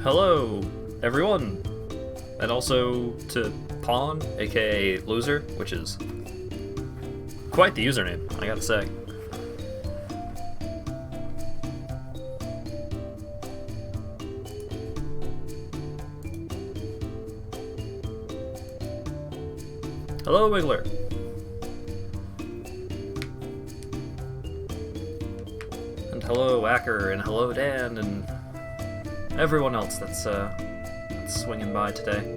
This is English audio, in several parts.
Hello, everyone, and also to Pawn, aka Loser, which is quite the username, I gotta say. Hello, Wiggler. And hello, Acker, and hello, Dan, and everyone else that's swinging by today.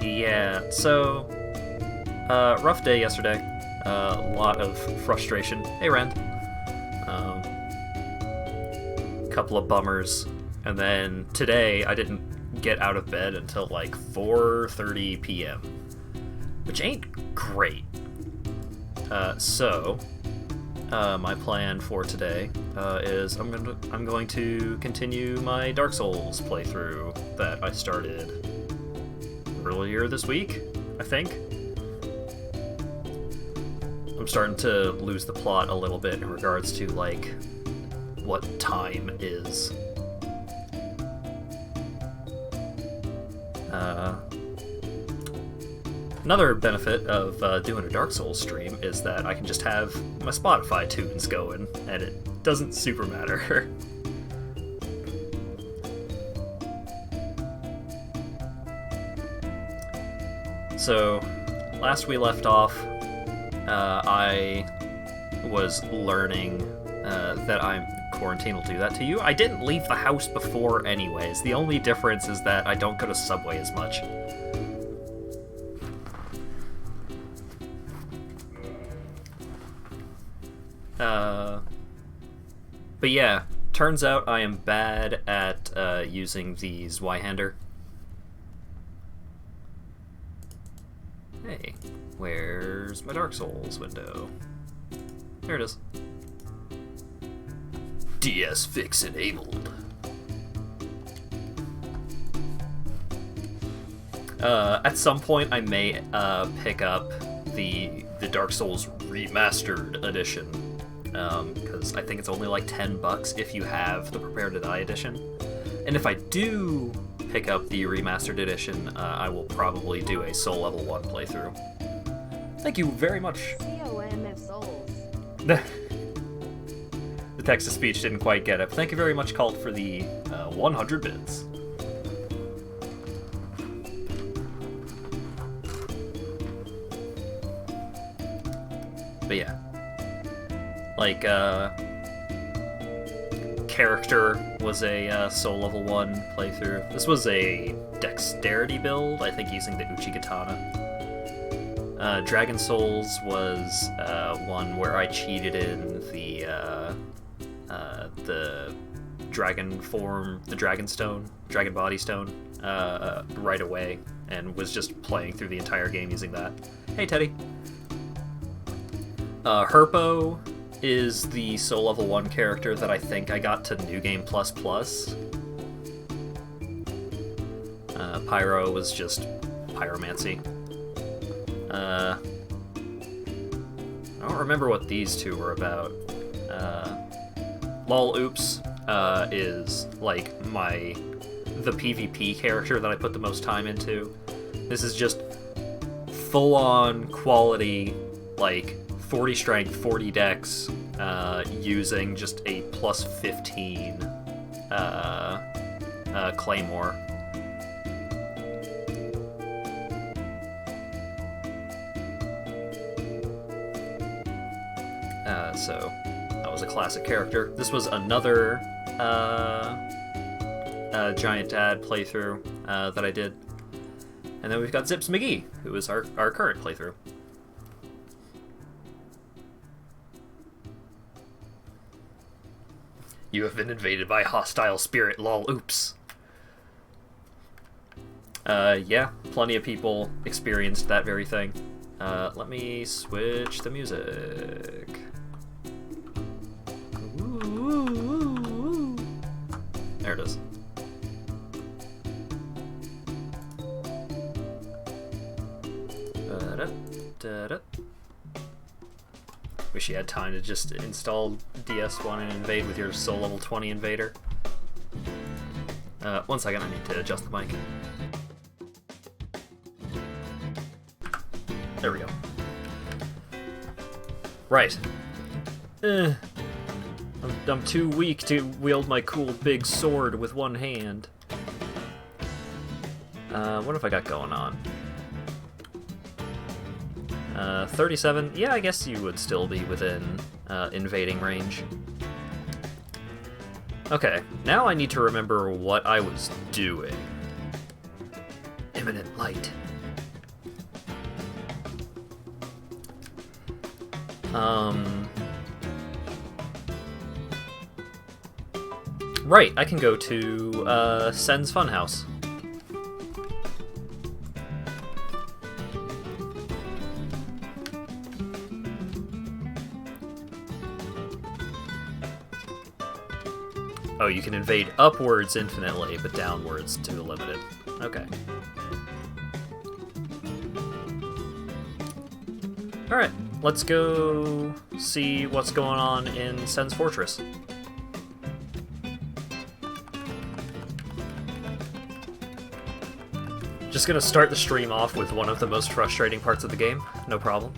Yeah, so, rough day yesterday. A lot of frustration. Hey, Rand. Couple of bummers. And then today, I didn't get out of bed until like 4:30 p.m., which ain't great. So, my plan for today is I'm going to continue my Dark Souls playthrough that I started earlier this week, I think. I'm starting to lose the plot a little bit in regards to like what time is. Another benefit of doing a Dark Souls stream is that I can just have my Spotify tunes going, and it doesn't super matter. So, last we left off, I was learning that quarantine will do that to you. I didn't leave the house before anyways. The only difference is that I don't go to Subway as much. But yeah, turns out I am bad at using the Zweihander. Hey, where's my Dark Souls window? There it is. DS fix enabled. At some point I may pick up the Dark Souls Remastered edition, because I think it's only like $10 if you have the Prepare to Die edition. And if I do pick up the Remastered edition, I will probably do a Soul Level 1 playthrough. Thank you very much. COMF Souls. The text-to-speech didn't quite get it, but thank you very much, Cult, for the 100 bits. But yeah. Like, Character was a Soul Level 1 playthrough. This was a Dexterity build, I think using the Uchigatana. Dragon Souls was one where I cheated in the dragon form, the dragon body stone, right away, and was just playing through the entire game using that. Hey, Teddy. Herpo is the Soul Level 1 character that I think I got to New Game Plus Plus. Pyro was just pyromancy. I don't remember what these two were about. Lol Oops is like the PvP character that I put the most time into. This is just full-on quality, like 40 strength, 40 dex, using just a plus 15 claymore. So that was a classic character. This was another Giant Dad playthrough that I did. And then we've got Zips McGee, who is our current playthrough. You have been invaded by hostile spirit, lol, oops. Yeah, plenty of people experienced that very thing. Let me switch the music. There it is. Wish you had time to just install DS1 and invade with your Soul Level 20 invader. One second, I need to adjust the mic. There we go. Right. I'm too weak to wield my cool big sword with one hand. What have I got going on? 37. Yeah, I guess you would still be within invading range. Okay, now I need to remember what I was doing. Imminent light. Right, I can go to Sen's Funhouse. Oh, you can invade upwards infinitely, but downwards to limited. Okay. Alright, let's go see what's going on in Sen's Fortress. Just gonna start the stream off with one of the most frustrating parts of the game. No problem.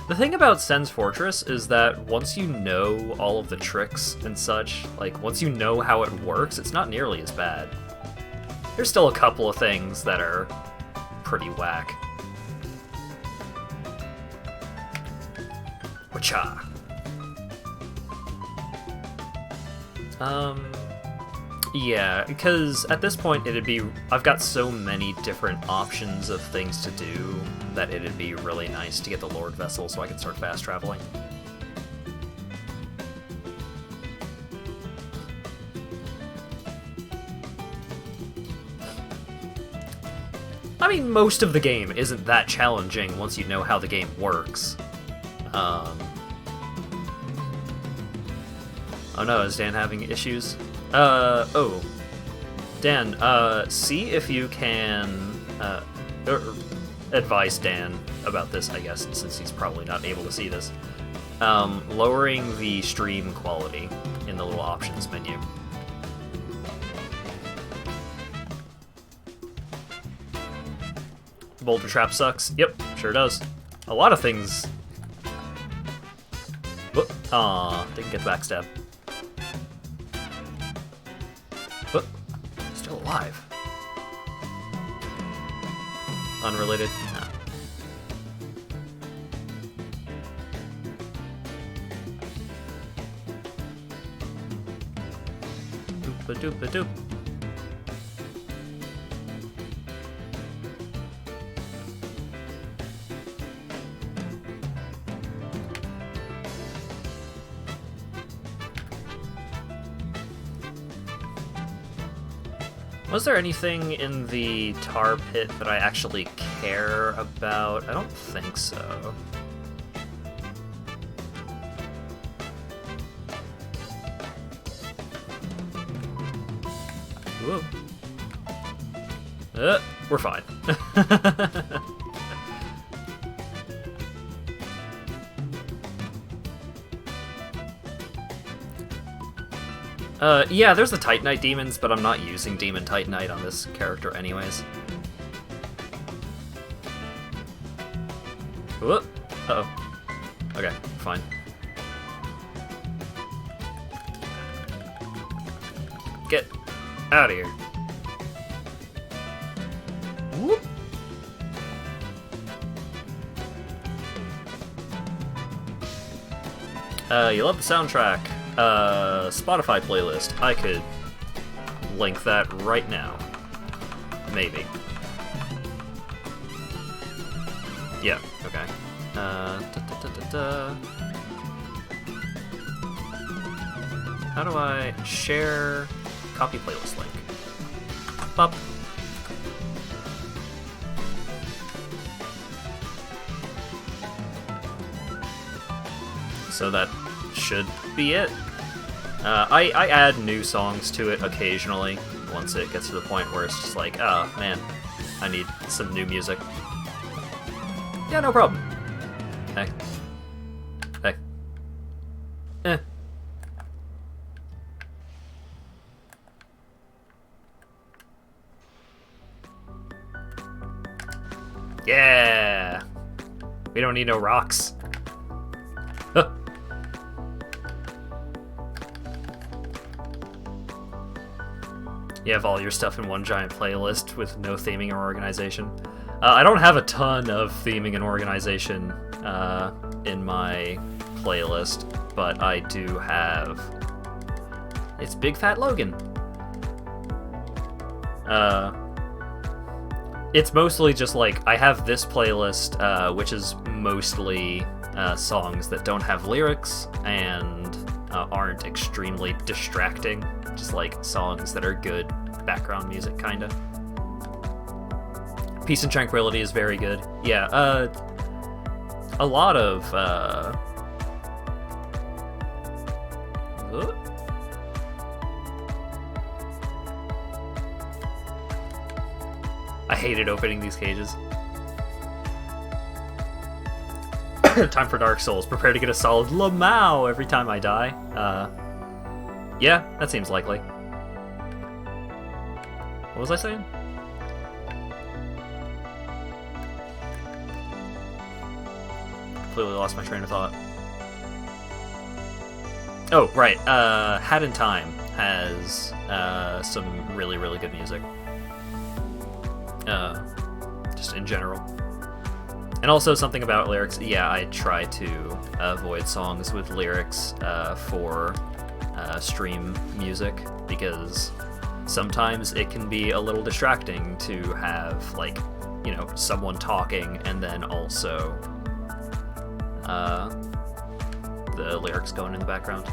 The thing about Sen's Fortress is that once you know all of the tricks and such, like, once you know how it works, it's not nearly as bad. There's still a couple of things that are pretty whack. Wacha. Yeah, because at this point I've got so many different options of things to do that it'd be really nice to get the Lord Vessel so I can start fast traveling. I mean, most of the game isn't that challenging once you know how the game works. Oh no, is Dan having issues? Oh. Dan, see if you can, advise Dan about this, I guess, since he's probably not able to see this. Lowering the stream quality in the little options menu. Boulder Trap sucks. Yep, sure does. A lot of things... Whoop. Aw, didn't get the backstab. Whoop. Still alive. Unrelated? Nah. Doop-a-doop-a-doop. Was there anything in the tar pit that I actually care about? I don't think so. Whoa. We're fine. Yeah, there's the Titanite demons, but I'm not using Demon Titanite on this character anyways. Whoop. Uh-oh. Okay, fine. Get out of here. Whoop. You love the soundtrack. Spotify playlist. I could link that right now. Maybe. Yeah, okay. How do I share copy playlist link? Pop. So that should be it. I add new songs to it occasionally, once it gets to the point where it's just like, oh man, I need some new music. Yeah, no problem. Hey. Hey. Eh. Yeah! We don't need no rocks. Huh. You have all your stuff in one giant playlist with no theming or organization. I don't have a ton of theming and organization in my playlist, but I do have... It's Big Fat Logan. It's mostly just like, I have this playlist, which is mostly songs that don't have lyrics and aren't extremely distracting. Just like songs that are good background music, kinda. Peace and Tranquility is very good. Yeah, a lot of, I hated opening these cages. Time for Dark Souls. Prepare to get a solid Lamau every time I die. Yeah, that seems likely. What was I saying? Completely lost my train of thought. Oh, right. Hat in Time has some really, really good music. Just in general. And also something about lyrics. Yeah, I try to avoid songs with lyrics for stream music, because sometimes it can be a little distracting to have, like, you know, someone talking and then also the lyrics going in the background.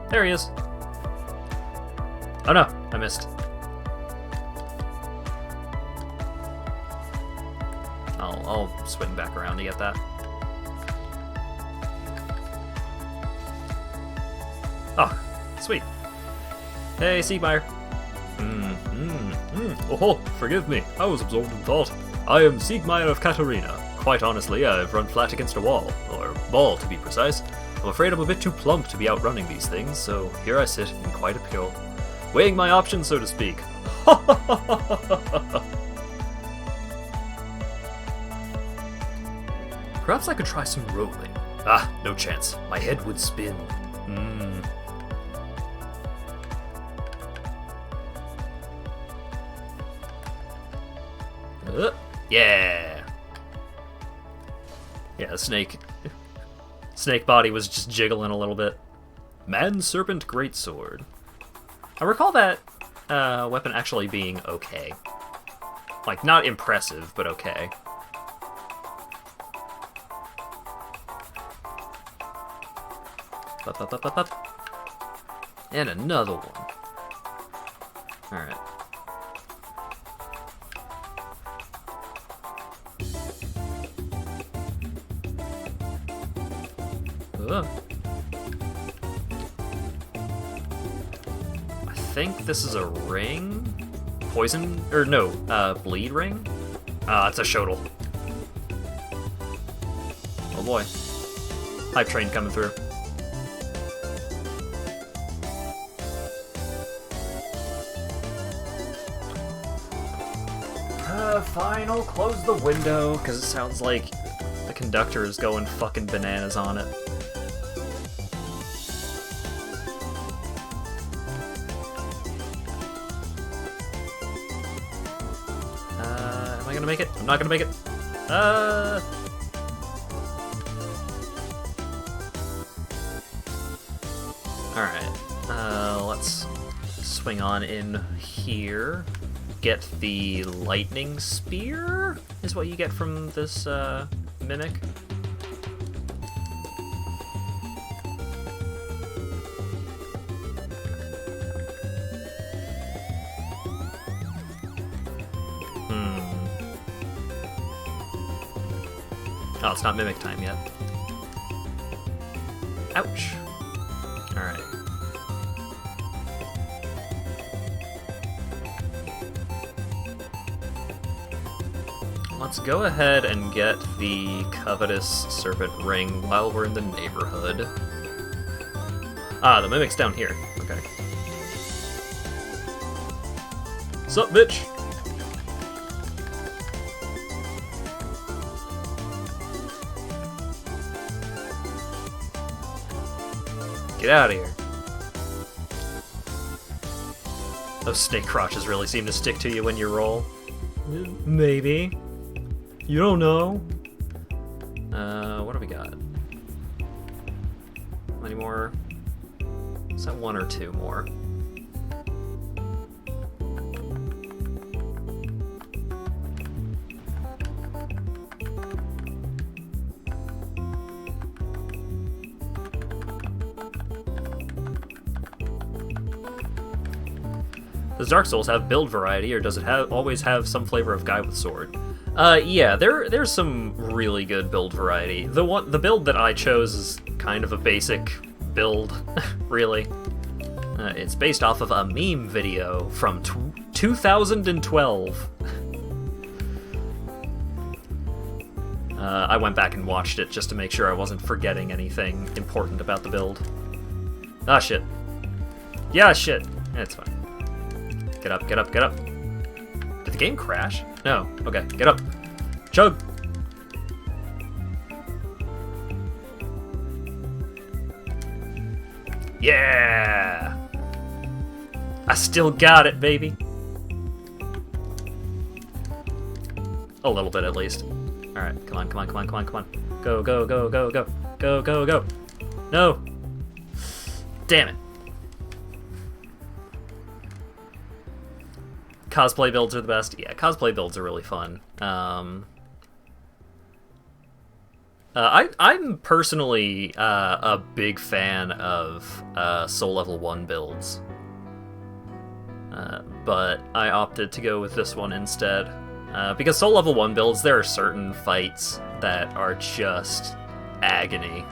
There he is. Oh no, I missed. I'll swing back around to get that. Oh, sweet. Hey, Siegmeyer. Oh, forgive me. I was absorbed in thought. I am Siegmeyer of Katarina. Quite honestly, I've run flat against a wall. Or ball, to be precise. I'm afraid I'm a bit too plump to be outrunning these things, so here I sit in quite a pickle. Weighing my options, so to speak. Perhaps I could try some rolling. Ah, no chance. My head would spin. Yeah. Yeah, the snake body was just jiggling a little bit. Man-Serpent Greatsword. I recall that weapon actually being okay. Like, not impressive, but okay. And another one. Alright. I think this is a ring? Poison? Or no, bleed ring? It's a Shodel. Oh boy. Hype train coming through. Fine, I'll close the window, because it sounds like the conductor is going fucking bananas on it. Am I gonna make it? I'm not gonna make it. Alright, let's swing on in here. Get the lightning spear, is what you get from this mimic. Oh, it's not mimic time yet. Ouch. Alright. Let's go ahead and get the covetous serpent ring while we're in the neighborhood. Ah, the mimic's down here. Okay. Sup, bitch? Get out of here. Those snake crotches really seem to stick to you when you roll. Maybe. You don't know. What do we got? Any more? Is that one or two more? Does Dark Souls have build variety, or does it always have some flavor of guy with sword? Yeah, there's some really good build variety. The build that I chose is kind of a basic build, really. It's based off of a meme video from 2012. I went back and watched it just to make sure I wasn't forgetting anything important about the build. Ah, shit. Yeah, shit. It's fine. Get up, get up, get up. Did the game crash? No. Okay, get up. Chug! Yeah! I still got it, baby. A little bit, at least. Alright, come on, come on, come on, come on, come on. Go, go, go, go, go. Go, go, go. No! Damn it. Cosplay builds are the best. Yeah, cosplay builds are really fun. I'm personally a big fan of Soul Level 1 builds. But I opted to go with this one instead. Because Soul Level 1 builds, there are certain fights that are just agony.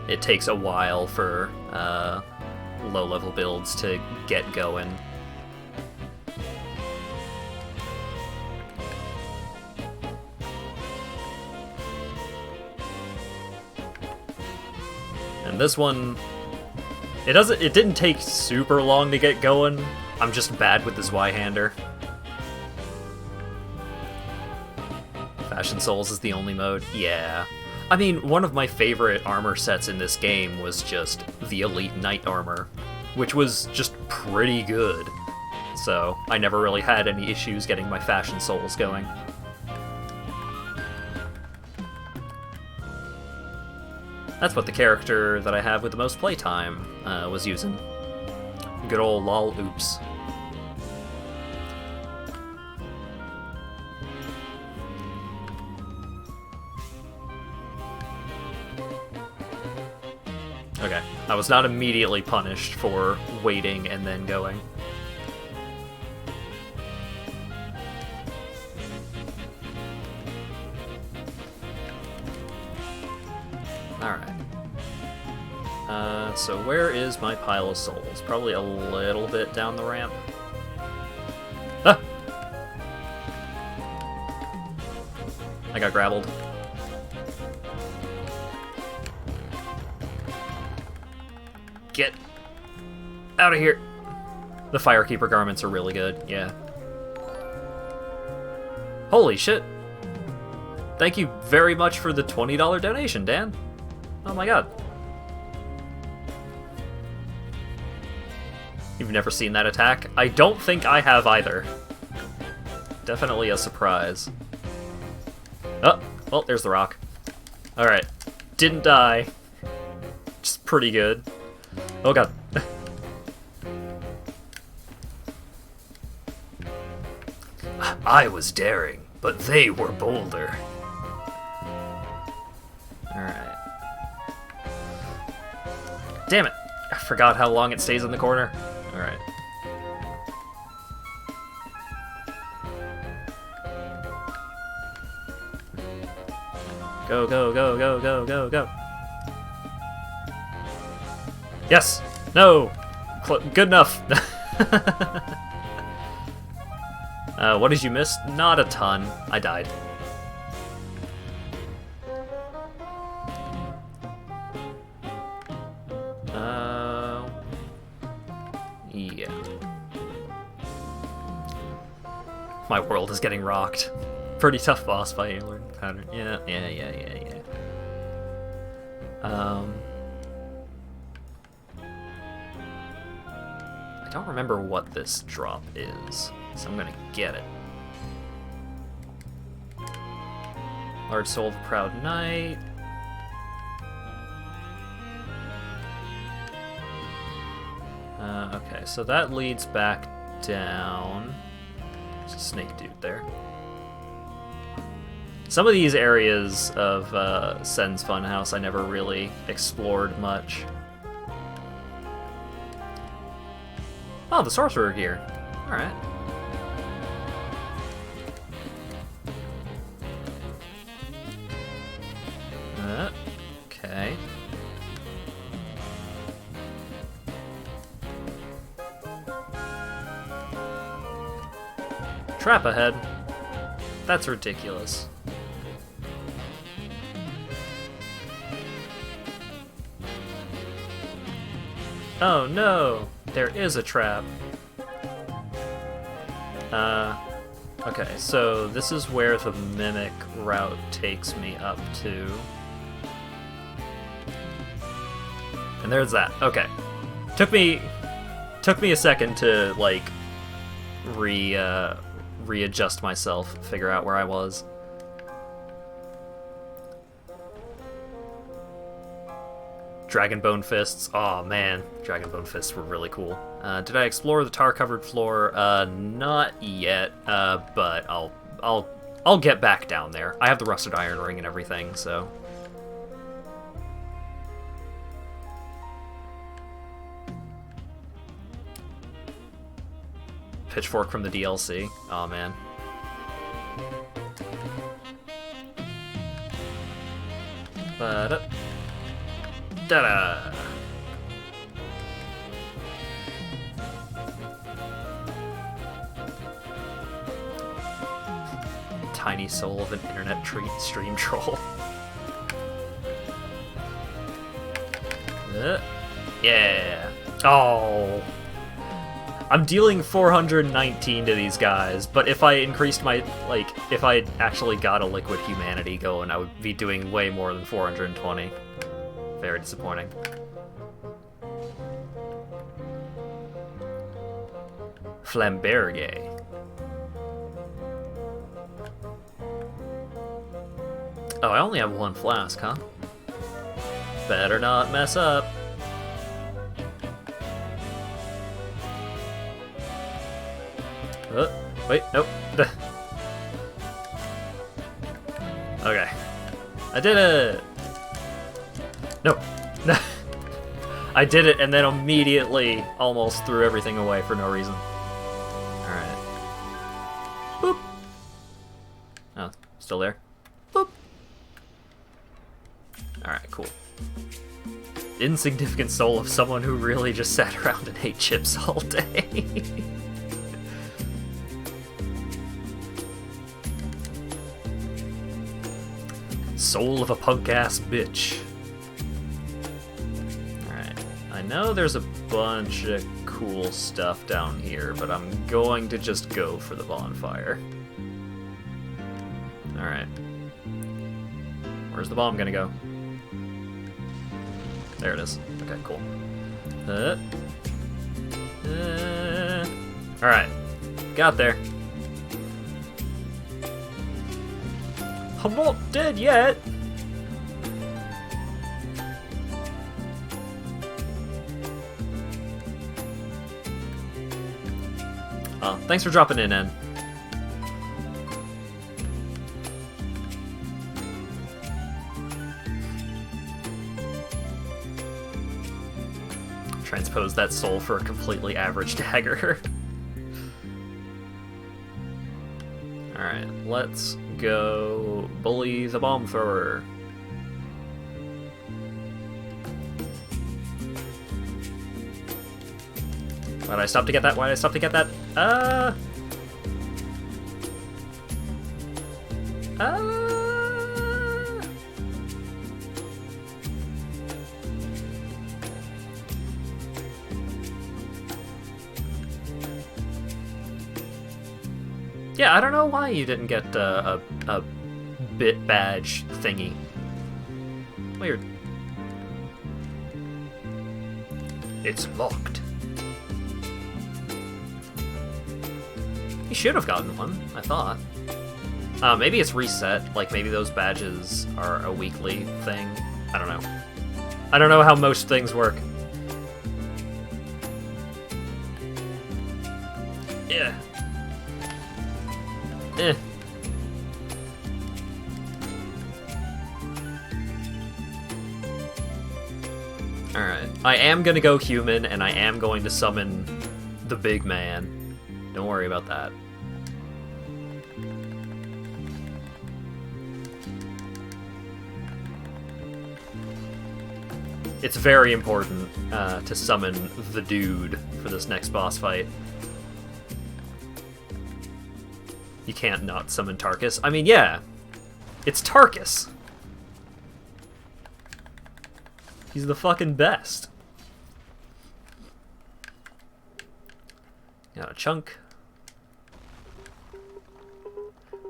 It takes a while for low-level builds to get going. And this one, it didn't take super long to get going. I'm just bad with the Zweihander. Fashion Souls is the only mode. Yeah. I mean, one of my favorite armor sets in this game was just the Elite Knight armor, which was just pretty good. So, I never really had any issues getting my Fashion Souls going. That's what the character that I have with the most playtime was using. Good old lol oops. Okay, I was not immediately punished for waiting and then going. Alright. So where is my pile of souls? Probably a little bit down the ramp. Ah! I got grappled. Get out of here. The Firekeeper garments are really good, yeah. Holy shit. Thank you very much for the $20 donation, Dan. Oh my god. You've never seen that attack? I don't think I have either. Definitely a surprise. Oh, well, there's the rock. Alright. Didn't die. Just pretty good. Oh god. I was daring, but they were bolder. Alright. Damn it! I forgot how long it stays in the corner. Alright. Go, go, go, go, go, go, go. Yes! No! Good enough! What did you miss? Not a ton. I died. Yeah. My world is getting rocked. Pretty tough boss fight, Alien Pattern. Yeah. I don't remember what this drop is, so I'm gonna get it. Large Soul of a Proud Knight. Okay, so that leads back down. There's a snake dude there. Some of these areas of Sen's Funhouse I never really explored much. Oh, the Sorcerer gear. Alright. Okay. Trap ahead. That's ridiculous. Oh no! There is a trap. Okay, so this is where the Mimic route takes me up to. And there's that. Okay. Took me a second to, like, readjust myself, figure out where I was. Dragonbone Fists. Oh man, Dragonbone Fists were really cool. Did I explore the tar-covered floor? Not yet. But I'll get back down there. I have the rusted iron ring and everything, so. Pitchfork from the DLC. Oh man. Da-da! Tiny soul of an internet stream troll. Yeah. Oh. I'm dealing 419 to these guys, but if I increased my, like, if I actually got a Liquid Humanity going, I would be doing way more than 420. Very disappointing. Flamberge. Oh, I only have one flask, huh? Better not mess up. Wait, nope. Okay. I did it! No. I did it and then immediately almost threw everything away for no reason. Alright. Boop. Oh, still there? Boop. Alright, cool. Insignificant soul of someone who really just sat around and ate chips all day. Soul of a punk-ass bitch. Alright. I know there's a bunch of cool stuff down here, but I'm going to just go for the bonfire. Alright. Where's the bomb gonna go? There it is. Okay, cool. Alright. Got there. I'm not dead yet! Oh, thanks for dropping in, N. Transpose that soul for a completely average dagger. Alright, let's go bully the bomb thrower. Why did I stop to get that? Why did I stop to get that? Yeah, I don't know why you didn't get a bit badge thingy. Weird. It's locked. You should have gotten one, I thought. Maybe it's reset. Like, maybe those badges are a weekly thing. I don't know. I don't know how most things work. Yeah. Eh. Alright. I am gonna go human, and I am going to summon the big man. Don't worry about that. It's very important to summon the dude for this next boss fight. You can't not summon Tarkus. I mean, yeah. It's Tarkus. He's the fucking best. Got a chunk.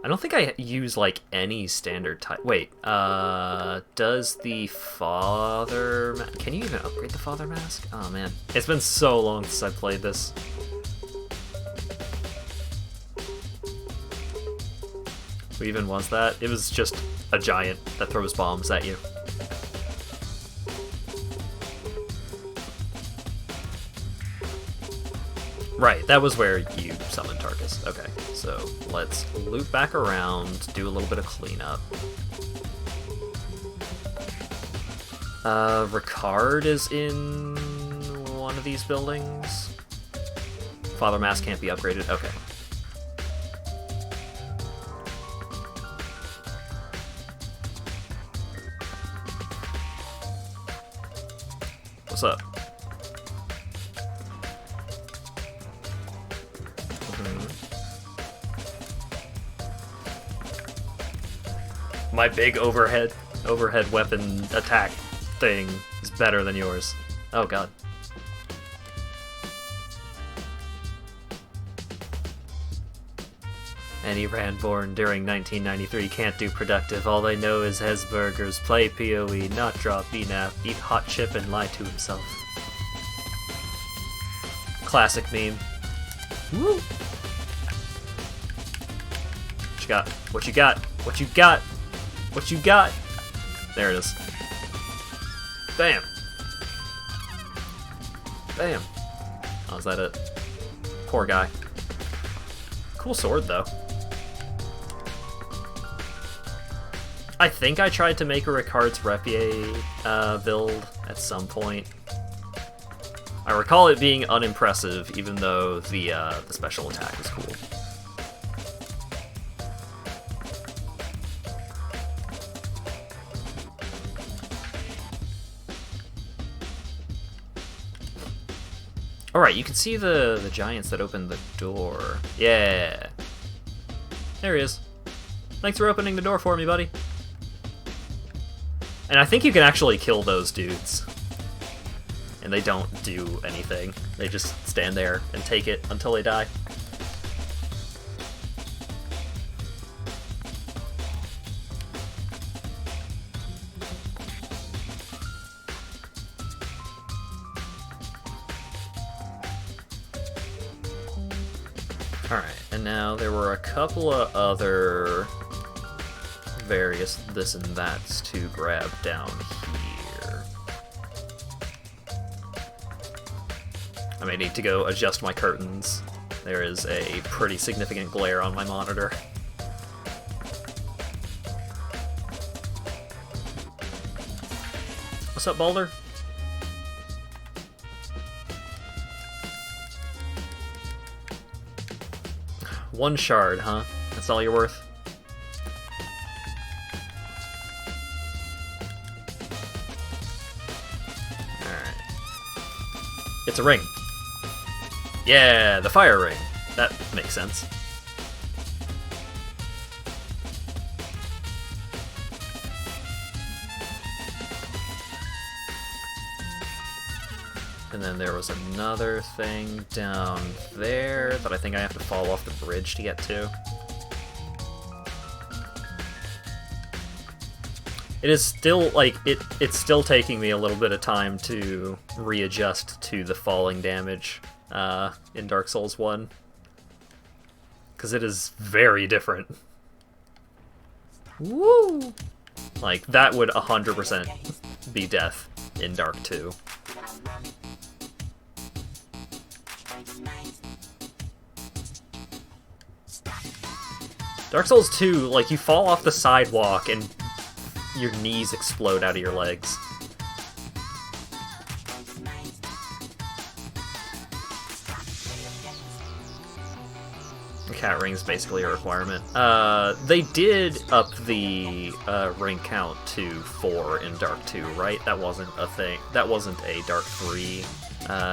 I don't think I use, like, any standard type. Wait, does the Father... Can you even upgrade the Father Mask? Oh, man. It's been so long since I played this. Who even was that? It was just a giant that throws bombs at you. Right, that was where you summoned Tarkus. Okay, so let's loop back around, do a little bit of cleanup. Ricard is in one of these buildings. Father Mask can't be upgraded. Okay. What's up? My big overhead weapon attack thing is better than yours. Oh god. Any Randborn during 1993 can't do productive. All they know is Hesburgers, play PoE, not drop BNAP, eat hot chip and lie to himself. Classic meme. Woo! What you got? What you got? What you got? What you got? There it is. Bam! Bam! Oh, is that it? Poor guy. Cool sword, though. I think I tried to make a Ricard's Repier build at some point. I recall it being unimpressive, even though the special attack was cool. Alright, you can see the giants that opened the door. Yeah. There he is. Thanks for opening the door for me, buddy. And I think you can actually kill those dudes. And they don't do anything. They just stand there and take it until they die. Alright, and now there were a couple of other various this and that's to grab down here. I may need to go adjust my curtains. There is a pretty significant glare on my monitor. What's up, Boulder? One shard, huh? That's all you're worth? Alright. It's a ring. Yeah, the fire ring. That makes sense. And then there was another thing down there that I think I have to fall off the bridge to get to. It is still, like, it's still taking me a little bit of time to readjust to the falling damage in Dark Souls 1. Because it is very different. Woo! Like, that would 100% be death in Dark 2. Dark Souls 2, like, you fall off the sidewalk and your knees explode out of your legs. The cat ring is basically a requirement. They did up the ring count to 4 in Dark 2, right? That wasn't a thing. That wasn't a Dark 3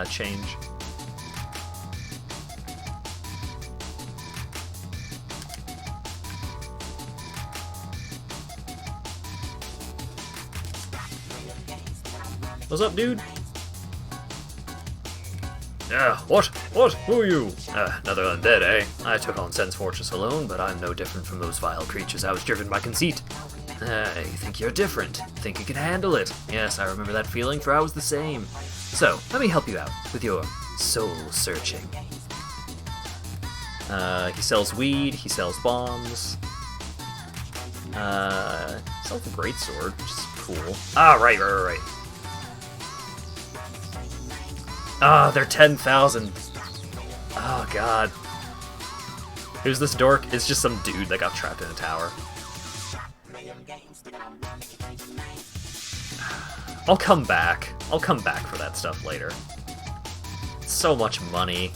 change. What's up, dude? Yeah, what? What? Who are you? Another undead, eh? I took on Sen's Fortress alone, but I'm no different from those vile creatures. I was driven by conceit. You think you're different. Think you can handle it. Yes, I remember that feeling, for I was the same. So, let me help you out with your soul searching. He sells weed, he sells bombs. He sells a greatsword, which is cool. Ah, right. Ah, they're 10,000. Oh, God. Who's this dork? It's just some dude that got trapped in a tower. I'll come back. I'll come back for that stuff later. So much money.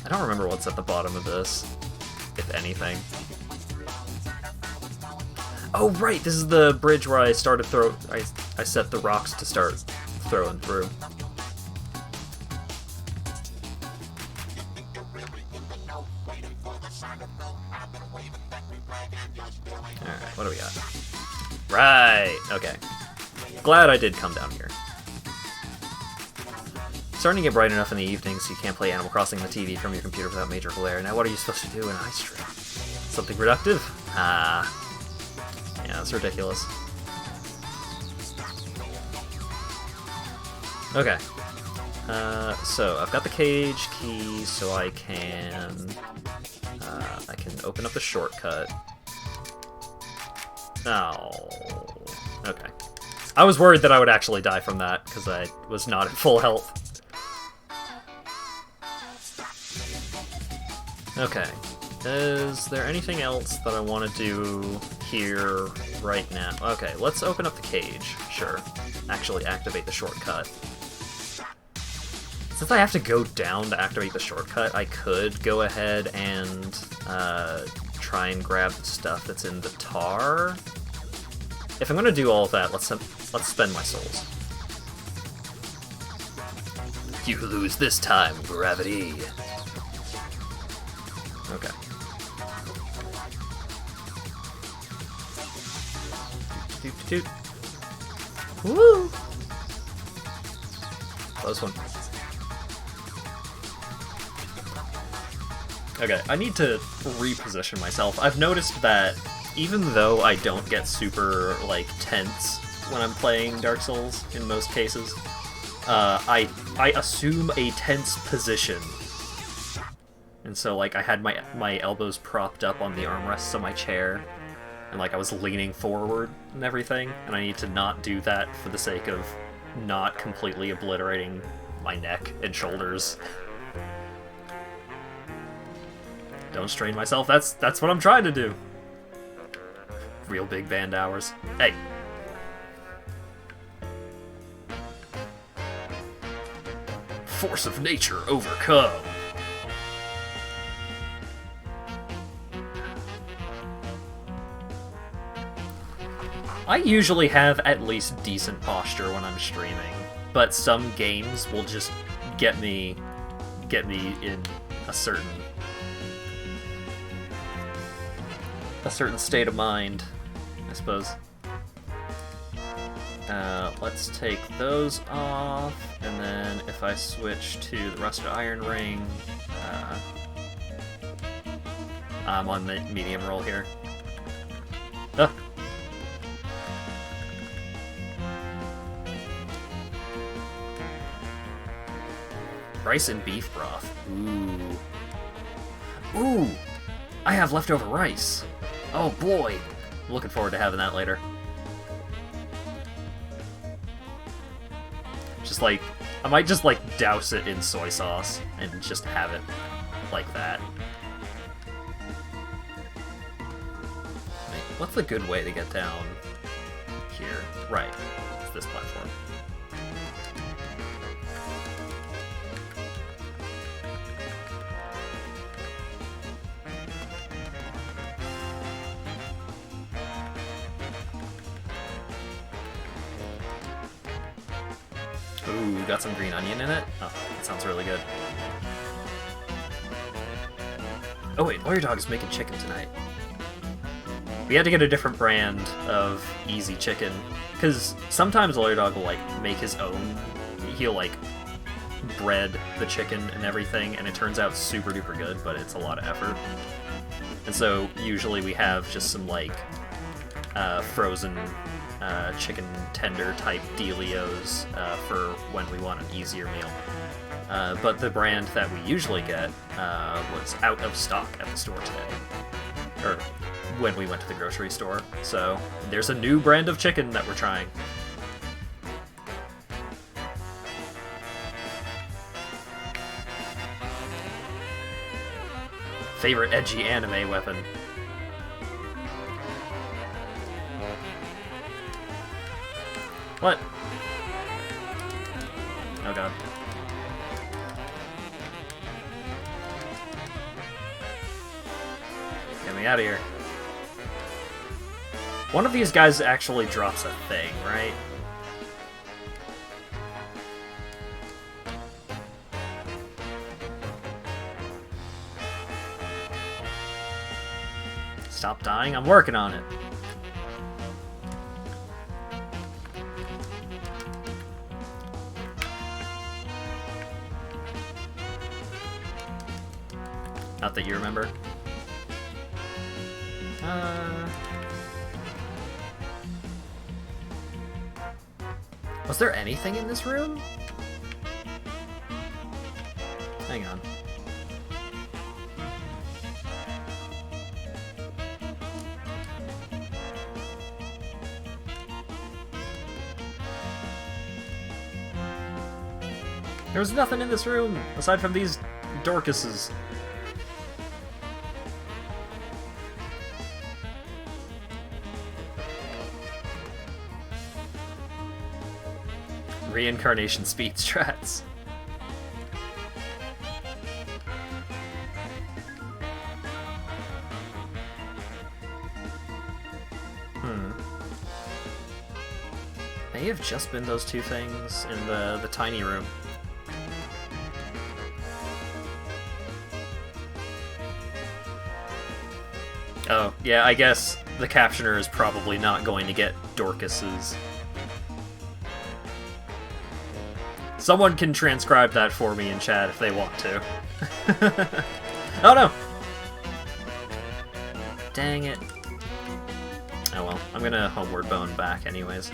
I don't remember what's at the bottom of this, if anything. Oh, right, this is the bridge where I started I set the rocks to start throwing through. Alright, what do we got? Right, okay. Glad I did come down here. Starting to get bright enough in the evening so you can't play Animal Crossing on the TV from your computer without major glare. Now what are you supposed to do in an ice stream? Something productive? Ah. Yeah, that's ridiculous. Okay. So I've got the cage key, so I can open up the shortcut. Oh. Okay. I was worried that I would actually die from that, because I was not at full health. Okay. Is there anything else that I want to do here right now? Okay, let's open up the cage. Sure. Actually activate the shortcut. Since I have to go down to activate the shortcut, I could go ahead and try and grab the stuff that's in the tar. If I'm going to do all of that, let's spend my souls. You lose this time, gravity. Okay. Doot. Woo! Close one. Okay, I need to reposition myself. I've noticed that even though I don't get super, like, tense when I'm playing Dark Souls, in most cases, I assume a tense position. And so, like, I had my elbows propped up on the armrests of my chair, and, like, I was leaning forward and everything, and I need to not do that for the sake of not completely obliterating my neck and shoulders. Don't strain myself, that's what I'm trying to do. Real big band hours. Hey! Force of nature overcome. I usually have at least decent posture when I'm streaming, but some games will just get me in a certain state of mind, I suppose. Let's take those off, and then if I switch to the rusted iron ring, I'm on the medium roll here. Rice and beef broth. Ooh! I have leftover rice. Oh boy! I'm looking forward to having that later. Just like, I might just like douse it in soy sauce and just have it like that. Wait, what's a good way to get down here? Right, it's this platform. Ooh, got some green onion in it? Oh, that sounds really good. Oh wait, Lawyer Dog is making chicken tonight. We had to get a different brand of easy chicken, because sometimes Lawyer Dog will, like, make his own. He'll, like, bread the chicken and everything, and it turns out super duper good, but it's a lot of effort. And so, usually we have just some, like, frozen chicken tender type dealios for when we want an easier meal. But the brand that we usually get was out of stock at the store today. Or when we went to the grocery store. So there's a new brand of chicken that we're trying. Favorite edgy anime weapon? What? Oh god. Get me out of here. One of these guys actually drops a thing, right? Stop dying, I'm working on it. Not that you remember. Was there anything in this room? Hang on. There was nothing in this room aside from these Dorcases. Reincarnation speed strats. May have just been those two things in the tiny room. Oh, yeah, I guess the captioner is probably not going to get Dorcas's. Someone can transcribe that for me in chat if they want to. Oh no! Dang it. Oh well, I'm gonna homeward bone back anyways.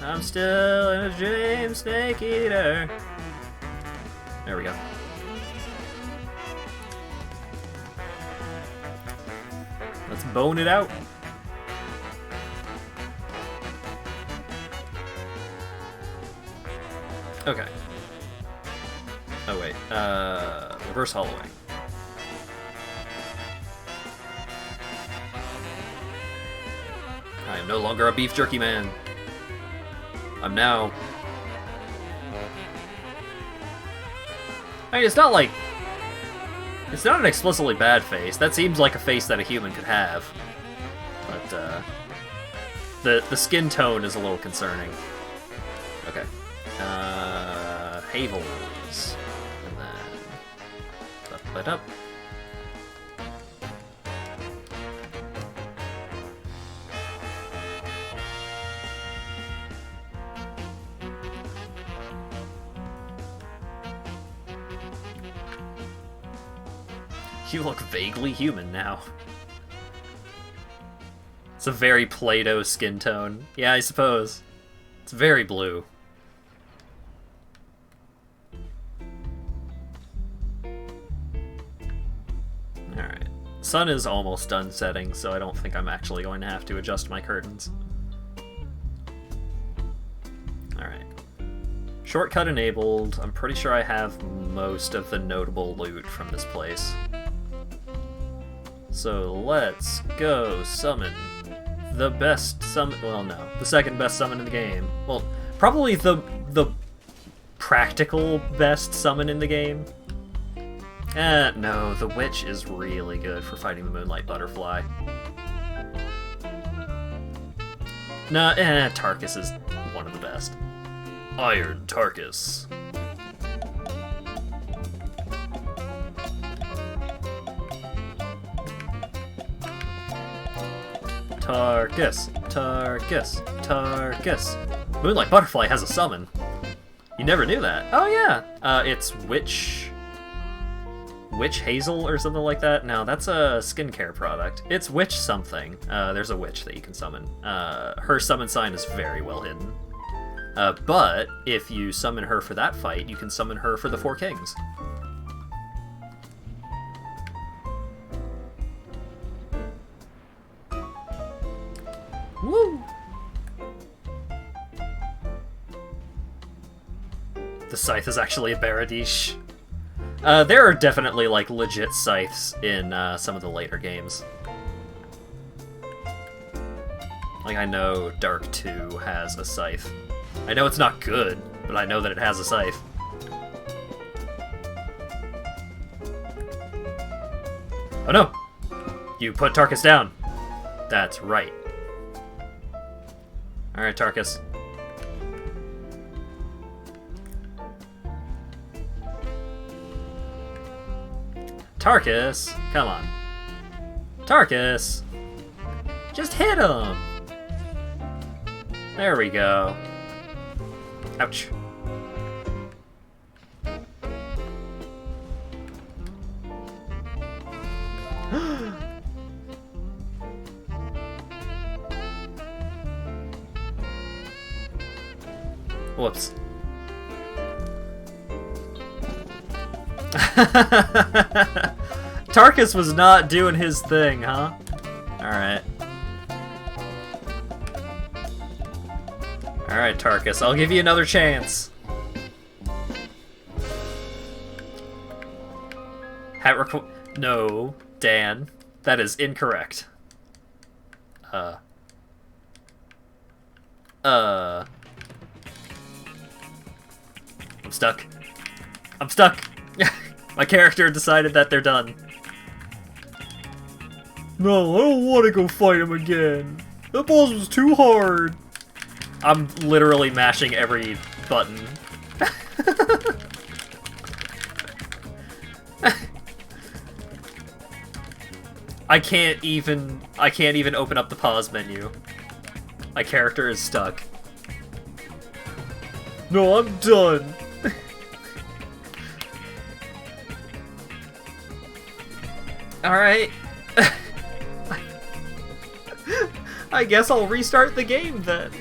I'm still in a dream, Snake Eater. There we go. Let's bone it out. Okay. Oh wait, reverse hollowing. I am no longer a beef jerky man. I'm now... I mean, it's not like... It's not an explicitly bad face. That seems like a face that a human could have. But, the skin tone is a little concerning. Okay. Havels. And then... Up. You look vaguely human now. It's a very Play-Doh skin tone. Yeah, I suppose. It's very blue. Alright. Sun is almost done setting, so I don't think I'm actually going to have to adjust my curtains. Alright. Shortcut enabled. I'm pretty sure I have most of the notable loot from this place. So let's go summon the best summon. Well, no, the second best summon in the game. Well, probably the practical best summon in the game. No, the Witch is really good for fighting the Moonlight Butterfly. Nah, Tarkus is one of the best. Iron Tarkus. Tarkus, Tarkus, Tarkus. Moonlight Butterfly has a summon. You never knew that. Oh yeah, it's Witch Hazel or something like that. No, that's a skincare product. It's Witch something. There's a witch that you can summon. Her summon sign is very well hidden. But if you summon her for that fight, you can summon her for the Four Kings. Woo! The scythe is actually a Baradish. There are definitely, like, legit scythes in some of the later games. Like, I know Dark 2 has a scythe. I know it's not good, but I know that it has a scythe. Oh no! You put Tarkus down. That's right. Alright, Tarkus. Tarkus! Come on. Tarkus! Just hit him! There we go. Ouch. Whoops. Tarkus was not doing his thing, huh? Alright. Alright, Tarkus, I'll give you another chance. No, Dan. That is incorrect. I'm stuck. I'm stuck! My character decided that they're done. No, I don't want to go fight him again. That boss was too hard. I'm literally mashing every button. I can't even open up the pause menu. My character is stuck. No, I'm done. Alright. I guess I'll restart the game then.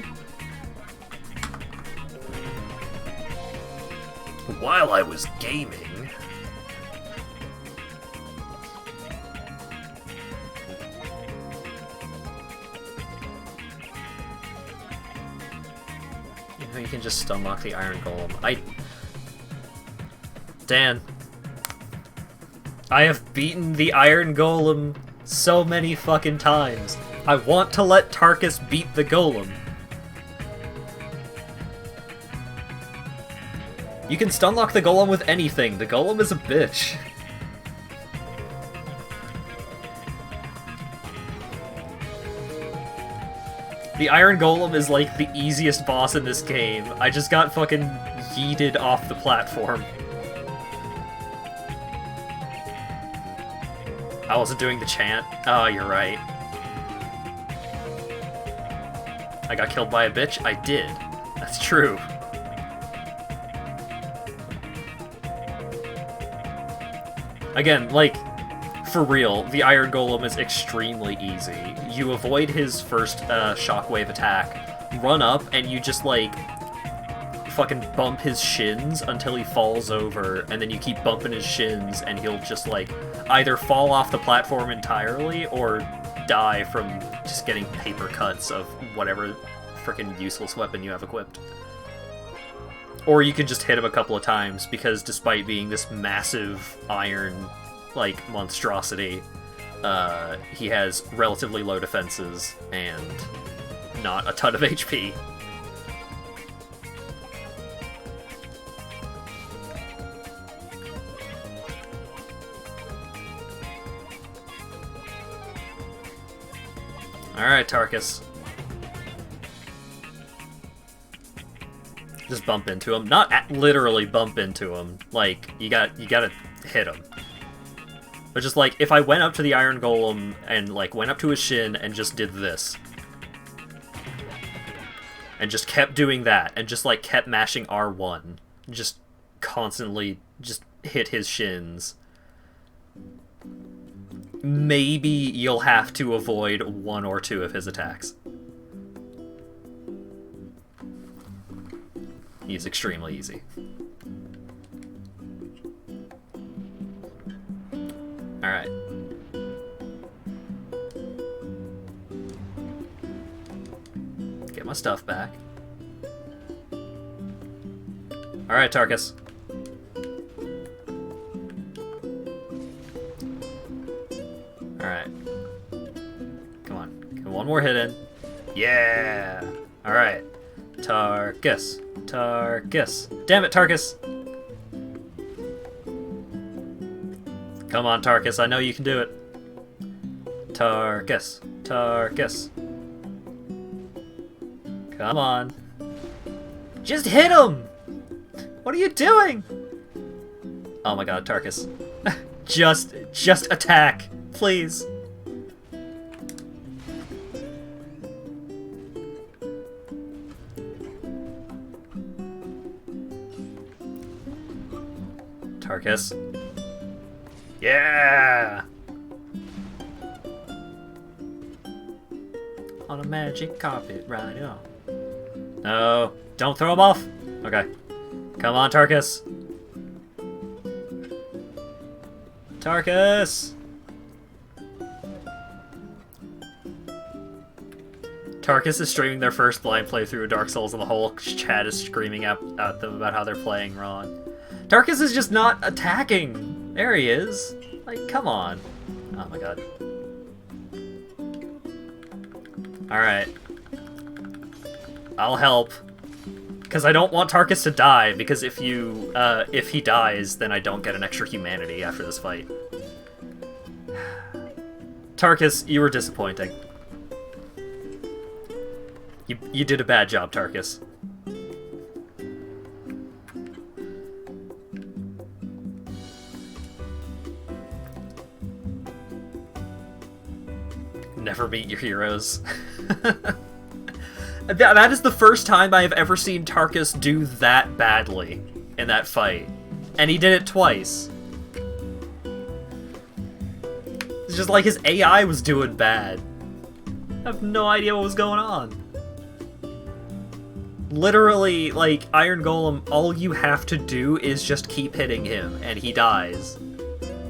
While I was gaming... You know, you can just unlock the Iron Golem. Dan. I have beaten the Iron Golem so many fucking times. I want to let Tarkus beat the Golem. You can stunlock the Golem with anything. The Golem is a bitch. The Iron Golem is like the easiest boss in this game. I just got fucking yeeted off the platform. I wasn't doing the chant. Oh, you're right. I got killed by a bitch? I did. That's true. Again, like, For real, the Iron Golem is extremely easy. You avoid his first shockwave attack, run up, and you just, like, fucking bump his shins until he falls over, and then you keep bumping his shins, and he'll just, like, either fall off the platform entirely, or die from just getting paper cuts of whatever frickin' useless weapon you have equipped. Or you can just hit him a couple of times, because despite being this massive iron, like, monstrosity, he has relatively low defenses and not a ton of HP. Alright, Tarkus. Just bump into him. Not literally bump into him. Like, you gotta hit him. But just, like, if I went up to the Iron Golem and, like, went up to his shin and just did this. And just kept doing that. And just, like, kept mashing R1. Just constantly just hit his shins. Maybe you'll have to avoid one or two of his attacks. He's extremely easy. Alright. Get my stuff back. Alright, Tarkus. Alright. Come on. Get one more hit in. Yeah! Alright. Tarkus. Tarkus. Damn it, Tarkus! Come on, Tarkus. I know you can do it. Tarkus. Tarkus. Come on. Just hit him! What are you doing? Oh my god, Tarkus. just attack. Please. Tarkus. Yeah! On a magic carpet, right on. No, don't throw him off. Okay. Come on, Tarkus. Tarkus! Tarkus is streaming their first blind playthrough of Dark Souls, and the whole chat is screaming at them about how they're playing wrong. Tarkus is just not attacking. There he is. Like, come on. Oh my god. Alright. I'll help. Because I don't want Tarkus to die, because if he dies, then I don't get an extra humanity after this fight. Tarkus, you were disappointing. You did a bad job, Tarkus. Never meet your heroes. That is the first time I have ever seen Tarkus do that badly in that fight. And he did it twice. It's just like his AI was doing bad. I have no idea what was going on. Literally, like, Iron Golem, all you have to do is just keep hitting him, and he dies.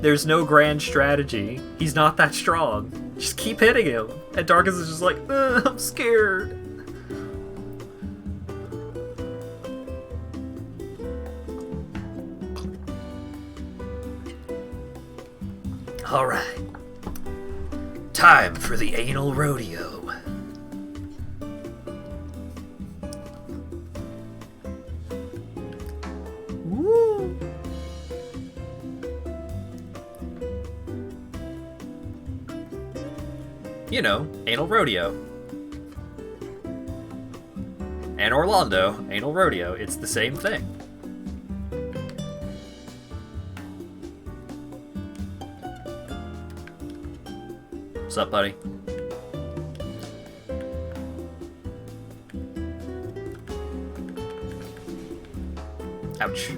There's no grand strategy. He's not that strong. Just keep hitting him. And Tarkus is just like, I'm scared. Alright. Time for the anal rodeo. Woo! You know, anal rodeo. And Orlando, anal rodeo, it's the same thing. What's up, buddy? Ouch.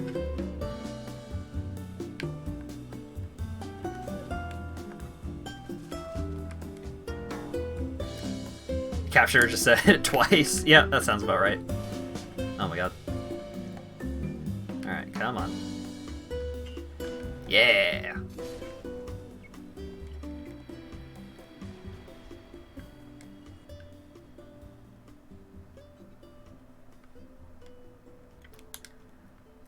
Capture just said it twice. Yeah, that sounds about right. Oh my god. Alright, come on. Yeah!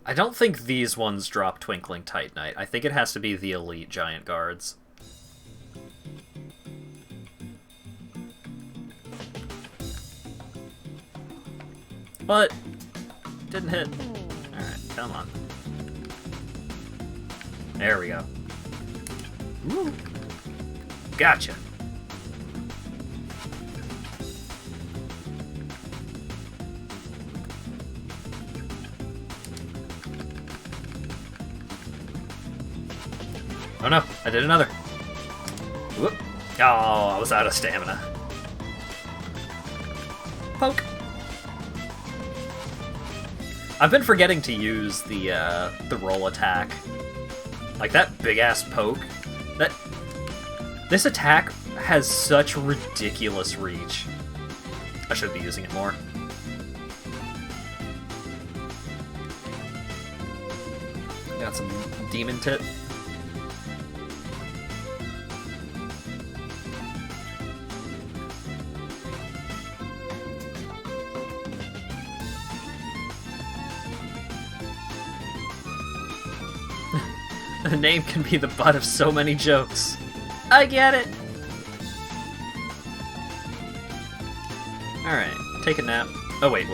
I don't think these ones drop Twinkling Titanite. I think it has to be the elite giant guards. But didn't hit. Alright, come on. There we go. Ooh. Gotcha. Oh no, I did another. Whoop. Oh, I was out of stamina. Poke. I've been forgetting to use the roll attack. Like that big ass poke. This attack has such ridiculous reach. I should be using it more. Got some demon tit. The name can be the butt of so many jokes. I get it! Alright, take a nap. Oh wait.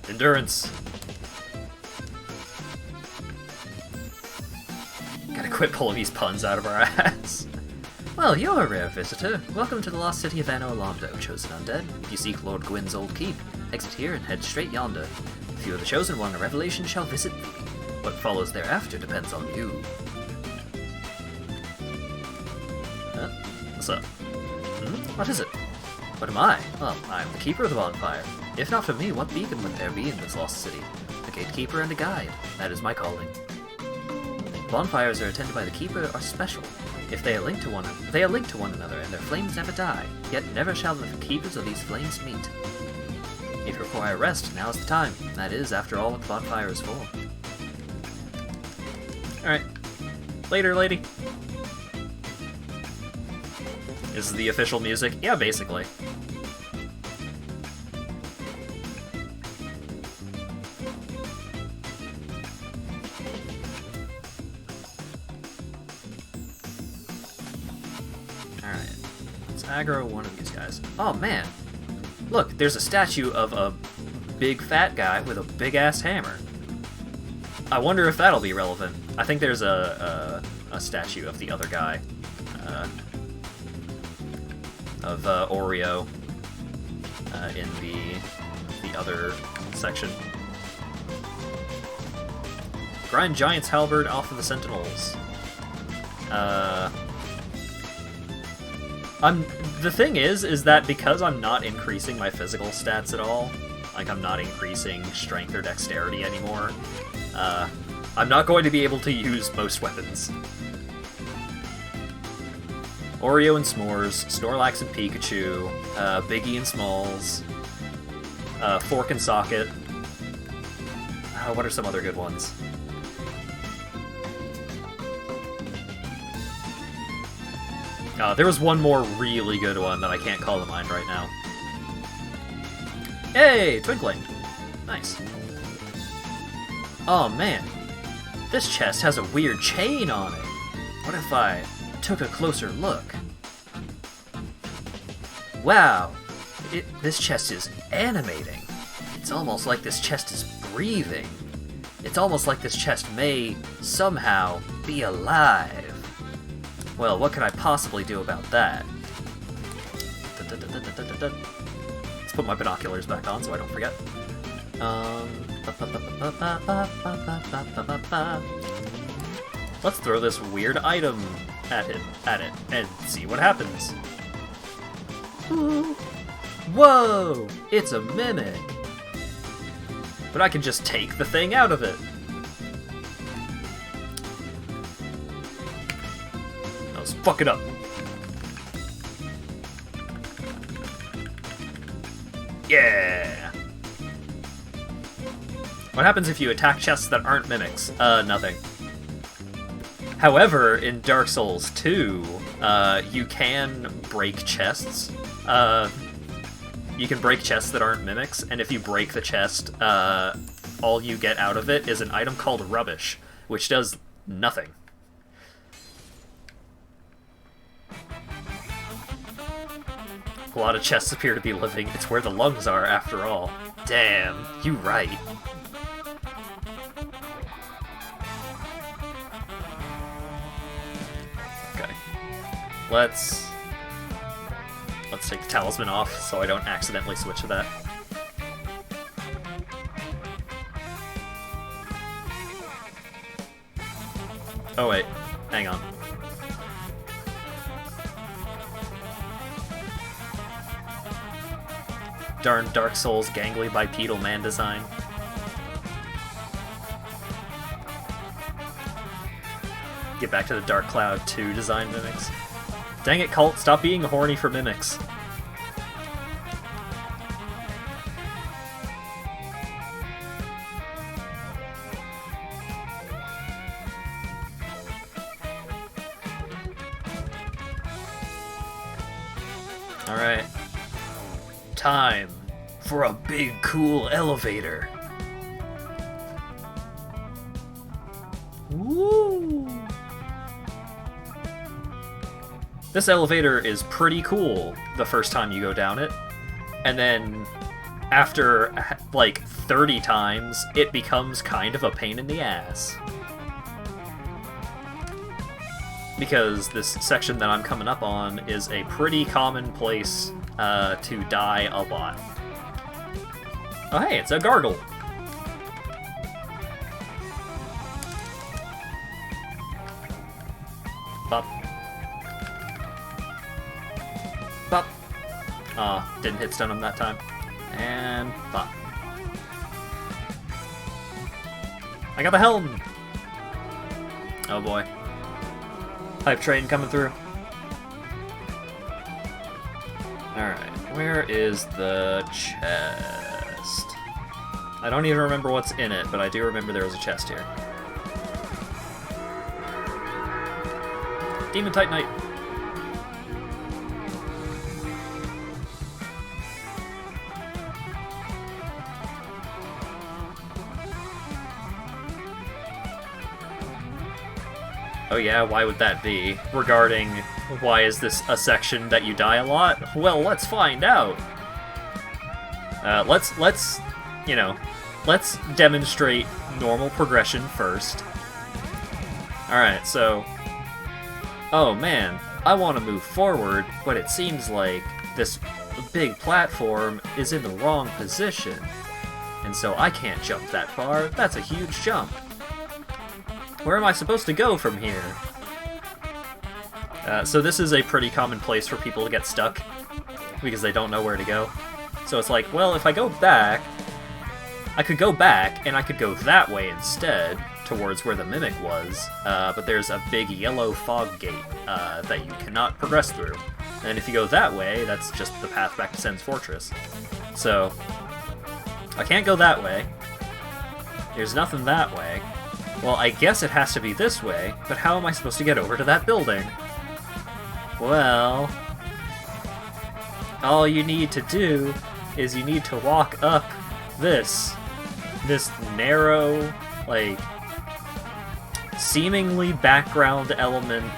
Endurance. Gotta quit pulling these puns out of our ass. Well, you're a rare visitor. Welcome to the lost city of Anno Londo, chosen undead. If you seek Lord Gwyn's old keep, exit here and head straight yonder. If you are the chosen one, a revelation shall visit thee. What follows thereafter depends on you. What's up? What is it? What am I? Well, I am the keeper of the bonfire. If not for me, what beacon would there be in this lost city? A gatekeeper and a guide. That is my calling. Bonfires are attended by the keeper are special. If they are linked to one another, and their flames never die. Yet never shall the keepers of these flames meet. If you require rest, now is the time. That is, after all, what the bonfire is for. Alright. Later, lady. Is the official music? Yeah, basically. Alright. Let's aggro one of these guys. Oh, man. Look, there's a statue of a big fat guy with a big-ass hammer. I wonder if that'll be relevant. I think there's a statue of the other guy. Of Oreo in the other section. Grind Giant's Halberd off of the Sentinels. The thing is that because I'm not increasing my physical stats at all, like I'm not increasing strength or dexterity anymore, I'm not going to be able to use most weapons. Oreo and S'mores, Snorlax and Pikachu, Biggie and Smalls, Fork and Socket. What are some other good ones? There was one more really good one that I can't call to mind right now. Hey, Twinkling! Nice. Oh man, this chest has a weird chain on it. What if I took a closer look? Wow, this chest is animating. It's almost like this chest is breathing. It's almost like this chest may, somehow, be alive. Well, what could I possibly do about that? Let's put my binoculars back on so I don't forget. Let's throw this weird item at it, and see what happens. Whoa! It's a mimic! But I can just take the thing out of it. Let's fuck it up. Yeah! What happens if you attack chests that aren't mimics? Nothing. However, in Dark Souls 2, you can break chests. You can break chests that aren't mimics, and if you break the chest, all you get out of it is an item called Rubbish, which does nothing. A lot of chests appear to be living. It's where the lungs are, after all. Damn, you right. Okay. Let's take the talisman off so I don't accidentally switch to that. Oh wait, hang on. Darn Dark Souls gangly bipedal man design. Get back to the Dark Cloud 2 design mimics. Dang it, Cult, stop being horny for mimics. Alright. Time for a big, cool elevator. Woo! This elevator is pretty cool the first time you go down it, and then after, like, 30 times, it becomes kind of a pain in the ass. Because this section that I'm coming up on is a pretty common place to die a lot. Oh hey, it's a gargle! Bop. Bop. Didn't hit stun him that time. And bop. I got the helm! Oh boy. Hype train coming through. Alright, where is the chest? I don't even remember what's in it, but I do remember there was a chest here. Demon Titanite! Oh yeah, why would that be? Regarding why is this a section that you die a lot? Well, let's find out. Let's demonstrate normal progression first. Alright, so... Oh man, I want to move forward, but it seems like this big platform is in the wrong position. And so I can't jump that far. That's a huge jump. Where am I supposed to go from here? So this is a pretty common place for people to get stuck, because they don't know where to go. So it's like, well, if I go back, I could go back, and I could go that way instead, towards where the Mimic was, but there's a big yellow fog gate that you cannot progress through. And if you go that way, that's just the path back to Sen's Fortress. So, I can't go that way. There's nothing that way. Well, I guess it has to be this way, but how am I supposed to get over to that building? Well, all you need to do is you need to walk up this narrow, like, seemingly background element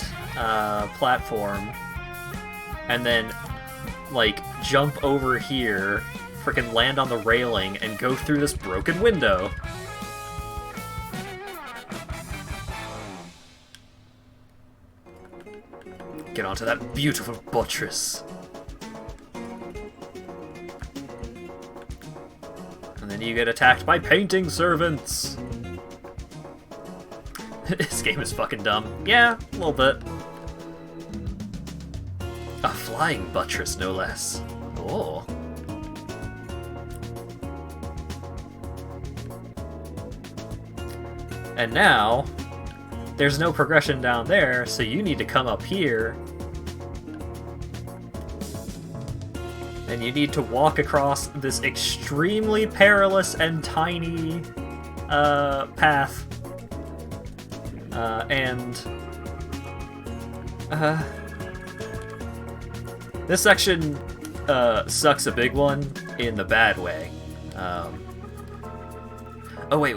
platform, and then, like, jump over here, frickin' land on the railing, and go through this broken window. Get onto that beautiful buttress. And then you get attacked by painting servants. This game is fucking dumb. Yeah, a little bit. A flying buttress, no less. Oh. And now, there's no progression down there, so you need to come up here And you need to walk across this extremely perilous and tiny path. This section sucks a big one in the bad way. Oh, wait.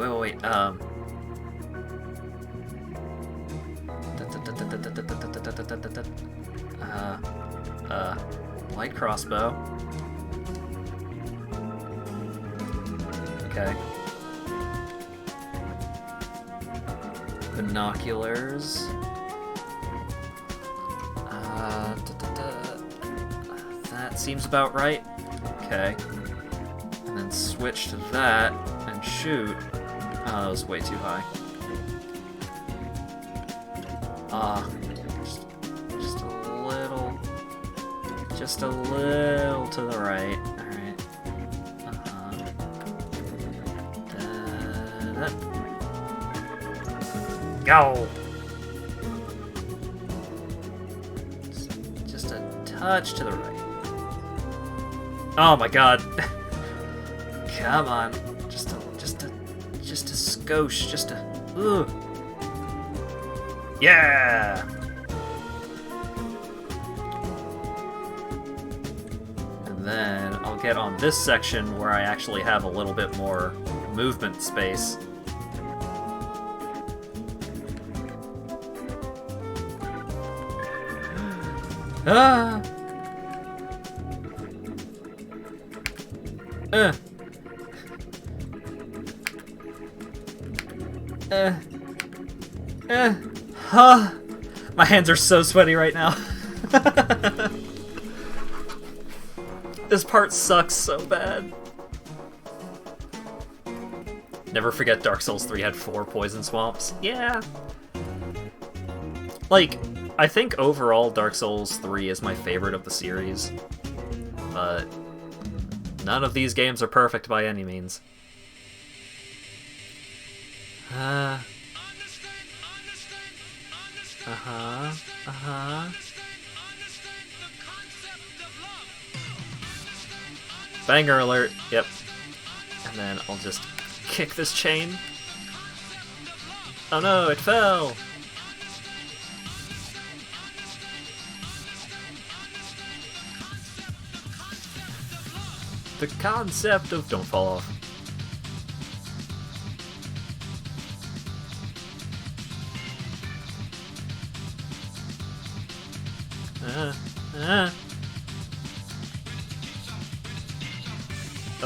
Light crossbow. Okay. Binoculars. That seems about right. Okay. And then switch to that and shoot. Oh, that was way too high. Just a little to the right. Alright. Go! Just a touch to the right. Oh my god. Come on. Just a skosh. Just a... Ugh. Yeah! And then I'll get on this section where I actually have a little bit more movement space. Ah! My hands are so sweaty right now. This part sucks so bad. Never forget Dark Souls 3 had 4 poison swamps. Yeah. Like, I think overall Dark Souls 3 is my favorite of the series, but none of these games are perfect by any means. Banger alert, yep. And then I'll just kick this chain. Oh no, it fell! The concept of... Don't fall off.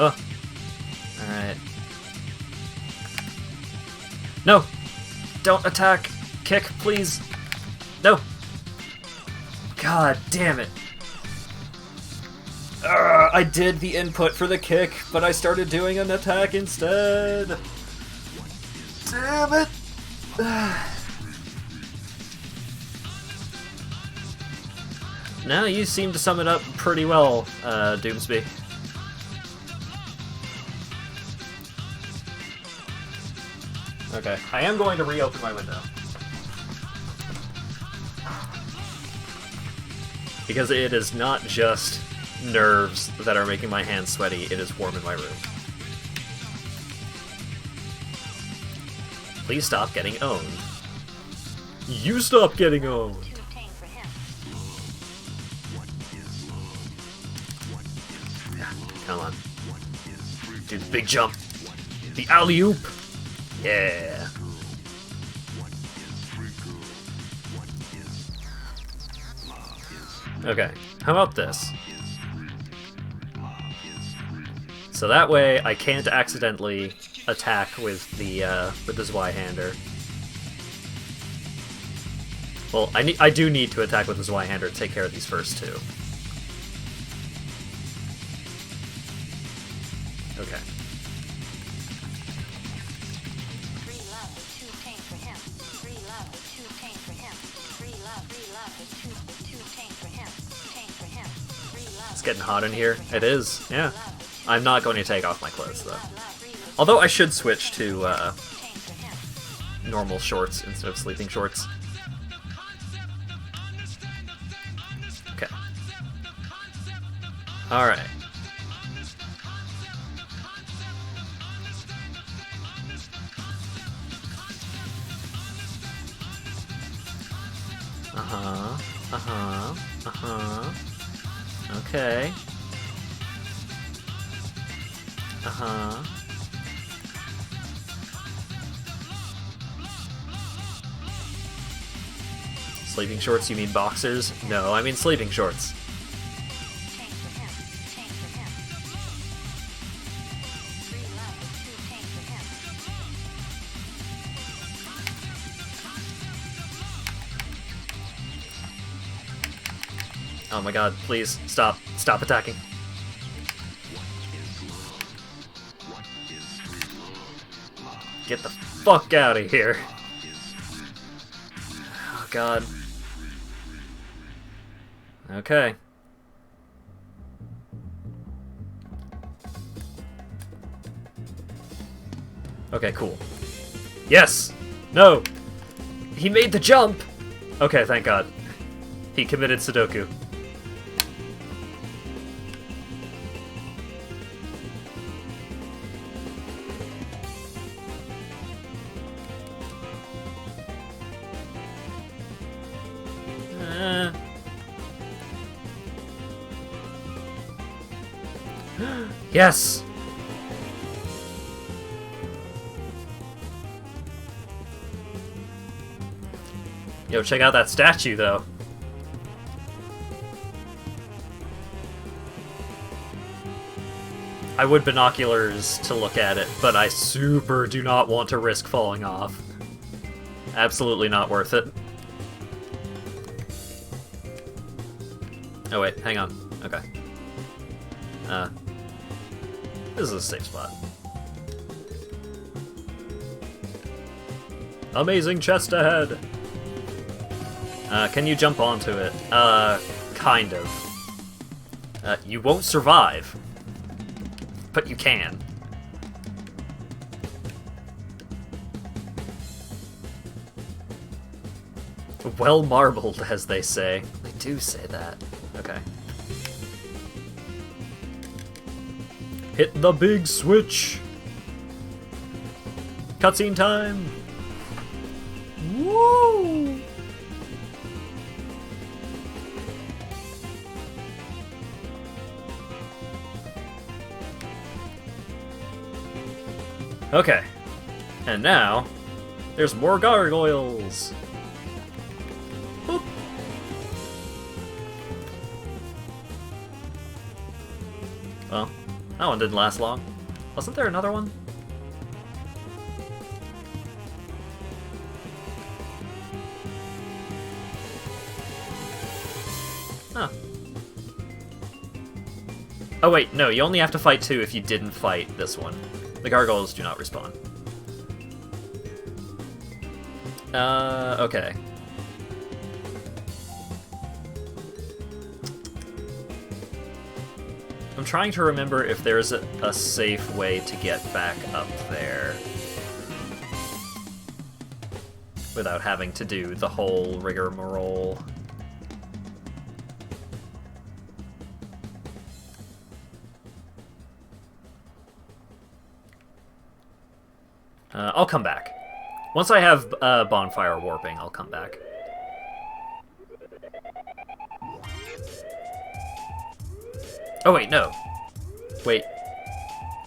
Oh. Alright. No! Don't attack! Kick, please! No! God damn it! I did the input for the kick, but I started doing an attack instead! Damn it! Now you seem to sum it up pretty well, Doomsby. Okay, I am going to reopen my window. Because it is not just nerves that are making my hands sweaty, it is warm in my room. Please stop getting owned. You stop getting owned! Come on. Do the big jump. The alley-oop! Yeah! Okay, how about this? So that way I can't accidentally attack with the Zweihander. Well, I do need to attack with the Zweihander to take care of these first two. Okay. It's getting hot in here. It is, yeah. I'm not going to take off my clothes, though. Although I should switch to normal shorts instead of sleeping shorts. Okay. Alright. Uh-huh. Uh-huh. Uh-huh. Okay. Uh-huh. Sleeping shorts, you mean boxers? No, I mean sleeping shorts. Oh my god, please, stop. Stop attacking. Get the fuck out of here. Oh god. Okay. Okay, cool. Yes! No! He made the jump! Okay, thank god. He committed Sudoku. Yes! Yo, check out that statue, though. I would binoculars to look at it, but I super do not want to risk falling off. Absolutely not worth it. Oh wait, hang on. Okay. This is a safe spot. Amazing chest ahead! Can you jump onto it? Kind of. You won't survive. But you can. Well marbled, as they say. They do say that. Okay. Hit the big switch! Cutscene time! Woo! Okay. And now, there's more gargoyles! Boop. Well, that one didn't last long. Wasn't there another one? Huh. Oh wait, no, you only have to fight 2 if you didn't fight this one. The gargoyles do not respawn. Okay. I'm trying to remember if there's a safe way to get back up there without having to do the whole rigmarole. I'll come back. Once I have bonfire warping, I'll come back. Oh wait, no. Wait.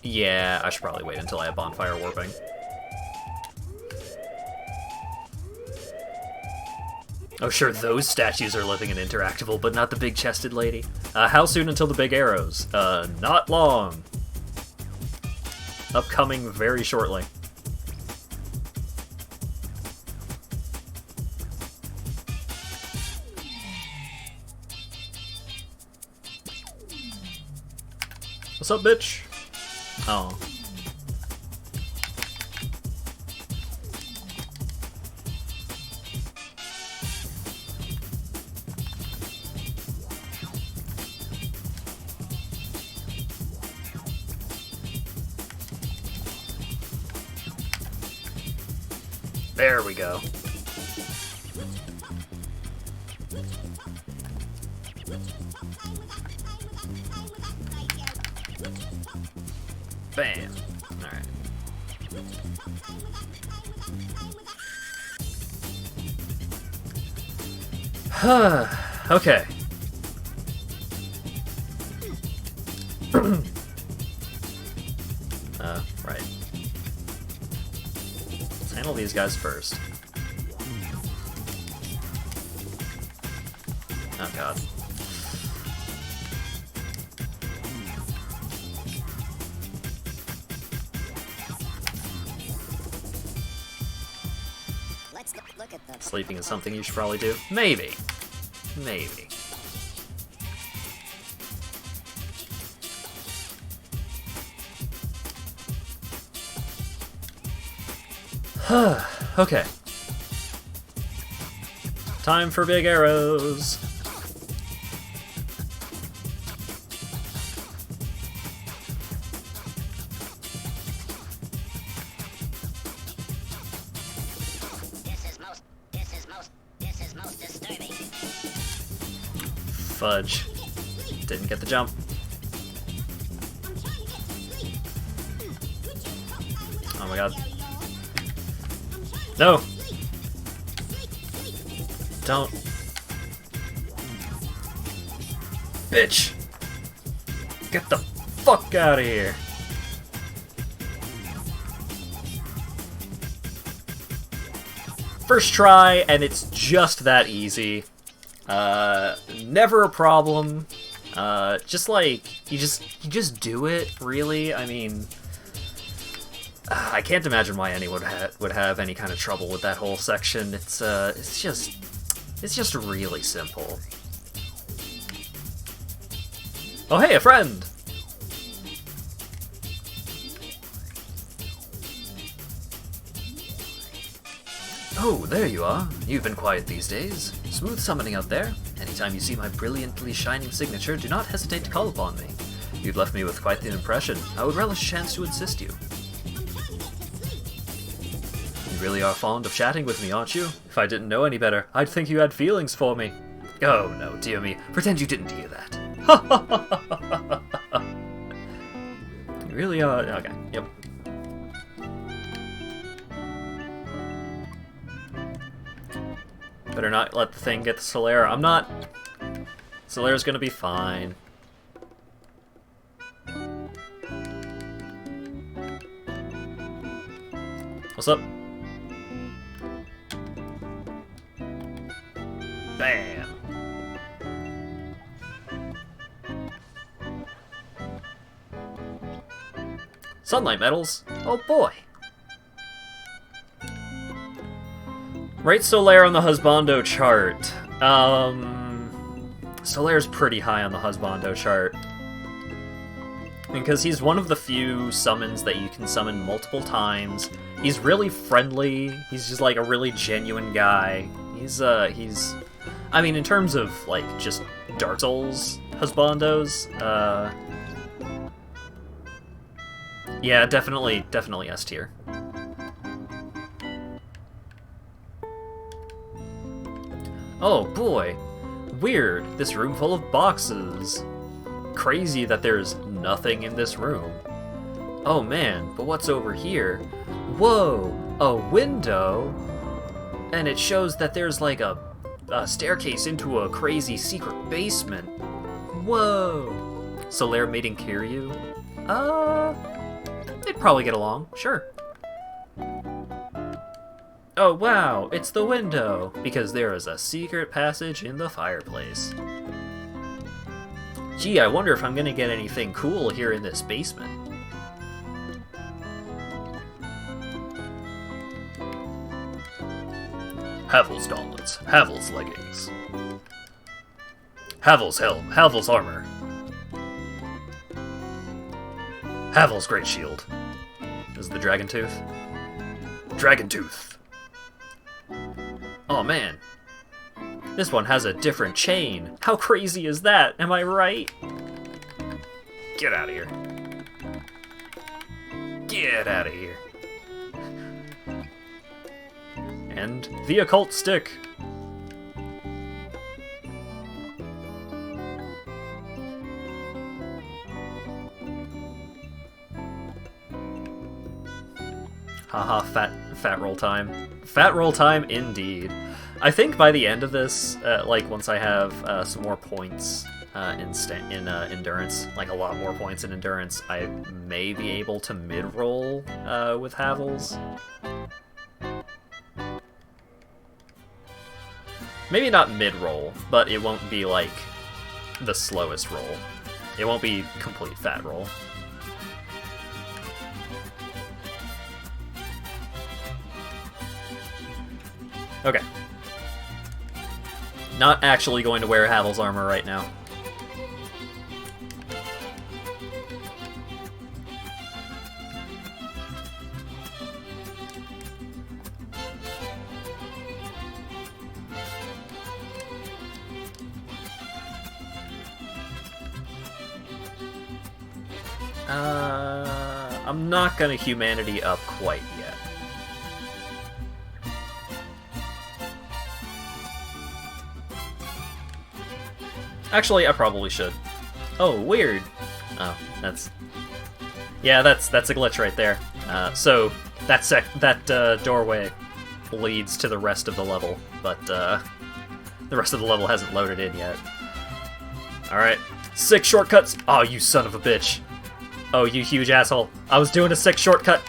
Yeah, I should probably wait until I have bonfire warping. Oh sure, those statues are living and interactable, but not the big-chested lady. How soon until the big arrows? Not long. Upcoming very shortly. What's up, bitch? Oh. There we go. Bam. Alright. Okay. Right. Let's handle these guys first. Oh god. Let's look at the... Sleeping is something you should probably do. Maybe. Maybe. Okay. Time for big arrows. This is most disturbing. Fudge. Didn't get the jump. Oh my god. No! Don't. Bitch! Get the fuck out of here! First try, and it's just that easy. Never a problem. Just like, you just do it, really. I mean, I can't imagine why anyone would have any kind of trouble with that whole section. It's just really simple. Oh hey, a friend! Oh, there you are. You've been quiet these days. Smooth summoning out there. Anytime you see my brilliantly shining signature, do not hesitate to call upon me. You've left me with quite the impression. I would relish a chance to assist you. You really are fond of chatting with me, aren't you? If I didn't know any better, I'd think you had feelings for me. Oh no, dear me. Pretend you didn't hear that. You really are... Okay, yep. Better not let the thing get the Solera. I'm not... Solera's gonna be fine. What's up? Bam! Sunlight medals? Oh boy! Rate Solaire on the Husbando chart. Solaire's pretty high on the Husbando chart. Because he's one of the few summons that you can summon multiple times. He's really friendly. He's just like a really genuine guy. I mean, in terms of like just Dark Souls Husbandos, yeah, definitely S tier. Oh boy, weird, this room full of boxes. Crazy that there's nothing in this room. Oh man, but what's over here? Whoa, a window? And it shows that there's like a staircase into a crazy secret basement. Whoa. Solaire mating Kiryu? They'd probably get along, sure. Oh wow, it's the window, because there is a secret passage in the fireplace. Gee, I wonder if I'm gonna get anything cool here in this basement. Havel's gauntlets, Havel's leggings. Havel's helm, Havel's armor. Havel's great shield. This is the Dragon Tooth. Dragon Tooth. Oh man, this one has a different chain. How crazy is that? Am I right? Get out of here. Get out of here. And the occult stick. Haha, fat roll time. Fat roll time indeed. I think by the end of this, like once I have some more points in endurance, like a lot more points in endurance, I may be able to mid-roll with HatVods. Maybe not mid-roll, but it won't be like the slowest roll. It won't be complete fat roll. Okay. Not actually going to wear Havel's armor right now. I'm not gonna humanity up quite yet. Actually, I probably should. Oh, weird. Oh, that's... Yeah, that's a glitch right there. So, that doorway leads to the rest of the level, but the rest of the level hasn't loaded in yet. Alright. 6 shortcuts! Oh, you son of a bitch. Oh, you huge asshole. I was doing a 6 shortcut.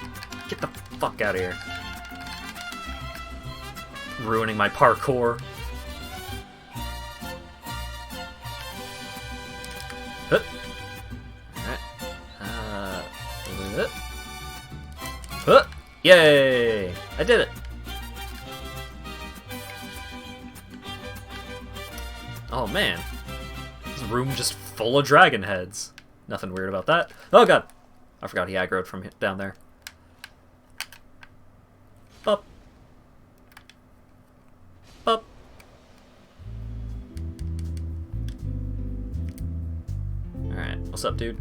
Get the fuck out of here. Ruining my parkour. Alright. Yay! I did it! Oh man. This room just full of dragon heads. Nothing weird about that. Oh god! I forgot he aggroed from down there. Up. Up. Alright, what's up, dude?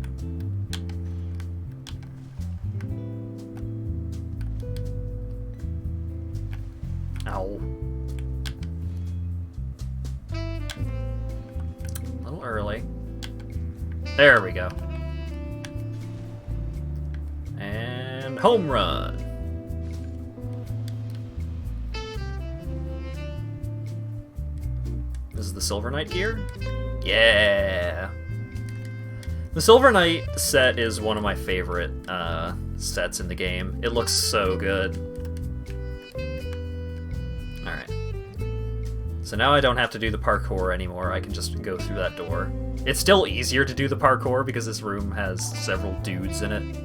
Ow. A little early. There we go. And home run. This is the Silver Knight gear? Yeah! The Silver Knight set is one of my favorite sets in the game. It looks so good. Alright. So now I don't have to do the parkour anymore, I can just go through that door. It's still easier to do the parkour because this room has several dudes in it.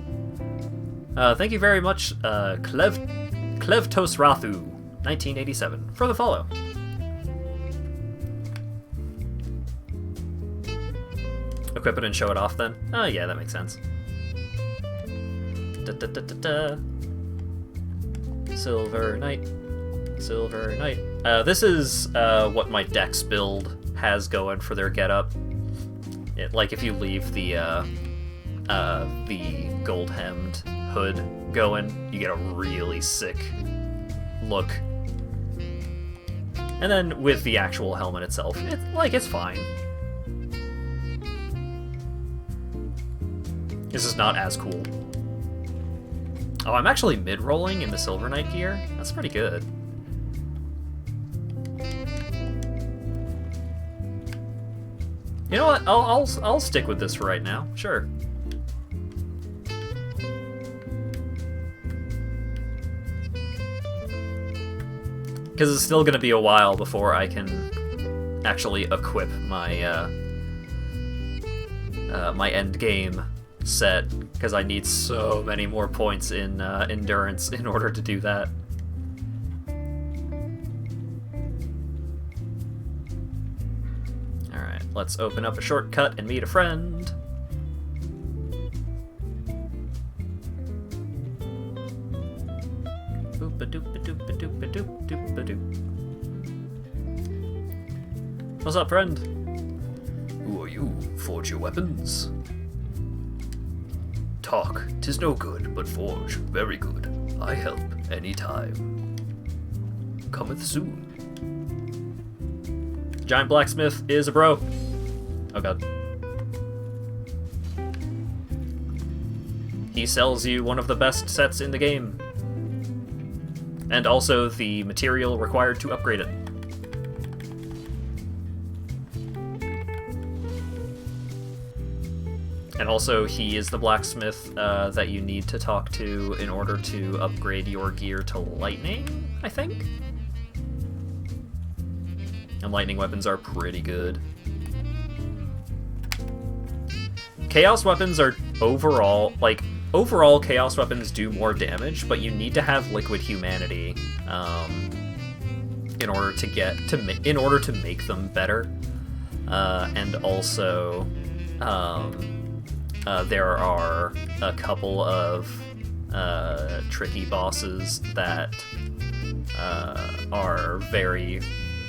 Thank you very much, Klevtos Rathu, 1987, for the follow. Equip it and show it off then? Oh yeah, that makes sense. Da, da, da, da, da. Silver Knight. Silver Knight. This is what my Dex build has going for their getup. Like if you leave the gold-hemmed hood going, you get a really sick look. And then with the actual helmet itself, it's fine. This is not as cool. Oh, I'm actually mid-rolling in the Silver Knight gear? That's pretty good. You know what? I'll stick with this for right now. Sure. Because it's still gonna be a while before I can actually equip my my end game set, because I need so many more points in endurance in order to do that. Alright, let's open up a shortcut and meet a friend. What's up, friend? Who are you? Forge your weapons? Talk, 'tis no good, but forge, very good. I help anytime. Cometh soon. Giant Blacksmith is a bro. Oh god. He sells you one of the best sets in the game. And also the material required to upgrade it. And also, he is the blacksmith that you need to talk to in order to upgrade your gear to lightning, I think? And lightning weapons are pretty good. Chaos weapons are overall Chaos weapons do more damage, but you need to have liquid humanity in order to make them better. And also, there are a couple of tricky bosses that are very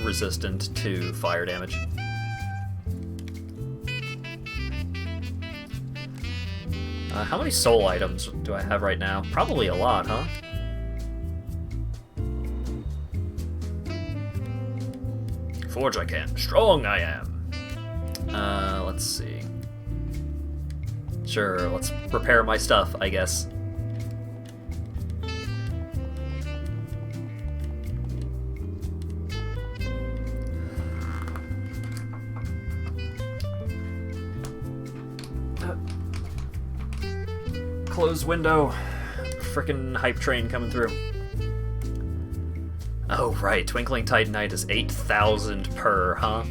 resistant to fire damage. How many soul items do I have right now? Probably a lot, huh? Forge I can. Strong I am. Let's see. Sure, let's prepare my stuff, I guess. Close window. Frickin' hype train coming through. Oh, right. Twinkling Titanite is 8,000 per, huh?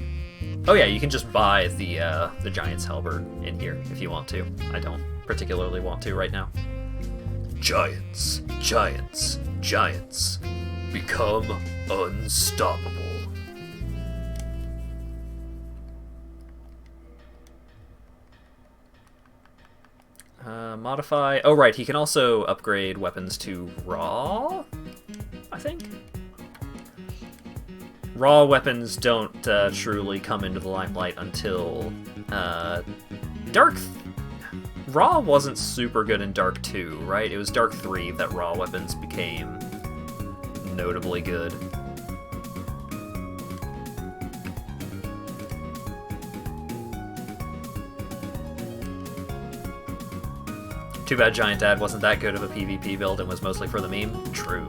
Oh yeah, you can just buy the Giant's Halberd in here if you want to. I don't particularly want to right now. Giants, giants, giants. Become unstoppable. Modify. Oh right, he can also upgrade weapons to raw, I think? Raw weapons don't truly come into the limelight until Raw wasn't super good in Dark 2, right? It was Dark 3 that raw weapons became notably good. Too bad Giant Dad wasn't that good of a PvP build and was mostly for the meme. True.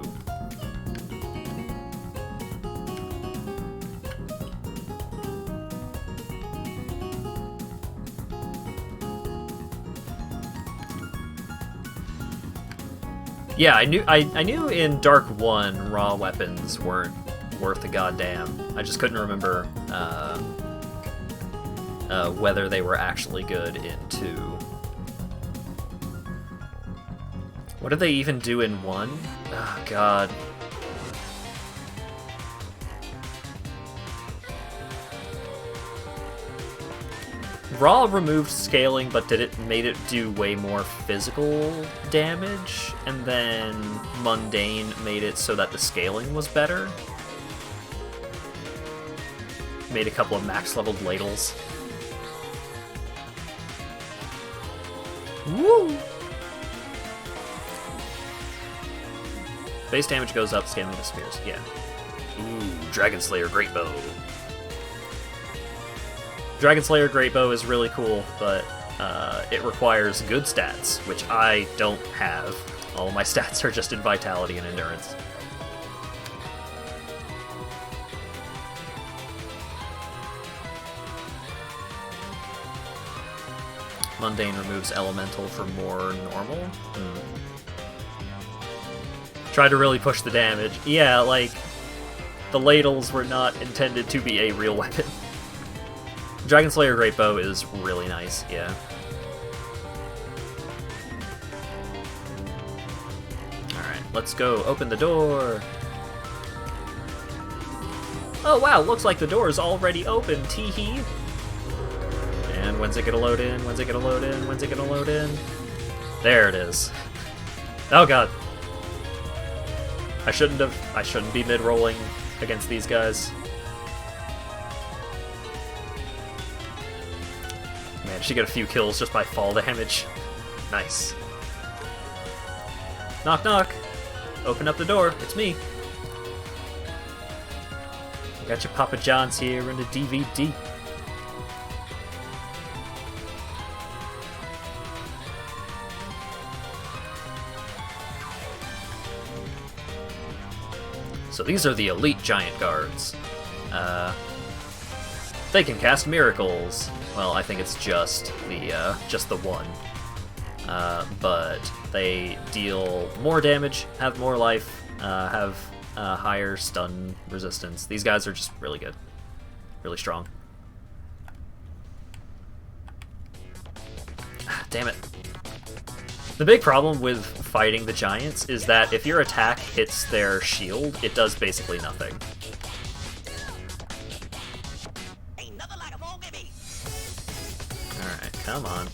Yeah, I knew in Dark 1 raw weapons weren't worth a goddamn. I just couldn't remember whether they were actually good in 2. What did they even do in 1? Oh, God. Raw removed scaling, but made it do way more physical damage, and then Mundane made it so that the scaling was better. Made a couple of max-leveled ladles. Woo! Base damage goes up, scaling disappears. Yeah. Ooh, Dragon Slayer Great Bow. Dragon Slayer Great Bow is really cool, but it requires good stats, which I don't have. All of my stats are just in Vitality and Endurance. Mundane removes Elemental for more normal? Try to really push the damage. Yeah, like, the ladles were not intended to be a real weapon. Dragon Slayer Great Bow is really nice, yeah. Alright, let's go open the door. Oh wow, looks like the door is already open, teehee. And when's it gonna load in? When's it gonna load in? When's it gonna load in? There it is. Oh god. I shouldn't be mid-rolling against these guys. Man, she got a few kills just by fall damage. Nice. Knock knock. Open up the door. It's me. Got your Papa John's here and a DVD. So these are the elite giant guards. They can cast miracles. Well, I think it's just the one. But they deal more damage, have more life, have higher stun resistance. These guys are just really good, really strong. Damn it. The big problem with fighting the giants is that if your attack hits their shield, it does basically nothing. Alright, come on.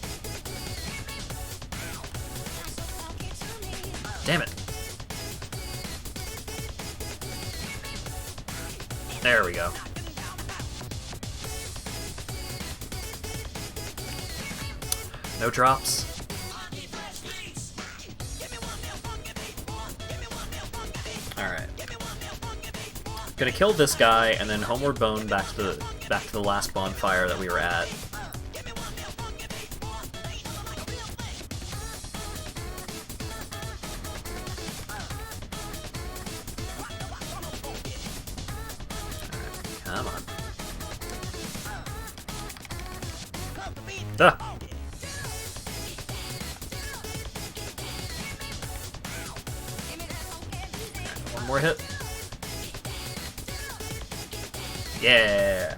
Damn it. There we go. No drops. Alright. Gonna kill this guy and then homeward bone back to the last bonfire that we were at. Come on. Ah. One more hit. Yeah.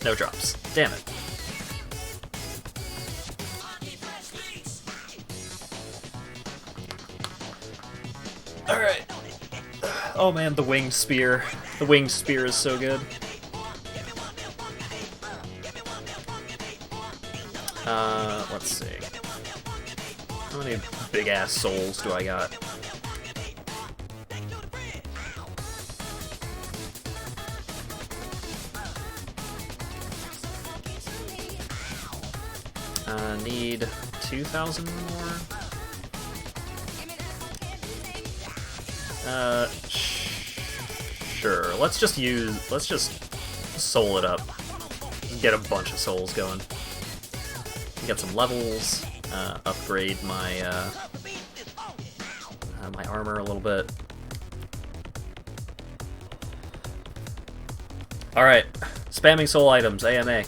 No drops. Damn it. Alright. Oh man, the winged spear. The winged spear is so good. Let's see. How many big ass souls do I got? Need 2,000 more? Sure. Let's just soul it up. Get a bunch of souls going. Get some levels. Upgrade my my armor a little bit. All right, spamming soul items. AMA.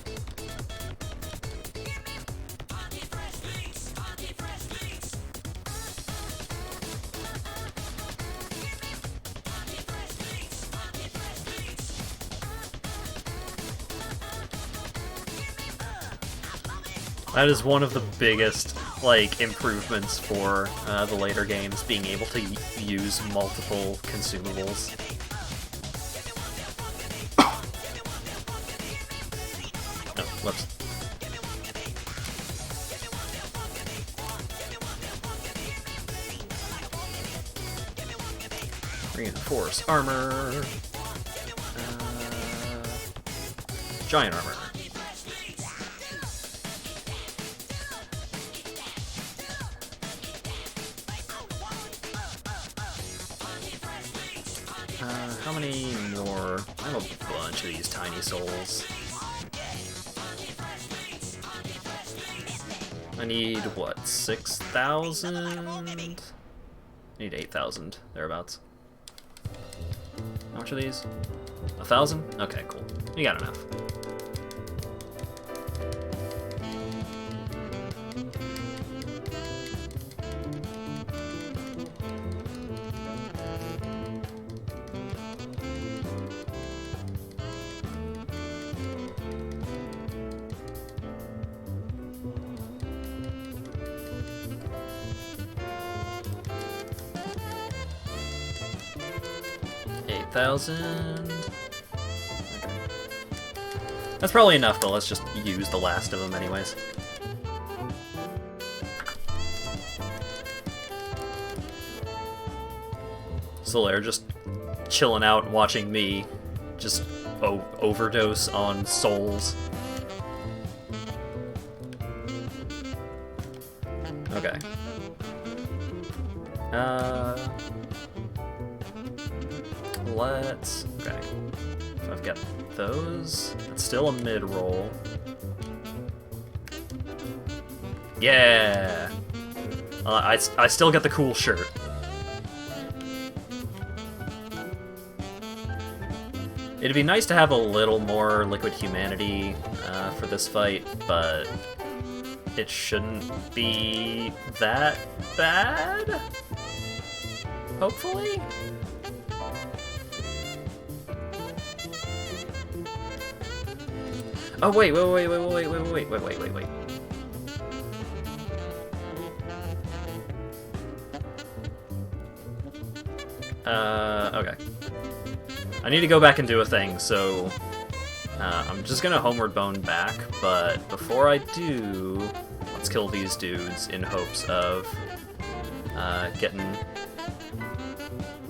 That is one of the biggest, like, improvements for the later games, being able to use multiple consumables. Oh, whoops. Reinforce armor. Giant armor. How many more? I have a bunch of these tiny souls. I need, what, 6,000? I need 8,000, thereabouts. How much are these? 1,000? Okay, cool. You got enough. $8,000. Okay. That's probably enough, though. Let's just use the last of them anyways. So they're just chilling out and watching me just overdose on souls. Okay. Okay. So I've got those. It's still a mid-roll. Yeah! I still get the cool shirt. It'd be nice to have a little more liquid humanity for this fight, but it shouldn't be that bad? Hopefully? Oh, wait. Okay. I need to go back and do a thing, so I'm just gonna homeward bone back, but before I do, let's kill these dudes in hopes of getting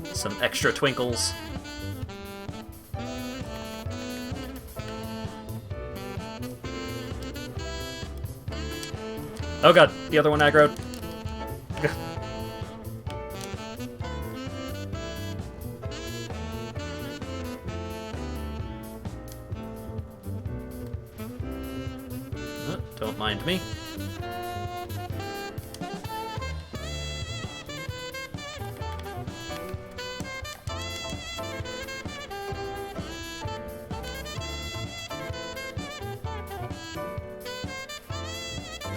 some extra twinkles. Oh god, the other one aggroed. Don't mind me.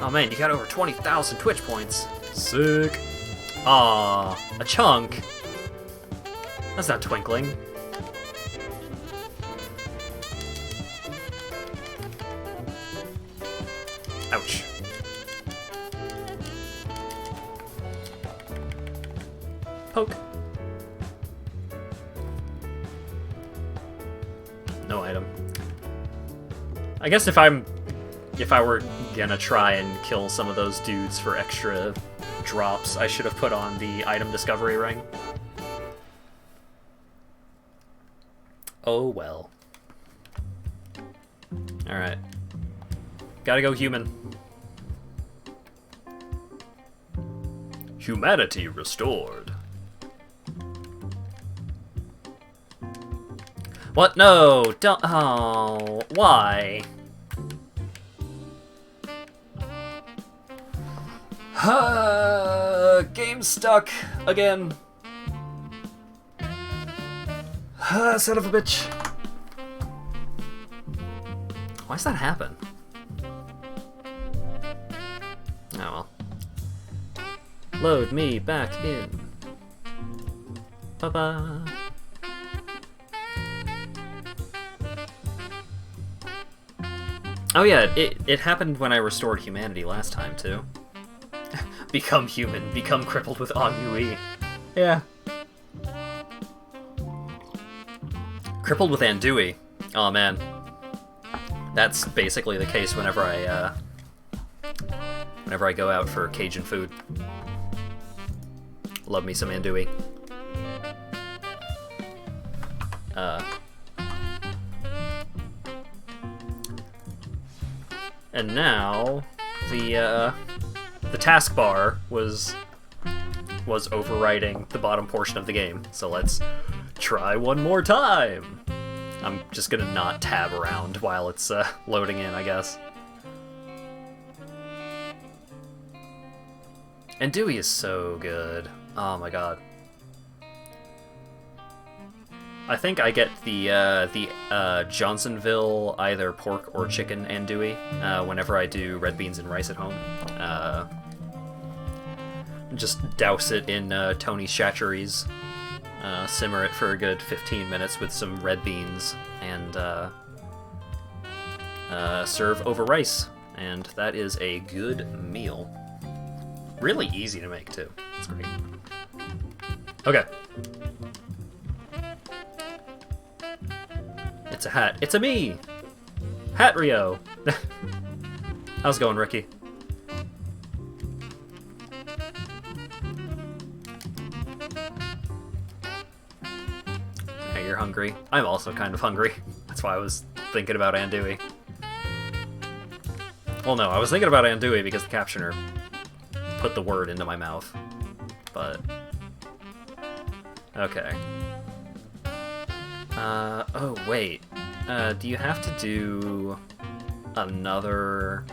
Oh man, you got over 20,000 Twitch points. Sick. Aw, a chunk. That's not twinkling. Ouch. Poke. No item. I guess if I were gonna try and kill some of those dudes for extra drops, I should have put on the item discovery ring. Oh well. Alright. Gotta go human. Humanity restored. What? No! Don't. Oh, why? Game stuck again. Son of a bitch. Why's that happen? Oh well. Load me back in. Ba-ba. Oh yeah, it happened when I restored humanity last time too. Become human, become crippled with ennui. Yeah. Crippled with andouille. Oh man. That's basically the case whenever I go out for Cajun food. Love me some andouille. And now the taskbar was overriding the bottom portion of the game. So let's try one more time. I'm just gonna not tab around while it's loading in, I guess. Andouille is so good. Oh my god. I think I get the Johnsonville either pork or chicken andouille whenever I do red beans and rice at home. Just douse it in Tony Chachere's, simmer it for a good 15 minutes with some red beans, and serve over rice. And that is a good meal. Really easy to make, too. It's great. Okay. It's a hat. It's a me! Hat Rio! How's it going, Ricky? Hey, you're hungry. I'm also kind of hungry. That's why I was thinking about andouille. Well, no, I was thinking about andouille because the captioner put the word into my mouth. But... okay. Oh, wait. Do you have to do another...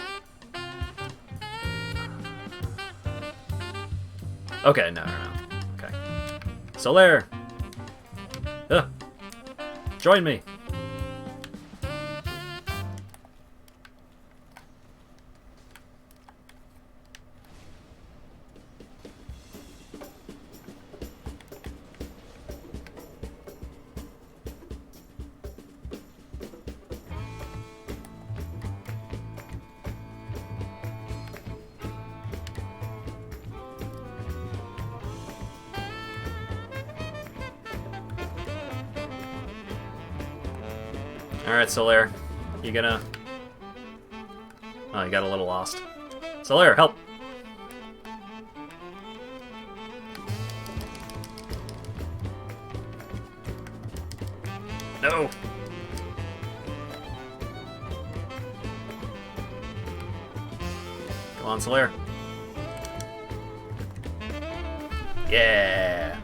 okay, no. Okay. Solaire! Join me! Alright, Solaire. You gonna... Oh, you got a little lost. Solaire, help! No! Come on, Solaire. Yeah!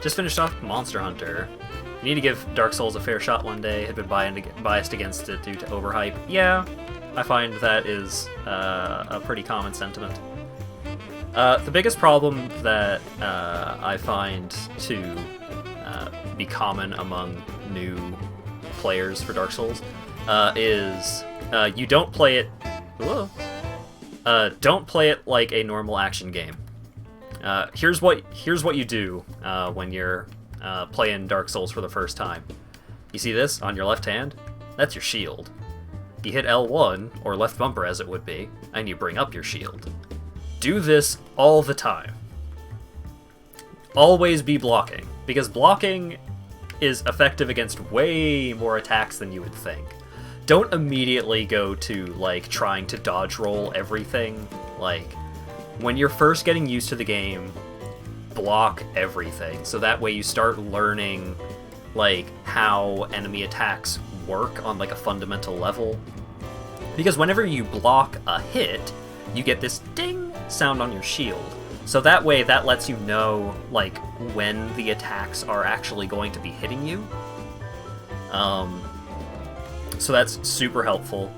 Just finished off Monster Hunter. You need to give Dark Souls a fair shot one day. Had been biased against it due to overhype. Yeah, I find that is a pretty common sentiment. The biggest problem that I find to be common among new players for Dark Souls is you don't play it. Whoa, don't play it like a normal action game. Here's what you do when you're playing Dark Souls for the first time. You see this on your left hand? That's your shield. You hit L1, or left bumper as it would be, and you bring up your shield. Do this all the time. Always be blocking, because blocking is effective against way more attacks than you would think. Don't immediately go to, like, trying to dodge roll everything. Like, when you're first getting used to the game, block everything, so that way you start learning, like, how enemy attacks work on, like, a fundamental level. Because whenever you block a hit, you get this ding sound on your shield. So that way, that lets you know, like, when the attacks are actually going to be hitting you. So that's super helpful.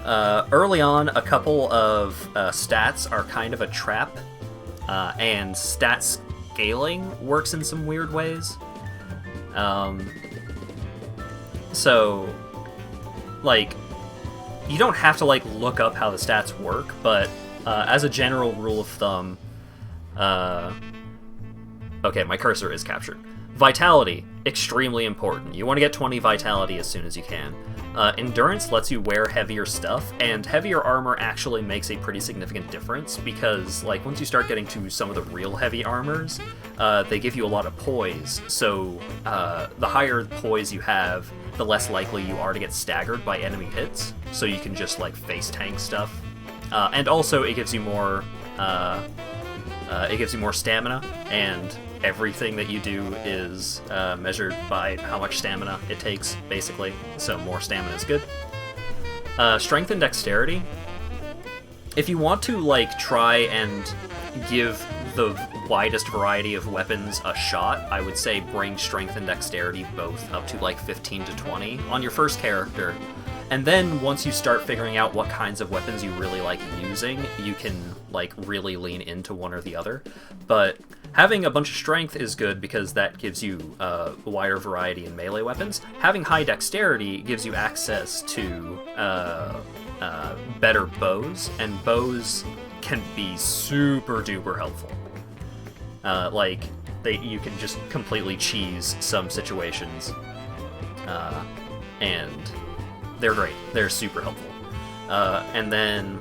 Early on, a couple of stats are kind of a trap, and stat scaling works in some weird ways. So, like, you don't have to, like, look up how the stats work, but as a general rule of thumb, okay, my cursor is captured. Vitality, extremely important. You want to get 20 vitality as soon as you can. Endurance lets you wear heavier stuff, and heavier armor actually makes a pretty significant difference, because, like, once you start getting to some of the real heavy armors, they give you a lot of poise, so the higher poise you have, the less likely you are to get staggered by enemy hits, so you can just, like, face tank stuff. And also, it gives you more stamina, and everything that you do is measured by how much stamina it takes, basically. So more stamina is good. Strength and dexterity. If you want to, like, try and give the widest variety of weapons a shot, I would say bring strength and dexterity both up to, like, 15 to 20 on your first character. And then once you start figuring out what kinds of weapons you really like using, you can, like, really lean into one or the other. But having a bunch of strength is good because that gives you a wider variety in melee weapons. Having high dexterity gives you access to better bows, and bows can be super duper helpful. You can just completely cheese some situations, and they're great. They're super helpful. And then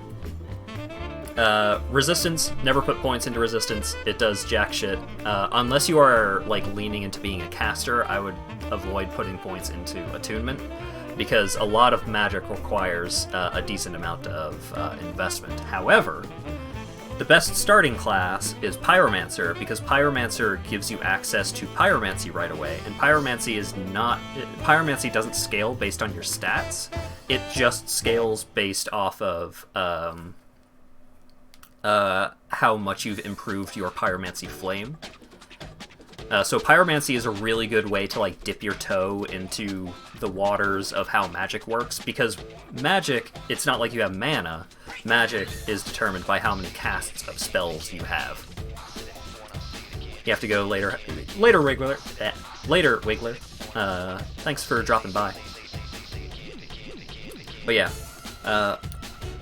resistance, never put points into resistance. It does jack shit. Unless you are, like, leaning into being a caster, I would avoid putting points into attunement, because a lot of magic requires a decent amount of investment. However, the best starting class is Pyromancer, because Pyromancer gives you access to Pyromancy right away, and Pyromancy doesn't scale based on your stats. It just scales based off of how much you've improved your Pyromancy flame. So Pyromancy is a really good way to, like, dip your toe into the waters of how magic works, because magic, it's not like you have mana. Magic is determined by how many casts of spells you have. You have to go later, Wiggler. Later, Wiggler. Thanks for dropping by. But yeah,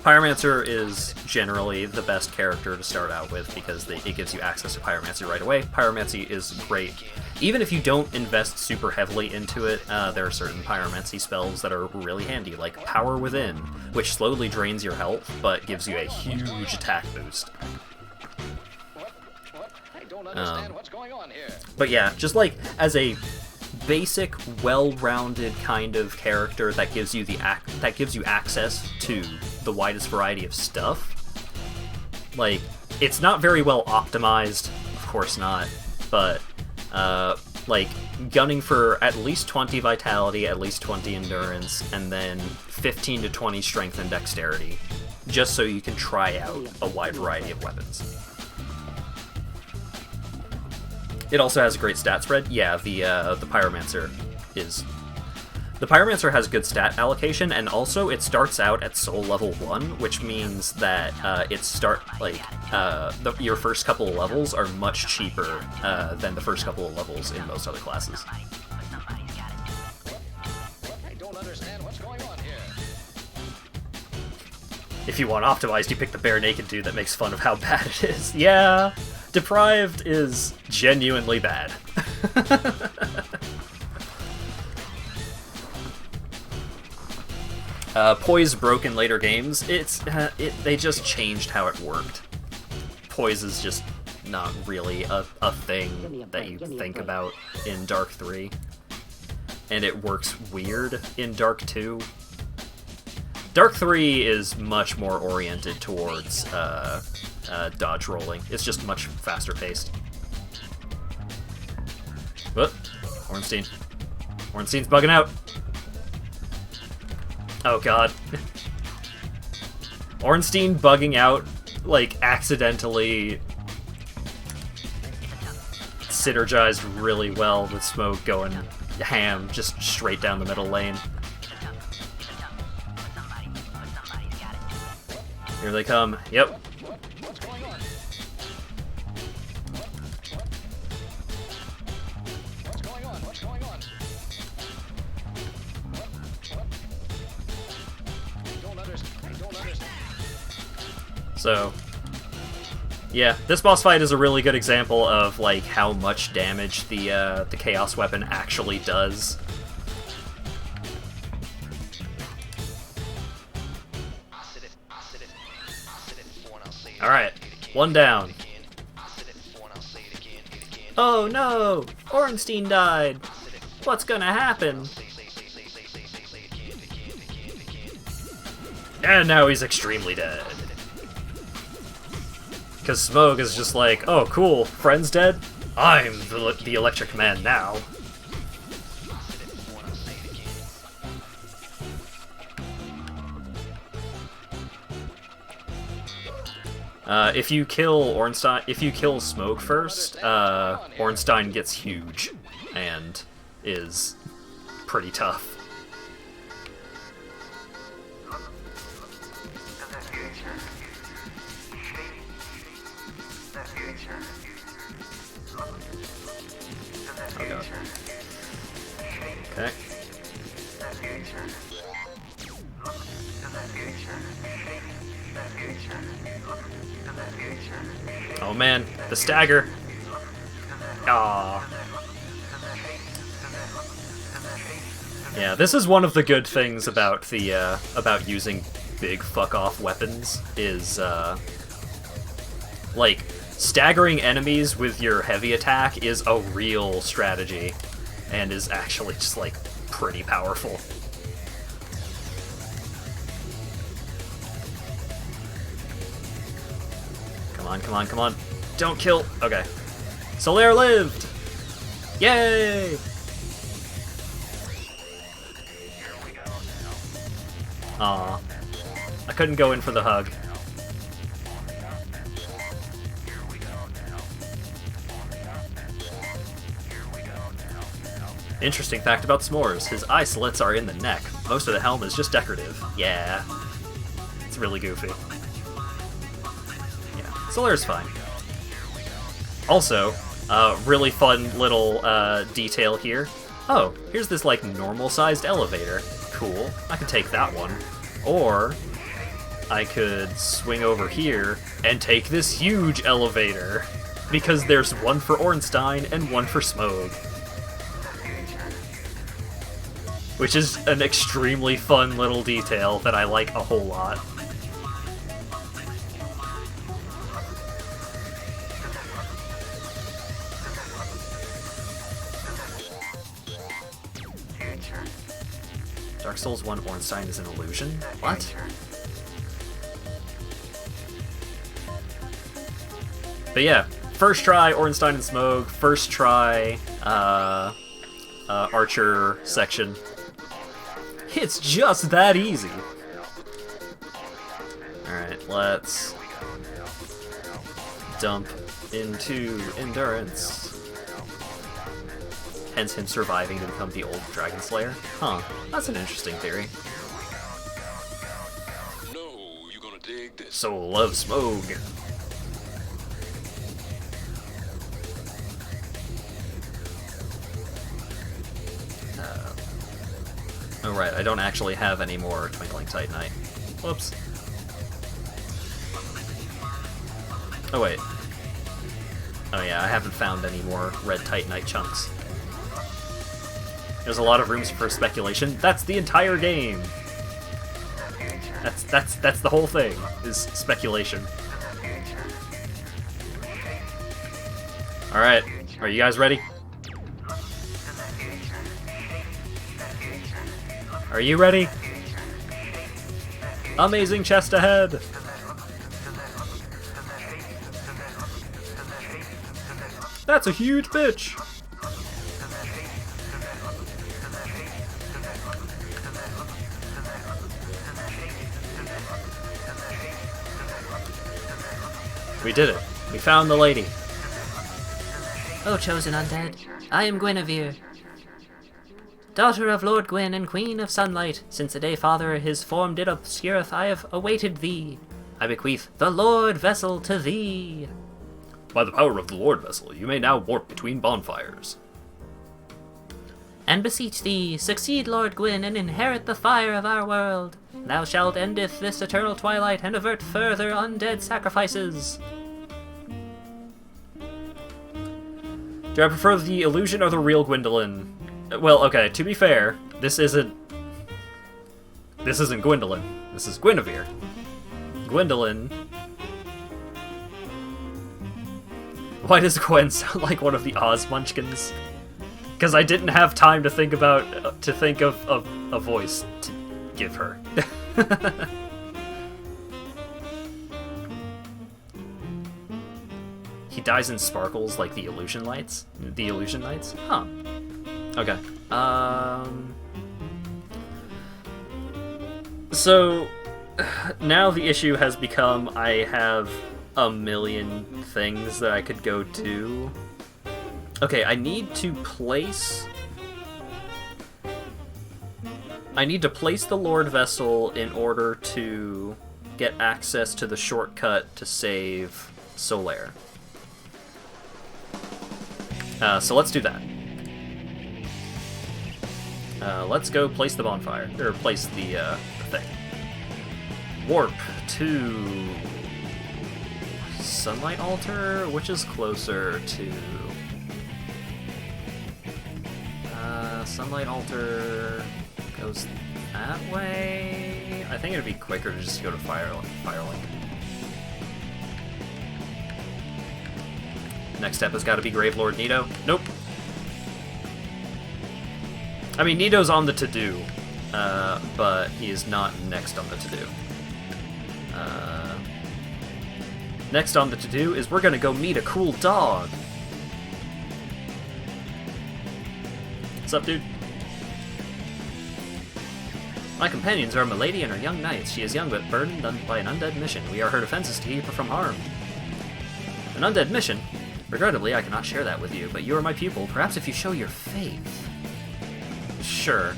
Pyromancer is generally the best character to start out with because it gives you access to Pyromancy right away. Pyromancy is great. Even if you don't invest super heavily into it, there are certain Pyromancy spells that are really handy, like Power Within, which slowly drains your health, but gives you a huge attack boost. I don't understand what's going on here. But yeah, just, like, as a basic, well-rounded kind of character that gives you that gives you access to the widest variety of stuff. Like, it's not very well optimized, of course not, but like gunning for at least 20 vitality, at least 20 endurance, and then 15 to 20 strength and dexterity, just so you can try out a wide variety of weapons. It also has a great stat spread. Yeah, the Pyromancer is... The Pyromancer has good stat allocation, and also it starts out at Soul level 1, which means that your first couple of levels are much cheaper than the first couple of levels in most other classes. I don't understand what's going on here. If you want optimized, you pick the bare naked dude that makes fun of how bad it is. Yeah, Deprived is genuinely bad. Poise broke in later games. They just changed how it worked. Poise is just not really a thing that you think about in Dark 3. And it works weird in Dark 2. Dark 3 is much more oriented towards dodge rolling. It's just much faster paced. Whoop. Ornstein. Ornstein's bugging out. Oh god. Ornstein bugging out, like, accidentally synergized really well with Smoke going ham just straight down the middle lane. Here they come. Yep. So, yeah, this boss fight is a really good example of like how much damage the Chaos Weapon actually does. All right, one down. Oh no, Ornstein died. What's gonna happen? And now he's extremely dead. Because Smoke is just like, oh cool, friend's dead? I'm the Electric Man now. If you kill Smoke first, Ornstein gets huge and is pretty tough. Okay. Oh man, the stagger. Ah. Yeah, this is one of the good things about the about using big fuck off weapons is like staggering enemies with your heavy attack is a real strategy and is actually just like pretty powerful. Come on, come on, come on. Don't kill. Okay. Solaire lived! Yay! Aw. I couldn't go in for the hug. Interesting fact about S'mores, his eye slits are in the neck. Most of the helm is just decorative. Yeah. It's really goofy. Yeah, Solaire's fine. Also, really fun little detail here. Oh, here's this like normal-sized elevator. Cool, I could take that one. Or I could swing over here and take this huge elevator. Because there's one for Ornstein and one for Smoke. Which is an extremely fun little detail that I like a whole lot. Dark Souls 1 Ornstein is an illusion? What? But yeah, first try Ornstein and Smoke, first try Archer section. It's just that easy. Alright, let's dump into Endurance. Hence him surviving to become the old Dragon Slayer. Huh, that's an interesting theory. No, you're gonna dig this. Soul of Smoke. Oh right, I don't actually have any more Twinkling Titanite. Whoops. Oh wait. Oh yeah, I haven't found any more red Titanite chunks. There's a lot of rooms for speculation. That's the entire game. That's the whole thing, is speculation. Alright, are you guys ready? Are you ready? Amazing chest ahead! That's a huge bitch! We did it. We found the lady. O chosen undead, I am Guinevere, daughter of Lord Gwyn and Queen of Sunlight. Since the day father his form did obscureth, I have awaited thee. I bequeath the Lord Vessel to thee. By the power of the Lord Vessel, you may now warp between bonfires. And beseech thee, succeed Lord Gwyn and inherit the fire of our world. Thou shalt endeth this eternal twilight and avert further undead sacrifices. Do I prefer the illusion or the real Gwendolyn? Well, okay, to be fair, this isn't Gwendolyn. This is Guinevere. Gwendolyn. Why does Gwen sound like one of the Oz Munchkins? Because I didn't have time to think of a voice to give her. He dies in sparkles like the illusion lights? The illusion knights? Huh. Okay. So, now the issue has become I have a million things that I could go do. Okay, I need to place the Lord Vessel in order to get access to the shortcut to save Solaire. So let's do that. Let's go place the bonfire, or place the thing. Warp to Sunlight Altar, which is closer to... Sunlight Altar goes that way. I think it'd be quicker to just go to Firelink. Next step has got to be Gravelord Nito. Nope. I mean, Nito's on the to-do, but he is not next on the to-do. Next on the to-do is we're gonna go meet a cool dog. What's up, dude? My companions are Milady and her young knights. She is young but burdened by an undead mission. We are her defenses to keep her from harm. An undead mission? Regrettably, I cannot share that with you, but you are my pupil. Perhaps if you show your faith. Sure.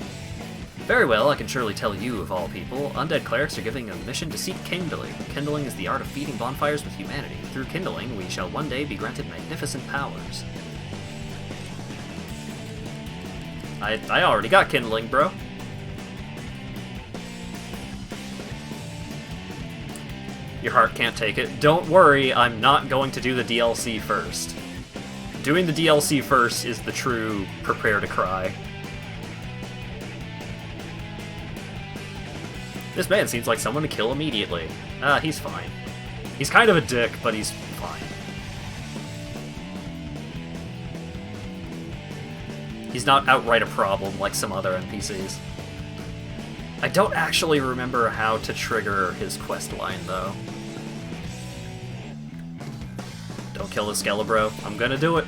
Very well, I can surely tell you, of all people. Undead clerics are giving a mission to seek kindling. Kindling is the art of feeding bonfires with humanity. Through kindling, we shall one day be granted magnificent powers. I already got kindling, bro. Your heart can't take it. Don't worry, I'm not going to do the DLC first. Doing the DLC first is the true prepare to cry. This man seems like someone to kill immediately. He's fine. He's kind of a dick, but he's fine. He's not outright a problem like some other NPCs. I don't actually remember how to trigger his quest line, though. Don't kill the Skelebro. I'm gonna do it.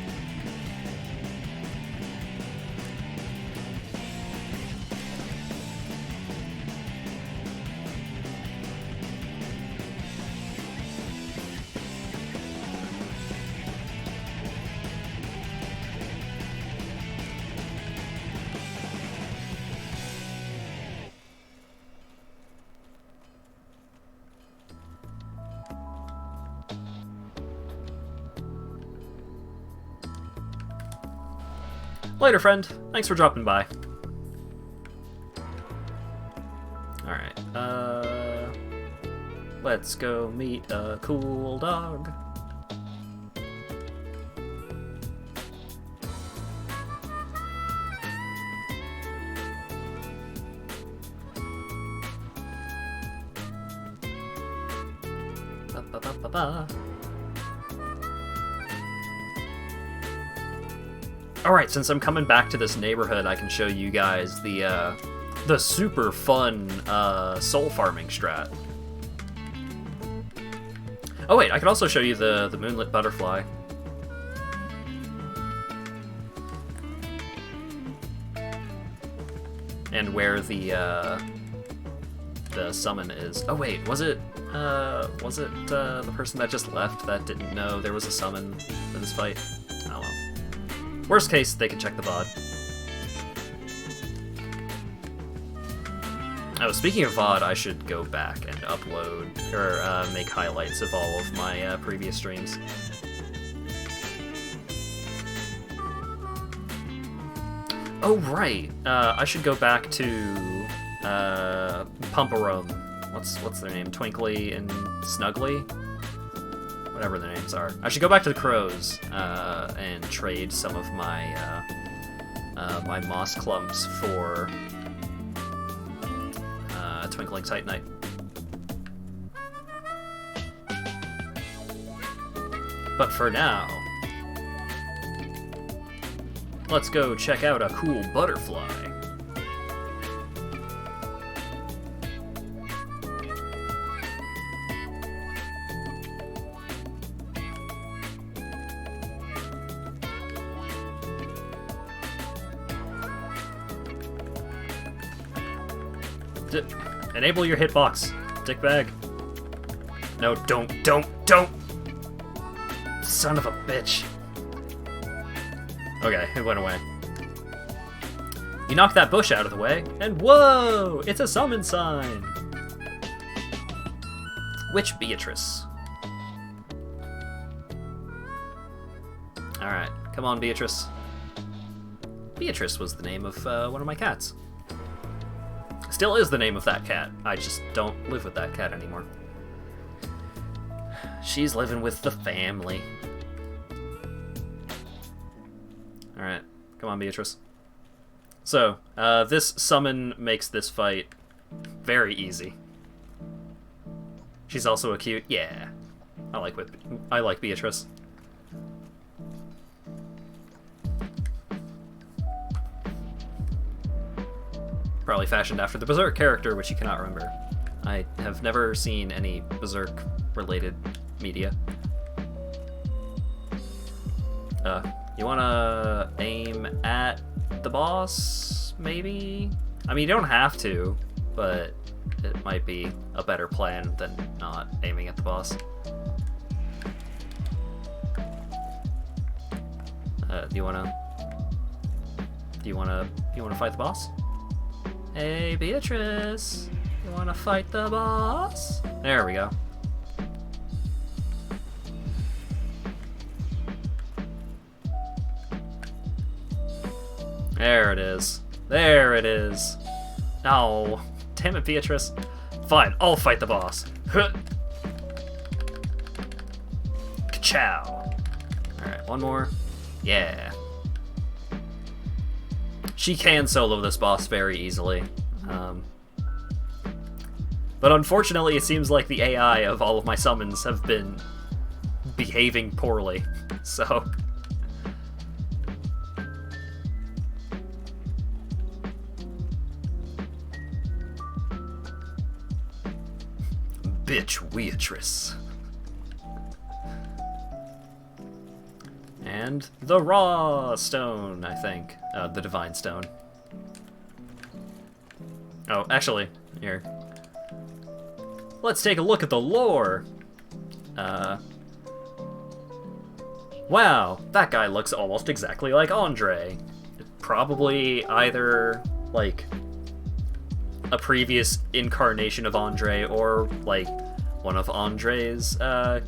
Later, friend. Thanks for dropping by. Alright, let's go meet a cool dog. Ba-ba-ba-ba-ba. Alright, since I'm coming back to this neighborhood, I can show you guys the super fun soul farming strat. Oh wait, I could also show you the moonlit butterfly. And where the summon is. Oh wait, was it the person that just left that didn't know there was a summon for this fight? Oh well. Worst case, they can check the VOD. Oh, speaking of VOD, I should go back and upload, or make highlights of all of my previous streams. Oh, right. I should go back to Pumparome. What's their name? Twinkly and Snuggly? Whatever their names are. I should go back to the Crows and trade some of my my moss clumps for Twinkling Titanite. But for now, let's go check out a cool butterfly. Enable your hitbox, dickbag. No, don't! Son of a bitch. Okay, it went away. You knock that bush out of the way, and whoa! It's a summon sign! Which Beatrice? Alright, come on, Beatrice. Beatrice was the name of one of my cats. Still is the name of that cat. I just don't live with that cat anymore. She's living with the family. Alright, come on, Beatrice. So, this summon makes this fight very easy. She's also a cute... Yeah. I like Beatrice. Probably fashioned after the Berserk character, which you cannot remember. I have never seen any Berserk-related media. You wanna aim at the boss, maybe? I mean, you don't have to, but it might be a better plan than not aiming at the boss. Do you wanna fight the boss? Hey, Beatrice, you wanna fight the boss? There we go. There it is. There it is. Oh, damn it, Beatrice. Fine, I'll fight the boss. Ka-chow. Alright, one more. Yeah. She can solo this boss very easily. But unfortunately, it seems like the AI of all of my summons have been behaving poorly. So... bitch Beatrice. And the raw stone, I think. The divine stone. Oh, actually, here. Let's take a look at the lore. Wow, that guy looks almost exactly like Andre. Probably either, like, a previous incarnation of Andre or, like, one of Andre's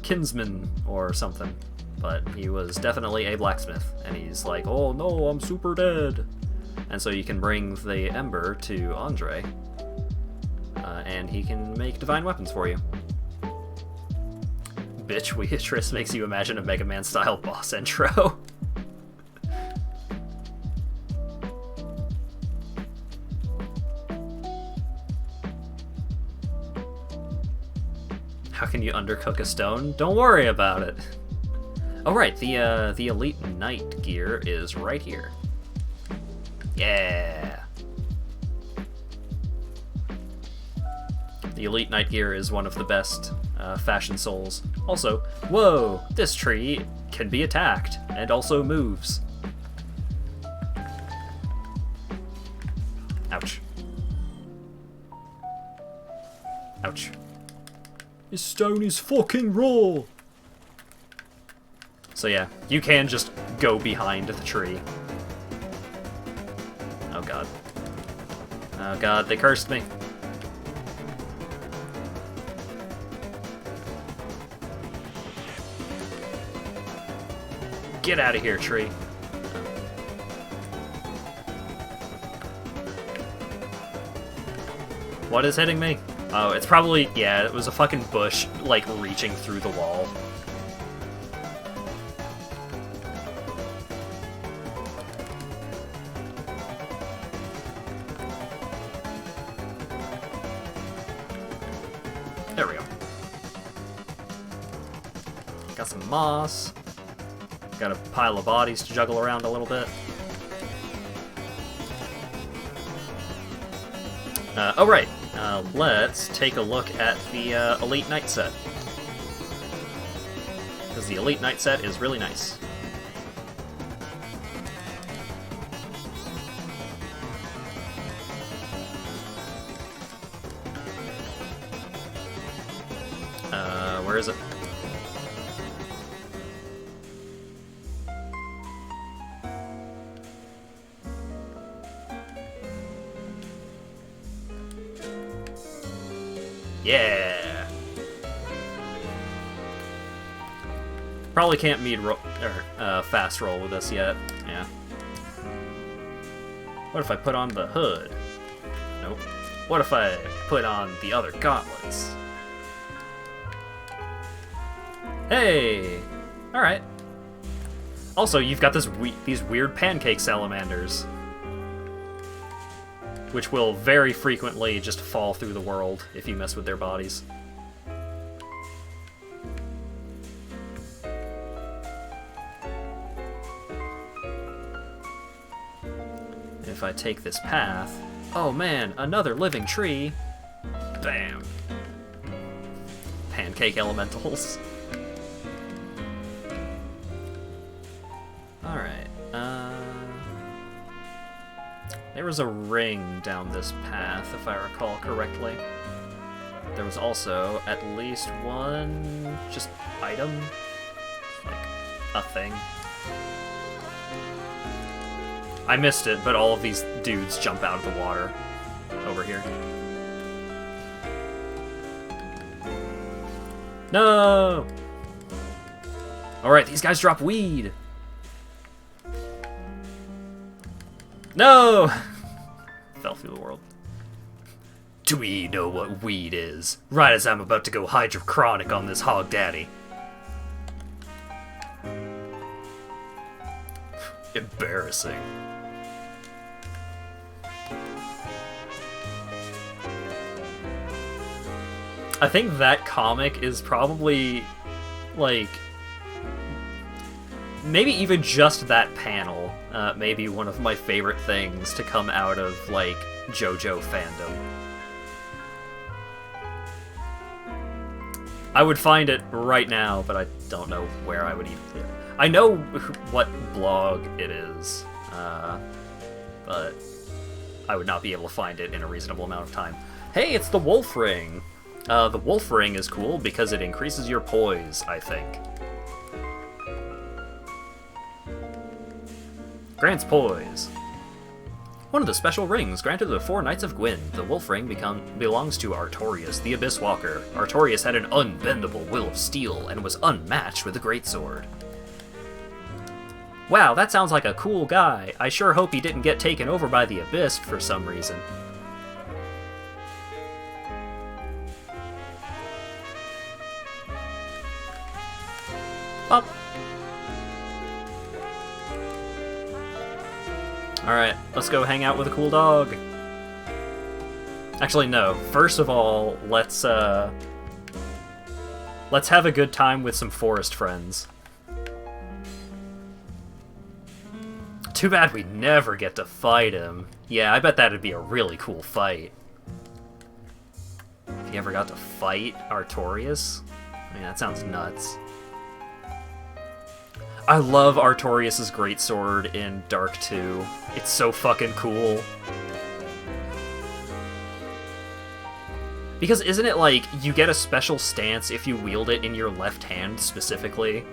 kinsmen or something. But he was definitely a blacksmith, and he's like, oh no, I'm super dead. And so you can bring the ember to Andre, and he can make divine weapons for you. Bitch Beatrice makes you imagine a Mega Man style boss intro. How can you undercook a stone? Don't worry about it. Oh right, the Elite Knight gear is right here. Yeah. The Elite Knight gear is one of the best fashion souls. Also, whoa, this tree can be attacked and also moves. Ouch. Ouch. This stone is fucking raw. So yeah, you can just go behind the tree. Oh god. Oh god, they cursed me. Get out of here, tree. What is hitting me? Oh, it's probably, yeah, it was a fucking bush, like, reaching through the wall. There we go. Got some moss. Got a pile of bodies to juggle around a little bit. Oh right, let's take a look at the Elite Knight set. Because the Elite Knight set is really nice. Where is it? Yeah. Probably can't fast roll with this yet. Yeah. What if I put on the hood? Nope. What if I put on the other gauntlets? Hey! Alright. Also, you've got these weird pancake salamanders, which will very frequently just fall through the world if you mess with their bodies. If I take this path... Oh man, another living tree! Bam! Pancake elementals. Alright, there was a ring down this path, if I recall correctly. There was also at least one, just item, like a thing. I missed it, but all of these dudes jump out of the water over here. No! Alright, these guys drop weed! No! Fell through the world. Do we know what weed is? Right as I'm about to go hydrochronic on this hog daddy. Embarrassing. I think that comic is probably, like, maybe even just that panel, maybe one of my favorite things to come out of, like, JoJo fandom. I would find it right now, but I don't know where I would even... I know what blog it is, but I would not be able to find it in a reasonable amount of time. Hey, it's the Wolf Ring! The Wolf Ring is cool because it increases your poise, I think. Grants poise. One of the special rings granted to the 4 Knights of Gwyn. The Wolf Ring belongs to Artorius, the Abyss Walker. Artorius had an unbendable will of steel and was unmatched with a greatsword. Wow, that sounds like a cool guy. I sure hope he didn't get taken over by the Abyss for some reason. Up. Alright, let's go hang out with a cool dog. Actually, no. First of all, let's have a good time with some forest friends. Too bad we never get to fight him. Yeah, I bet that'd be a really cool fight. If you ever got to fight Artorius? I mean, that sounds nuts. I love Artorius' greatsword in Dark 2. It's so fucking cool. Because isn't it like, you get a special stance if you wield it in your left hand specifically?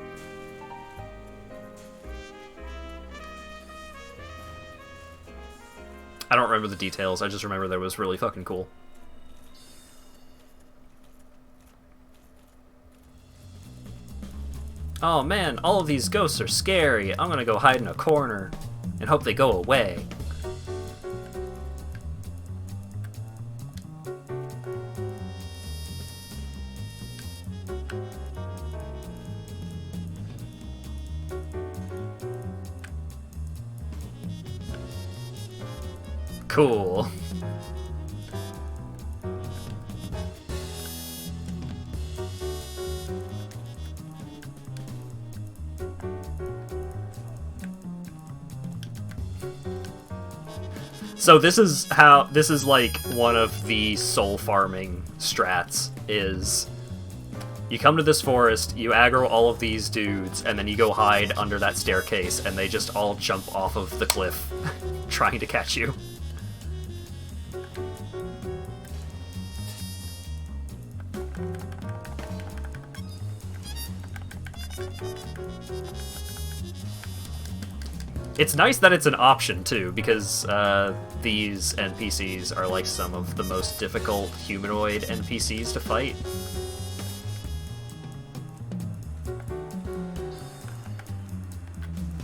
I don't remember the details, I just remember that it was really fucking cool. Oh man, all of these ghosts are scary. I'm gonna go hide in a corner and hope they go away. Cool. So this is like one of the soul farming strats is you come to this forest, you aggro all of these dudes, and then you go hide under that staircase and they just all jump off of the cliff trying to catch you. It's nice that it's an option, too, because these NPCs are like some of the most difficult humanoid NPCs to fight.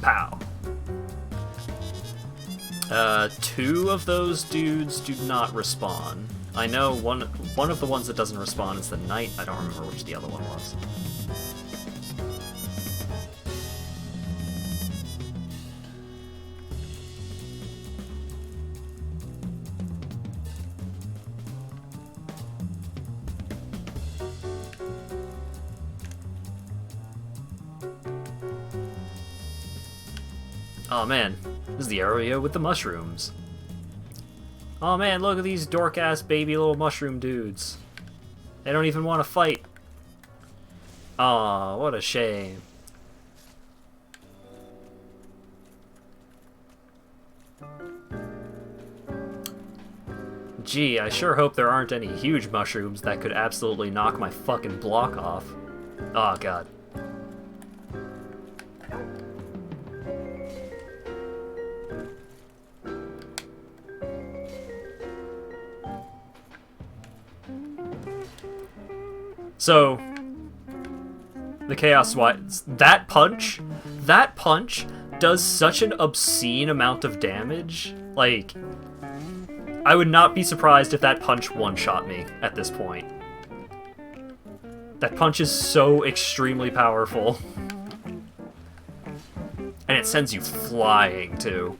Pow. 2 of those dudes do not respawn. I know one of the ones that doesn't respawn is the Knight. I don't remember which the other one was. Oh man, this is the area with the mushrooms. Oh man, look at these dork-ass baby little mushroom dudes. They don't even want to fight. Aw, what a shame. Gee, I sure hope there aren't any huge mushrooms that could absolutely knock my fucking block off. Oh god. So, the Chaos Swat, that punch does such an obscene amount of damage. Like, I would not be surprised if that punch one-shot me at this point. That punch is so extremely powerful. And it sends you flying, too.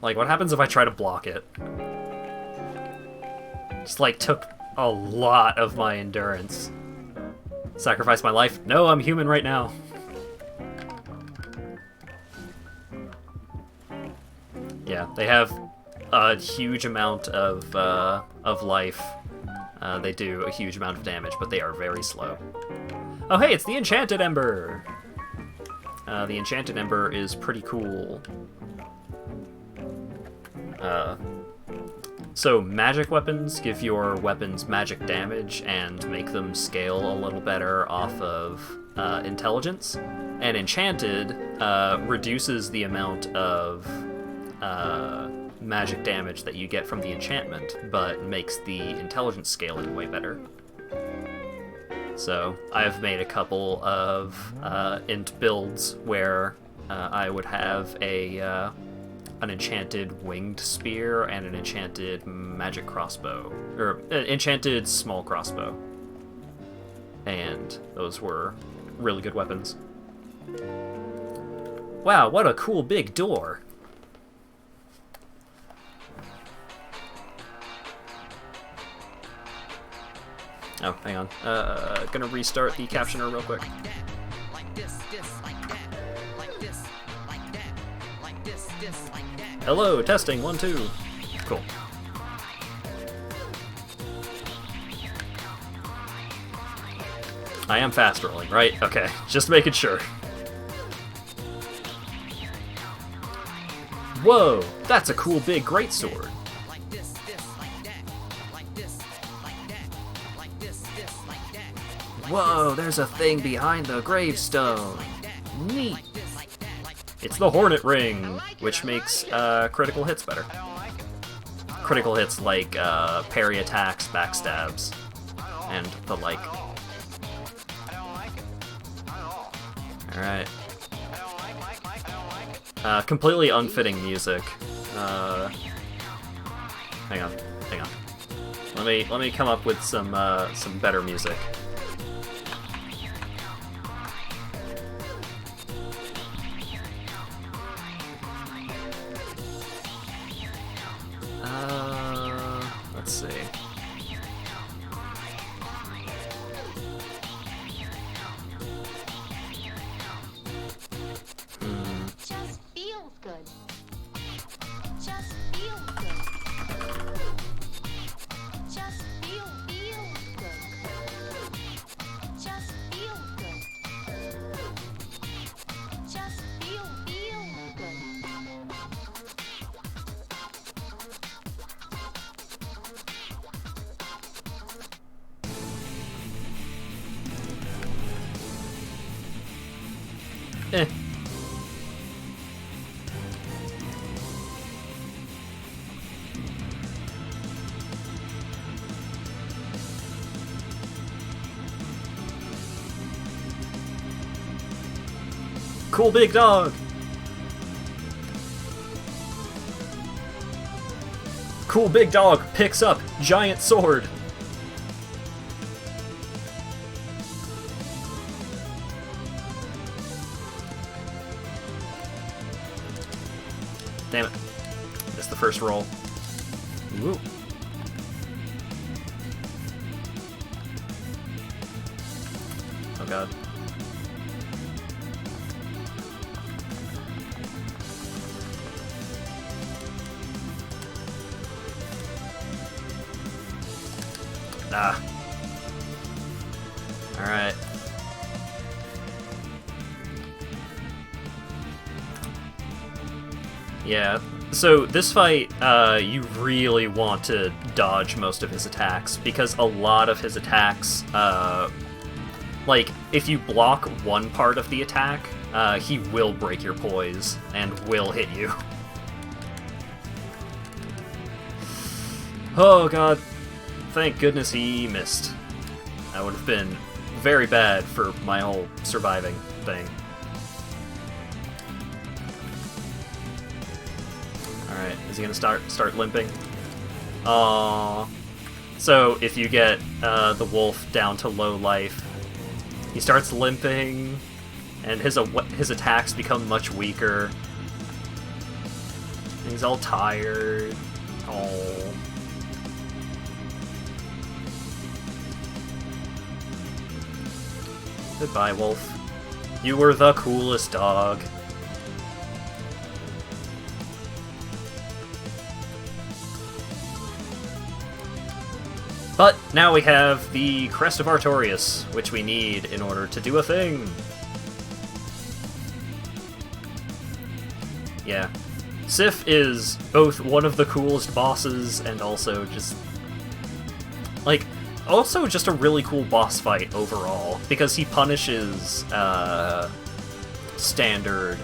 Like, what happens if I try to block it? Just, like, took a lot of my endurance. Sacrifice my life? No, I'm human right now. Yeah, they have a huge amount of life They do a huge amount of damage, but they are very slow. Oh hey, it's the Enchanted Ember! The Enchanted Ember is pretty cool. So magic weapons give your weapons magic damage and make them scale a little better off of intelligence. And enchanted reduces the amount of magic damage that you get from the enchantment, but makes the intelligence scaling way better. So I've made a couple of int builds where I would have an enchanted winged spear and an enchanted magic crossbow, or enchanted small crossbow, and those were really good weapons. Wow, what a cool big door! Oh, hang on. Gonna restart the captioner real quick. Hello, testing, 1, 2. Cool. I am fast rolling, right? Okay, just making sure. Whoa, that's a cool big greatsword. Whoa, there's a thing behind the gravestone. Neat. It's the Hornet Ring, which makes critical hits better. Critical hits like parry attacks, backstabs, and the like. Alright. Completely unfitting music. Hang on. Let me come up with some better music. Let's see. Just feels good. Just feels good. Just feels good. Just feels good. Just feels good. Eh. Cool big dog! Cool big dog picks up giant sword! Damn it. Missed the first roll. Woo. Oh god. Ah. Alright. Yeah, so this fight, you really want to dodge most of his attacks, because a lot of his attacks, like, if you block one part of the attack, he will break your poise and will hit you. Oh god. Thank goodness he missed. That would have been very bad for my whole surviving thing. Alright, is he gonna start limping? Aww. So if you get the wolf down to low life, he starts limping, and his attacks become much weaker. And he's all tired. Oh. Goodbye, wolf. You were the coolest dog. But now we have the Crest of Artorias, which we need in order to do a thing. Yeah. Sif is both one of the coolest bosses and also just... like, also just a really cool boss fight overall, because he punishes standard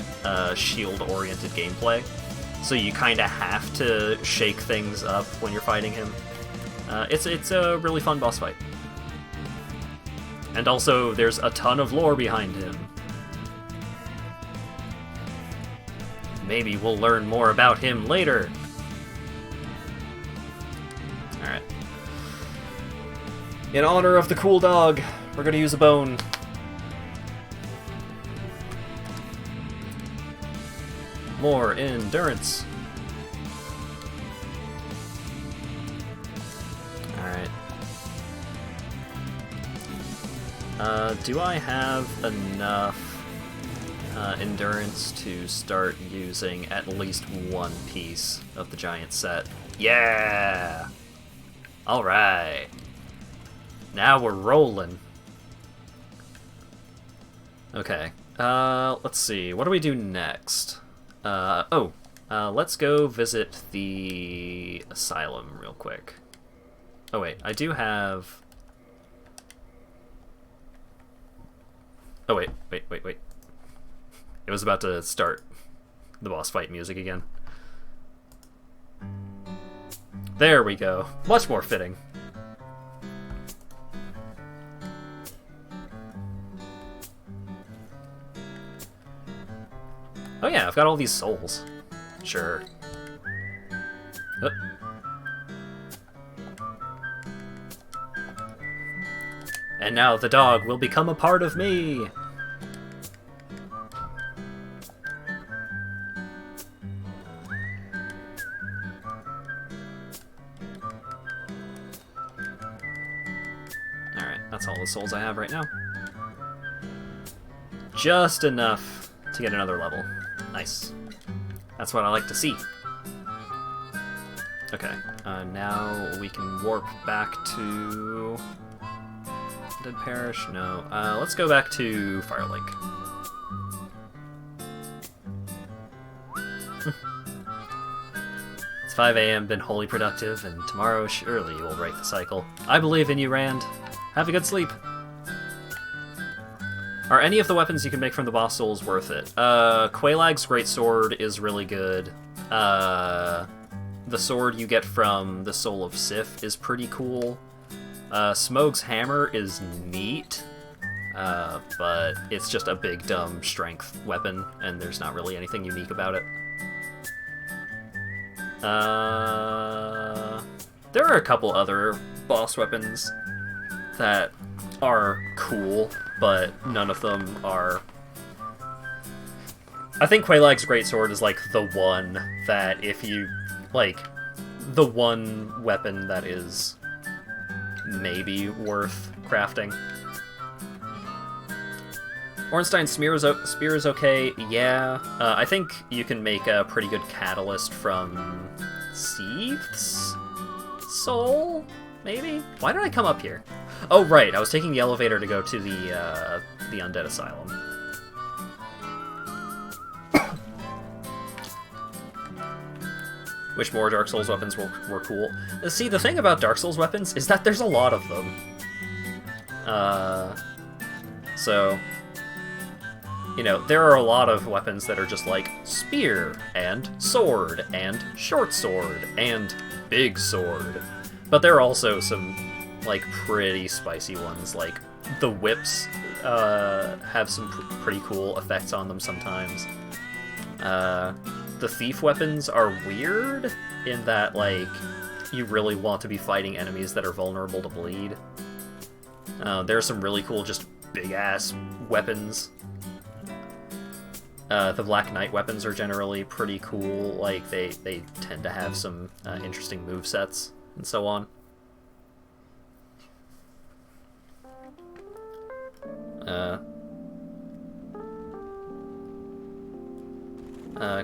shield-oriented gameplay, so you kind of have to shake things up when you're fighting him. It's a really fun boss fight. And also, there's a ton of lore behind him. Maybe we'll learn more about him later. Alright. In honor of the cool dog, we're gonna use a bone. More endurance. Alright. Do I have enough endurance to start using at least one piece of the giant set? Yeah! Alright. Now we're rolling. Okay. Let's see. What do we do next? Let's go visit the asylum real quick. Oh wait, I do have... Oh wait. It was about to start the boss fight music again. There we go. Much more fitting. Oh yeah, I've got all these souls. Sure. And now the dog will become a part of me! Alright, that's all the souls I have right now. Just enough to get another level. Nice. That's what I like to see. Okay, now we can warp back to... Dead Parish? No. Let's go back to Firelink. It's 5 a.m., been wholly productive, and tomorrow surely you will break the cycle. I believe in you, Rand. Have a good sleep. Are any of the weapons you can make from the boss souls worth it? Quaelag's Greatsword is really good. The sword you get from the Soul of Sif is pretty cool. Smoug's Hammer is neat, but it's just a big, dumb strength weapon, and there's not really anything unique about it. There are a couple other boss weapons that are cool, but none of them are... I think Quaelag's Greatsword is, like, the one that if you... like, the one weapon that is maybe worth crafting. Ornstein's spear is okay, yeah. I think you can make a pretty good catalyst from Seeth's soul, maybe? Why did I come up here? Oh, right, I was taking the elevator to go to the Undead Asylum. Which more Dark Souls weapons were cool. See, the thing about Dark Souls weapons is that there's a lot of them. So, you know, there are a lot of weapons that are just like spear, and sword, and short sword, and big sword. But there are also some, like, pretty spicy ones, like the whips have some pretty cool effects on them sometimes. The thief weapons are weird in that, like, you really want to be fighting enemies that are vulnerable to bleed. There are some really cool, just big-ass weapons. The Black Knight weapons are generally pretty cool. Like, they tend to have some interesting movesets and so on.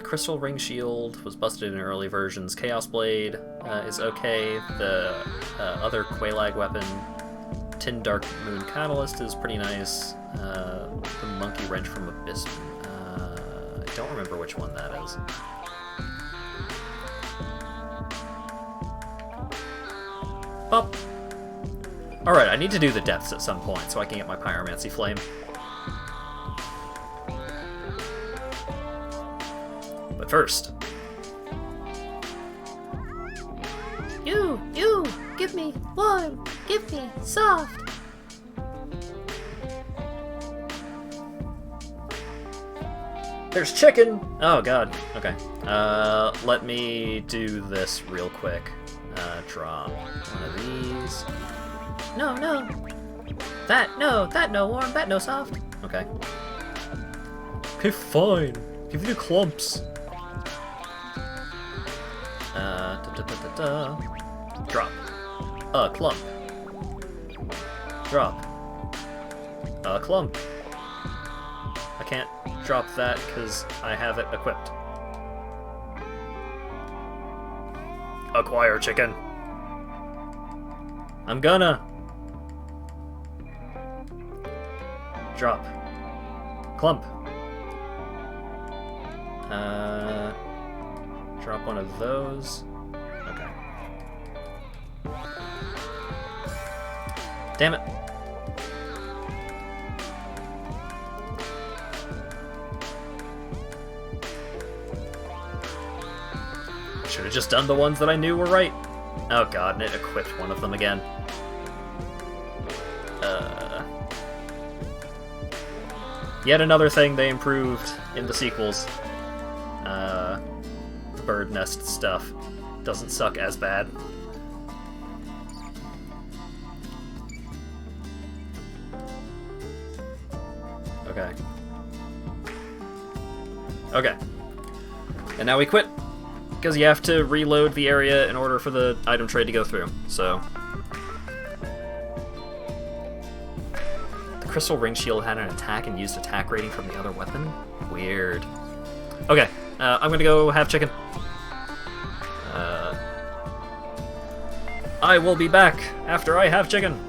Crystal Ring Shield was busted in early versions. Chaos Blade is okay. The other Quelaag weapon, Tin Dark Moon Catalyst, is pretty nice. The Monkey Wrench from Abyss. I don't remember which one that is. Up. Alright, I need to do the depths at some point so I can get my Pyromancy Flame. But first... You, give me warm, give me soft. There's chicken! Oh god, okay. Let me do this real quick. Drop one of these. No. That no warm, that no soft. Okay. Okay, fine. Give you the clumps. Drop. A clump. Drop. A clump. I can't drop that because I have it equipped. Acquire chicken. I'm gonna. Drop. Clump. Drop one of those. Okay. Damn it. Should have just done the ones that I knew were right. Oh god, and it equipped one of them again. Yet another thing they improved in the sequels. The bird nest stuff doesn't suck as bad. Okay. Okay. And now we quit. Because you have to reload the area in order for the item trade to go through, so... The Crystal Ring Shield had an attack and used attack rating from the other weapon? Weird. Okay, I'm gonna go have chicken. I will be back after I have chicken.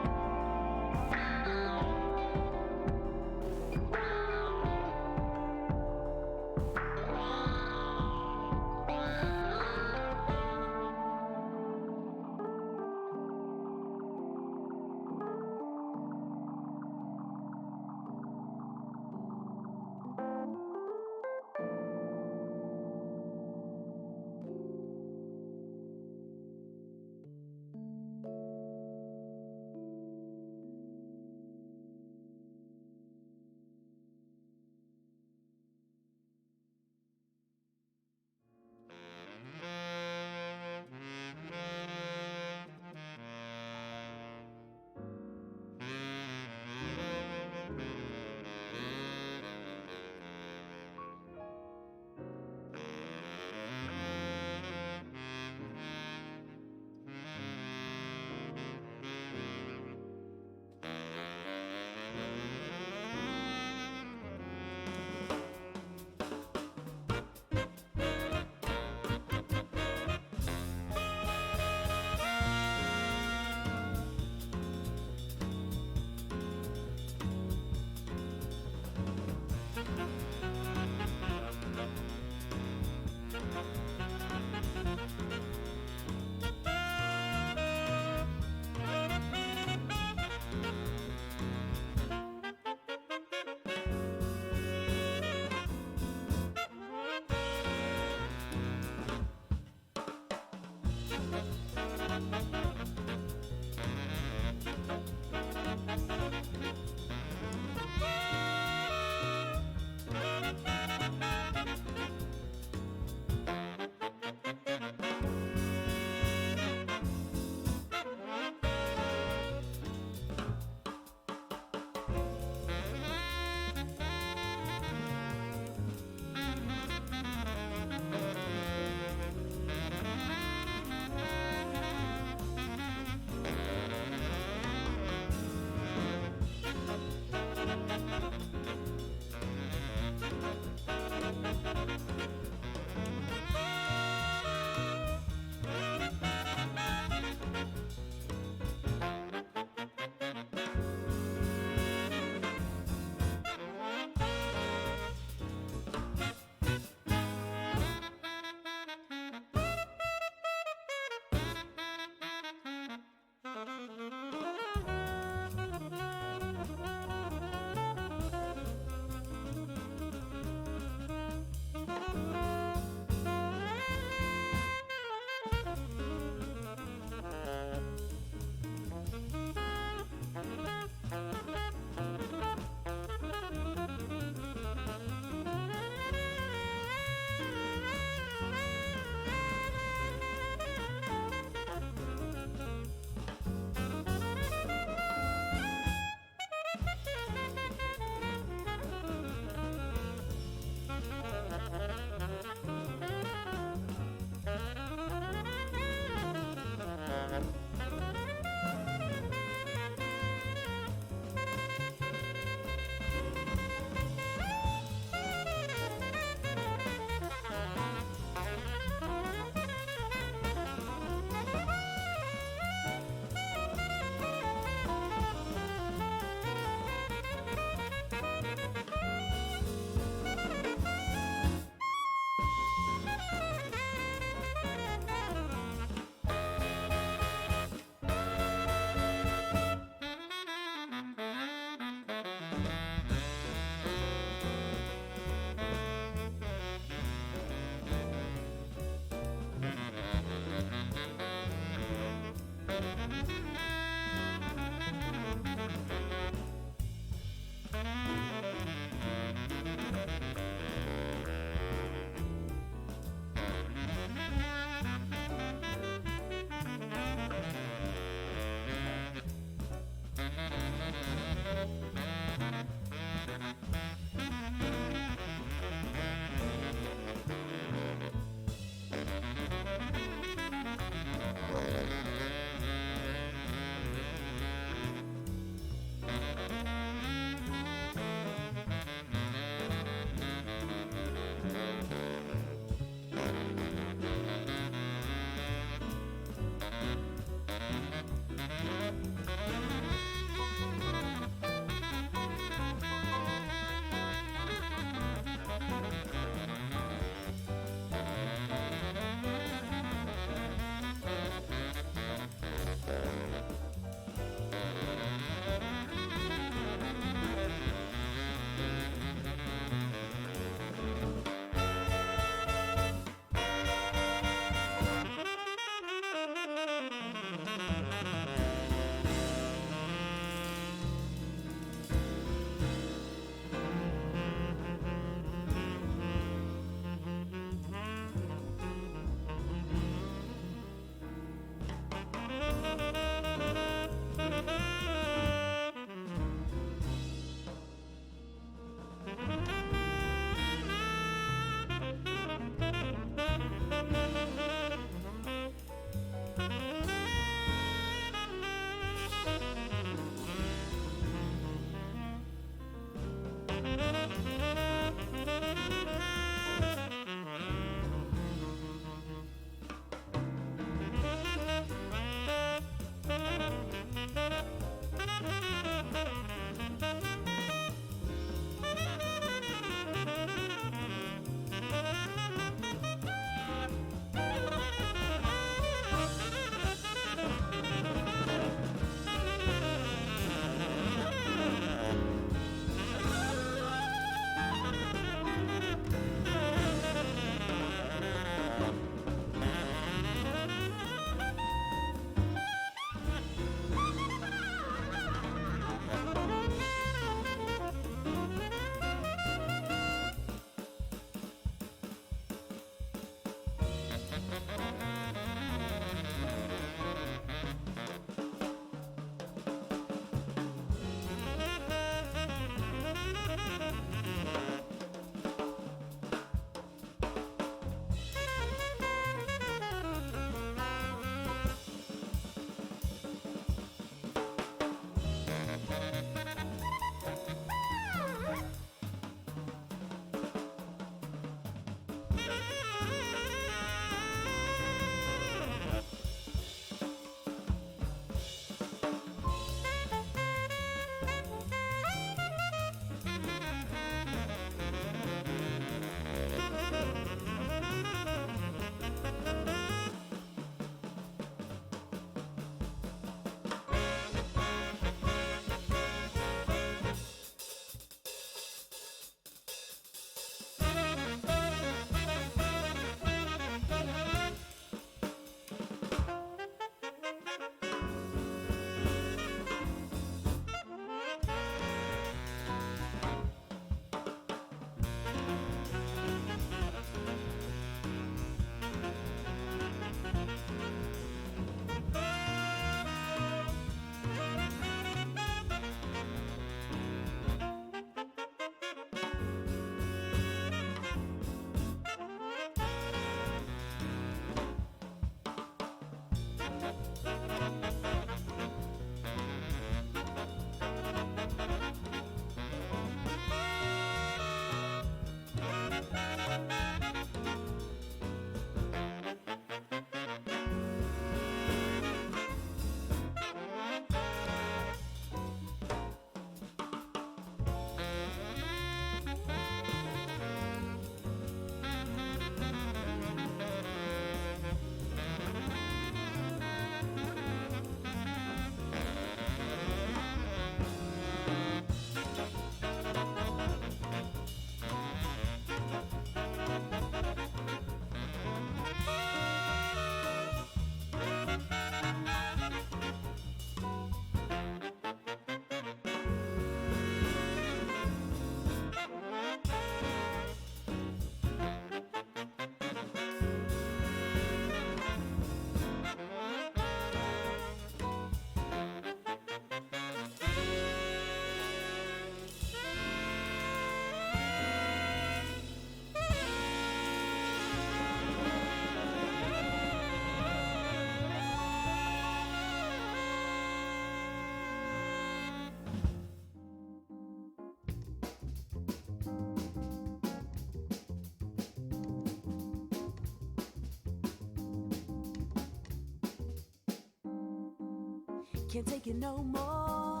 Can't take it no more.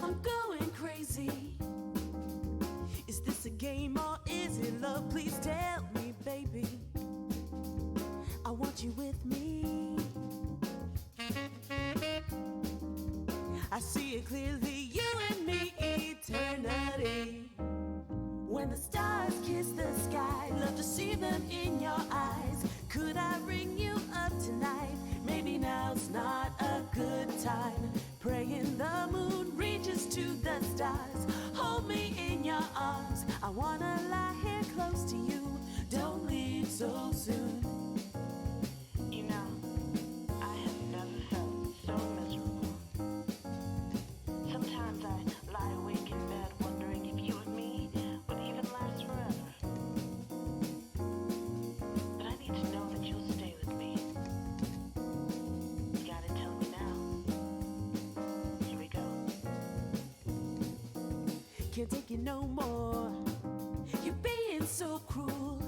I'm going crazy. Is this a game or is it love? Please tell me, baby. I want you with me. I see it clearly, you and me, eternity. When the stars kiss the sky, love to see them in your eyes. Could I ring you up tonight? Maybe now's not a good time. Praying the moon reaches to the stars. Hold me in your arms. I wanna lie here close to you. Don't leave so soon. You know, I have never felt so miserable. Sometimes I lie awake in bed wondering if you and me would even last forever. But I need to know that you'll stay with me. You gotta tell me now. Here we go. Can't take it no more. You're being so cruel.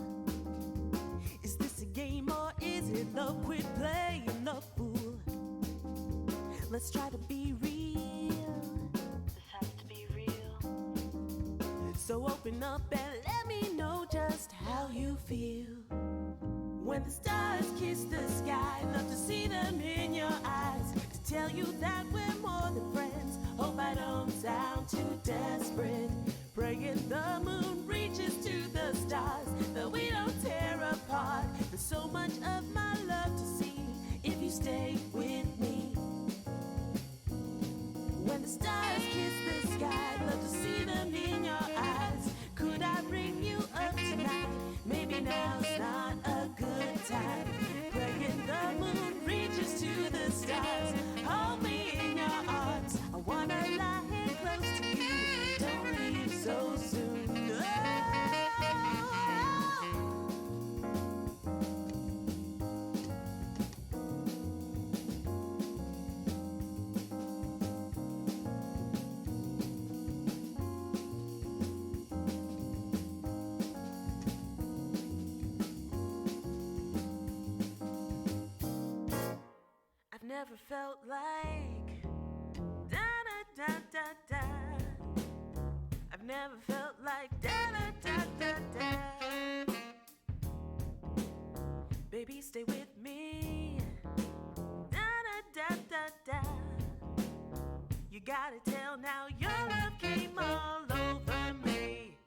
Is this a game or is it love? Quit playing the fool. Let's try to be real. This has to be real. So open up and let me know just how you feel. When the stars kiss the sky, love to see them in your eyes. To tell you that we're more than friends. Hope I don't sound too desperate. Praying the moon reaches to the stars, that we don't tear apart. There's so much of my love to see if you stay with me. When the stars kiss the sky, love to see them in your eyes. Could I bring you up tonight? Maybe now's not a good time. Praying the moon reaches to the stars. Hold me in your arms. I wanna lie here close to you. Don't leave so soon. Oh. I've never felt like da da da da da. I've never felt like da da da da da. Baby, stay with me. Da da da da da. You gotta tell now your love came all over me.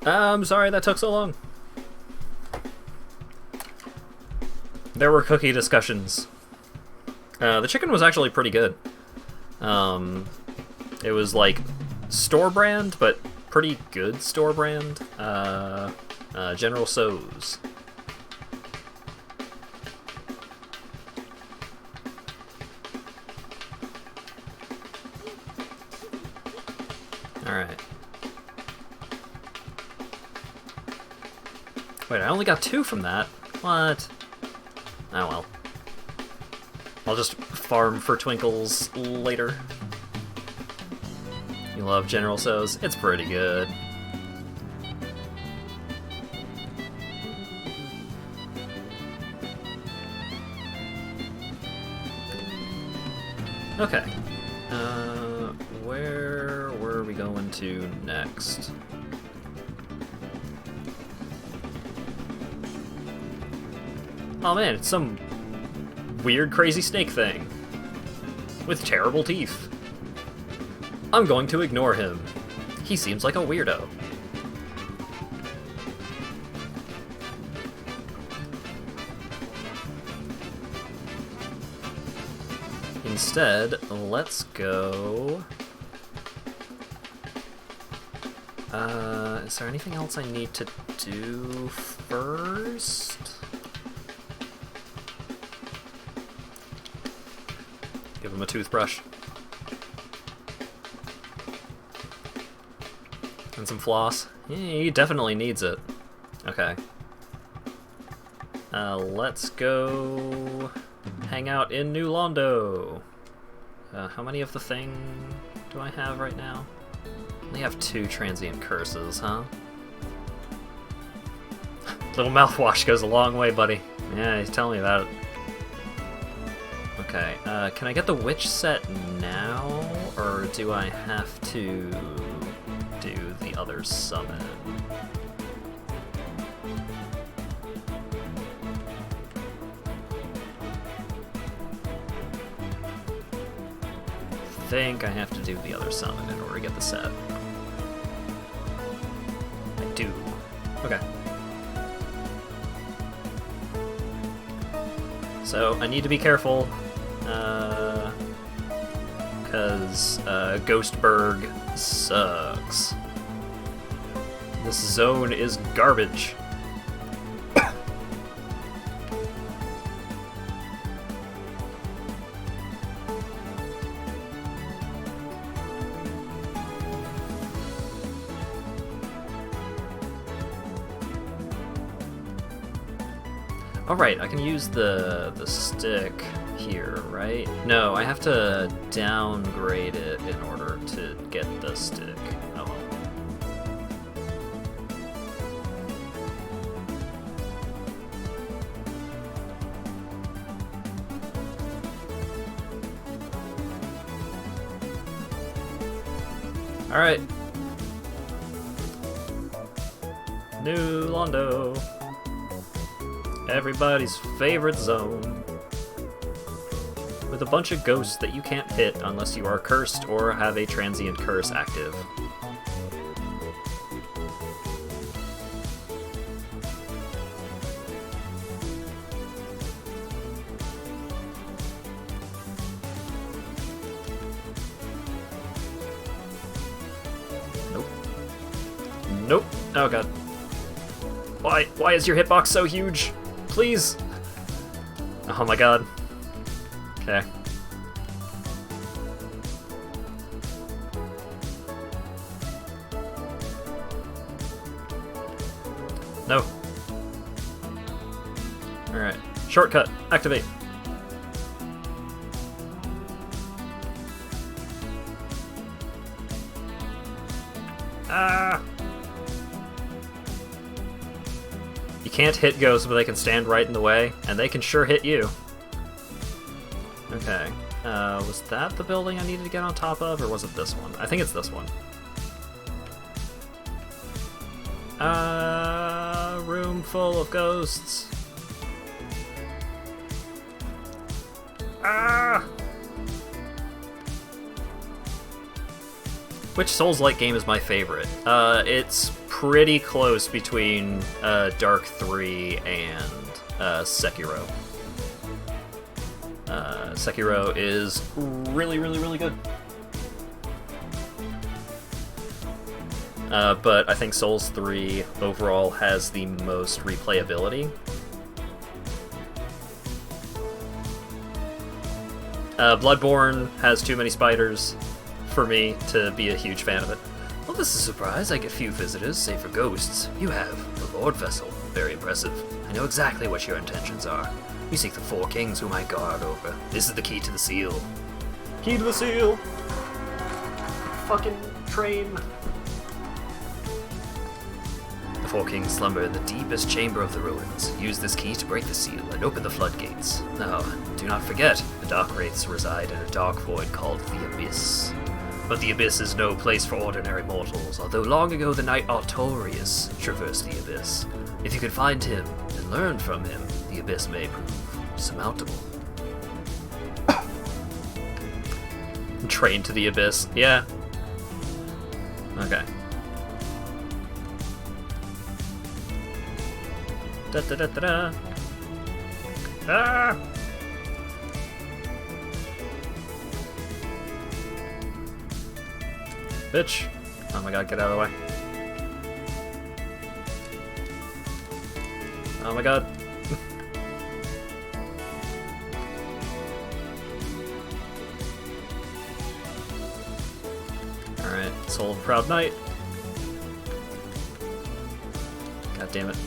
I'm sorry that took so long. There were cookie discussions. The chicken was actually pretty good. It was like store brand, but pretty good store brand. General So's. Alright. Wait, I only got 2 from that? What? Oh well. I'll just farm for twinkles later. You love General So's? It's pretty good. Okay. Where were we going to next? Oh man, it's some weird crazy snake thing. With terrible teeth. I'm going to ignore him. He seems like a weirdo. Instead, let's go... is there anything else I need to do first? Give him a toothbrush. And some floss. Yeah, he definitely needs it. Okay. Let's go hang out in New Londo. How many of the thing do I have right now? I only have 2 transient curses, huh? Little mouthwash goes a long way, buddy. Yeah, he's telling me about it. Okay, can I get the witch set now, or do I have to do the other summon? I think I have to do the other summon in order to get the set. I do. Okay. So I need to be careful, because Ghostberg sucks. This zone is garbage. Alright, I can use the stick here, right? No, I have to downgrade it in order to get the stick. Oh well. Alright. New Londo. Everybody's favorite zone. With a bunch of ghosts that you can't hit unless you are cursed or have a transient curse active. Nope. Nope. Oh god. Why is your hitbox so huge? Please! Oh my god. Okay. No. Alright. Shortcut. Activate. Ah! You can't hit ghosts, but they can stand right in the way, and they can sure hit you. Okay. Was that the building I needed to get on top of, or was it this one? I think it's this one. Room full of ghosts. Ah! Which Souls-like game is my favorite? It's pretty close between Dark 3 and Sekiro. Sekiro is really, really, really good. But I think Souls 3 overall has the most replayability. Bloodborne has too many spiders for me to be a huge fan of it. Well, this is a surprise. I get few visitors, save for ghosts. You have the Lord Vessel. Very impressive. I know exactly what your intentions are. You seek the 4 kings whom I guard over. This is the key to the seal. Key to the seal! Fucking train. The 4 kings slumber in the deepest chamber of the ruins. Use this key to break the seal and open the floodgates. Now, do not forget, the Dark Wraiths reside in a dark void called the Abyss. But the Abyss is no place for ordinary mortals, although long ago the knight Artorius traversed the Abyss. If you can find him and learn from him, the Abyss may prove surmountable. Train to the Abyss, yeah. Okay. Da da da da da. Ah! Bitch. Oh my god, get out of the way. Oh my god. Alright, Soul of a Proud Knight. God damn it.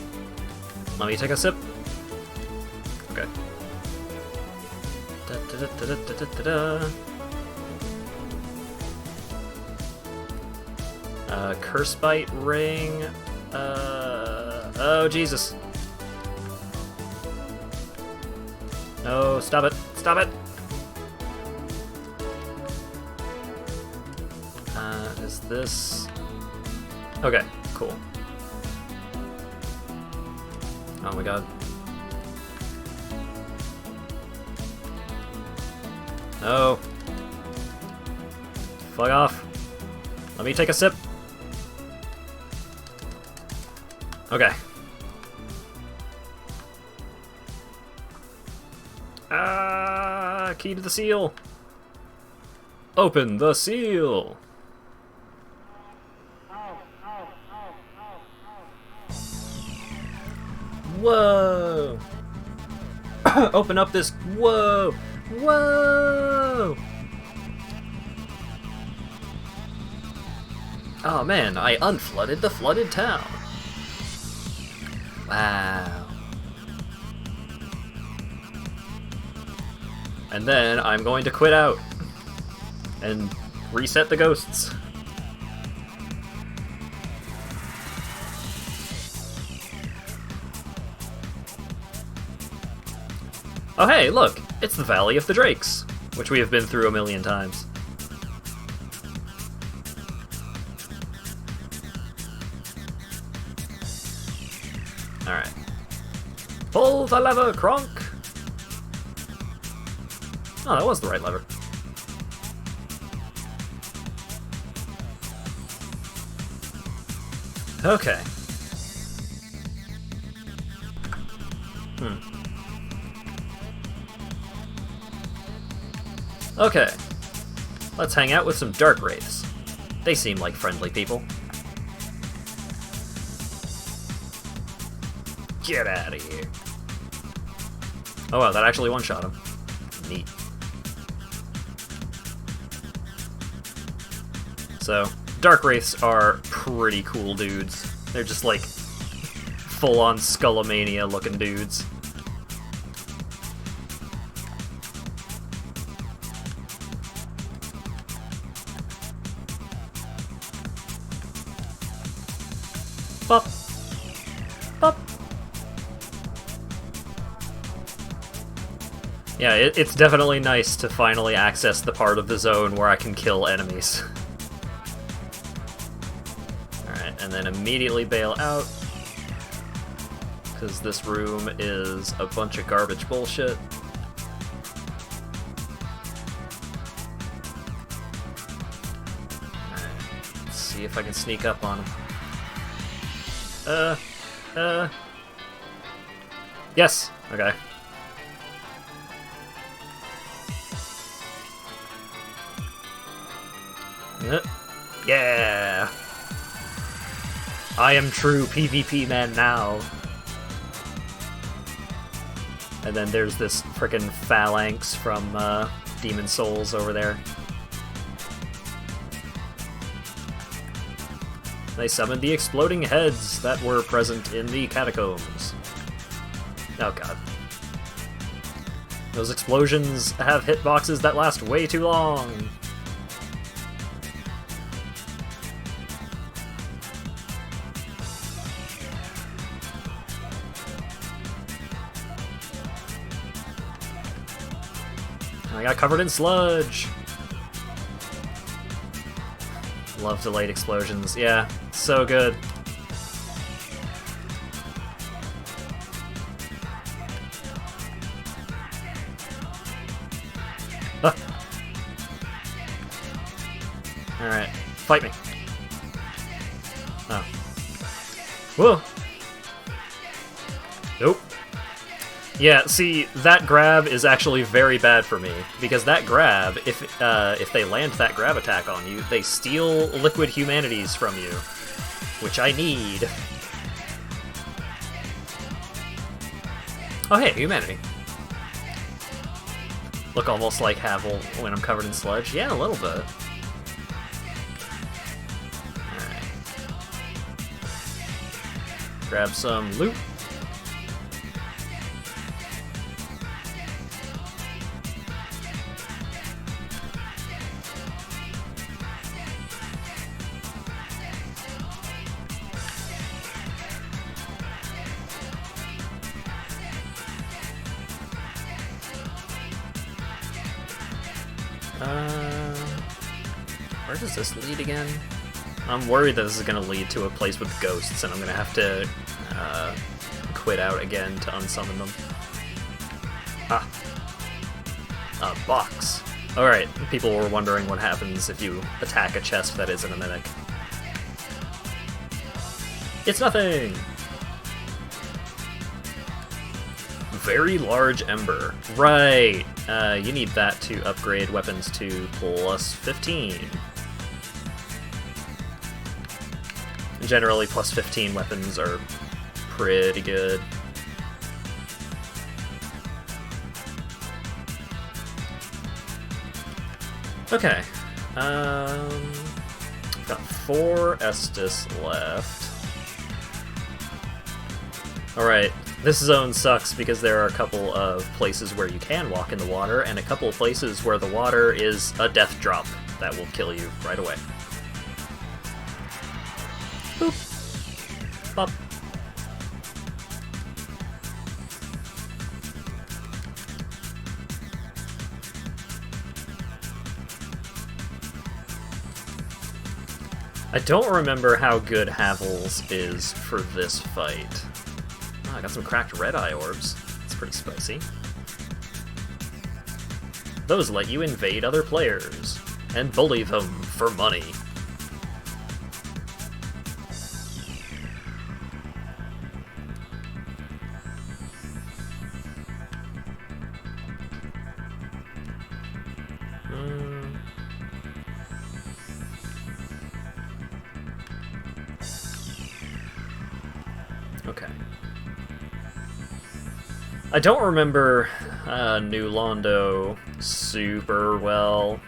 Let me take a sip. Okay. Da da da da da da da da. Curse Bite Ring. Oh Jesus. No, stop it. Stop it. Is this... Okay, cool. Oh my god. No. Fuck off. Let me take a sip. Okay. Key to the seal. Open the seal. Whoa. Open up this. Whoa. Whoa. Oh man, I unflooded the flooded town. Wow. And then I'm going to quit out and reset the ghosts. Oh hey, look! It's the Valley of the Drakes, which we have been through a million times. Alright. Pull the lever, Kronk! Oh, that was the right lever. Okay. Okay. Let's hang out with some Dark Wraiths. They seem like friendly people. Get out of here. Oh wow, that actually one-shot him. Neat. So, Dark Wraiths are pretty cool dudes. They're just like full-on Skullomania looking dudes. Bop. Bop. Yeah, it's definitely nice to finally access the part of the zone where I can kill enemies. Alright, and then immediately bail out. Because this room is a bunch of garbage bullshit. Alright, let's see if I can sneak up on him. Yes. Okay. Yeah. I am true PvP man now. And then there's this frickin' phalanx from Demon Souls over there. They summoned the exploding heads that were present in the catacombs. Oh god. Those explosions have hitboxes that last way too long. I got covered in sludge. Love delayed explosions. Yeah, so good. Ah. Alright, fight me. Oh. Whoa! Nope. Yeah, see, that grab is actually very bad for me, because that grab, if they land that grab attack on you, they steal liquid humanities from you, which I need. Oh hey, humanity. Look almost like Havel when I'm covered in sludge. Yeah, a little bit. Alright. Grab some loot. Where does this lead again? I'm worried that this is going to lead to a place with ghosts, and I'm going to have to quit out again to unsummon them. Ah. A box. Alright, people were wondering what happens if you attack a chest that isn't a mimic. It's nothing! Very large ember. Right! You need that to upgrade weapons to plus 15. Generally, plus 15 weapons are pretty good. Okay. Got 4 Estus left. Alright, this zone sucks because there are a couple of places where you can walk in the water, and a couple of places where the water is a death drop that will kill you right away. Boop. Bop. I don't remember how good Havel's is for this fight. Oh, I got some cracked red eye orbs. That's pretty spicy. Those let you invade other players and bully them for money. Okay. I don't remember New Londo super well.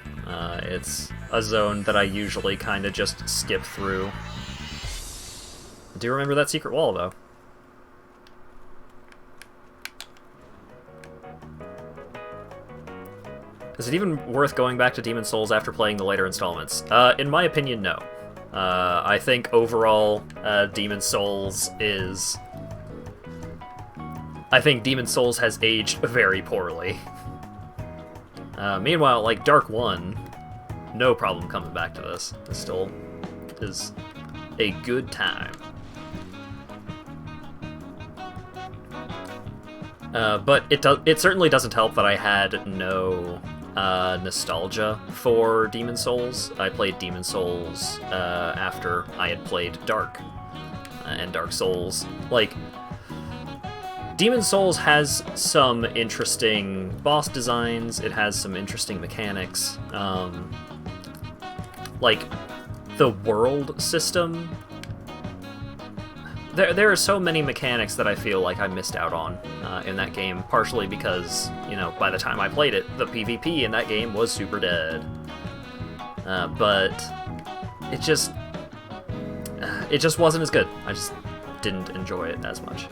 It's a zone that I usually kind of just skip through. I do remember that secret wall, though. Is it even worth going back to Demon Souls after playing the later installments? In my opinion, no. I think overall, Demon Souls is... I think Demon Souls has aged very poorly. Meanwhile, like, Dark 1, no problem coming back to this. It still is a good time. But it certainly doesn't help that I had no nostalgia for Demon Souls. I played Demon Souls after I had played Dark. and Dark Souls. Like, Demon Souls has some interesting boss designs, it has some interesting mechanics. Like, the world system, there are so many mechanics that I feel like I missed out on in that game, partially because, you know, by the time I played it, the PvP in that game was super dead. But it just wasn't as good. I just didn't enjoy it as much.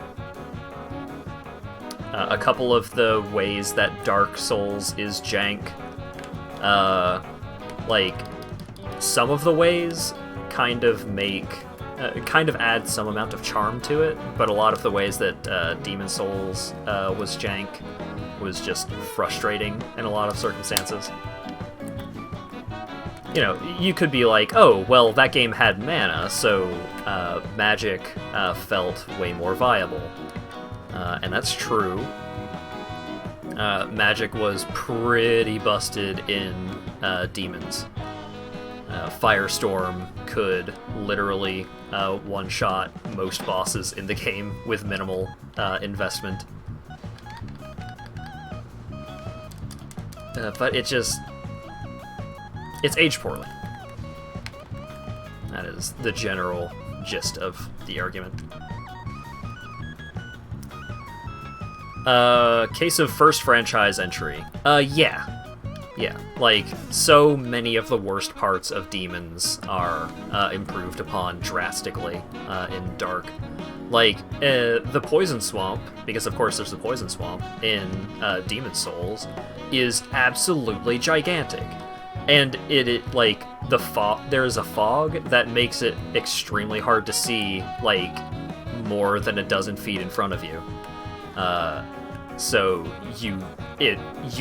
A couple of the ways that Dark Souls is jank, like, some of the ways kind of add some amount of charm to it, but a lot of the ways that Demon Souls was jank was just frustrating in a lot of circumstances. You know, you could be like, oh, well, that game had mana, so magic felt way more viable. And that's true. Magic was pretty busted in Demons. Firestorm could literally one-shot most bosses in the game with minimal investment. But it's aged poorly. That is the general gist of the argument. Case of first franchise entry. Yeah, like, so many of the worst parts of Demons are improved upon drastically in Dark. Like, the Poison Swamp, because of course there's the Poison Swamp in Demon Souls, is absolutely gigantic. And like, there's a fog that makes it extremely hard to see, like, more than a dozen feet in front of you. So you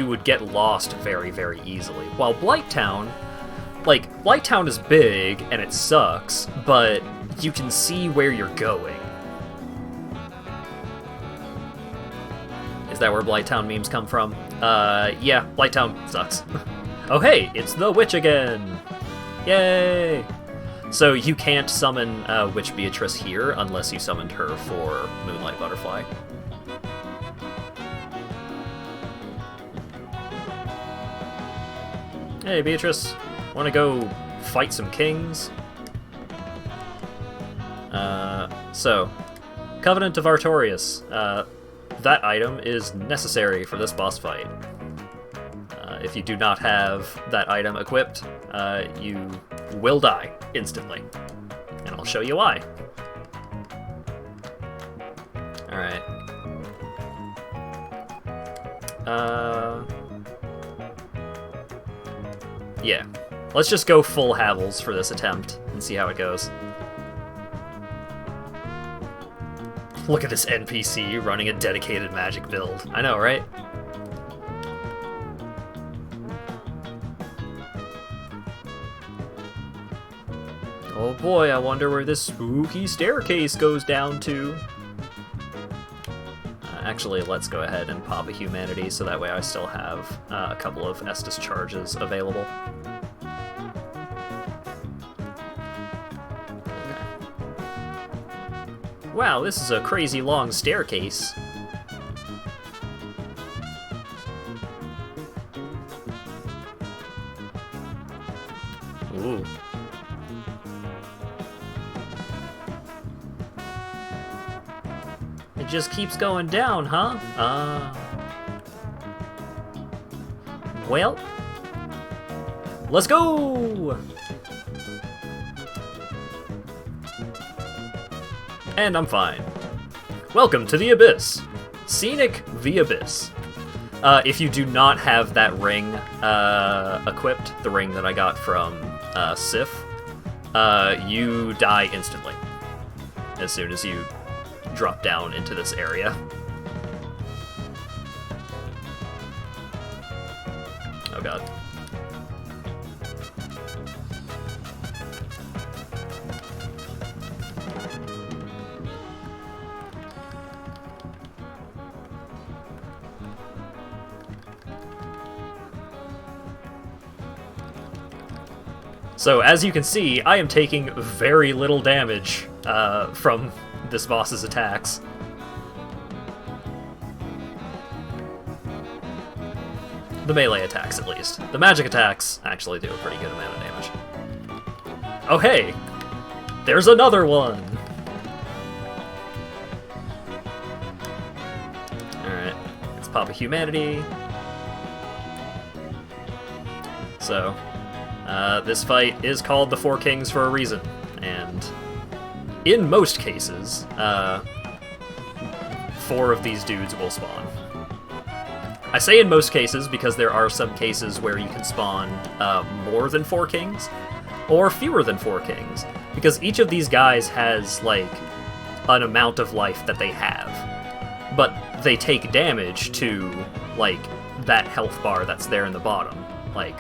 would get lost very, very easily. While Blighttown is big and it sucks, but you can see where you're going. Is that where Blighttown memes come from? Yeah, Blighttown sucks. Oh hey, it's the witch again! Yay! So you can't summon Witch Beatrice here unless you summoned her for Moonlight Butterfly. Hey, Beatrice, wanna go fight some kings? So, Covenant of Artorias. That item is necessary for this boss fight. If you do not have that item equipped, you will die instantly. And I'll show you why. Alright. Yeah. Let's just go full Havels for this attempt and see how it goes. Look at this NPC running a dedicated magic build. I know, right? Oh boy, I wonder where this spooky staircase goes down to. Actually, let's go ahead and pop a Humanity, so that way I still have a couple of Estus charges available. Wow, this is a crazy long staircase. Ooh. It just keeps going down, huh? Well, let's go! And I'm fine. Welcome to the Abyss. Scenic the Abyss. If you do not have that ring equipped, the ring that I got from Sif, you die instantly as soon as you drop down into this area. Oh god. So as you can see, I am taking very little damage from this boss's attacks. The melee attacks, at least. The magic attacks actually do a pretty good amount of damage. Oh hey! There's another one! Alright, let's pop a humanity. So, this fight is called the Four Kings for a reason, and in most cases, 4 of these dudes will spawn. I say in most cases because there are some cases where you can spawn more than 4 kings, or fewer than 4 kings, because each of these guys has, like, an amount of life that they have. But they take damage to, like, that health bar that's there in the bottom. Like,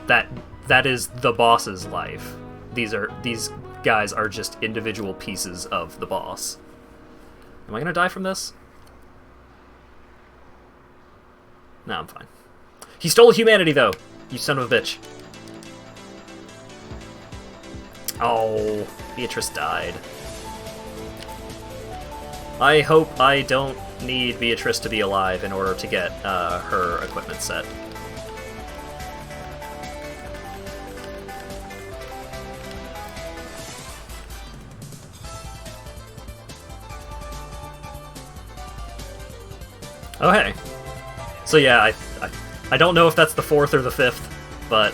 that is the boss's life. These guys are just individual pieces of the boss. Am I gonna die from this? No, I'm fine. He stole humanity, though! You son of a bitch. Oh, Beatrice died. I hope I don't need Beatrice to be alive in order to get her equipment set. Oh, hey. So yeah, I don't know if that's the 4th or the 5th, but...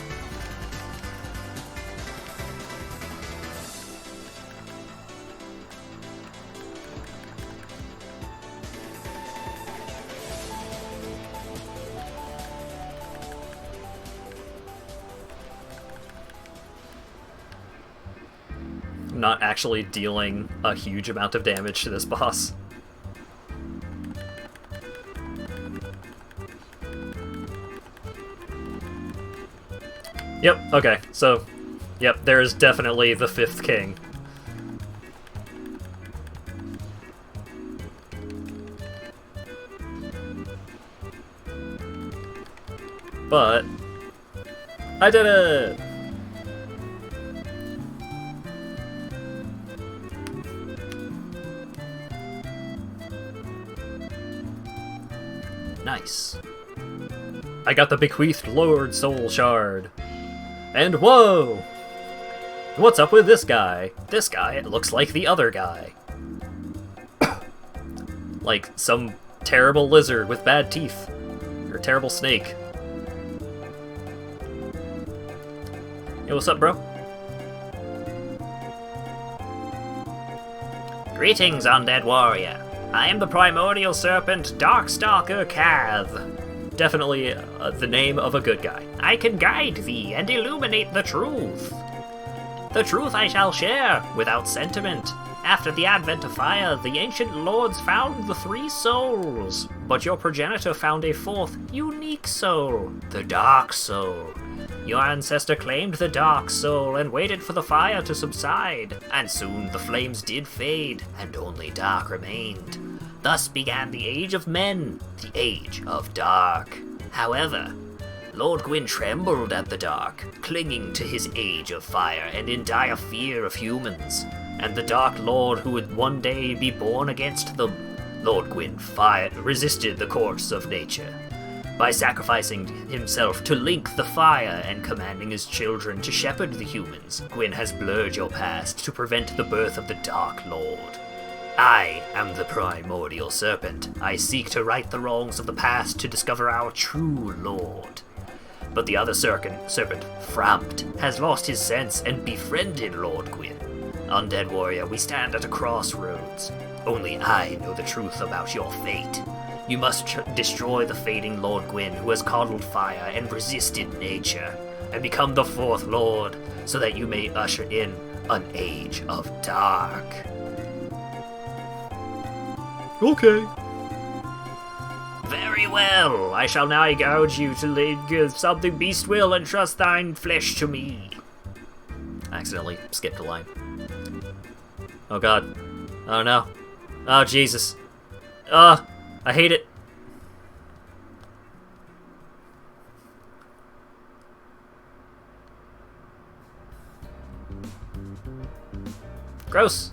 I'm not actually dealing a huge amount of damage to this boss. Yep, okay, so, yep, there is definitely the 5th king. But, I did it! Nice. I got the bequeathed Lord Soul Shard. And whoa! What's up with this guy? This guy looks like the other guy. Like some terrible lizard with bad teeth. Or terrible snake. Hey, what's up, bro? Greetings, undead warrior. I am the primordial serpent, Darkstalker Cath. Definitely the name of a good guy. I can guide thee and illuminate the truth. The truth I shall share, without sentiment. After the advent of fire, the ancient lords found the 3 souls, but your progenitor found a 4th, unique soul, the Dark Soul. Your ancestor claimed the Dark Soul and waited for the fire to subside, and soon the flames did fade, and only dark remained. Thus began the Age of Men, the Age of Dark. However, Lord Gwyn trembled at the dark, clinging to his Age of Fire and in dire fear of humans, and the Dark Lord who would one day be born against them. Lord Gwyn resisted the course of nature by sacrificing himself to link the fire and commanding his children to shepherd the humans. Gwyn has blurred your past to prevent the birth of the Dark Lord. I am the primordial serpent. I seek to right the wrongs of the past to discover our true lord. But the other serpent, Frampt, has lost his sense and befriended Lord Gwyn. Undead warrior, we stand at a crossroads. Only I know the truth about your fate. You must destroy the fading Lord Gwyn, who has coddled fire and resisted nature, and become the 4th lord, so that you may usher in an age of dark. Okay. Very well. I shall now gouge you to give something beast will and trust thine flesh to me. I accidentally skipped a line. Oh god. Oh no. Oh Jesus. I hate it. Gross.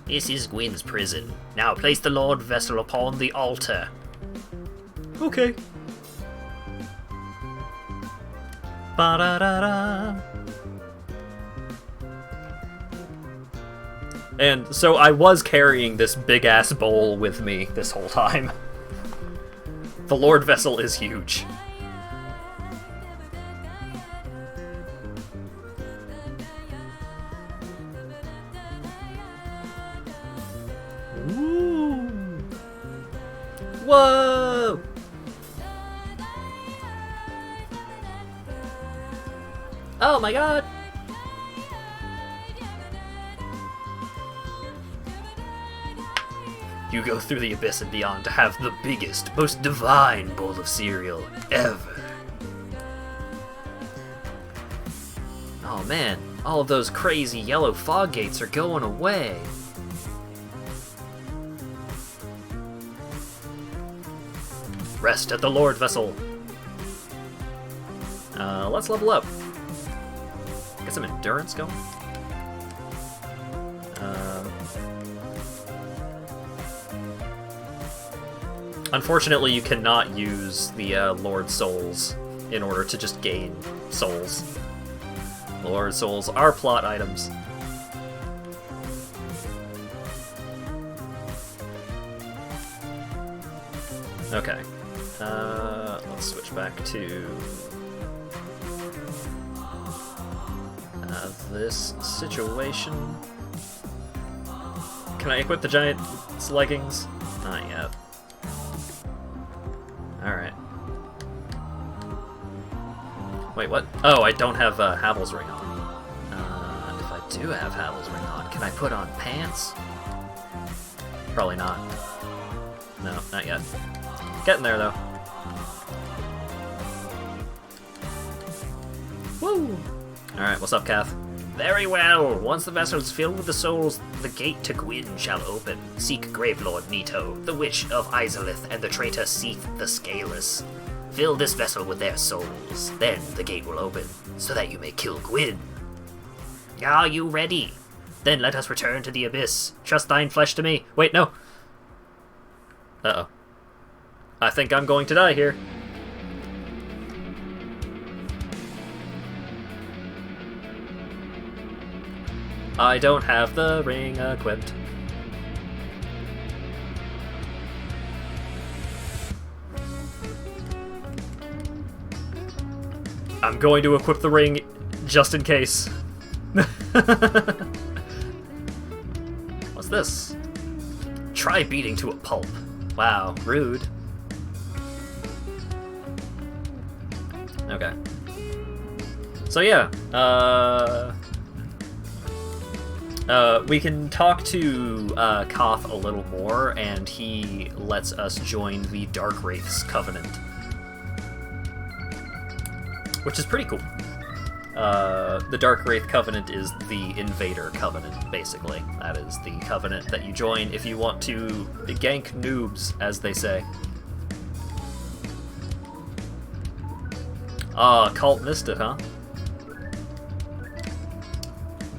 This is Gwyn's prison. Now place the Lord Vessel upon the altar. Okay. Ba-da-da-da. And so I was carrying this big-ass bowl with me this whole time. The Lord Vessel is huge. Ooh. Whoa! Oh my god! You go through the abyss and beyond to have the biggest, most divine bowl of cereal ever. Oh man, all of those crazy yellow fog gates are going away. Rest at the Lord Vessel. Let's level up. Get some endurance going. Unfortunately, you cannot use the Lord Souls in order to just gain souls. Lord Souls are plot items. Okay. Let's switch back to this situation. Can I equip the giant's leggings? Not yet. Alright. Wait, what? Oh, I don't have Havel's ring on. If I do have Havel's ring on, can I put on pants? Probably not. No, not yet. Getting there, though. Woo! Alright, what's up, Kath? Very well. Once the vessel is filled with the souls, the gate to Gwyn shall open. Seek Gravelord Nito, the Witch of Izalith, and the traitor Seath the Scaleless. Fill this vessel with their souls. Then the gate will open, so that you may kill Gwyn. Are you ready? Then let us return to the abyss. Trust thine flesh to me. Wait, no. Uh-oh. I think I'm going to die here. I don't have the ring equipped. I'm going to equip the ring just in case. What's this? Try beating to a pulp. Wow, rude. Okay. So yeah, we can talk to Koth a little more, and he lets us join the Dark Wraith's Covenant. Which is pretty cool. The Dark Wraith Covenant is the Invader Covenant, basically. That is the covenant that you join if you want to gank noobs, as they say. Ah, Cult missed it, huh?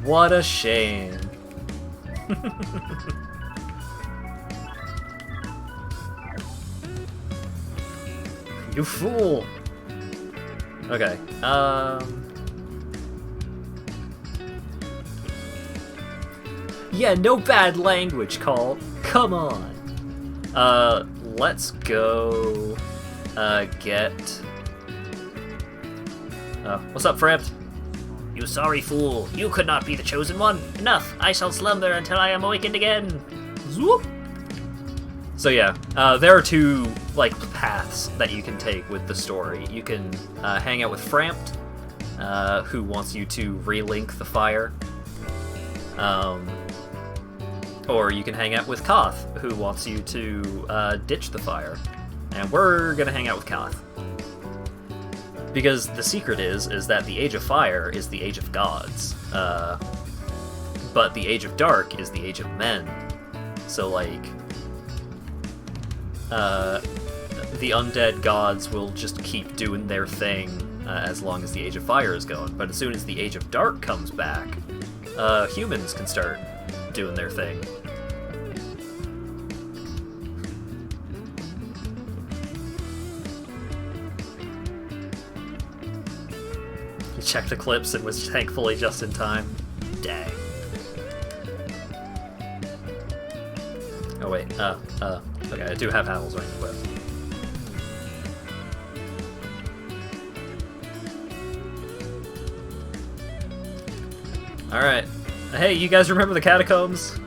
What a shame. You fool! Okay, yeah, no bad language, Cult. Come on. Let's go, get... what's up, Framped? You sorry fool, you could not be the chosen one. Enough, I shall slumber until I am awakened again. Zoop! So yeah, there are two, like, paths that you can take with the story. You can hang out with Framped, who wants you to relink the fire. Or you can hang out with Koth, who wants you to ditch the fire. And we're gonna hang out with Koth. Because the secret is that the Age of Fire is the Age of Gods, but the Age of Dark is the Age of Men. So, like, the undead gods will just keep doing their thing as long as the Age of Fire is going. But as soon as the Age of Dark comes back, humans can start doing their thing. He checked Eclipse and was thankfully just in time. Dang. Oh wait, okay, I do have Havel's Ring equipped. Alright. Hey, you guys remember the catacombs?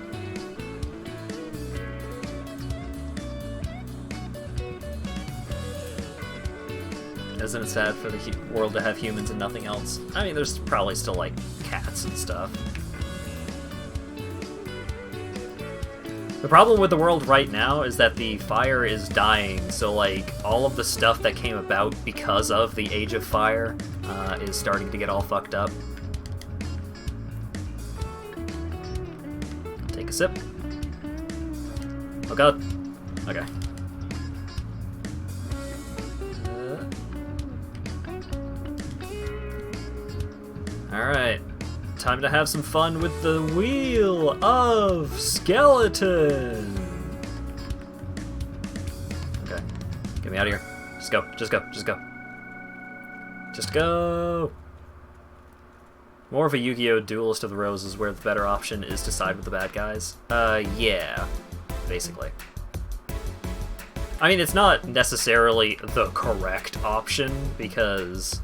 Isn't it sad for the world to have humans and nothing else? I mean, there's probably still, like, cats and stuff. The problem with the world right now is that the fire is dying, so, like, all of the stuff that came about because of the Age of Fire is starting to get all fucked up. Take a sip. Oh god. Okay. Alright. Time to have some fun with the Wheel of Skeleton! Okay. Get me out of here. Just go. Just go. Just go. Just go! More of a Yu-Gi-Oh! Duelist of the Roses where the better option is to side with the bad guys. Yeah. Basically. I mean, it's not necessarily the correct option, because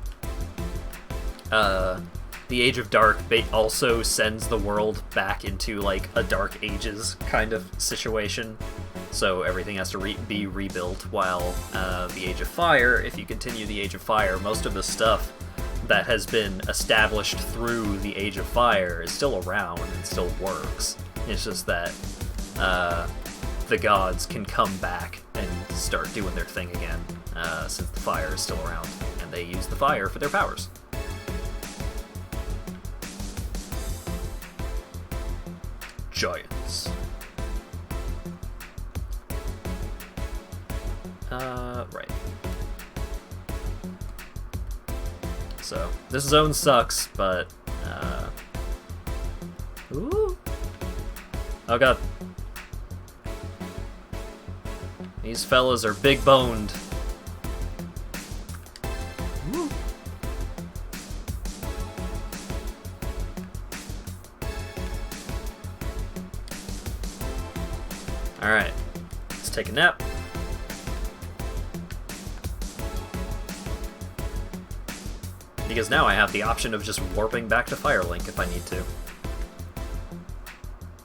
the Age of Dark also sends the world back into, like, a Dark Ages kind of situation. So everything has to be rebuilt, while the Age of Fire, if you continue the Age of Fire, most of the stuff that has been established through the Age of Fire is still around and still works. It's just that the gods can come back and start doing their thing again, since the fire is still around, and they use the fire for their powers. Giants. Right. So, this zone sucks, but, ooh. Oh god. These fellas are big boned. Woo. Alright, let's take a nap. Because now I have the option of just warping back to Firelink if I need to.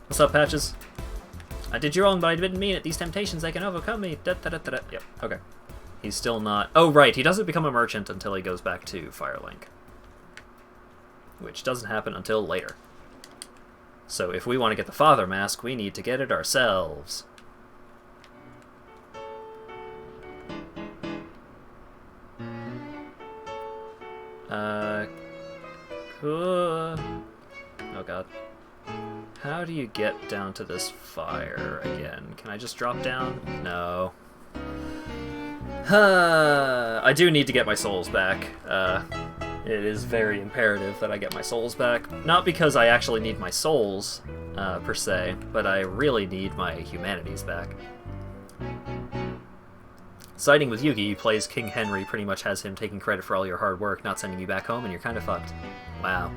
What's up, Patches? I did you wrong, but I didn't mean it. These temptations, they can overcome me. Da, da, da, da, da. Yep, okay. He's still not... Oh, right, he doesn't become a merchant until he goes back to Firelink. Which doesn't happen until later. So if we want to get the Father Mask, we need to get it ourselves. Oh god. How do you get down to this fire again? Can I just drop down? No. I do need to get my souls back. It is very imperative that I get my souls back. Not because I actually need my souls, per se, but I really need my humanities back. Siding with Yugi, who plays King Henry, pretty much has him taking credit for all your hard work, not sending you back home, and you're kind of fucked. Wow.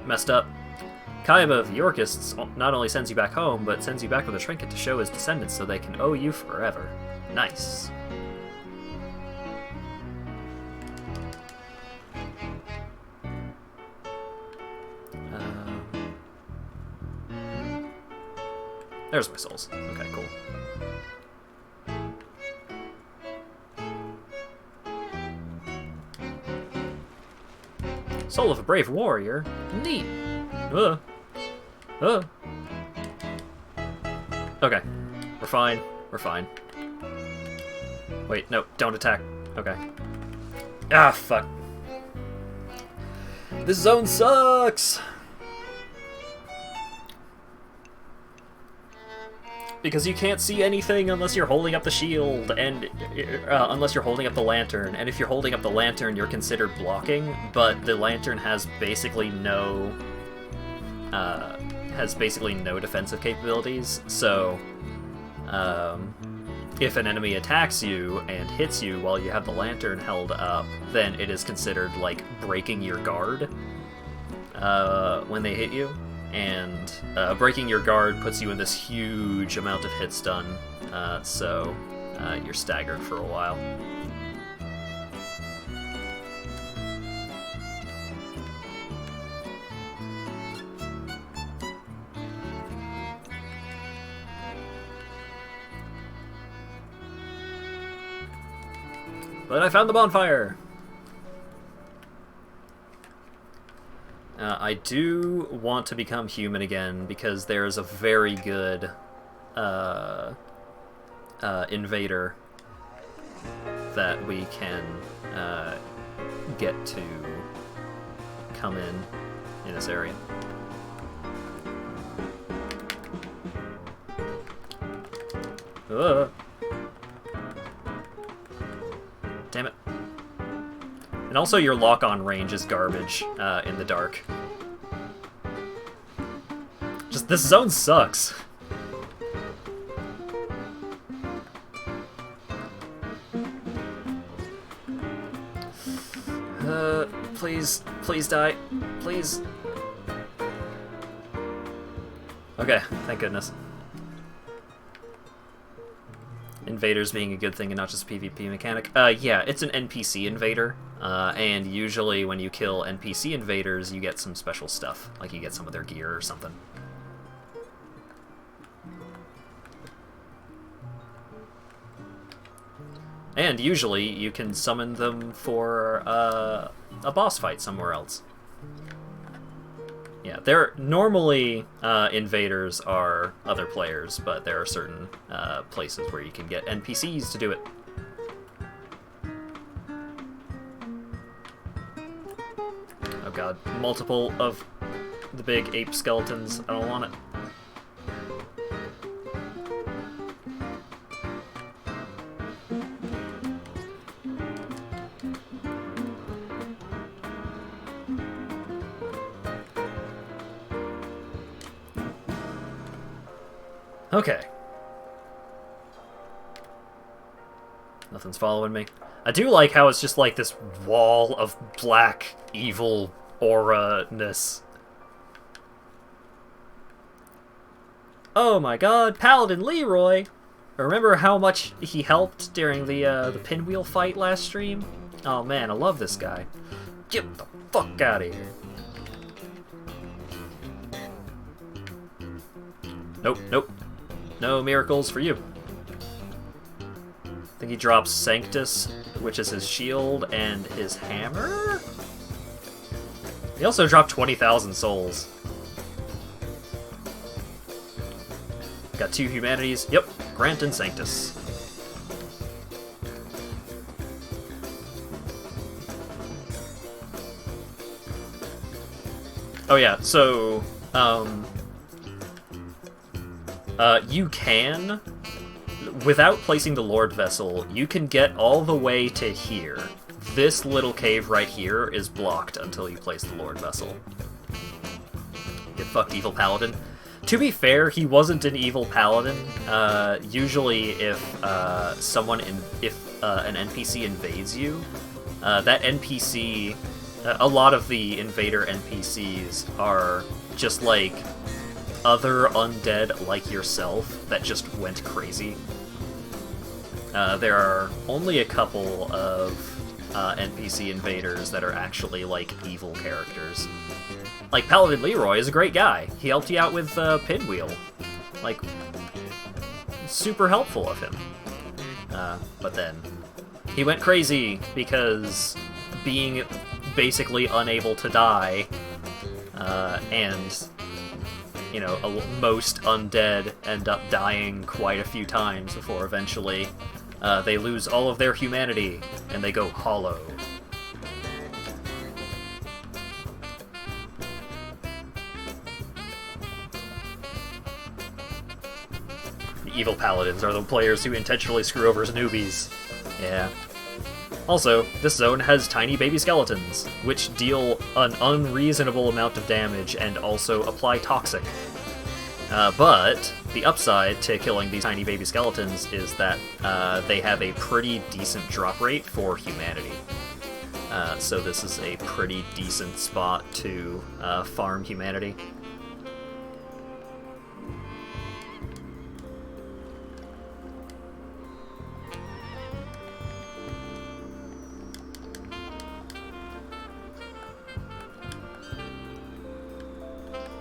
Messed up. Kaiba of the Yorkists not only sends you back home, but sends you back with a trinket to show his descendants so they can owe you forever. Nice. There's my souls. Okay, cool. Soul of a brave warrior? Neat. Okay. We're fine. We're fine. Wait, no, don't attack. Okay. Ah, fuck. This zone sucks! because you can't see anything unless you're holding up the shield, and unless you're holding up the lantern. And if you're holding up the lantern, you're considered blocking, but the lantern has basically no defensive capabilities. So if an enemy attacks you and hits you while you have the lantern held up, then it is considered like breaking your guard when they hit you. And breaking your guard puts you in this huge amount of hit stun, so you're staggered for a while. But I found the bonfire! I do want to become human again, because there's a very good invader that we can get to come in this area. Damn it. And also your lock-on range is garbage in the dark. Just, this zone sucks. Please die. Please. Okay, thank goodness. Invaders being a good thing and not just a PvP mechanic. Yeah, it's an NPC invader, and usually when you kill NPC invaders, you get some special stuff, like you get some of their gear or something. And usually you can summon them for a boss fight somewhere else. Yeah, they're normally invaders are other players, but there are certain places where you can get NPCs to do it. Oh god, multiple of the big ape skeletons. I don't want it. Okay. Nothing's following me. I do like how it's just like this wall of black, evil aura-ness. Oh my god, Paladin Leroy! Remember how much he helped during the pinwheel fight last stream? Oh man, I love this guy. Get the fuck out of here. Nope, nope. No miracles for you. I think he drops Sanctus, which is his shield, and his hammer? He also dropped 20,000 souls. Got 2 humanities. Yep, Grant and Sanctus. Oh yeah, so, you can, without placing the Lord Vessel, you can get all the way to here. This little cave right here is blocked until you place the Lord Vessel. Get fucked, Evil Paladin. To be fair, he wasn't an Evil Paladin. Usually if an NPC invades you, that NPC, a lot of the invader NPCs are just like other undead like yourself that just went crazy. There are only a couple of NPC invaders that are actually like evil characters. Like Paladin Leroy is a great guy. He helped you out with Pinwheel. Like, super helpful of him. But then he went crazy because being basically unable to die, and you know, most undead end up dying quite a few times before eventually they lose all of their humanity and they go hollow. evil paladins are the players who intentionally screw over newbies. Yeah. Also, this zone has tiny baby skeletons, which deal an unreasonable amount of damage and also apply toxic. But the upside to killing these tiny baby skeletons is that they have a pretty decent drop rate for humanity. So this is a pretty decent spot to farm humanity.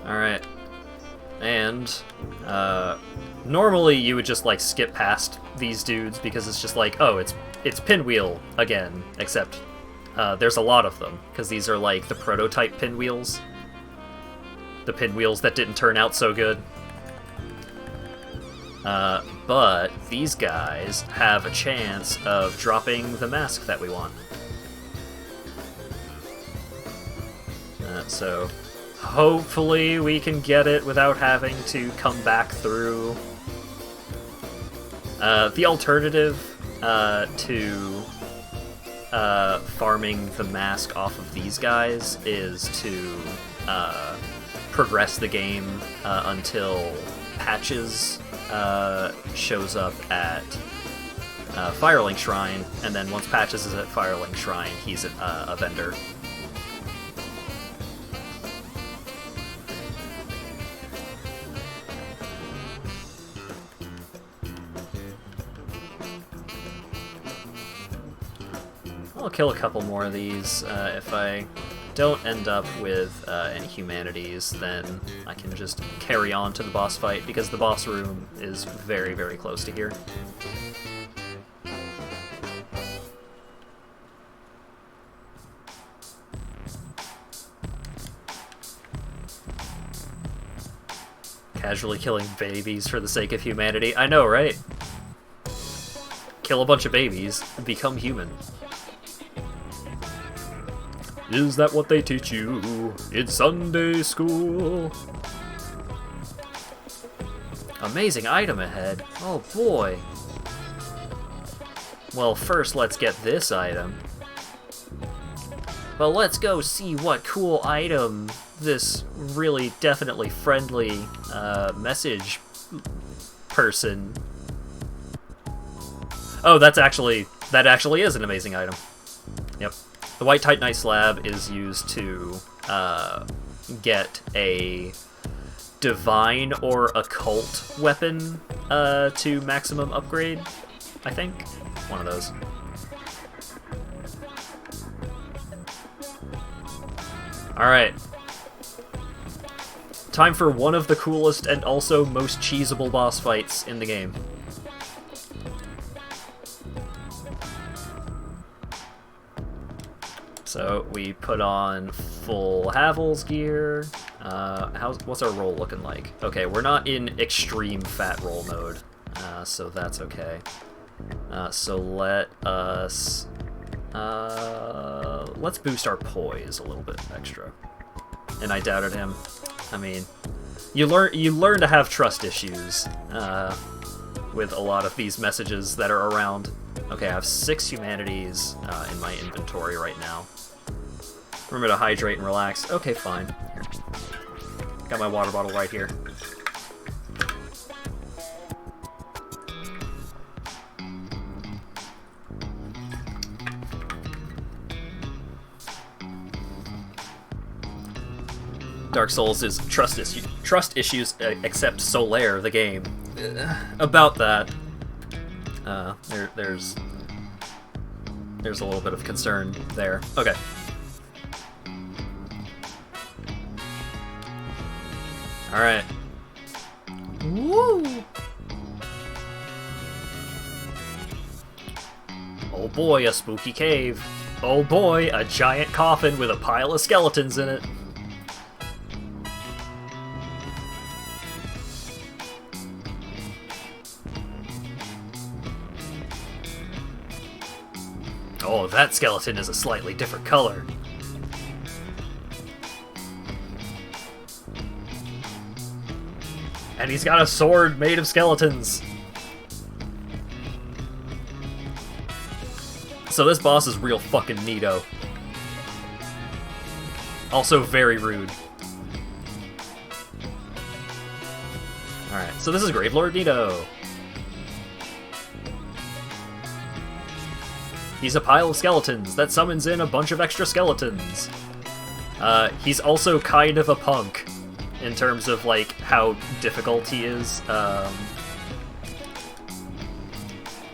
Alright. And, normally you would just, like, skip past these dudes because it's just like, oh, it's Pinwheel again, except, there's a lot of them, because these are, like, the prototype Pinwheels. The Pinwheels that didn't turn out so good. But these guys have a chance of dropping the mask that we want. So... hopefully we can get it without having to come back through. The alternative to farming the mask off of these guys is to progress the game until Patches shows up at Firelink Shrine, and then once Patches is at Firelink Shrine, he's a vendor. I'll kill a couple more of these. If I don't end up with any humanities, then I can just carry on to the boss fight, because the boss room is very, very close to here. Casually killing babies for the sake of humanity. I know, right? Kill a bunch of babies, become human. Is that what they teach you in Sunday school? Amazing item ahead. Oh boy. Well, first let's get this item. Well, let's go see what cool item this really definitely friendly message person... Oh, that actually is an amazing item. Yep. The White Titanite Slab is used to get a divine or occult weapon to maximum upgrade, I think. One of those. Alright. Time for one of the coolest and also most cheesable boss fights in the game. So we put on full HatVod's gear. What's our roll looking like? Okay, we're not in extreme fat roll mode, so that's okay. So let us let's boost our poise a little bit extra. And I doubted him. I mean, you learn to have trust issues with a lot of these messages that are around. Okay, I have 6 humanities in my inventory right now. Remember to hydrate and relax. Okay, fine. Here. Got my water bottle right here. Dark Souls is trust issues, except Solaire, the game. About that, there's a little bit of concern there. Okay. All right. Woo! Oh boy, a spooky cave. Oh boy, a giant coffin with a pile of skeletons in it. Oh, that skeleton is a slightly different color. And he's got a sword made of skeletons. So this boss is real fucking neato. Also very rude. Alright, so this is Gravelord Nito. He's a pile of skeletons that summons in a bunch of extra skeletons. He's also kind of a punk in terms of, like, how difficult he is.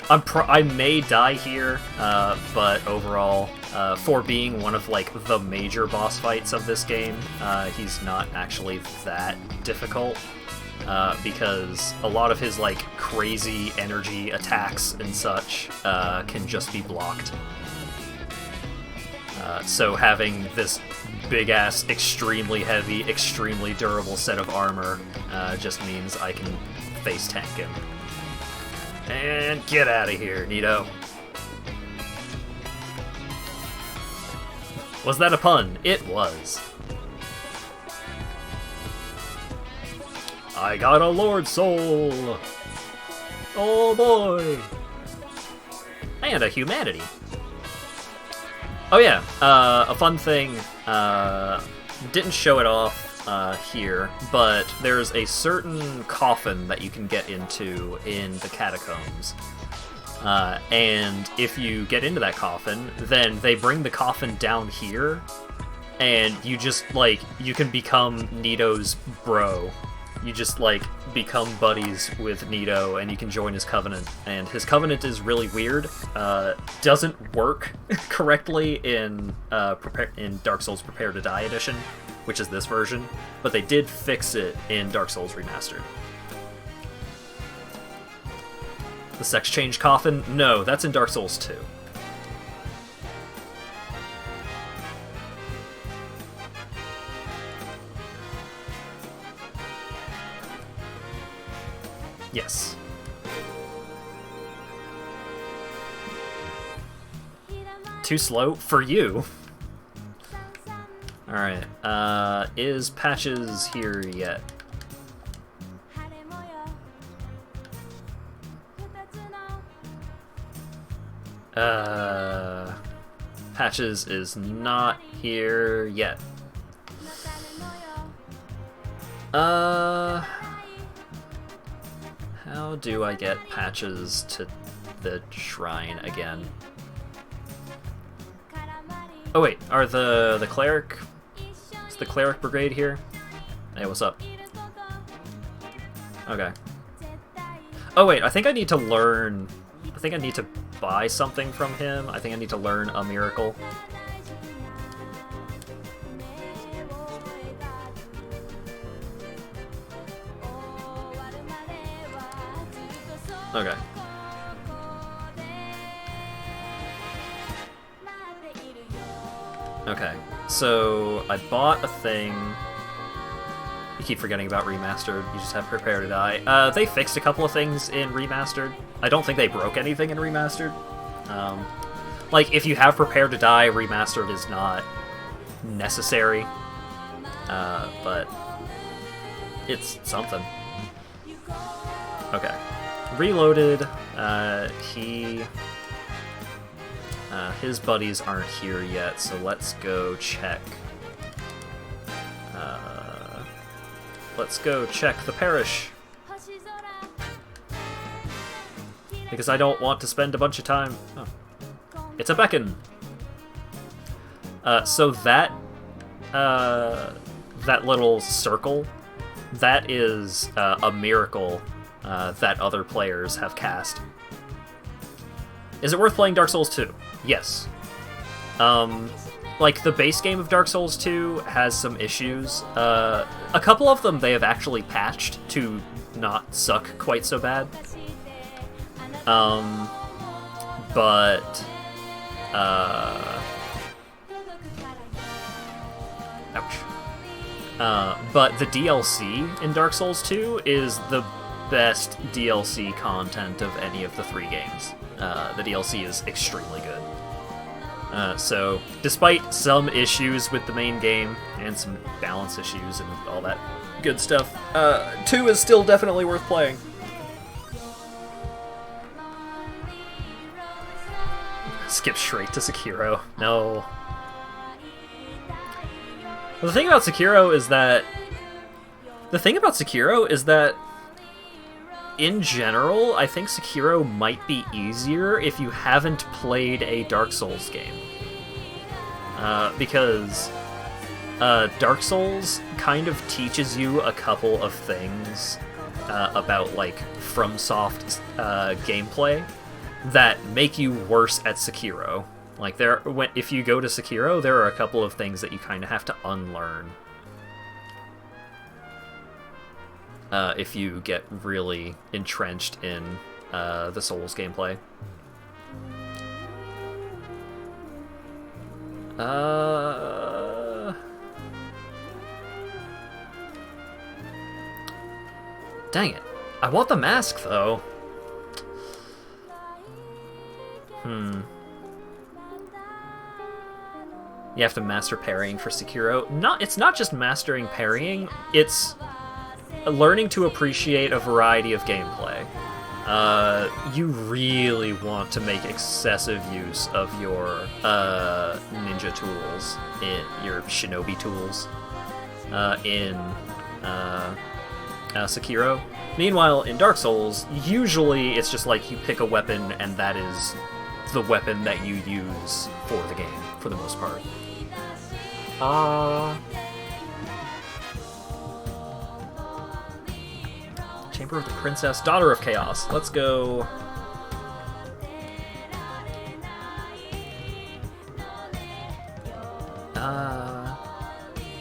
I may die here, but overall, for being one of, like, the major boss fights of this game, he's not actually that difficult, because a lot of his, like, crazy energy attacks and such can just be blocked. So having this big-ass, extremely heavy, extremely durable set of armor just means I can face tank him. And get out of here, Nito. Was that a pun? It was. I got a Lord Soul! Oh boy! And a Humanity. Oh yeah, a fun thing, didn't show it off here, but there's a certain coffin that you can get into in the catacombs. And if you get into that coffin, then they bring the coffin down here, and you just, like, you can become Nito's bro. You just, like, become buddies with Nito, and you can join his covenant. And his covenant is really weird. Doesn't work correctly in Dark Souls Prepare to Die Edition, which is this version, but they did fix it in Dark Souls Remastered. The sex change coffin? No, that's in Dark Souls 2. Yes. Too slow? For you? Alright, is Patches here yet? Patches is not here yet. How do I get Patches to the shrine again? Oh wait, are the cleric... Is the cleric brigade here? Hey, what's up? Okay. Oh wait, I think I need to learn... I think I need to buy something from him. I think I need to learn a miracle. Okay. Okay, so I bought a thing. You keep forgetting about Remastered. You just have Prepare to Die. They fixed a couple of things in Remastered. I don't think they broke anything in Remastered. Like, if you have Prepare to Die, Remastered is not necessary. But it's something. Okay. Reloaded. His buddies aren't here yet, so let's go check. Let's go check the parish. Because I don't want to spend a bunch of time... Oh. It's a beacon! So that little circle, that is a miracle that other players have cast. Is it worth playing Dark Souls 2? Yes. Like, the base game of Dark Souls 2 has some issues. A couple of them they have actually patched to not suck quite so bad. But... ouch. But the DLC in Dark Souls 2 is the best DLC content of any of the 3 games. The DLC is extremely good. So, despite some issues with the main game, and some balance issues and all that good stuff, 2 is still definitely worth playing. Skip straight to Sekiro. No. Well, the thing about Sekiro is that... in general, I think Sekiro might be easier if you haven't played a Dark Souls game. Because Dark Souls kind of teaches you a couple of things about, like, FromSoft gameplay that make you worse at Sekiro. Like, if you go to Sekiro, there are a couple of things that you kind of have to unlearn. If you get really entrenched in the Souls gameplay. Dang it. I want the mask, though. You have to master parrying for Sekiro. It's not just mastering parrying, it's learning to appreciate a variety of gameplay. You really want to make excessive use of your ninja tools, your shinobi tools, in Sekiro. Meanwhile, in Dark Souls, usually it's just like you pick a weapon and that is the weapon that you use for the game, for the most part. Chamber of the Princess, Daughter of Chaos. Let's go.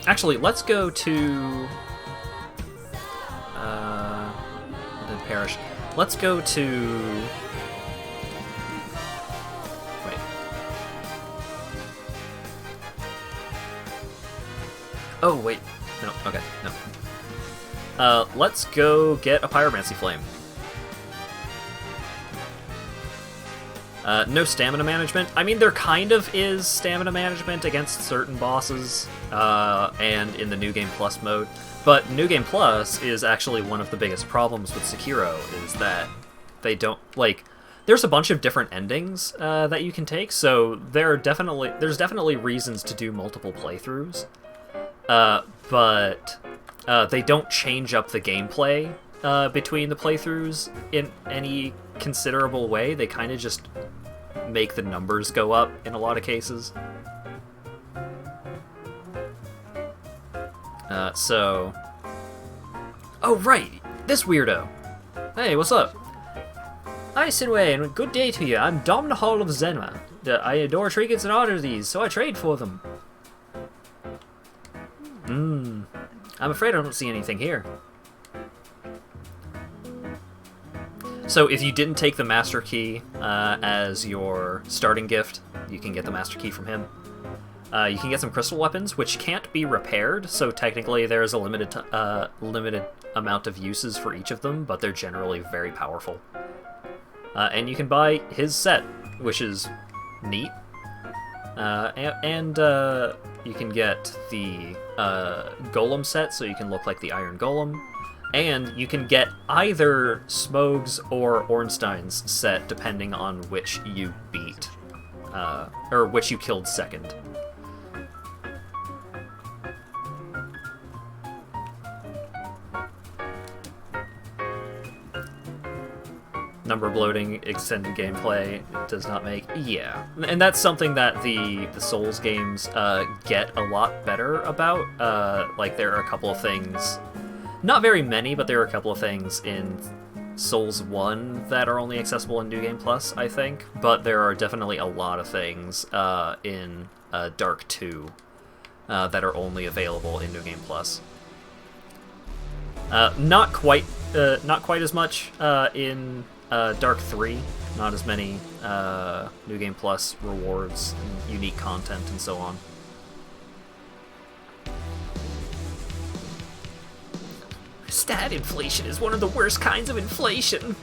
Actually, let's go to the parish. Let's go to. Wait. Oh wait. No. Okay. No. Let's go get a Pyromancy Flame. No stamina management. I mean, there kind of is stamina management against certain bosses, and in the New Game Plus mode. But New Game Plus is actually one of the biggest problems with Sekiro, is that they don't, like, there's a bunch of different endings that you can take, so there's definitely reasons to do multiple playthroughs. But they don't change up the gameplay between the playthroughs in any considerable way. They kind of just make the numbers go up in a lot of cases. Oh, right! This weirdo! Hey, what's up? Hi, Sinway, and good day to you. I'm Dom Hall of Zenma. I adore trinkets and honor these, so I trade for them. I'm afraid I don't see anything here. So if you didn't take the Master Key as your starting gift, you can get the Master Key from him. You can get some crystal weapons, which can't be repaired, so technically there's a limited amount of uses for each of them, but they're generally very powerful. And you can buy his set, which is neat. And you can get the Golem set, so you can look like the Iron Golem. And you can get either Smoug's or Ornstein's set, depending on which you beat. Or which you killed second. Number bloating, extended gameplay does not make... Yeah. And that's something that the Souls games get a lot better about. Like, there are a couple of things... Not very many, but there are a couple of things in Souls 1 that are only accessible in New Game Plus, I think. But there are definitely a lot of things in Dark 2 that are only available in New Game Plus. Not quite as much in Dark 3. Not as many New Game Plus rewards and unique content and so on. Stat inflation is one of the worst kinds of inflation.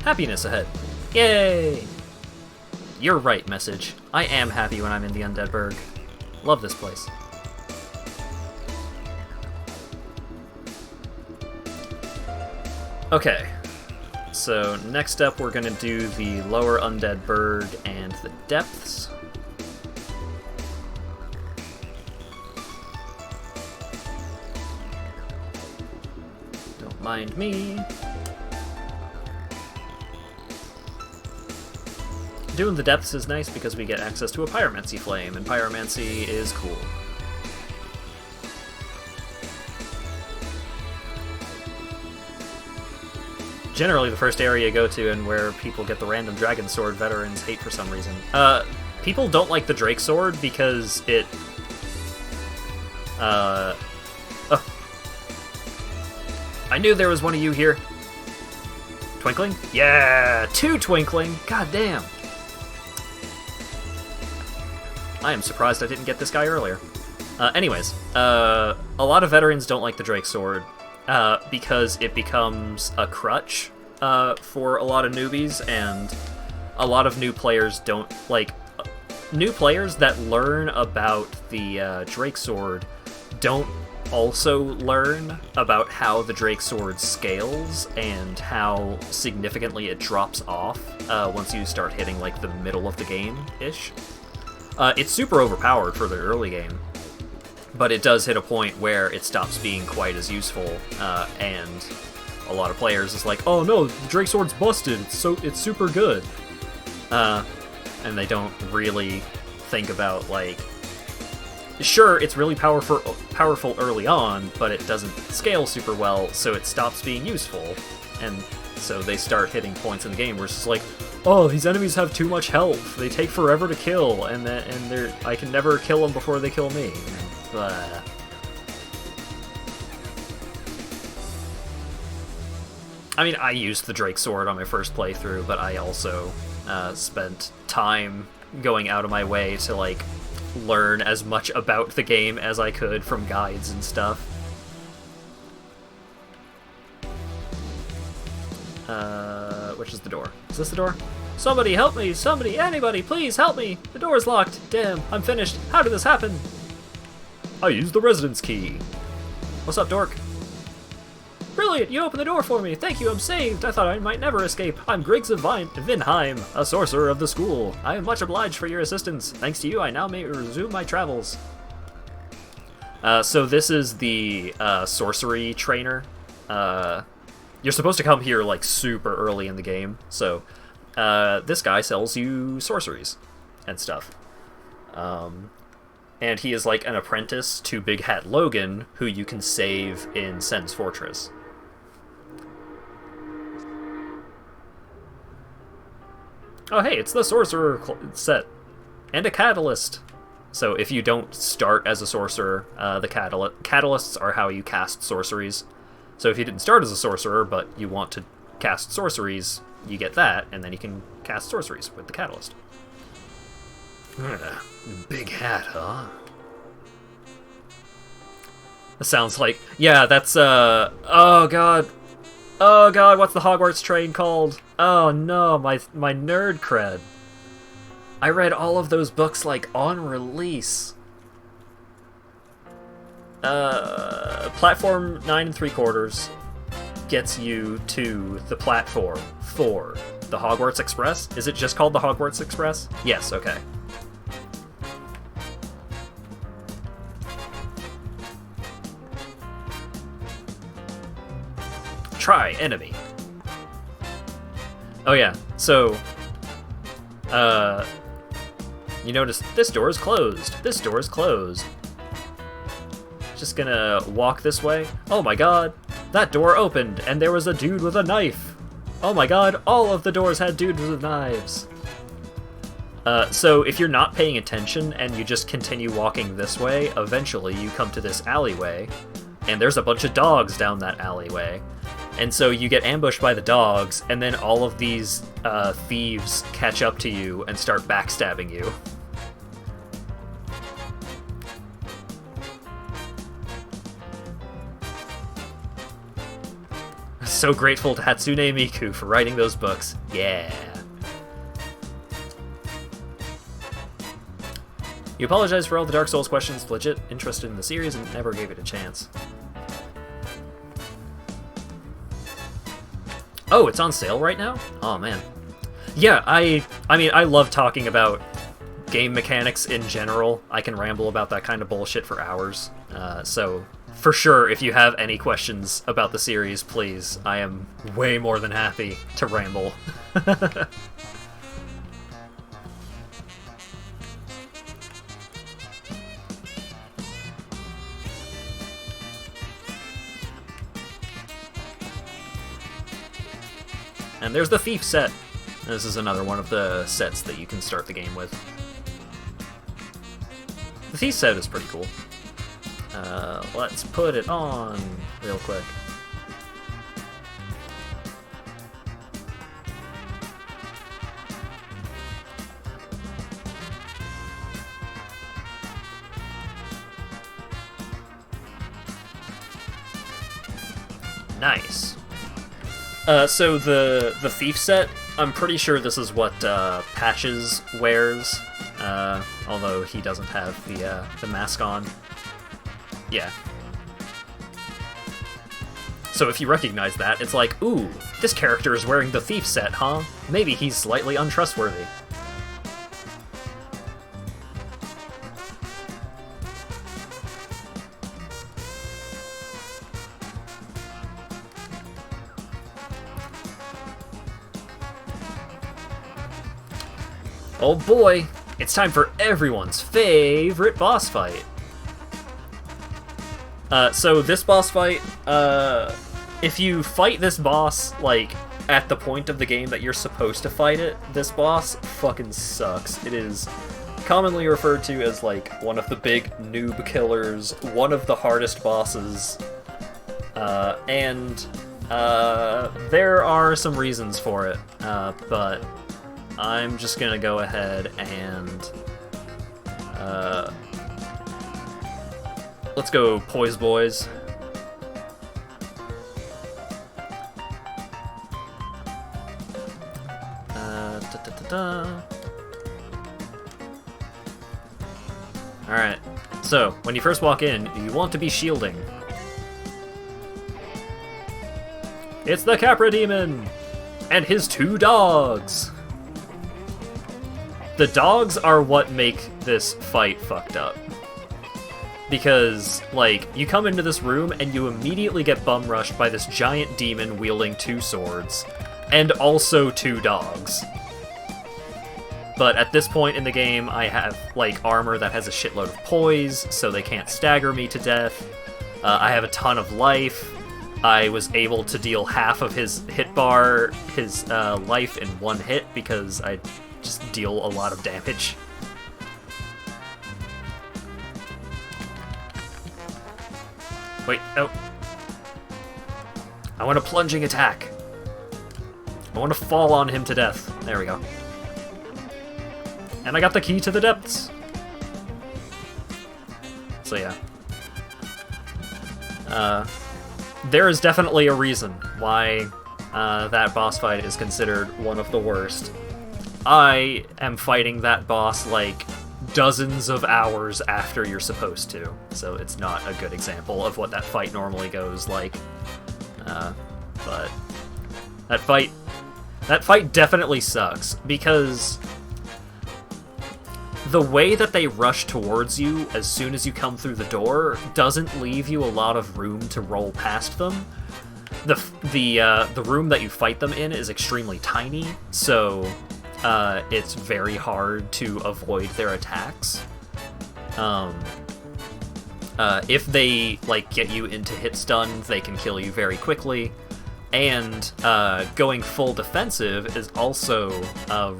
Happiness ahead. Yay! You're right, message. I am happy when I'm in the Undead Burg. Love this place. Okay. So next up we're gonna do the lower undead bird and the depths. Don't mind me. Doing the depths is nice because we get access to a pyromancy flame, and pyromancy is cool. Generally the first area you go to and where people get the random dragon sword veterans hate for some reason. People don't like the Drake sword because it... I knew there was one of you here. Twinkling? Yeah! 2 Twinkling! God damn! I am surprised I didn't get this guy earlier. Anyways, a lot of veterans don't like the Drake sword. Because it becomes a crutch for a lot of newbies, and a lot of new players don't like. New players that learn about the Drake sword don't also learn about how the Drake sword scales and how significantly it drops off once you start hitting like the middle of the game-ish. It's super overpowered for the early game, but it does hit a point where it stops being quite as useful, and a lot of players is like, oh no, the Drake Sword's busted, it's super good. And they don't really think about, like, sure, it's really powerful early on, but it doesn't scale super well, so it stops being useful. And so they start hitting points in the game where it's just like, oh, these enemies have too much health, they take forever to kill, and I can never kill them before they kill me. I mean, I used the Drake Sword on my first playthrough, but I also spent time going out of my way to, like, learn as much about the game as I could from guides and stuff. Which is the door? Is this the door? Somebody help me! Somebody, anybody, please help me! The door's locked! Damn, I'm finished! How did this happen? I used the residence key. What's up, dork? Brilliant! You opened the door for me! Thank you, I'm saved! I thought I might never escape. I'm Griggs of Vinheim, a sorcerer of the school. I am much obliged for your assistance. Thanks to you, I now may resume my travels. So this is the sorcery trainer. You're supposed to come here, like, super early in the game. So this guy sells you sorceries and stuff. And he is like an apprentice to Big Hat Logan, who you can save in Sen's Fortress. Oh hey, it's the Sorcerer set. And a Catalyst. So if you don't start as a Sorcerer, the Catalysts are how you cast sorceries. So if you didn't start as a Sorcerer, but you want to cast sorceries, you get that, and then you can cast sorceries with the Catalyst. Big hat, huh? It sounds like... Yeah, that's, oh god. Oh god, what's the Hogwarts train called? Oh no, my nerd cred. I read all of those books, like, on release. Platform 9 3/4 gets you to the platform for the Hogwarts Express. Is it just called the Hogwarts Express? Yes, okay. Try enemy. Oh yeah, so you notice this door is closed. This door is closed. Just gonna walk this way. Oh my god, that door opened and there was a dude with a knife. Oh my god, all of the doors had dudes with knives. So if you're not paying attention and you just continue walking this way, eventually you come to this alleyway, and there's a bunch of dogs down that alleyway. And so you get ambushed by the dogs, and then all of these thieves catch up to you and start backstabbing you. So grateful to Hatsune Miku for writing those books. Yeah. You apologize for all the Dark Souls questions, legit interested in the series, and never gave it a chance. Oh, it's on sale right now? Oh, man. Yeah, I mean, I love talking about game mechanics in general. I can ramble about that kind of bullshit for hours. So, for sure, if you have any questions about the series, please. I am way more than happy to ramble. And there's the Thief set. This is another one of the sets that you can start the game with. The Thief set is pretty cool. Let's put it on real quick. Nice. So the Thief set, I'm pretty sure this is what Patches wears, although he doesn't have the mask on. Yeah. So if you recognize that, it's like, ooh, this character is wearing the Thief set, huh? Maybe he's slightly untrustworthy. Oh boy, it's time for everyone's favorite boss fight. So this boss fight, if you fight this boss, like, at the point of the game that you're supposed to fight it, this boss fucking sucks. It is commonly referred to as, like, one of the big noob killers, one of the hardest bosses, and there are some reasons for it, but I'm just gonna go ahead and let's go Poise Boys. Alright, so when you first walk in, you want to be shielding. It's the Capra Demon! And his 2 dogs! The dogs are what make this fight fucked up. Because, like, you come into this room and you immediately get bum rushed by this giant demon wielding 2 swords, and also 2 dogs. But at this point in the game, I have, like, armor that has a shitload of poise, so they can't stagger me to death. I have a ton of life. I was able to deal half of his hit bar, his life in 1 hit, because I just deal a lot of damage. Wait, oh. I want a plunging attack. I want to fall on him to death. There we go. And I got the key to the depths. So yeah. There is definitely a reason why that boss fight is considered one of the worst. I am fighting that boss, like, dozens of hours after you're supposed to, so it's not a good example of what that fight normally goes like. But that fight definitely sucks, because the way that they rush towards you as soon as you come through the door doesn't leave you a lot of room to roll past them. The room that you fight them in is extremely tiny, so it's very hard to avoid their attacks. If they, like, get you into hit stun, they can kill you very quickly. And going full defensive is also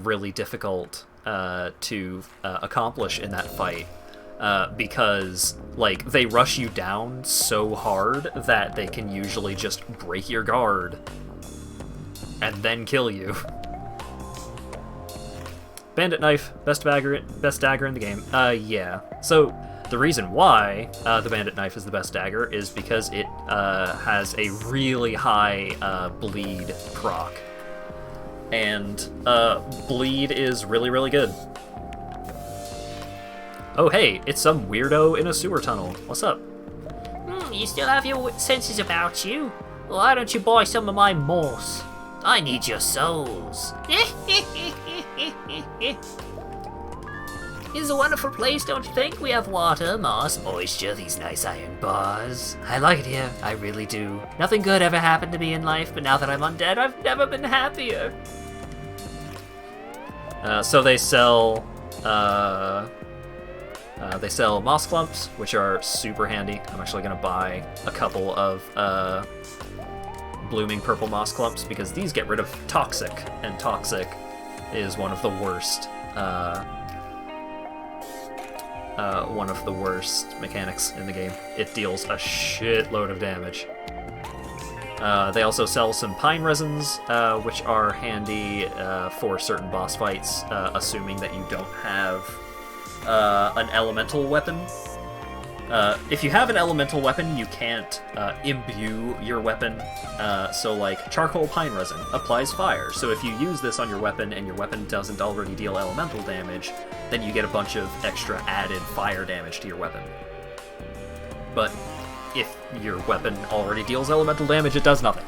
really difficult to accomplish in that fight. Because, like, they rush you down so hard that they can usually just break your guard and then kill you. Bandit Knife, best dagger in the game. Yeah. So, the reason why the Bandit Knife is the best dagger is because it has a really high bleed proc. And bleed is really, really good. Oh hey, it's some weirdo in a sewer tunnel. What's up? You still have your senses about you? Why don't you buy some of my moss? I need your souls. It's a wonderful place, don't you think? We have water, moss, moisture, these nice iron bars. I like it here, I really do. Nothing good ever happened to me in life, but now that I'm undead, I've never been happier. So they sell moss clumps, which are super handy. I'm actually gonna buy a couple of blooming purple moss clumps because these get rid of toxic, and toxic is one of the worst mechanics in the game. It deals a shitload of damage. They also sell some pine resins, which are handy for certain boss fights, assuming that you don't have an elemental weapon. If you have an elemental weapon, you can't imbue your weapon. So like charcoal pine resin applies fire. So if you use this on your weapon and your weapon doesn't already deal elemental damage, then you get a bunch of extra added fire damage to your weapon. But if your weapon already deals elemental damage, it does nothing.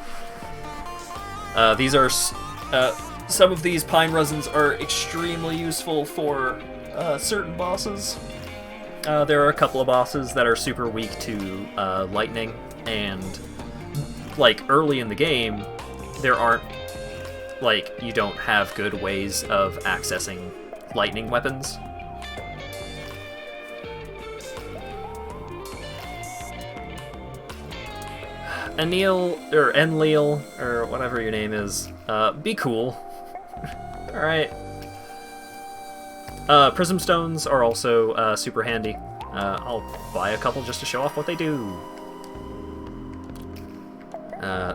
These are some of these pine resins are extremely useful for certain bosses. There are a couple of bosses that are super weak to lightning, and like early in the game, there aren't, like, you don't have good ways of accessing lightning weapons. Enlil, or whatever your name is, be cool. Alright. Prism stones are also super handy. I'll buy a couple just to show off what they do.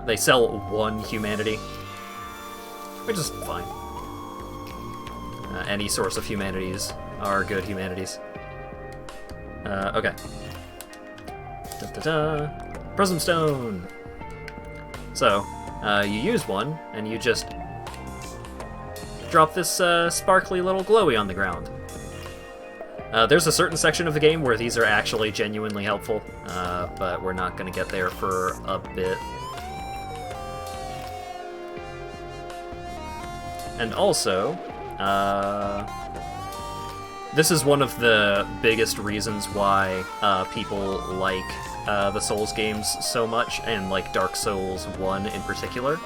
They sell 1 humanity, which is fine. Any source of humanities are good humanities. Okay. Prism stone! So, you use one, and you just drop this sparkly little glowy on the ground. There's a certain section of the game where these are actually genuinely helpful, but we're not going to get there for a bit. And also, this is one of the biggest reasons why people like the Souls games so much, and like Dark Souls 1 in particular.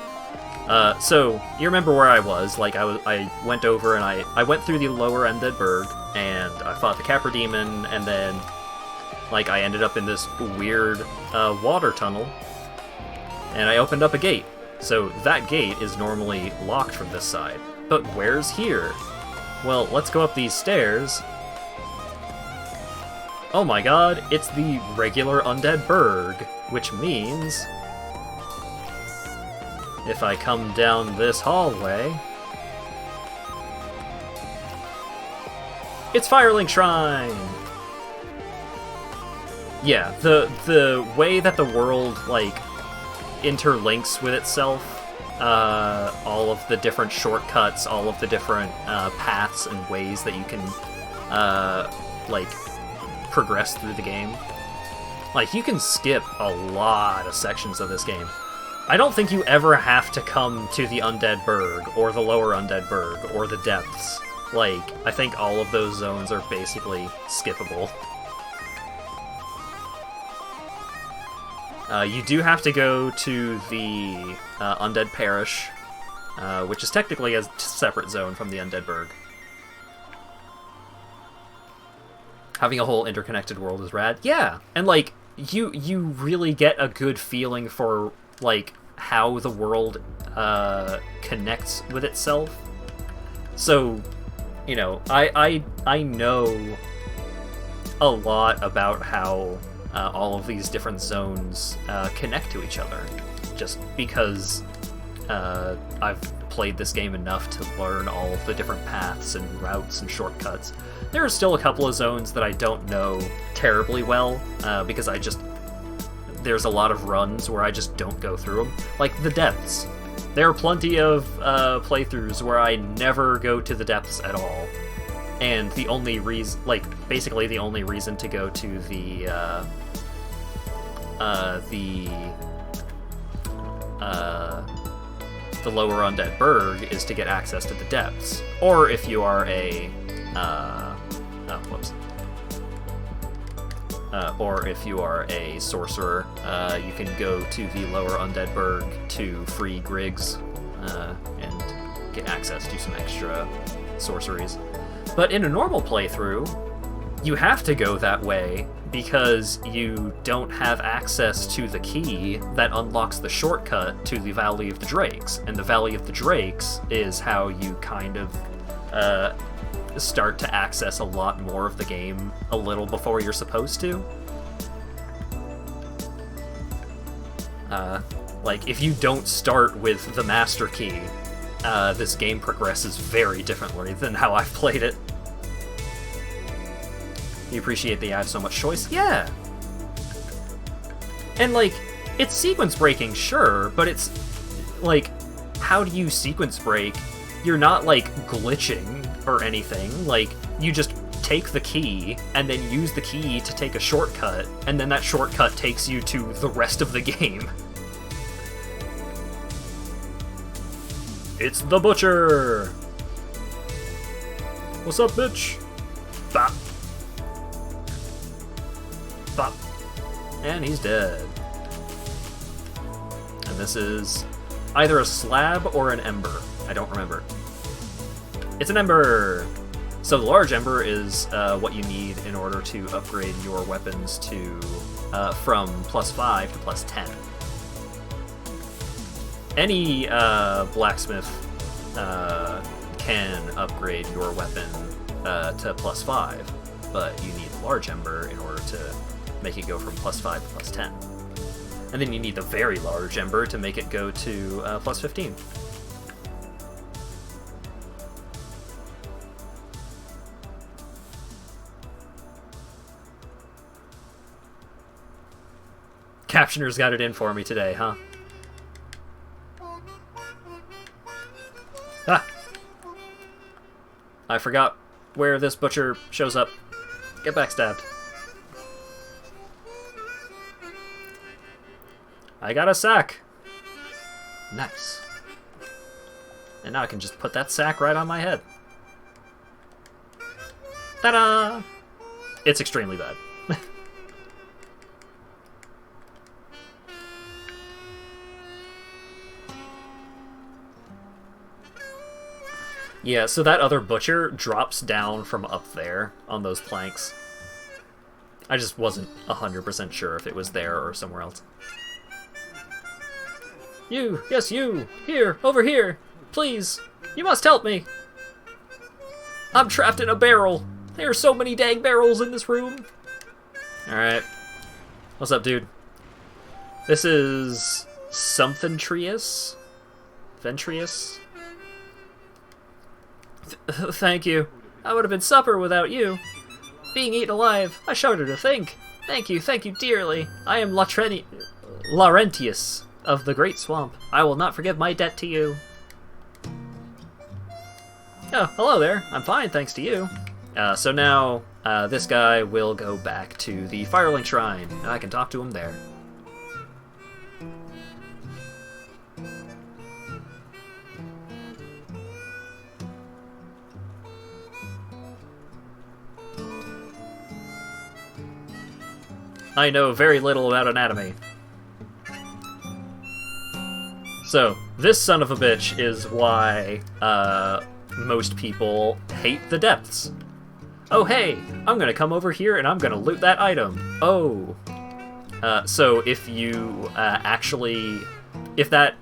So, you remember where I was, like, I went over and I went through the lower Undead Burg, and I fought the Capra Demon, and then, like, I ended up in this weird water tunnel, and I opened up a gate. So, that gate is normally locked from this side. But where's here? Well, let's go up these stairs. Oh my god, it's the regular Undead Burg, which means if I come down this hallway, it's Firelink Shrine! Yeah, the way that the world, like, interlinks with itself, all of the different shortcuts, all of the different paths and ways that you can, like, progress through the game. Like, you can skip a lot of sections of this game. I don't think you ever have to come to the Undead Burg, or the lower Undead Burg, or the depths. Like, I think all of those zones are basically skippable. You do have to go to the Undead Parish, which is technically a separate zone from the Undead Burg. Having a whole interconnected world is rad. Yeah, and like, you really get a good feeling for, like, how the world connects with itself. So, you know, I know a lot about how all of these different zones connect to each other, just because I've played this game enough to learn all of the different paths and routes and shortcuts. There are still a couple of zones that I don't know terribly well, because there's a lot of runs where I just don't go through them. Like the depths. There are plenty of playthroughs where I never go to the depths at all. And the only reason, like, basically the only reason to go to the the lower undead berg is to get access to the depths. Or if you are a or if you are a sorcerer, you can go to the lower undead berg to free Griggs and get access to some extra sorceries. But in a normal playthrough, you have to go that way because you don't have access to the key that unlocks the shortcut to the Valley of the Drakes. And the Valley of the Drakes is how you kind of start to access a lot more of the game a little before you're supposed to. Like, if you don't start with the Master Key, this game progresses very differently than how I've played it. You appreciate that you have so much choice? Yeah! And, like, it's sequence breaking, sure, but it's, like, how do you sequence break? You're not, like, glitching or anything. Like, you just take the key, and then use the key to take a shortcut, and then that shortcut takes you to the rest of the game. It's the Butcher! What's up, bitch? Bop. Bop. And he's dead. And this is either a slab or an ember. I don't remember. It's an ember! So the large ember is what you need in order to upgrade your weapons to from +5 to +10. Any blacksmith can upgrade your weapon to +5, but you need the large ember in order to make it go from +5 to +10. And then you need the very large ember to make it go to +15. Captioner's got it in for me today, huh? Ah! I forgot where this butcher shows up. Get backstabbed. I got a sack! Nice. And now I can just put that sack right on my head. Ta-da! It's extremely bad. Yeah, so that other butcher drops down from up there on those planks. I just wasn't 100% sure if it was there or somewhere else. You! Yes, you! Here! Over here! Please! You must help me! I'm trapped in a barrel! There are so many dang barrels in this room! Alright. What's up, dude? This is... something Trius? Ventrius? Thank you. I would have been supper without you. Being eaten alive, I shudder to think. Thank you dearly. I am Laurentius of the Great Swamp. I will not forgive my debt to you. Oh, hello there. I'm fine, thanks to you. So now, this guy will go back to the Firelink Shrine, and I can talk to him there. I know very little about anatomy. So, this son of a bitch is why most people hate the depths. Oh hey, I'm gonna come over here and I'm gonna loot that item. Oh. So if you if that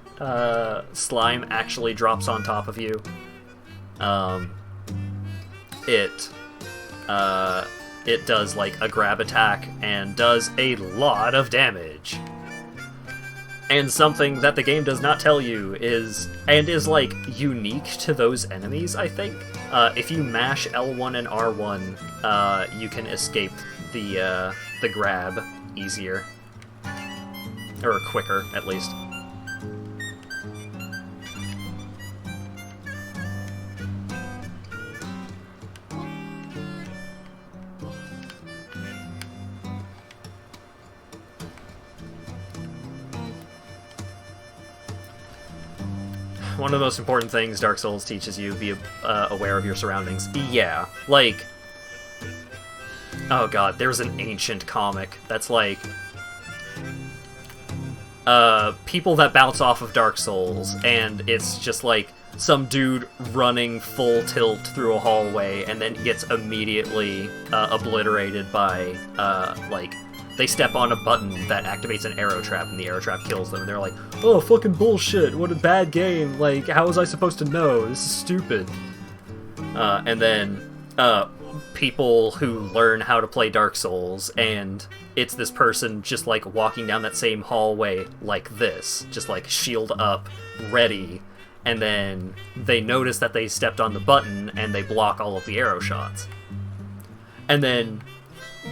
slime actually drops on top of you, it does like a grab attack and does a lot of damage. And something that the game does not tell you is like unique to those enemies, I think. If you mash L1 and R1, you can escape the grab easier. Or quicker, at least. one of the most important things Dark Souls teaches you, be aware of your surroundings. Yeah, like... Oh god, there's an ancient comic that's like... people that bounce off of Dark Souls, and it's just like some dude running full tilt through a hallway and then gets immediately obliterated by, like, they step on a button that activates an arrow trap, and the arrow trap kills them, and they're like, oh, fucking bullshit, what a bad game, like, how was I supposed to know? This is stupid. And then, people who learn how to play Dark Souls, and it's this person just, like, walking down that same hallway like this, just, like, shield up, ready, and then they notice that they stepped on the button, and they block all of the arrow shots. And then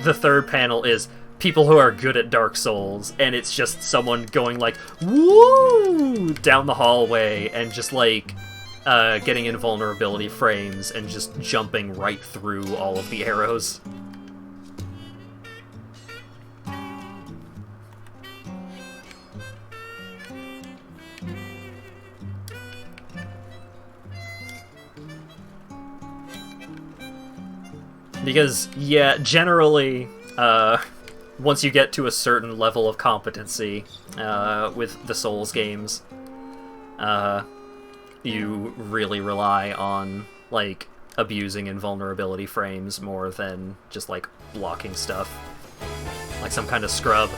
the third panel is people who are good at Dark Souls, and it's just someone going like, woo, down the hallway, and just like, getting invulnerability frames, and just jumping right through all of the arrows. Because, yeah, generally, once you get to a certain level of competency with the Souls games, you really rely on, like, abusing invulnerability frames more than just, like, blocking stuff. Like some kind of scrub.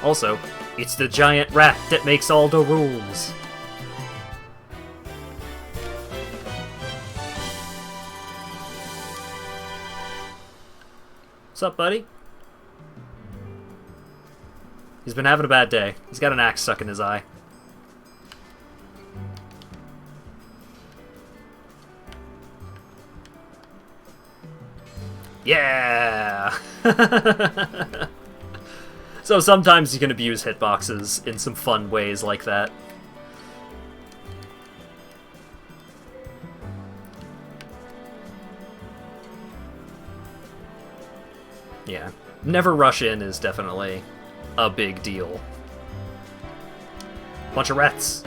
Also, it's the giant rat that makes all the rules. What's up, buddy? He's been having a bad day. He's got an axe stuck in his eye. Yeah! So sometimes you can abuse hitboxes in some fun ways like that. Yeah. Never rush in is definitely a big deal. Bunch of rats.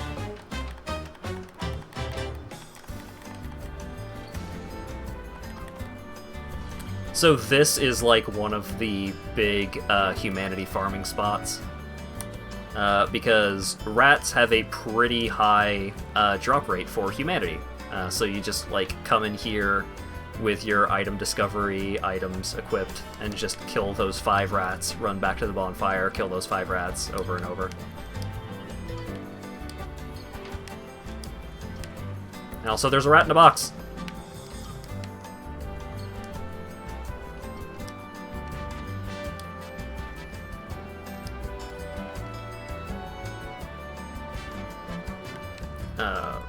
So this is like one of the big humanity farming spots. Because rats have a pretty high drop rate for humanity. So you just like come in here with your item discovery items equipped and just kill those 5 rats, run back to the bonfire, kill those 5 rats over and over. And also there's a rat in a box.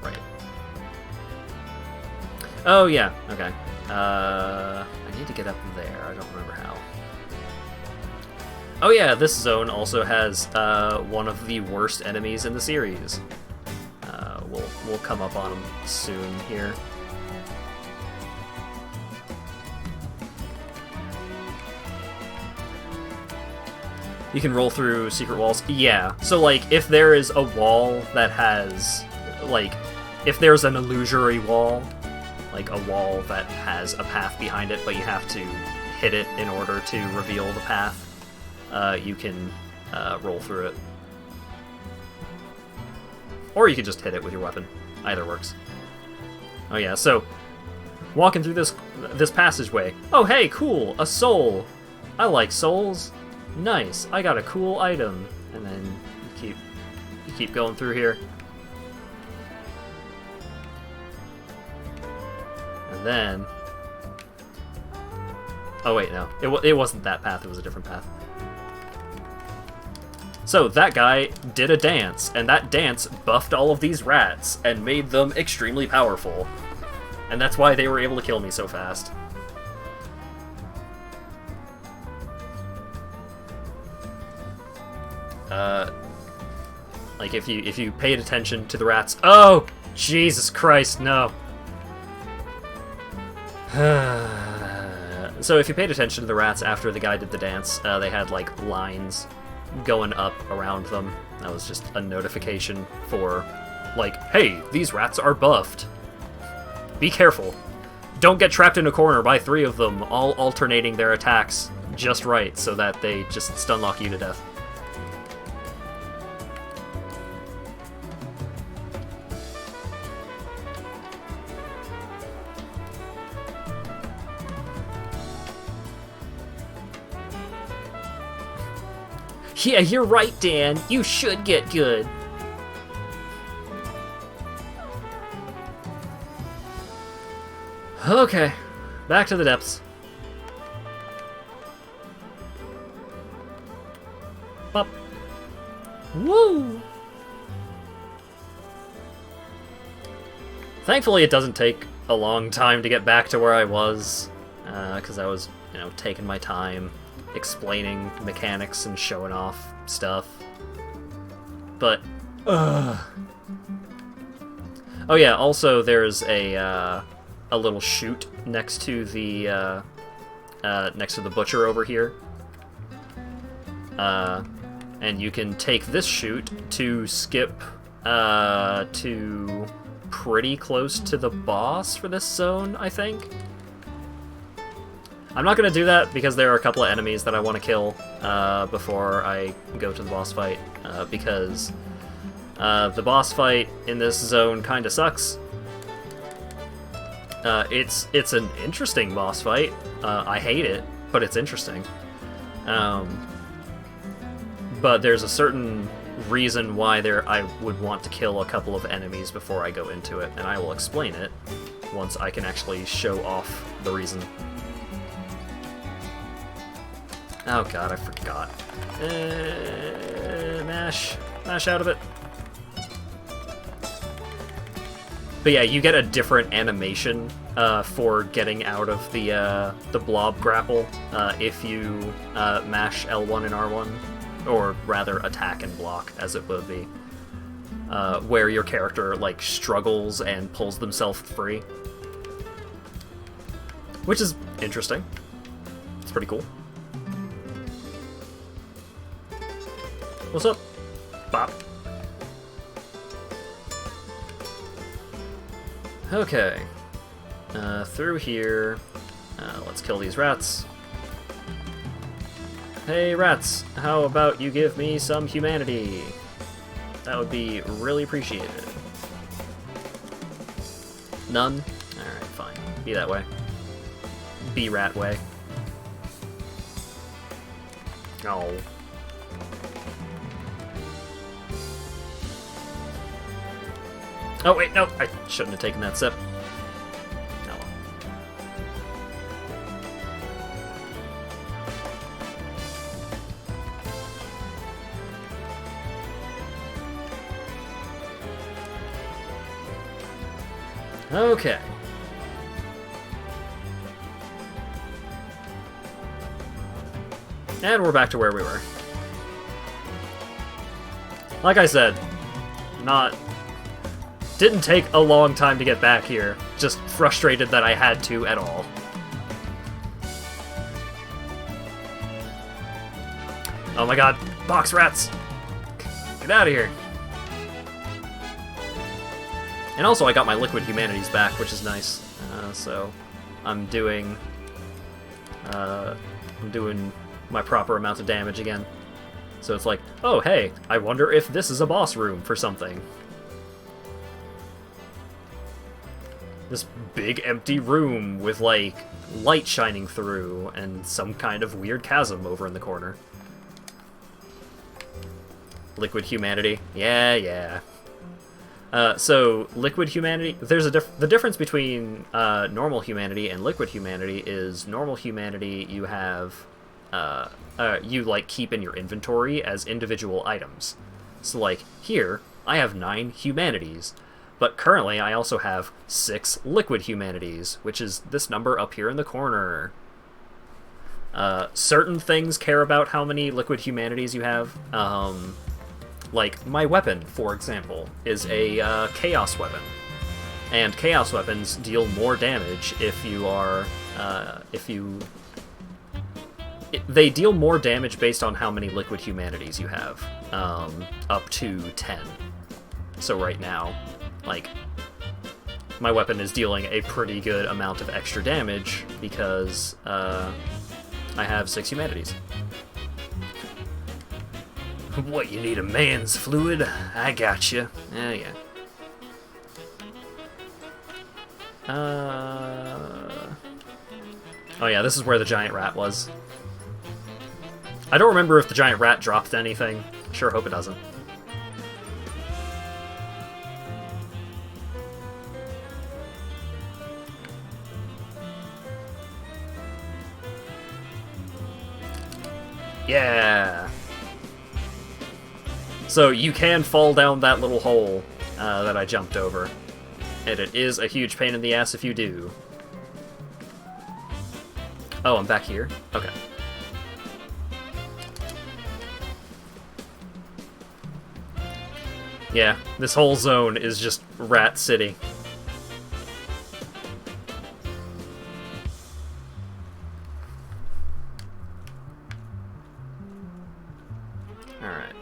Right. Oh, yeah, okay. I need to get up there. I don't remember how. Oh yeah, this zone also has one of the worst enemies in the series. We'll come up on them soon here. You can roll through secret walls. Yeah. So, like, if there is a wall that has, like, if there's an illusory wall, like a wall that has a path behind it, but you have to hit it in order to reveal the path, you can roll through it. Or you can just hit it with your weapon. Either works. Oh yeah, so, walking through this passageway. Oh hey, cool, a soul. I like souls. Nice, I got a cool item. And then you keep going through here. And then... Oh wait, no. It wasn't that path, it was a different path. So, that guy did a dance, and that dance buffed all of these rats and made them extremely powerful. And that's why they were able to kill me so fast. Like, if you paid attention to the rats... Oh! Jesus Christ, no! So if you paid attention to the rats after the guy did the dance, they had, like, lines going up around them. That was just a notification for like, hey, these rats are buffed. Be careful. Don't get trapped in a corner by 3 of them, all alternating their attacks just right so that they just stunlock you to death. Yeah, you're right, Dan. You should get good. Okay, back to the depths. Bop. Woo! Thankfully, it doesn't take a long time to get back to where I was, because I was, taking my time, explaining mechanics and showing off stuff. But, oh yeah, also there's a little chute next to the butcher over here. And you can take this chute to skip to pretty close to the boss for this zone, I think. I'm not going to do that because there are a couple of enemies that I want to kill before I go to the boss fight, because the boss fight in this zone kind of sucks. It's an interesting boss fight. I hate it, but it's interesting. But there's a certain reason why I would want to kill a couple of enemies before I go into it, and I will explain it once I can actually show off the reason. Oh god, I forgot. Mash out of it. But yeah, you get a different animation for getting out of the blob grapple if you mash L1 and R1, or rather attack and block, as it would be, where your character like struggles and pulls themselves free, which is interesting. It's pretty cool. What's up, Bop? Okay, through here, let's kill these rats. Hey rats, how about you give me some humanity? That would be really appreciated. None? Alright, fine. Be that way. Be rat way. Oh. Oh wait, no, I shouldn't have taken that sip. Oh well. Okay. And we're back to where we were. Like I said, didn't take a long time to get back here, just frustrated that I had to at all. Oh my god, box rats! Get out of here! And also I got my liquid humanities back, which is nice. So I'm doing my proper amount of damage again. So it's like, oh hey, I wonder if this is a boss room for something. This big empty room with, like, light shining through and some kind of weird chasm over in the corner. Liquid humanity. Yeah. So, liquid humanity... There's the difference between normal humanity and liquid humanity is normal humanity you have... you, like, keep in your inventory as individual items. So, like, here, I have 9 humanities. But currently, I also have 6 liquid humanities, which is this number up here in the corner. Certain things care about how many liquid humanities you have. Like, my weapon, for example, is a chaos weapon. And chaos weapons deal more damage if you are... They deal more damage based on how many liquid humanities you have. Up to 10. So right now, like, my weapon is dealing a pretty good amount of extra damage because I have 6 humanities. What, you need a man's fluid? I gotcha. Yeah. Oh yeah, this is where the giant rat was. I don't remember if the giant rat dropped anything. Sure hope it doesn't. Yeah! So you can fall down that little hole that I jumped over. And it is a huge pain in the ass if you do. Oh, I'm back here? Okay. Yeah, this whole zone is just Rat City. Alright.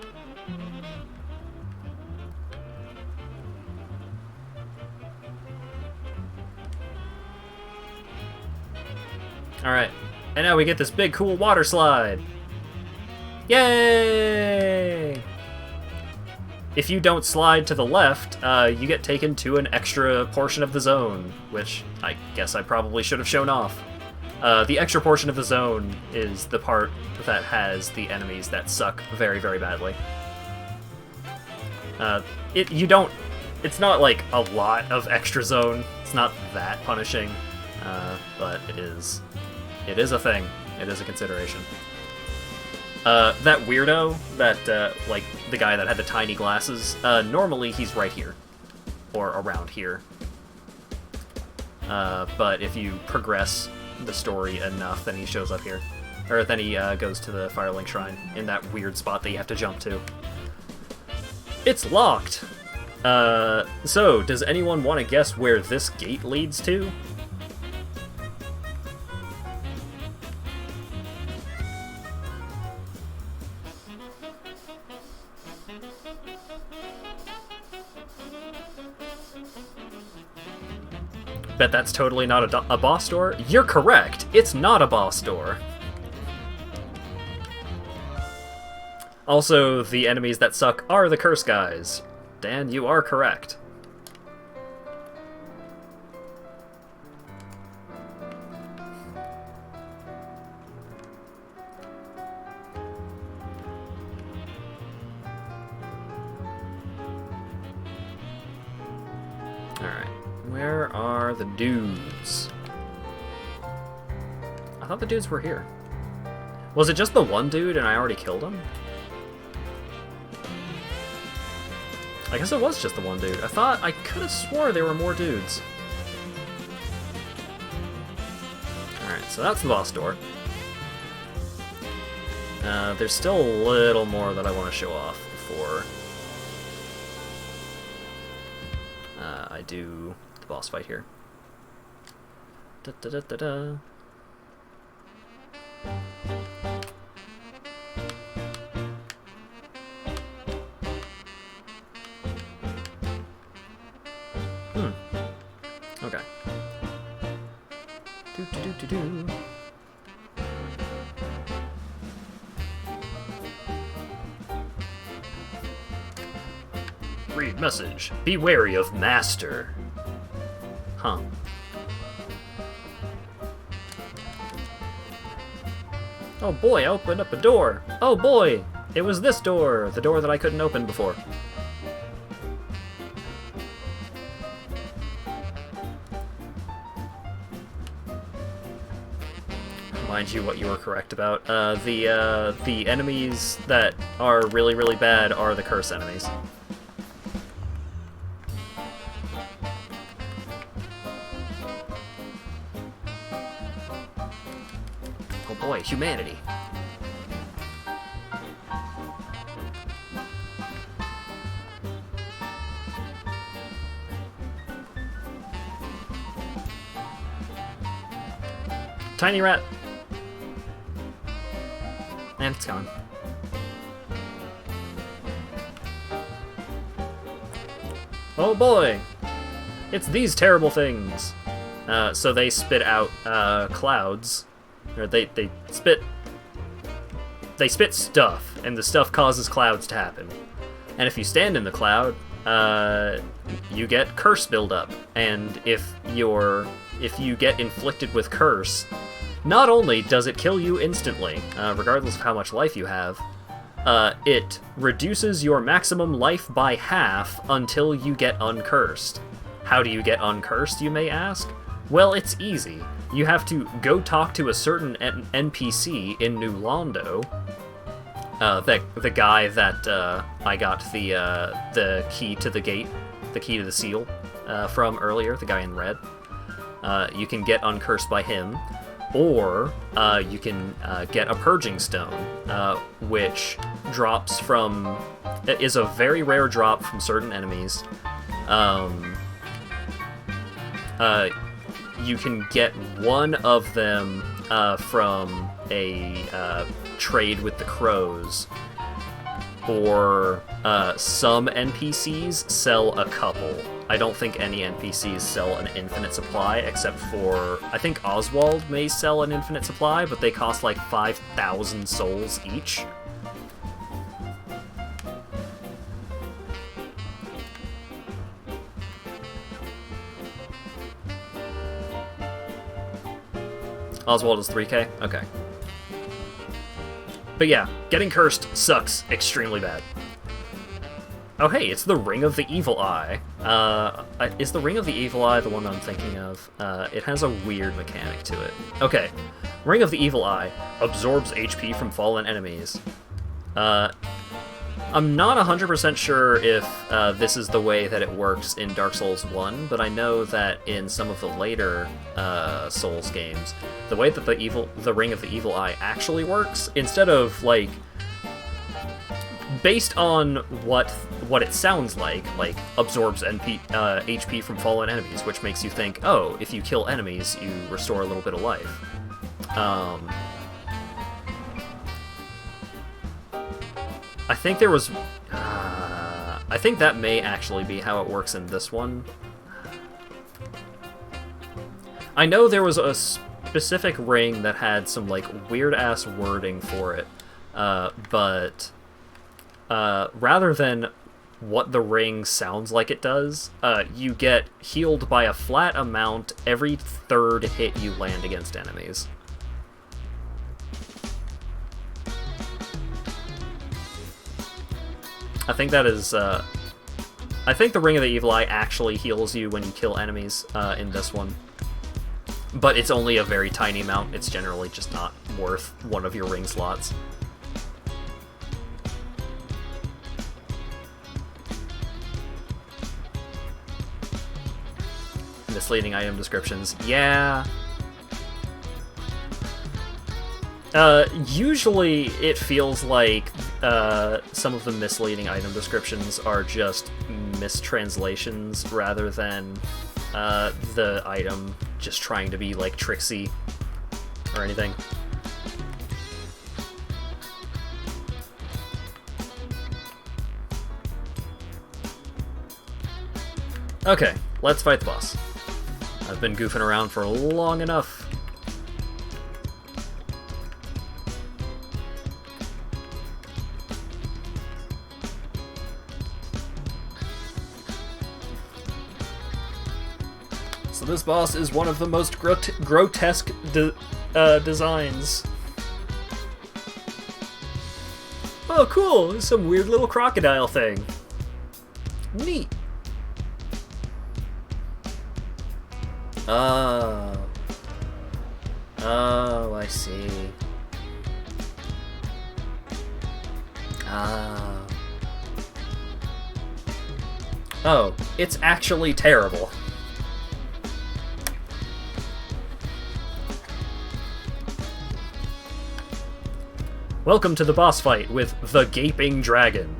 Alright, and now we get this big cool water slide. Yay! If you don't slide to the left, you get taken to an extra portion of the zone, which I guess I probably should have shown off. The extra portion of the zone is the part that has the enemies that suck very, very badly. It's not like a lot of extra zone. It's not that punishing, but it is a thing. It is a consideration. That weirdo, like, the guy that had the tiny glasses, normally he's right here. Or around here. But if you progress the story enough, then he shows up here. Or then he goes to the Firelink Shrine in that weird spot that you have to jump to. It's locked! So, does anyone want to guess where this gate leads to? Bet that's totally not a boss door? You're correct! It's not a boss door! Also, the enemies that suck are the curse guys. Dan, you are correct. Alright, where are the dudes? I thought the dudes were here. Was it just the one dude and I already killed him? I guess it was just the one dude. I could have swore there were more dudes. Alright, so that's the boss door. There's still a little more that I want to show off before I do the boss fight here. Da-da-da-da-da. Okay. Do. Read message. Be wary of Master. Huh. Oh boy, I opened up a door. Oh boy, it was this door, the door that I couldn't open before. Mind you, what you were correct about. The enemies that are really, really bad are the curse enemies. Oh boy, humanity. Tiny rat. And it's gone. Oh boy! It's these terrible things! So they spit out clouds. Or they spit stuff, and the stuff causes clouds to happen. And if you stand in the cloud, you get curse buildup. And if you get inflicted with curse, not only does it kill you instantly, regardless of how much life you have, it reduces your maximum life by half until you get uncursed. How do you get uncursed, you may ask? Well, it's easy. You have to go talk to a certain NPC in New Londo. The guy that I got the key to the gate, the key to the seal, from earlier, the guy in red. You can get uncursed by him, or you can get a purging stone, which drops from is a very rare drop from certain enemies. You can get one of them from a trade with the crows, or some NPCs sell a couple. I don't think any NPCs sell an infinite supply, except for, I think Oswald may sell an infinite supply, but they cost like 5,000 souls each. Oswald is 3k? Okay. But yeah, getting cursed sucks extremely bad. Oh hey, it's the Ring of the Evil Eye. Is the Ring of the Evil Eye the one that I'm thinking of? It has a weird mechanic to it. Okay, Ring of the Evil Eye absorbs HP from fallen enemies. I'm not 100% sure if this is the way that it works in Dark Souls 1, but I know that in some of the later Souls games, the way that the Ring of the Evil Eye actually works, instead of, like, based on what it sounds like absorbs HP from fallen enemies, which makes you think, oh, if you kill enemies, you restore a little bit of life. I think there was... I think that may actually be how it works in this one. I know there was a specific ring that had some, like, weird-ass wording for it, but rather than what the ring sounds like it does, you get healed by a flat amount every third hit you land against enemies. I think that is, I think the Ring of the Evil Eye actually heals you when you kill enemies in this one. But it's only a very tiny amount. It's generally just not worth one of your ring slots. Misleading item descriptions. Yeah. Usually it feels like some of the misleading item descriptions are just mistranslations rather than the item just trying to be, like, tricksy or anything. Okay, let's fight the boss. I've been goofing around for long enough. So this boss is one of the most grotesque designs. Oh, cool! Some weird little crocodile thing. Neat. Oh. Oh, I see. Oh. Oh, it's actually terrible. Welcome to the boss fight with the Gaping Dragon.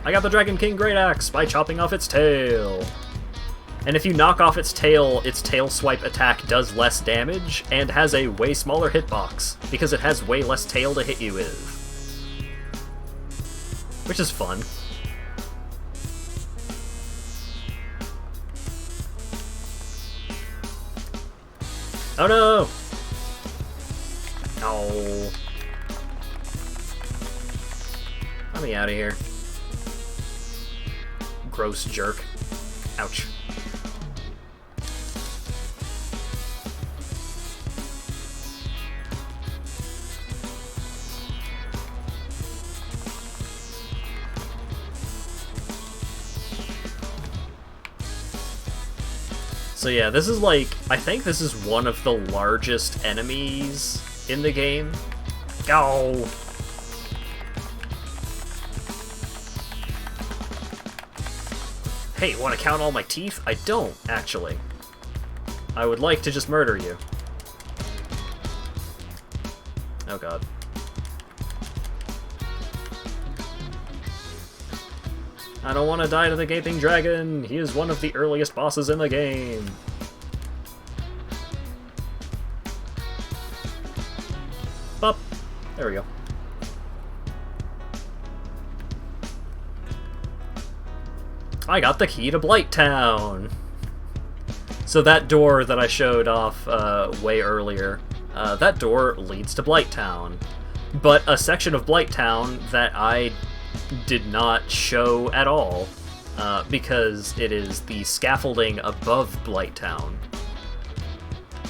I got the Dragon King Great Axe by chopping off its tail. And if you knock off its tail swipe attack does less damage and has a way smaller hitbox because it has way less tail to hit you with. Which is fun. Oh no! Oh. Let me out of here. Gross jerk. Ouch. So yeah, this is like, I think this is one of the largest enemies in the game. Go! Hey, want to count all my teeth? I don't, actually. I would like to just murder you. Oh god. I don't want to die to the Gaping Dragon! He is one of the earliest bosses in the game! Up! There we go. I got the key to Blighttown! So that door that I showed off way earlier, that door leads to Blighttown. But a section of Blighttown that I did not show at all, because it is the scaffolding above Blighttown.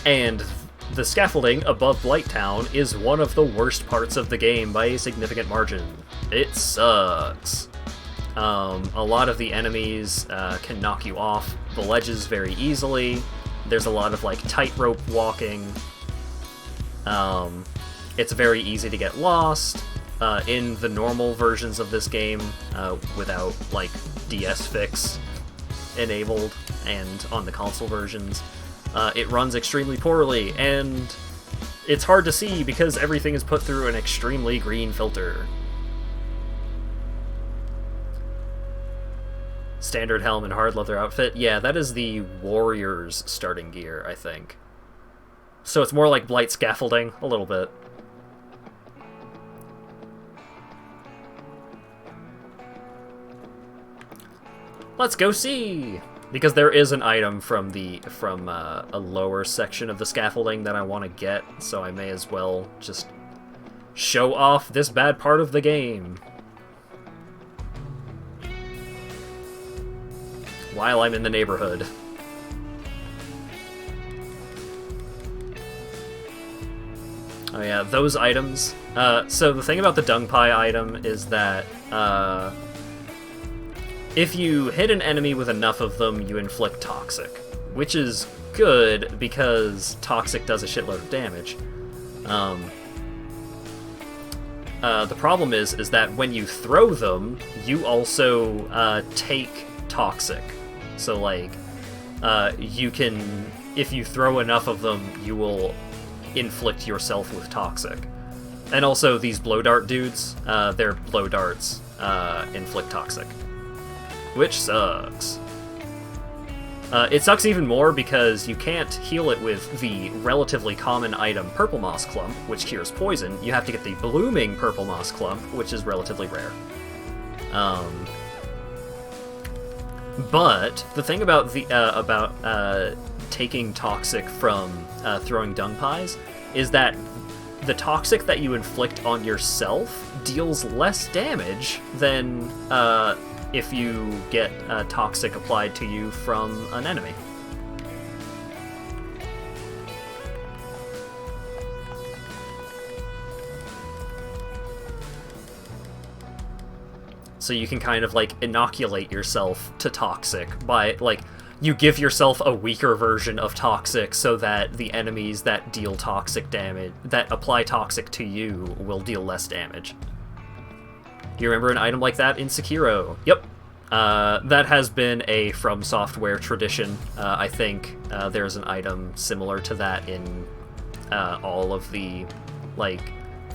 And the scaffolding above Blighttown is one of the worst parts of the game by a significant margin. It sucks. A lot of the enemies can knock you off the ledges very easily. There's a lot of like tightrope walking. It's very easy to get lost. In the normal versions of this game, without like DS Fix enabled, and on the console versions, it runs extremely poorly, and it's hard to see because everything is put through an extremely green filter. Standard helm and hard leather outfit. Yeah, that is the warrior's starting gear, I think. So it's more like Blight scaffolding, a little bit. Let's go see! Because there is an item from a lower section of the scaffolding that I want to get, so I may as well just show off this bad part of the game. While I'm in the neighborhood. Oh yeah, those items. So the thing about the dung pie item is that, if you hit an enemy with enough of them, you inflict Toxic, which is good because Toxic does a shitload of damage. The problem is that when you throw them, you also take Toxic. So like, you can, if you throw enough of them, you will inflict yourself with Toxic. And also these blow dart dudes, their blow darts inflict Toxic. Which sucks. It sucks even more because you can't heal it with the relatively common item Purple Moss Clump, which cures poison. You have to get the Blooming Purple Moss Clump, which is relatively rare. But the thing about taking Toxic from throwing dung pies is that the Toxic that you inflict on yourself deals less damage than if you get Toxic applied to you from an enemy. So you can kind of like inoculate yourself to Toxic by like, you give yourself a weaker version of Toxic so that the enemies that deal Toxic damage, that apply Toxic to you, will deal less damage. Do you remember an item like that in Sekiro? Yep. That has been a From Software tradition. I think there's an item similar to that in all of the, like,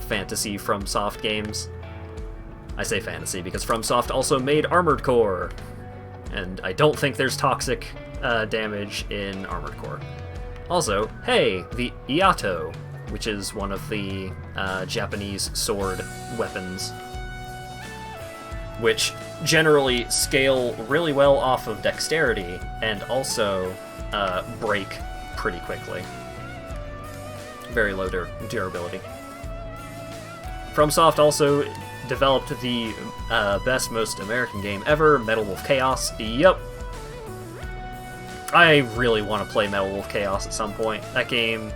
fantasy From Soft games. I say fantasy because FromSoft also made Armored Core, and I don't think there's toxic damage in Armored Core. Also, hey, the Iato, which is one of the Japanese sword weapons, which generally scale really well off of dexterity and also break pretty quickly. Very low durability. FromSoft also developed the best, most American game ever, Metal Wolf Chaos. Yup. I really want to play Metal Wolf Chaos at some point. That game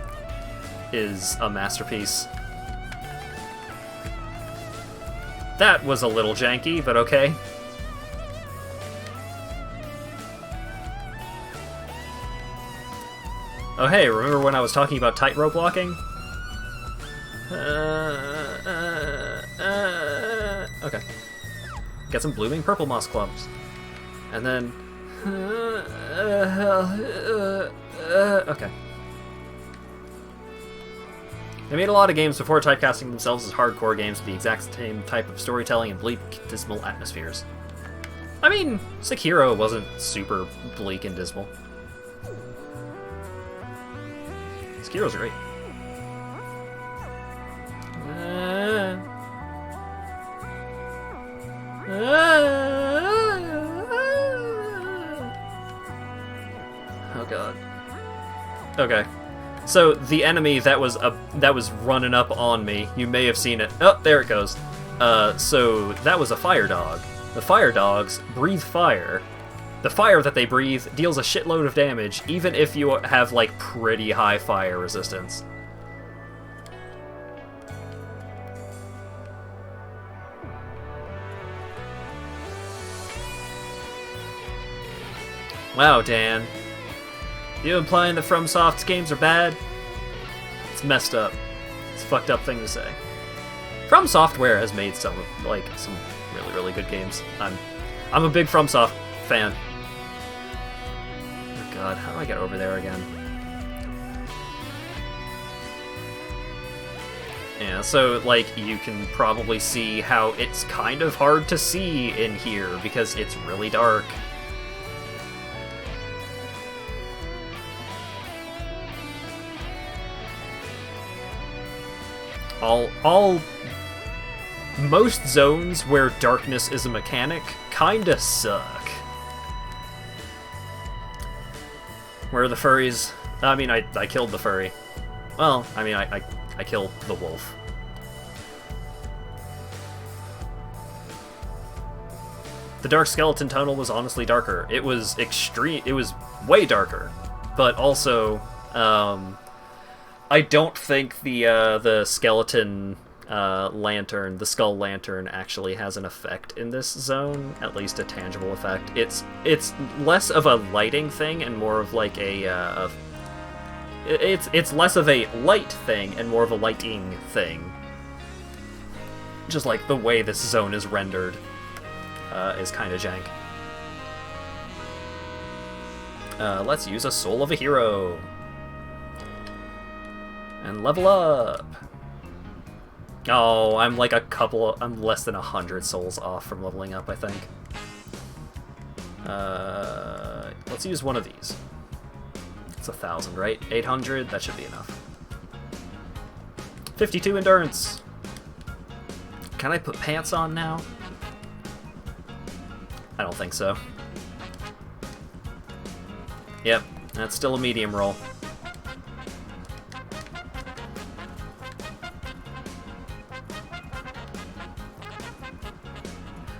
is a masterpiece. That was a little janky, but okay. Oh hey, remember when I was talking about tightrope walking? Okay. Get some blooming purple moss clumps. And then... okay. They made a lot of games before typecasting themselves as hardcore games with the exact same type of storytelling and bleak, dismal atmospheres. I mean, Sekiro wasn't super bleak and dismal. Sekiro's great. Oh god. Okay. So the enemy that was running up on me, you may have seen it. Oh, there it goes. So that was a fire dog. The fire dogs breathe fire. The fire that they breathe deals a shitload of damage, even if you have like pretty high fire resistance. Wow, Dan. You implying that FromSoft's games are bad? It's messed up. It's a fucked up thing to say. From Software has made some really, really good games. I'm a big FromSoft fan. Oh god, how do I get over there again? Yeah, so, like, you can probably see how it's kind of hard to see in here because it's really dark. Most zones where darkness is a mechanic kinda suck. Where the furries... I mean, I killed the furry. Well, I mean, I killed the wolf. The Dark Skeleton tunnel was honestly darker. It was it was way darker. But also, I don't think the skeleton lantern, the skull lantern, actually has an effect in this zone, at least a tangible effect. It's less of a lighting thing and more of like it's less of a light thing and more of a lighting thing. Just like the way this zone is rendered is kind of jank. Let's use a Soul of a Hero. And level up! Oh, I'm like I'm less than 100 souls off from leveling up, I think. Let's use one of these. It's 1,000, right? 800, that should be enough. 52 endurance! Can I put pants on now? I don't think so. Yep, that's still a medium roll.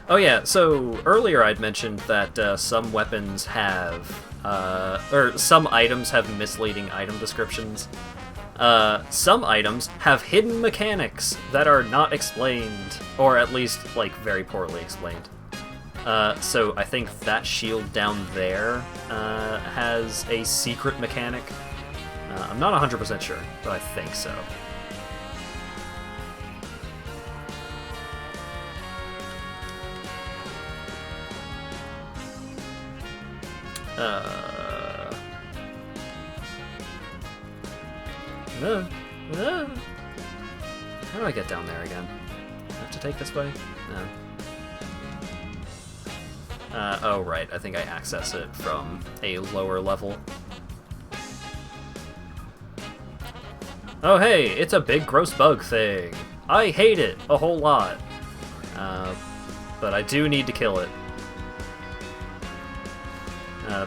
Oh yeah, so earlier I'd mentioned that some weapons have, or some items have misleading item descriptions. Some items have hidden mechanics that are not explained, or at least, like, very poorly explained. So I think that shield down there has a secret mechanic. I'm not 100% sure, but I think so. How do I get down there again? I have to take this way? No. Oh, right. I think I access it from a lower level. Oh, hey, it's a big gross bug thing. I hate it a whole lot. But I do need to kill it.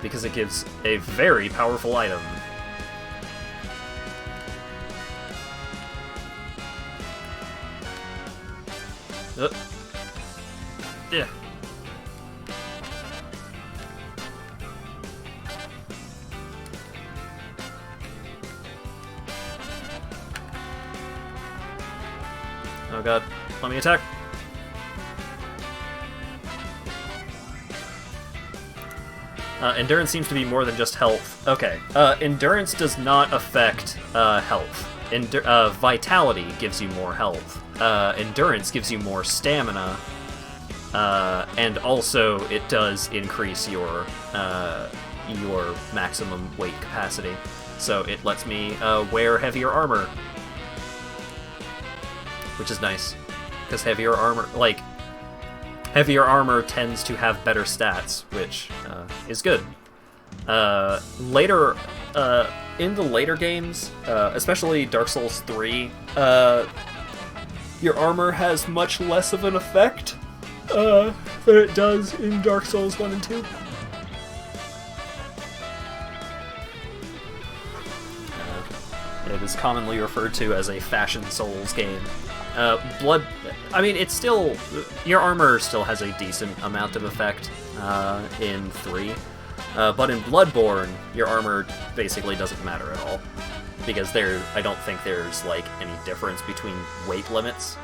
Because it gives a very powerful item. Yeah. Oh god, let me attack. Endurance seems to be more than just health. Okay, endurance does not affect health. Vitality gives you more health. Endurance gives you more stamina. And also, it does increase your maximum weight capacity. So it lets me wear heavier armor. Which is nice. Because heavier armor tends to have better stats, which is good. Later, in the later games, especially Dark Souls 3, your armor has much less of an effect than it does in Dark Souls 1 and 2. It is commonly referred to as a Fashion Souls game. It's still... Your armor still has a decent amount of effect in 3. But in Bloodborne, your armor basically doesn't matter at all. Because I don't think there's, like, any difference between weight limits.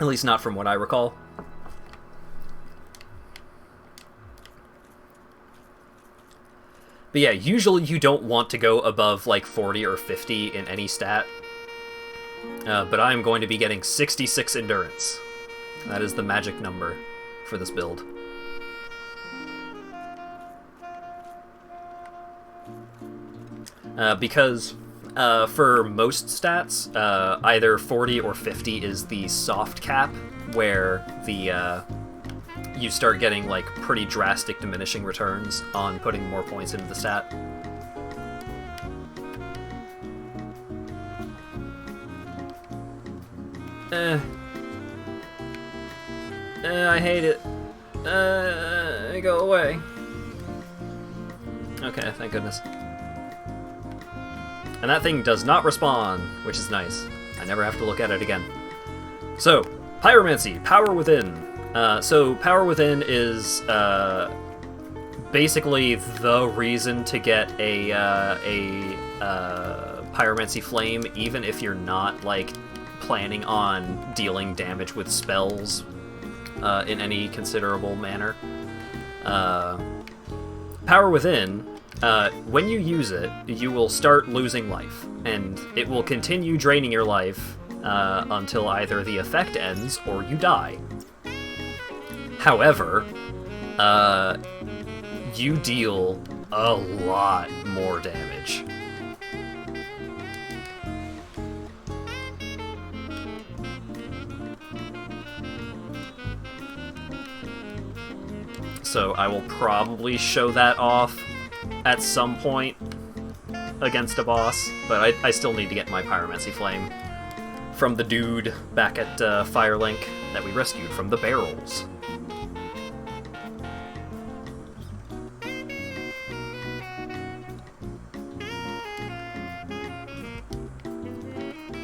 At least not from what I recall. But yeah, usually you don't want to go above like 40 or 50 in any stat. But I'm going to be getting 66 endurance. That is the magic number for this build. Because for most stats, either 40 or 50 is the soft cap, where the you start getting like pretty drastic diminishing returns on putting more points into the stat. I hate it. Go away. Okay, thank goodness. And that thing does not respawn, which is nice. I never have to look at it again. So, Pyromancy, Power Within. So Power Within is basically the reason to get a Pyromancy Flame, even if you're not like planning on dealing damage with spells in any considerable manner. Power Within, when you use it, you will start losing life, and it will continue draining your life until either the effect ends or you die. However, you deal a lot more damage. So I will probably show that off at some point against a boss, but I still need to get my Pyromancy Flame from the dude back at Firelink that we rescued from the barrels.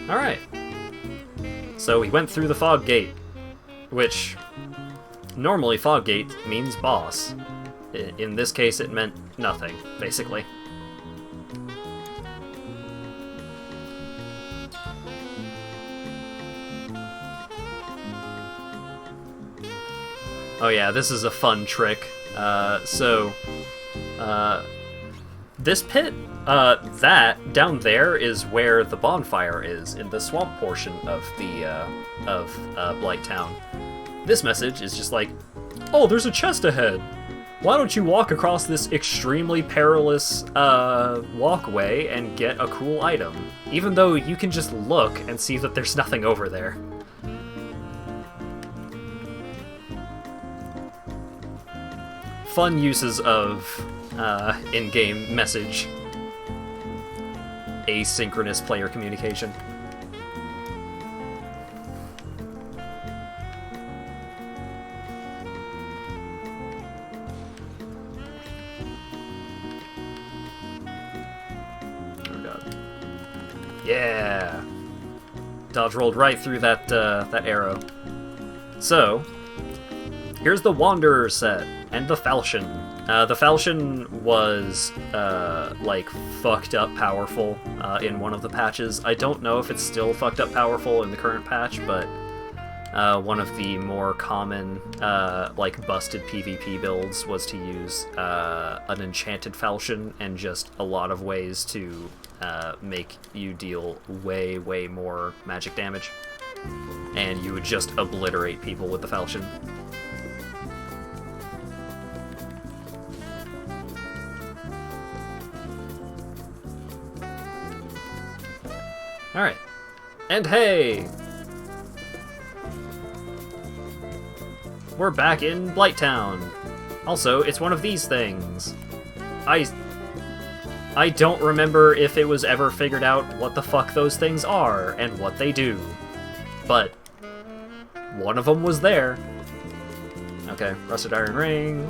Alright. So we went through the fog gate, which normally fog gate means boss. In this case it meant nothing, basically. Oh yeah, this is a fun trick. This pit, that down there is where the bonfire is, in the swamp portion of the Blight Town. This message is just like, oh, there's a chest ahead. Why don't you walk across this extremely perilous walkway and get a cool item? Even though you can just look and see that there's nothing over there. fun uses of in-game message asynchronous player communication. Oh god. Yeah! Dodge rolled right through that that arrow. So, here's the Wanderer set and the Falchion. The Falchion was like fucked up powerful in one of the patches. I don't know if it's still fucked up powerful in the current patch, but one of the more common like busted PvP builds was to use an enchanted Falchion and just a lot of ways to make you deal way more magic damage. And you would just obliterate people with the Falchion. Alright. And hey! We're back in Blighttown. Also, it's one of these things. I don't remember if it was ever figured out what the fuck those things are and what they do. But one of them was there. Okay, rusted iron ring.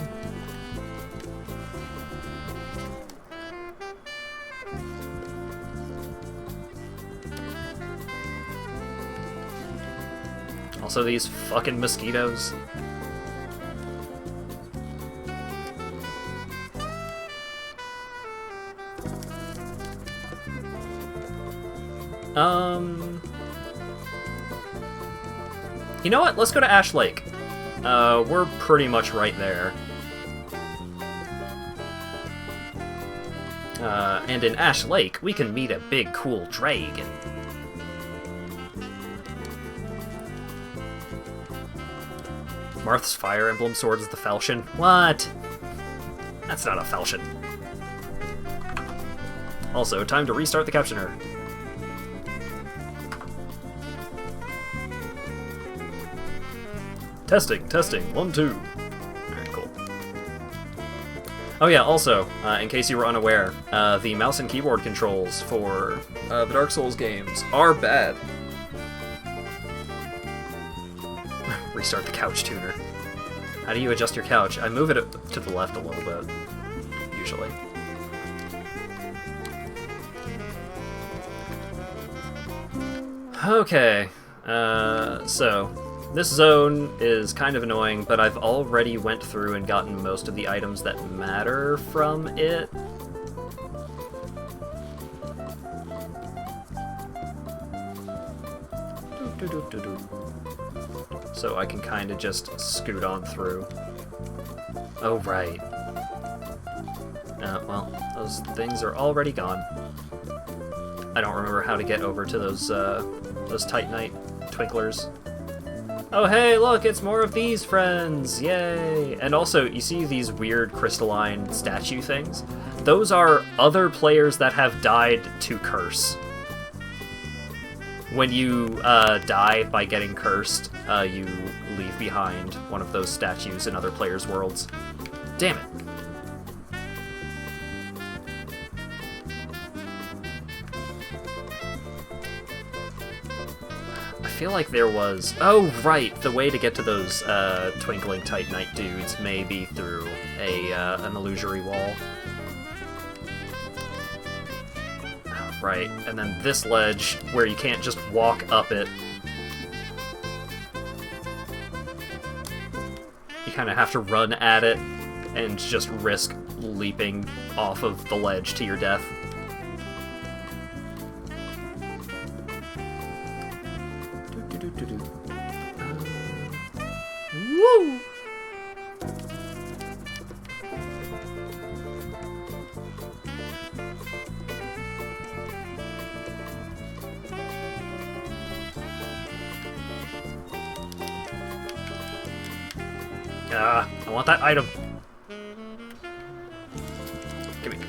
Also these fucking mosquitoes. You know what? Let's go to Ash Lake. We're pretty much right there. And in Ash Lake, we can meet a big, cool dragon. Marth's Fire Emblem Sword is the Falchion. What? That's not a Falchion. Also, time to restart the captioner. Testing, 1, 2. Alright, cool. Oh yeah, also, in case you were unaware, the mouse and keyboard controls for the Dark Souls games are bad. Restart the couch tuner. How do you adjust your couch? I move it to the left a little bit, usually. Okay, so this zone is kind of annoying, but I've already went through and gotten most of the items that matter from it. So I can kind of just scoot on through. Oh, right. Well, those things are already gone. I don't remember how to get over to those Titanite Twinklers. Oh hey, look, it's more of these friends! Yay! And also, you see these weird crystalline statue things? Those are other players that have died to curse. When you die by getting cursed, you leave behind one of those statues in other players' worlds. Damn it. I feel like there was... Oh, right! The way to get to those twinkling Titanite dudes may be through an illusory wall. Right, and then this ledge, where you can't just walk up it. You kind of have to run at it and just risk leaping off of the ledge to your death. Woo! I want that item.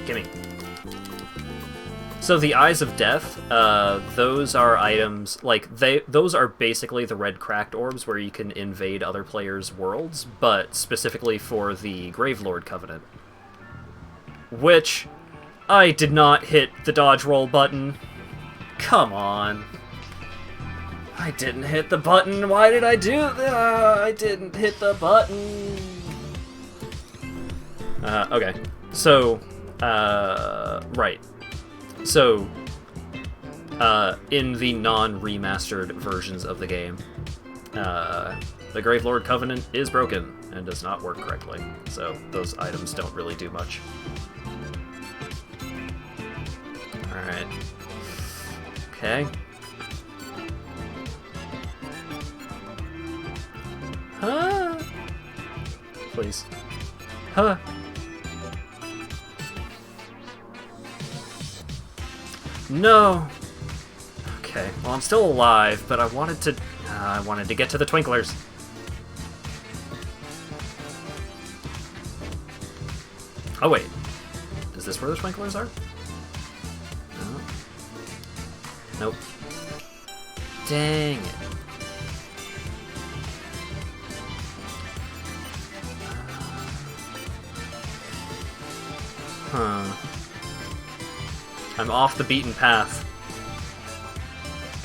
Gimme. So the Eyes of Death, those are items, like, those are basically the red cracked orbs where you can invade other players' worlds, but specifically for the Gravelord Covenant. Which, I did not hit the dodge roll button. Come on. I didn't hit the button, why did I do that? I didn't hit the button. Okay, so, right. So, in the non-remastered versions of the game, the Gravelord Covenant is broken and does not work correctly, so those items don't really do much. Alright. Okay. Huh? Please. Huh? No. Okay. Well, I'm still alive, but I wanted to get to the Twinklers. Oh wait. Is this where the Twinklers are? No. Nope. Dang it. Huh. I'm off the beaten path.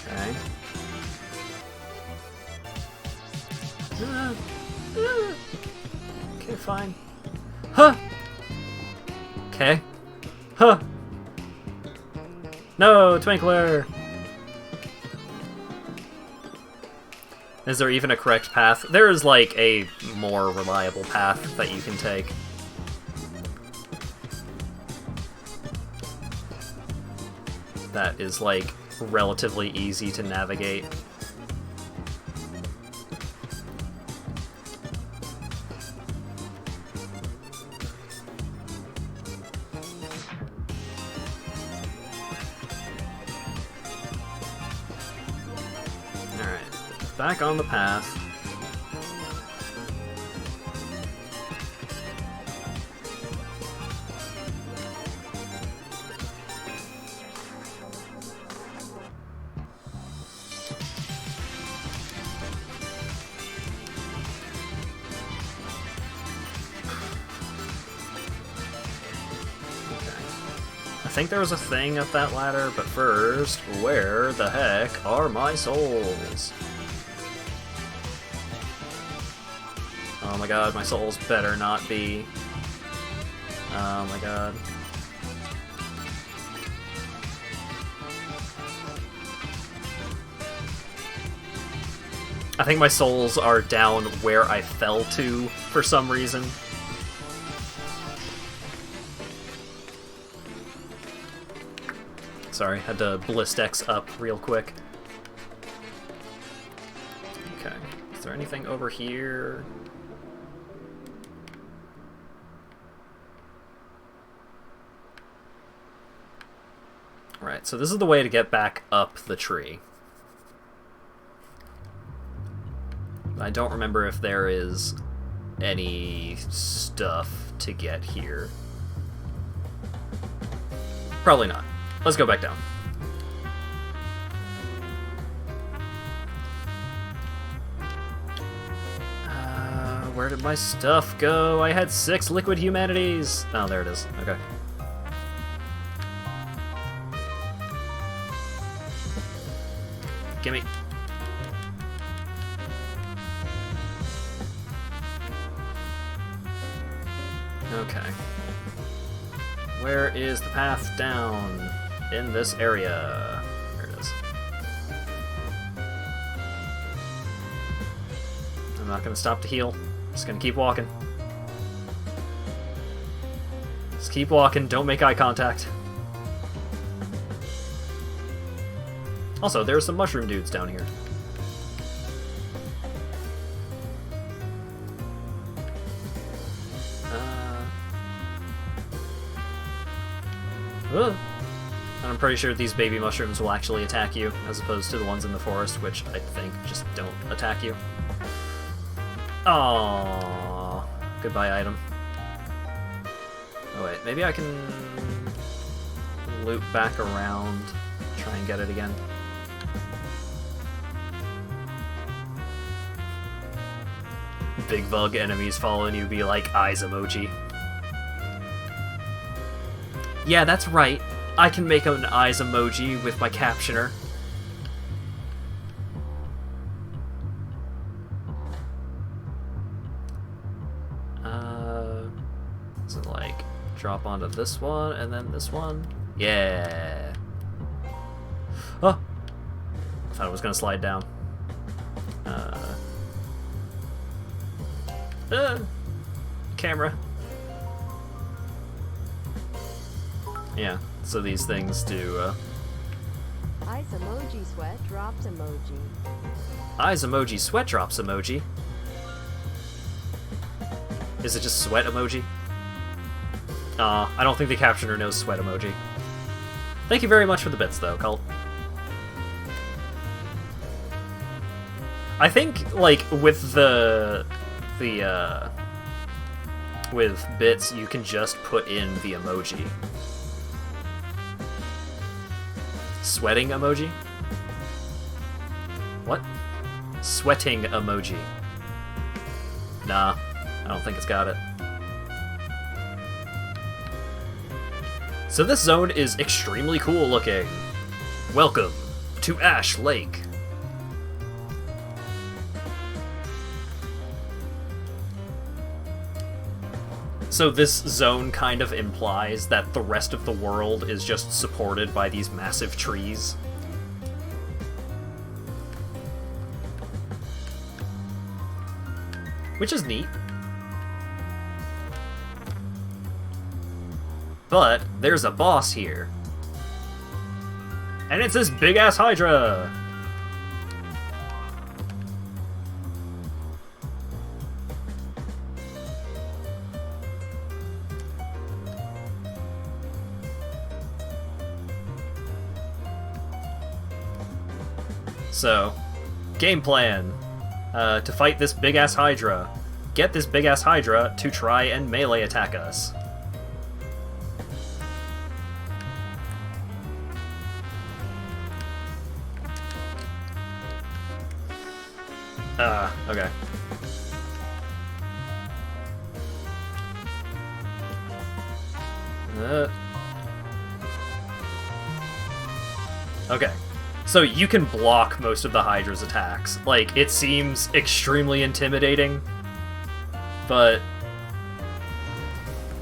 Okay. Okay, fine. Huh! Okay. Huh! No, Twinkler! Is there even a correct path? There is, like, a more reliable path that you can take. That is, like, relatively easy to navigate. Alright, back on the path. I think there was a thing up that ladder, but first, where the heck are my souls? Oh my god, my souls better not be. Oh my god. I think my souls are down where I fell to for some reason. Sorry, had to Blistex up real quick. Okay, is there anything over here? Right, so this is the way to get back up the tree. I don't remember if there is any stuff to get here. Probably not. Let's go back down. Where did my stuff go? I had 6 liquid humanities. Oh, there it is. Okay. Gimme. Okay. Where is the path down? In this area. There it is. I'm not gonna stop to heal. Just gonna keep walking. Just keep walking, don't make eye contact. Also, there's some mushroom dudes down here. And I'm pretty sure these baby mushrooms will actually attack you, as opposed to the ones in the forest, which I think just don't attack you. Aww. Goodbye, item. Oh wait, maybe I can loop back around, try and get it again. Big bug enemies following you be like eyes emoji. Yeah, that's right. I can make an eyes emoji with my captioner. So like drop onto this one and then this one. Yeah. Oh, I thought it was gonna slide down. Camera. Yeah, so these things do, Eyes emoji, sweat drops emoji. eyes emoji, sweat drops emoji. Is it just sweat emoji? I don't think the captioner knows sweat emoji. Thank you very much for the bits, though, Cult. I think, like, with with bits, you can just put in the emoji. Sweating emoji? What? Sweating emoji. Nah, I don't think it's got it. So this zone is extremely cool looking. Welcome to Ash Lake. So this zone kind of implies that the rest of the world is just supported by these massive trees. Which is neat. But there's a boss here. And it's this big-ass Hydra! So, game plan. To fight this big-ass Hydra. Get this big-ass Hydra to try and melee attack us. Okay. Okay. So you can block most of the Hydra's attacks. Like, it seems extremely intimidating, but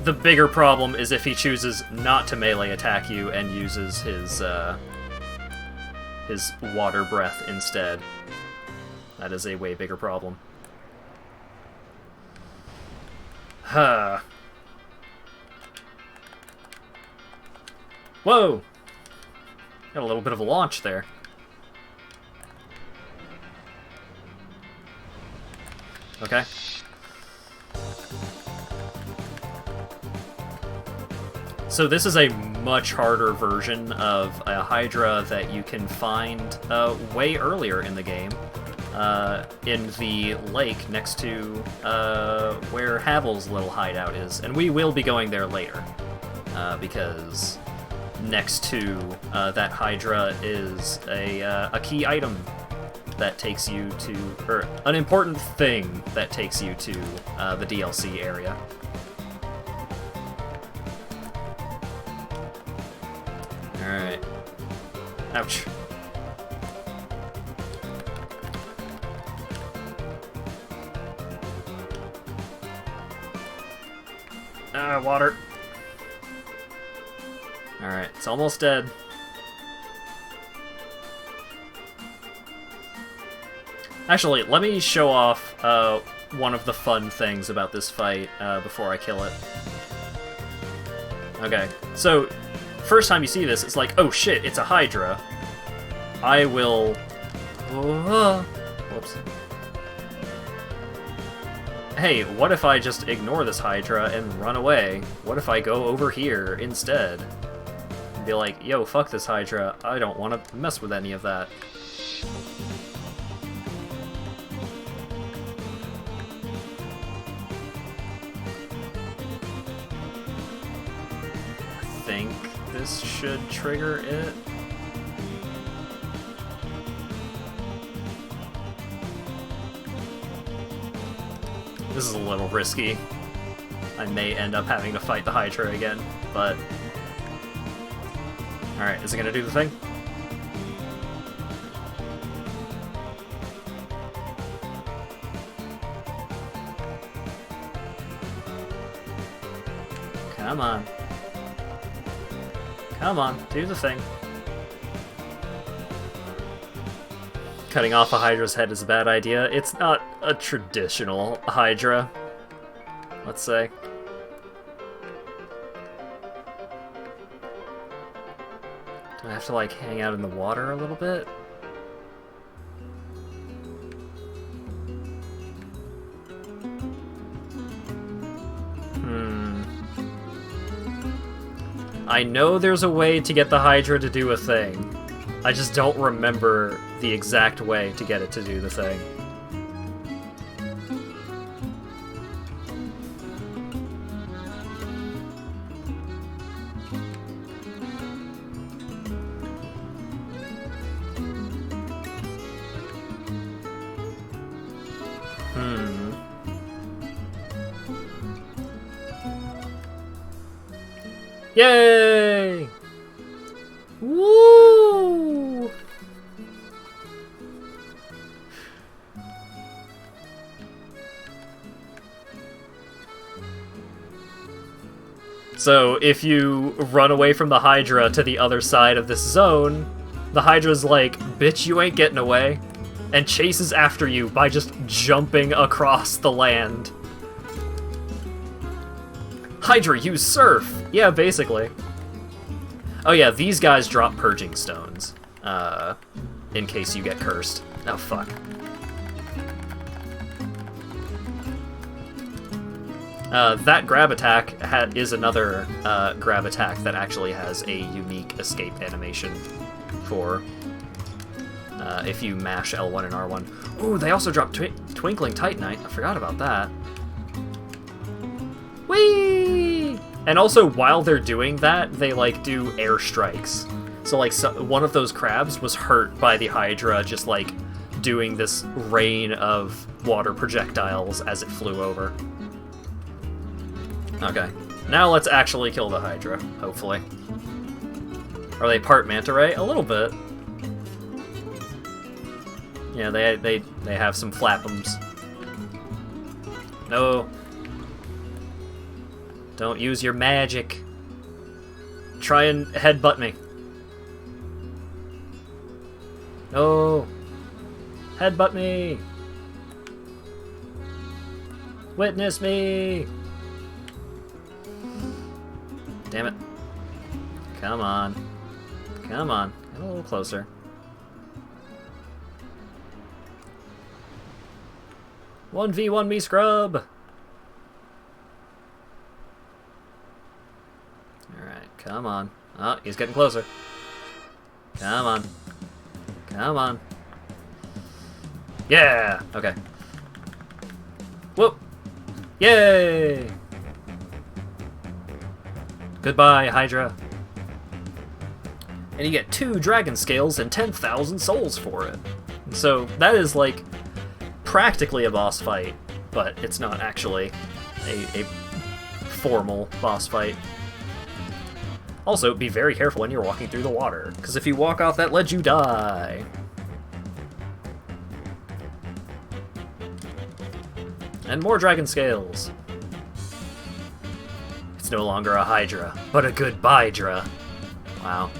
the bigger problem is if he chooses not to melee attack you and uses his water breath instead. That is a way bigger problem. Huh. Whoa! Got a little bit of a launch there. Okay. So this is a much harder version of a Hydra that you can find way earlier in the game. In the lake next to where Havel's little hideout is. And we will be going there later. Because next to that Hydra is a key item that takes you to, or an important thing that takes you to the DLC area. Alright. Ouch. Water. Alright, it's almost dead. Actually, let me show off one of the fun things about this fight before I kill it. Okay, so first time you see this, it's like, oh shit, it's a Hydra. I will... Whoops. Hey, what if I just ignore this Hydra and run away? What if I go over here instead? And be like, yo, fuck this Hydra, I don't want to mess with any of that. I think this should trigger it. This is a little risky. I may end up having to fight the Hydra again, but... Alright, is it gonna do the thing? Come on. Come on, do the thing. Cutting off a Hydra's head is a bad idea. It's not a traditional Hydra, let's say. Do I have to, like, hang out in the water a little bit? I know there's a way to get the Hydra to do a thing. I just don't remember the exact way to get it to do the thing. Yay! Woo! So, if you run away from the Hydra to the other side of this zone, the Hydra's like, bitch, you ain't getting away, and chases after you by just jumping across the land. Hydra, use surf! Yeah, basically. Oh yeah, these guys drop purging stones. In case you get cursed. Oh, fuck. That grab attack is another grab attack that actually has a unique escape animation for if you mash L1 and R1. Ooh, they also drop Twinkling Titanite. I forgot about that. Whee! And also, while they're doing that, they, like, do air strikes. So, like, one of those crabs was hurt by the Hydra just, like, doing this rain of water projectiles as it flew over. Okay. Now let's actually kill the Hydra, hopefully. Are they part manta ray? A little bit. Yeah, they have some flappums. No. Don't use your magic. Try and headbutt me. No. Headbutt me. Witness me. Damn it. Come on. Come on. Get a little closer. One v one me, scrub. Come on. Oh, he's getting closer. Come on. Come on. Yeah! Okay. Whoop! Yay! Goodbye, Hydra. And you get 2 dragon scales and 10,000 souls for it. So that is, like, practically a boss fight, but it's not actually a formal boss fight. Also, be very careful when you're walking through the water, because if you walk off that ledge, you die. And more dragon scales. It's no longer a Hydra, but a goodbye-dra. Wow.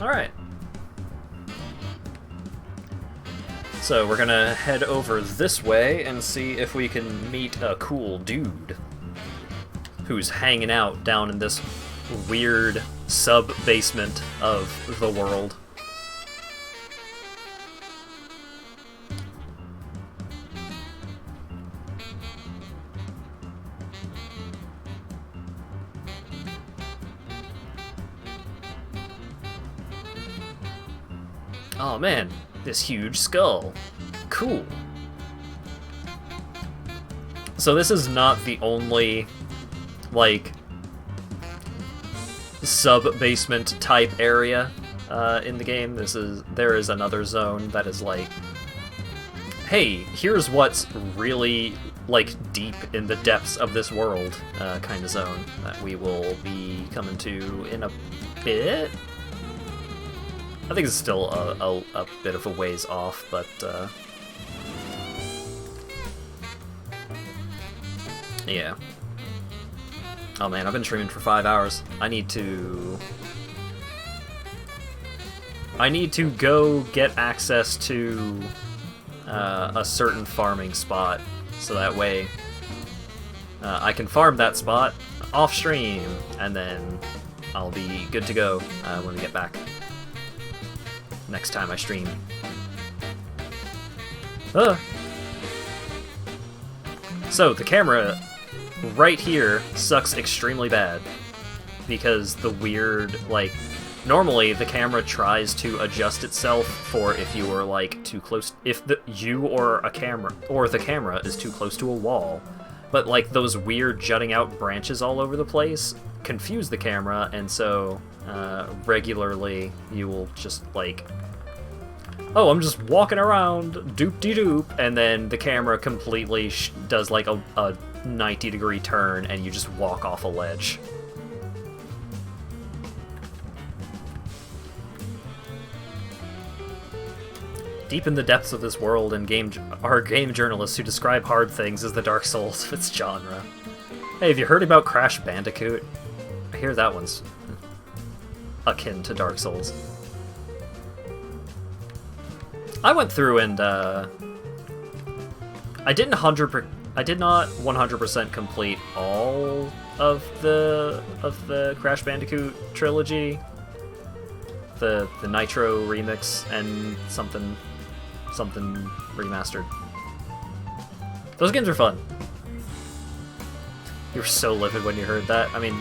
Alright. So we're gonna head over this way and see if we can meet a cool dude who's hanging out down in this weird sub-basement of the world. Oh man, this huge skull. Cool. So this is not the only, like, sub-basement type area in the game. There is another zone that is like, hey, here's what's really, like, deep in the depths of this world kind of zone that we will be coming to in a bit. I think it's still a bit of a ways off, but yeah. Oh man, I've been streaming for 5 hours. I need to go get access to a certain farming spot, so that way I can farm that spot off stream, and then I'll be good to go when we get back next time I stream. So the camera right here sucks extremely bad because the weird, like, normally the camera tries to adjust itself for if you were, like, too close, if you or the camera is too close to a wall, but, like, those weird jutting out branches all over the place confuse the camera, and so regularly you will just, like, oh, I'm just walking around, doop-de-doop, and then the camera completely does, like, a 90-degree turn, and you just walk off a ledge. Deep in the depths of this world are game journalists who describe hard things as the Dark Souls of its genre. Hey, have you heard about Crash Bandicoot? I hear that one's akin to Dark Souls. I went through and I did not 100% complete all of the Crash Bandicoot trilogy, the Nitro remix and something remastered. Those games are fun. You were so livid when you heard that. I mean,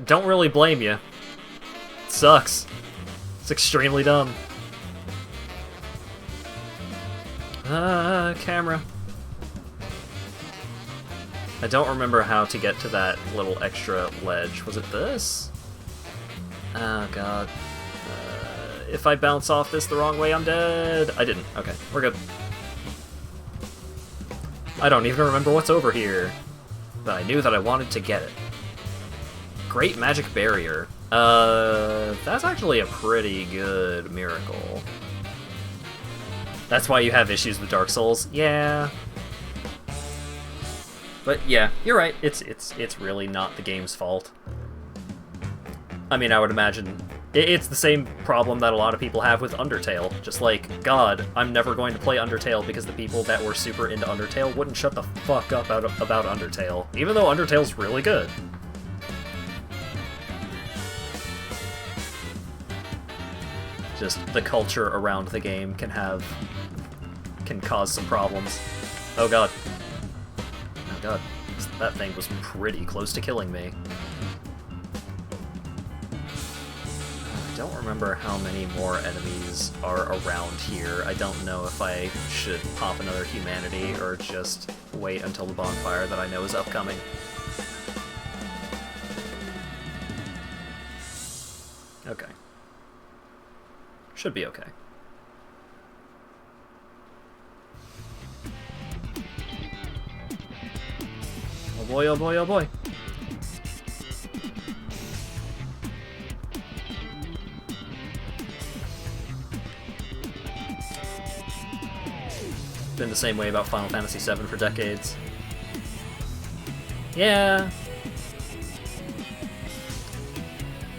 don't really blame you. It sucks. It's extremely dumb. Camera. I don't remember how to get to that little extra ledge. Was it this? Oh god. If I bounce off this the wrong way, I'm dead. I didn't. Okay, we're good. I don't even remember what's over here, but I knew that I wanted to get it. Great Magic Barrier. That's actually a pretty good miracle. That's why you have issues with Dark Souls? Yeah. But yeah, you're right. It's really not the game's fault. I mean, I would imagine it's the same problem that a lot of people have with Undertale. Just like, God, I'm never going to play Undertale because the people that were super into Undertale wouldn't shut the fuck up about Undertale, even though Undertale's really good. Just the culture around the game can cause some problems. Oh god. Oh god. That thing was pretty close to killing me. I don't remember how many more enemies are around here. I don't know if I should pop another humanity or just wait until the bonfire that I know is upcoming. Okay. Should be okay. Oh boy, oh boy, oh boy. Been the same way about Final Fantasy VII for decades. Yeah.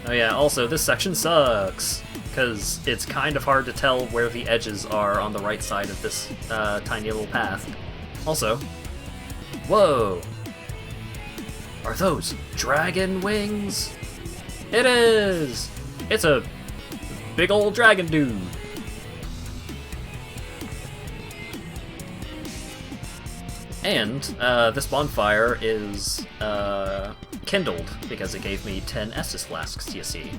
Oh yeah, also, this section sucks, because it's kind of hard to tell where the edges are on the right side of this tiny little path. Also, whoa! Are those dragon wings? It is! It's a big old dragon dude! And this bonfire is kindled because it gave me 10 Estus flasks, you see.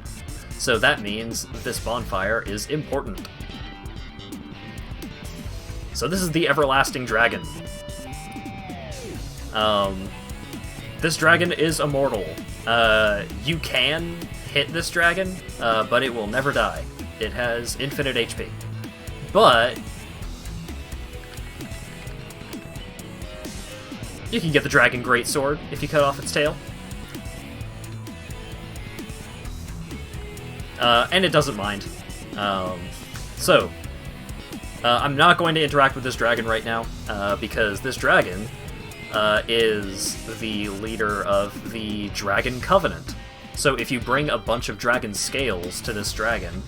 So that means this bonfire is important. So this is the Everlasting Dragon. This dragon is immortal. You can hit this dragon, but it will never die. It has infinite HP. But you can get the Dragon Greatsword if you cut off its tail. And it doesn't mind. I'm not going to interact with this dragon right now, because this dragon is the leader of the Dragon Covenant. So if you bring a bunch of dragon scales to this dragon,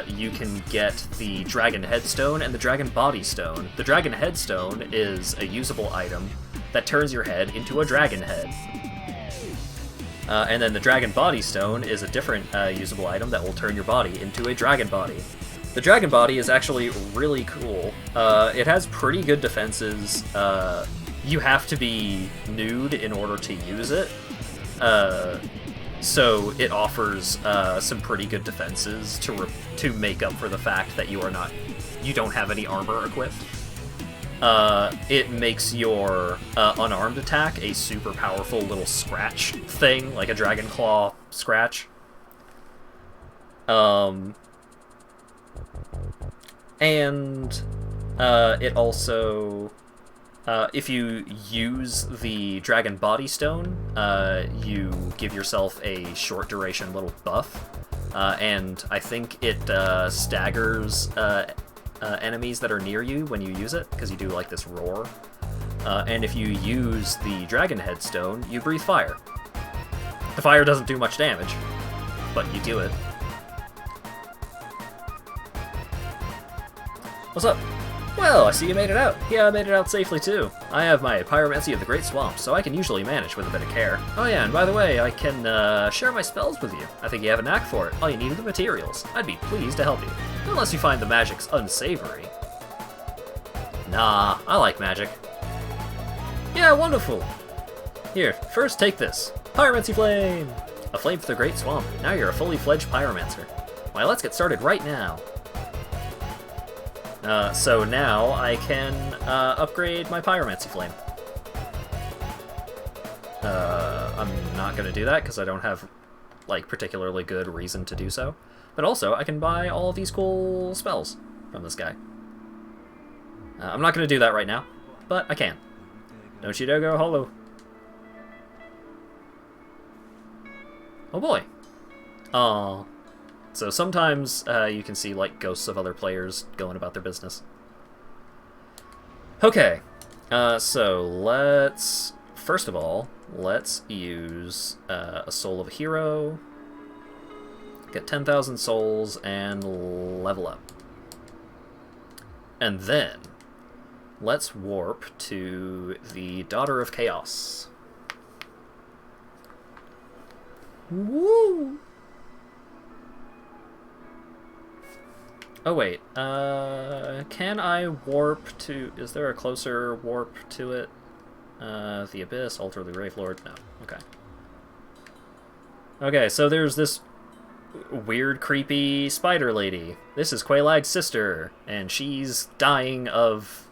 you can get the Dragon Headstone and the Dragon Body Stone. The Dragon Headstone is a usable item that turns your head into a dragon head. And then the Dragon Body Stone is a different usable item that will turn your body into a dragon body. The dragon body is actually really cool. It has pretty good defenses. You have to be nude in order to use it. So it offers some pretty good defenses to make up for the fact that you don't have any armor equipped. It makes your unarmed attack a super powerful little scratch thing, like a Dragon Claw scratch. And it also, if you use the Dragon Body Stone, you give yourself a short duration little buff, and I think it staggers enemies that are near you when you use it, because you do like this roar. And if you use the Dragon Headstone, you breathe fire. The fire doesn't do much damage, but you do it. What's up? Well, I see you made it out. Yeah, I made it out safely too. I have my Pyromancy of the Great Swamp, so I can usually manage with a bit of care. Oh yeah, and by the way, I can share my spells with you. I think you have a knack for it. All you need are the materials. I'd be pleased to help you. Unless you find the magic's unsavory. Nah, I like magic. Yeah, wonderful. Here, first take this. Pyromancy Flame! A flame for the Great Swamp. Now you're a fully fledged Pyromancer. Why, let's get started right now. So now I can upgrade my Pyromancy Flame. I'm not going to do that because I don't have like particularly good reason to do so. But also, I can buy all of these cool spells from this guy. I'm not going to do that right now, but I can. Don't you dare go hollow. Oh boy. Aww. So sometimes you can see like ghosts of other players going about their business. Okay, so let's, first of all, let's use a Soul of a Hero, get 10,000 souls, and level up. And then, let's warp to the Daughter of Chaos. Woo! Oh wait, can I warp to... Is there a closer warp to it? The Abyss, Altar of the Grave Lord? No. Okay. Okay, so there's this weird, creepy spider lady. This is Quaylag's sister, and she's dying of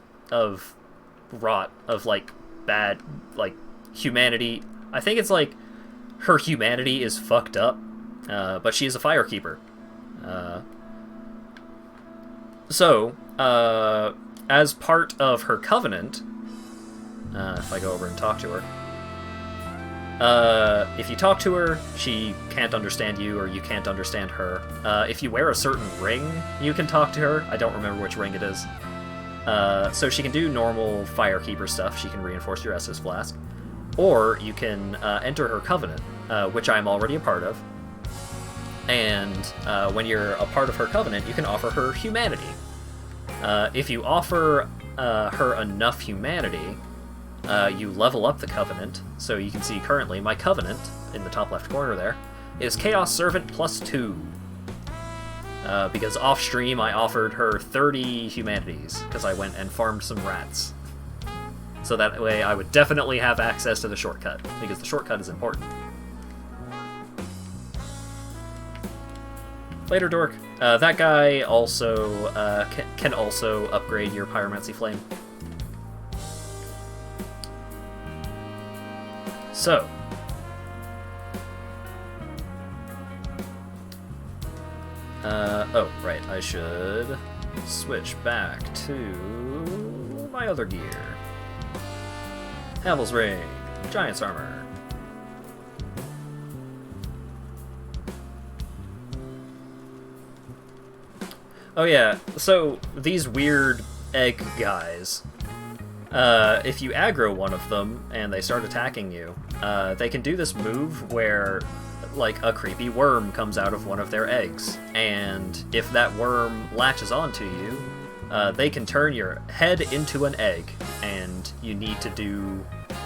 rot, of, like, bad, like, humanity. I think it's, like, her humanity is fucked up, but she is a firekeeper. So, as part of her covenant, if I go over and talk to her, if you talk to her, she can't understand you, or you can't understand her. If you wear a certain ring, you can talk to her. I don't remember which ring it is. So she can do normal Firekeeper stuff. She can reinforce your Estus Flask. Or you can enter her covenant, which I'm already a part of. And when you're a part of her covenant, you can offer her humanity. If you offer her enough humanity, you level up the covenant. So you can see currently my covenant, in the top left corner there, is Chaos Servant +2. Because off-stream I offered her 30 humanities, because I went and farmed some rats. So that way I would definitely have access to the shortcut, because the shortcut is important. Later, Dork. That guy also can also upgrade your Pyromancy Flame. So, oh, right, I should switch back to my other gear. Havel's Ring, Giant's Armor. Oh yeah, so these weird egg guys, if you aggro one of them and they start attacking you, they can do this move where, like, a creepy worm comes out of one of their eggs, and if that worm latches onto you, they can turn your head into an egg, and you need to do...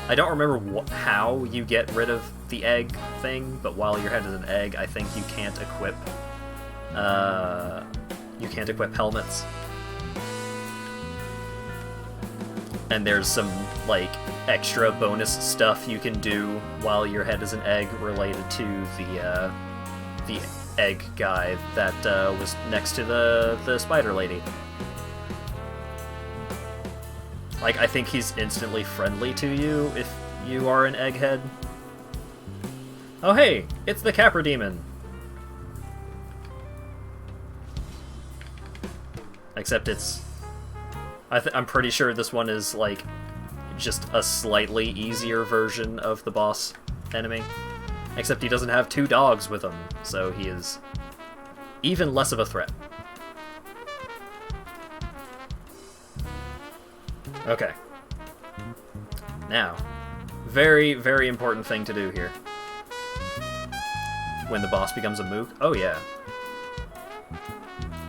I don't remember how you get rid of the egg thing, but while your head is an egg, I think you can't equip... you can't equip helmets. And there's some, like, extra bonus stuff you can do while your head is an egg related to the egg guy that was next to the spider lady. Like, I think he's instantly friendly to you if you are an egghead. Oh hey, it's the Capra Demon! Except it's... I'm pretty sure this one is, like, just a slightly easier version of the boss enemy. Except he doesn't have 2 dogs with him, so he is even less of a threat. Okay. Now, very, very important thing to do here. When the boss becomes a mook. Oh yeah.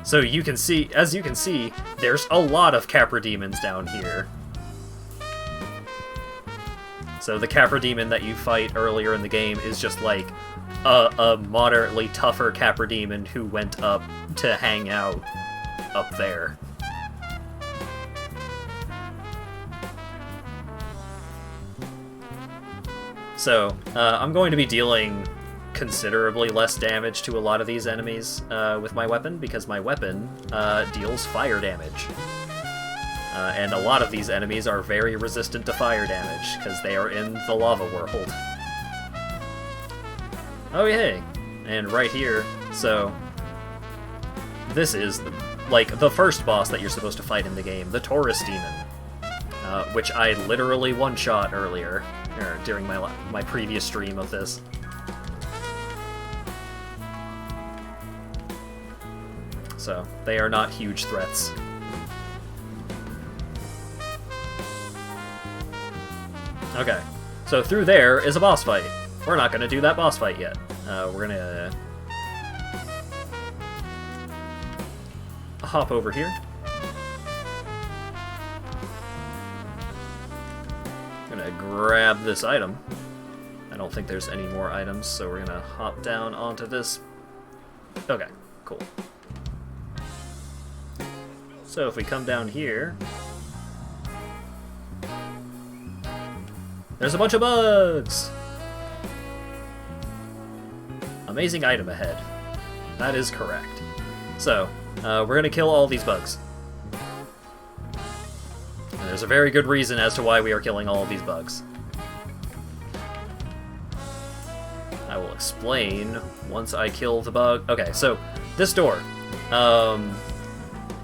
So you can see, as you can see, there's a lot of Capra Demons down here. So the Capra Demon that you fight earlier in the game is just like a moderately tougher Capra Demon who went up to hang out up there. So, I'm going to be dealing considerably less damage to a lot of these enemies with my weapon, because my weapon deals fire damage. And a lot of these enemies are very resistant to fire damage, because they are in the lava world. Oh yay! And right here, so... this is, like, the first boss that you're supposed to fight in the game, the Taurus Demon. Which I literally one-shot earlier, or during my previous stream of this. So, they are not huge threats. Okay, so through there is a boss fight. We're not going to do that boss fight yet. We're going to hop over here. Gonna grab this item. I don't think there's any more items, so we're gonna hop down onto this. Okay, cool. So if we come down here, there's a bunch of bugs! Amazing item ahead. That is correct. So, we're gonna kill all these bugs. And there's a very good reason as to why we are killing all of these bugs. I will explain once I kill the bug. Okay, so, this door.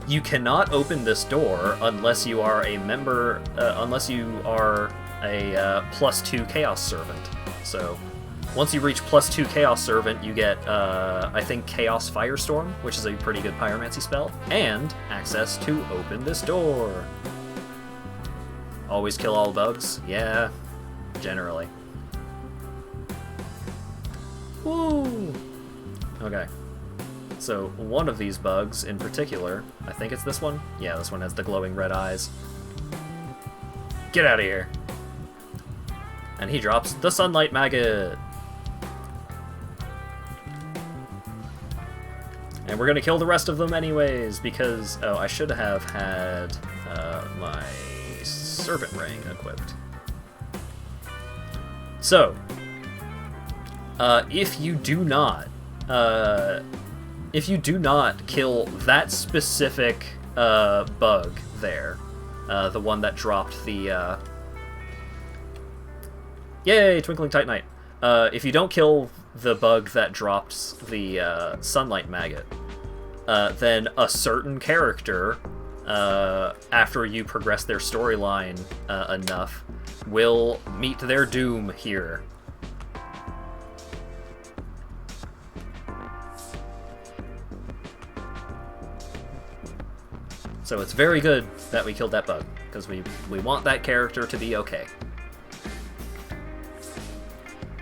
You cannot open this door unless you are a member, unless you are a +2 Chaos Servant. So, once you reach +2 Chaos Servant, you get, I think, Chaos Firestorm, which is a pretty good pyromancy spell, and access to open this door. Always kill all bugs? Yeah, generally. Woo! Okay. So, one of these bugs in particular, I think it's this one? Yeah, this one has the glowing red eyes. Get out of here! And he drops the Sunlight Maggot! And we're gonna kill the rest of them anyways, because... oh, I should have had my Servant Ring equipped. So, if you do not kill that specific bug there, the one that dropped the Yay, Twinkling Titanite. If you don't kill the bug that drops the sunlight maggot, then a certain character, after you progress their storyline enough, will meet their doom here. So it's very good that we killed that bug, because we want that character to be okay.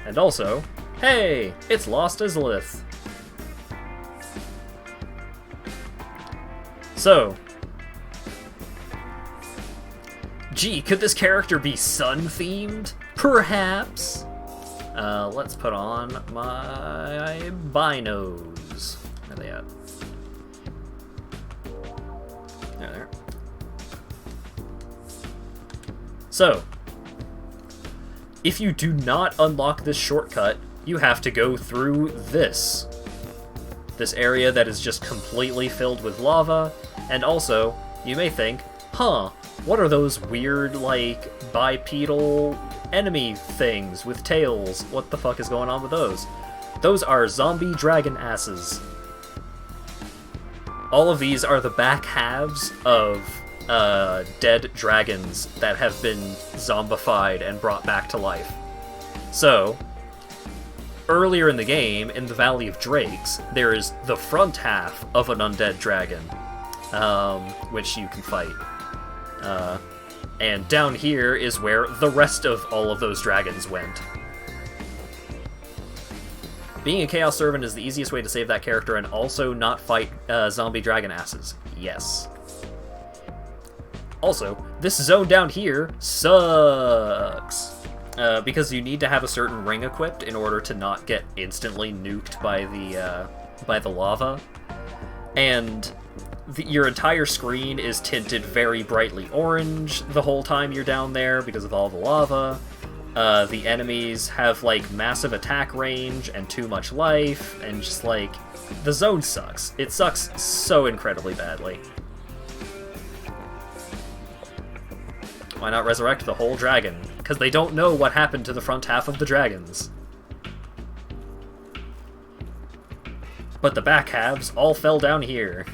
And also, hey, it's Lost Izalith. So, gee, could this character be sun-themed? Perhaps? Let's put on my binos. Where are they at? There. So, if you do not unlock this shortcut, you have to go through this. This area that is just completely filled with lava, and also, you may think, huh, what are those weird, like, bipedal enemy things with tails? What the fuck is going on with those? Those are zombie dragon asses. All of these are the back halves of dead dragons that have been zombified and brought back to life. So, earlier in the game, in the Valley of Drakes, there is the front half of an undead dragon, which you can fight. And down here is where the rest of all of those dragons went. Being a Chaos Servant is the easiest way to save that character and also not fight zombie dragon asses. Yes. Also, this zone down here sucks. Because you need to have a certain ring equipped in order to not get instantly nuked by the lava. And your entire screen is tinted very brightly orange the whole time you're down there because of all the lava. The enemies have, like, massive attack range and too much life, and just, like, the zone sucks. It sucks so incredibly badly. Why not resurrect the whole dragon? Because they don't know what happened to the front half of the dragons. But the back halves all fell down here.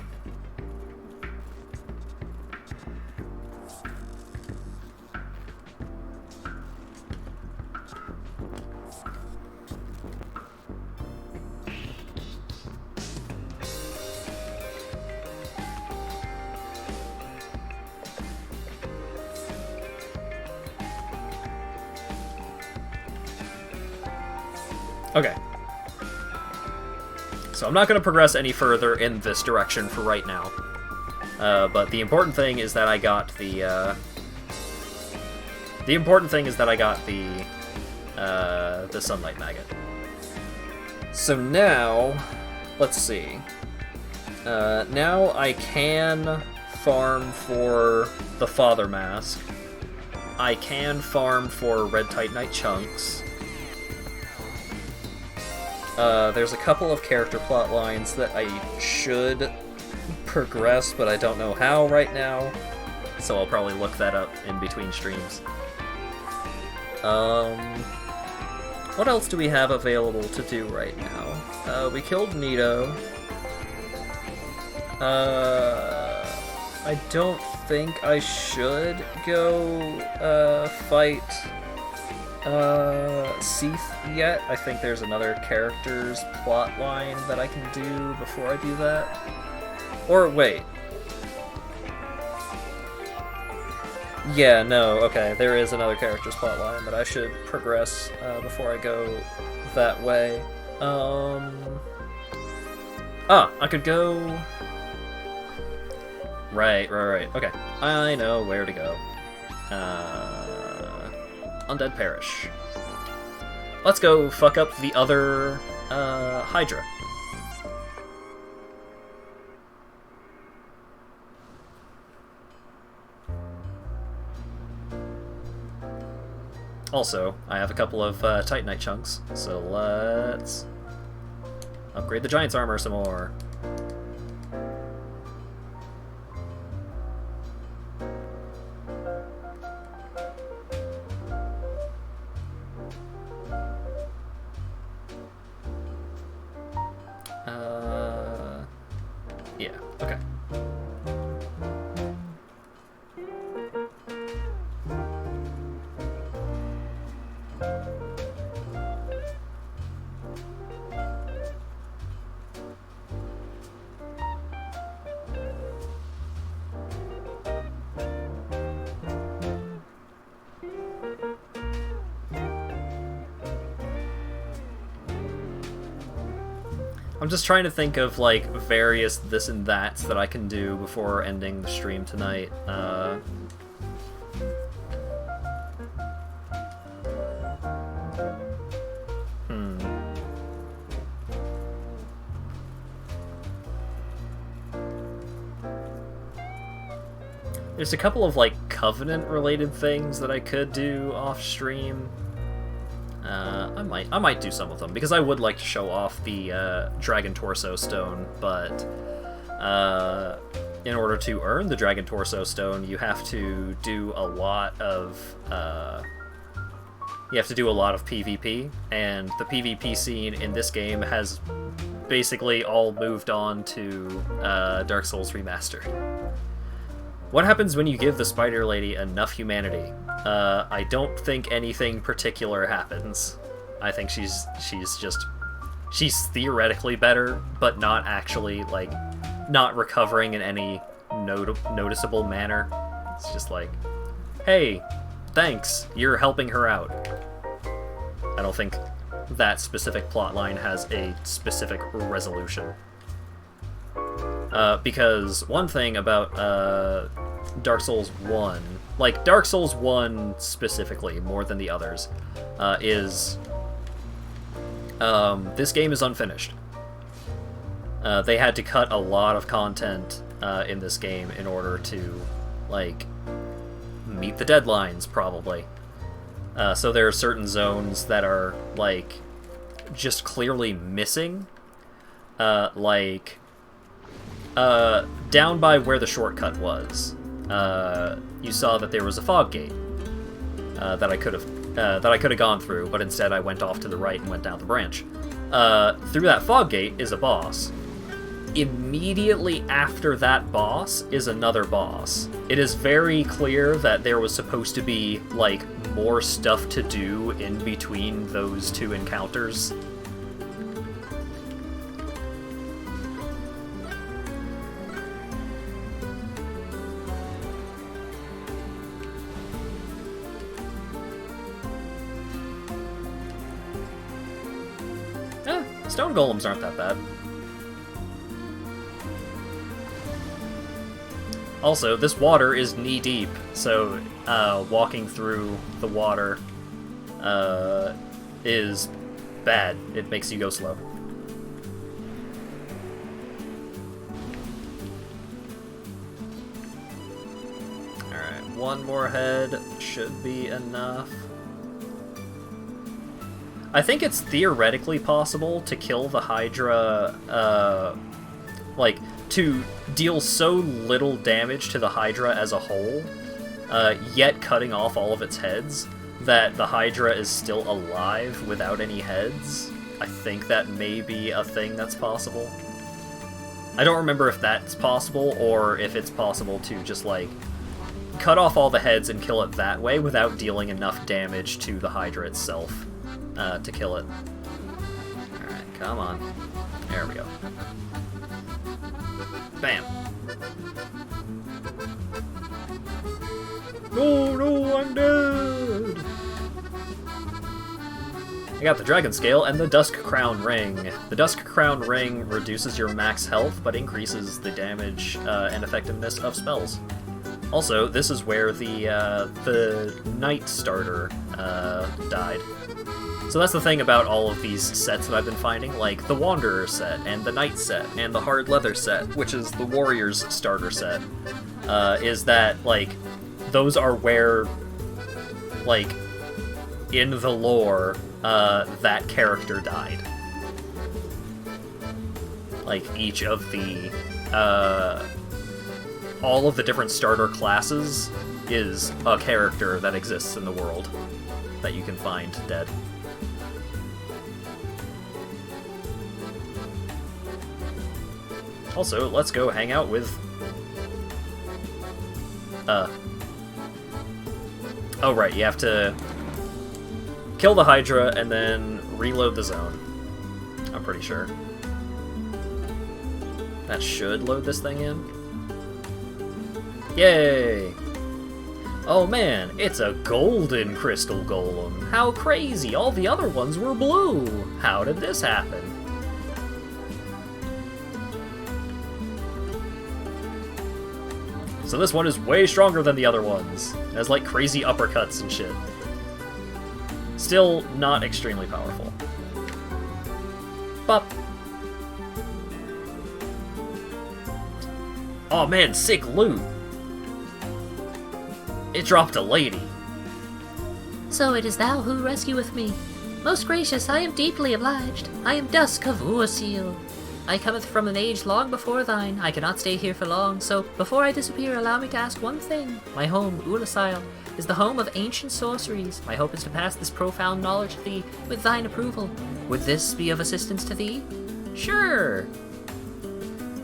Okay. So I'm not going to progress any further in this direction for right now. But the important thing is that I got the... the sunlight maggot. So now, let's see. Now I can farm for the Father Mask. I can farm for Red Titanite chunks. There's a couple of character plot lines that I should progress, but I don't know how right now, so I'll probably look that up in between streams. What else do we have available to do right now? We killed Nito. I don't think I should go, fight Seath yet. I think there's another character's plot line that I can do before I do that. Or wait. Yeah, no, okay, there is another character's plot line that I should progress before I go that way. I could go... Right, okay. I know where to go. Undead Parish. Let's go fuck up the other Hydra. Also, I have a couple of Titanite chunks, so let's upgrade the Giant's armor some more. Okay. I'm just trying to think of, like, various this and that's that I can do before ending the stream tonight. There's a couple of, like, Covenant-related things that I could do off-stream. I might do some of them, because I would like to show off the Dragon Torso Stone, but in order to earn the Dragon Torso Stone, you have to do a lot of PvP, and the PvP scene in this game has basically all moved on to Dark Souls Remastered. What happens when you give the Spider Lady enough humanity? I don't think anything particular happens. I think she's theoretically better, but not actually, like, not recovering in any noticeable manner. It's just like, hey, thanks, you're helping her out. I don't think that specific plotline has a specific resolution. Because one thing about Dark Souls 1, like Dark Souls 1 specifically, more than the others, is this game is unfinished. They had to cut a lot of content in this game in order to, like, meet the deadlines, probably. So there are certain zones that are, like, just clearly missing. Down by where the shortcut was, you saw that there was a fog gate that I could have gone through, but instead I went off to the right and went down the branch. Through that fog gate is a boss. Immediately after that boss is another boss. It is very clear that there was supposed to be, like, more stuff to do in between those two encounters. Stone golems aren't that bad. Also, this water is knee-deep, so walking through the water is bad. It makes you go slow. Alright, one more head should be enough. I think it's theoretically possible to kill the Hydra, like, to deal so little damage to the Hydra as a whole, yet cutting off all of its heads, that the Hydra is still alive without any heads. I think that may be a thing that's possible. I don't remember if that's possible, or if it's possible to just, like, cut off all the heads and kill it that way without dealing enough damage to the Hydra itself. To kill it. Alright, come on. There we go. Bam. No, I'm dead! I got the Dragon Scale and the Dusk Crown Ring. The Dusk Crown Ring reduces your max health, but increases the damage and effectiveness of spells. Also, this is where the Knight starter died. So that's the thing about all of these sets that I've been finding, like the Wanderer set, and the Knight set, and the Hard Leather set, which is the Warrior's starter set, is that, like, those are where, like, in the lore, that character died. Like, each of the, all of the different starter classes is a character that exists in the world that you can find dead. Also, let's go hang out with... Oh, right, you have to kill the Hydra and then reload the zone. I'm pretty sure. That should load this thing in. Yay! Oh man, it's a golden crystal golem. How crazy! All the other ones were blue! How did this happen? So this one is way stronger than the other ones. It has like crazy uppercuts and shit. Still not extremely powerful. Bop. Oh man, sick loot! It dropped a lady. So it is thou who rescueth me. Most gracious, I am deeply obliged. I am Dusk of Ursil. I cometh from an age long before thine. I cannot stay here for long, so before I disappear, allow me to ask one thing. My home, Ulasil, is the home of ancient sorceries. My hope is to pass this profound knowledge to thee with thine approval. Would this be of assistance to thee? Sure.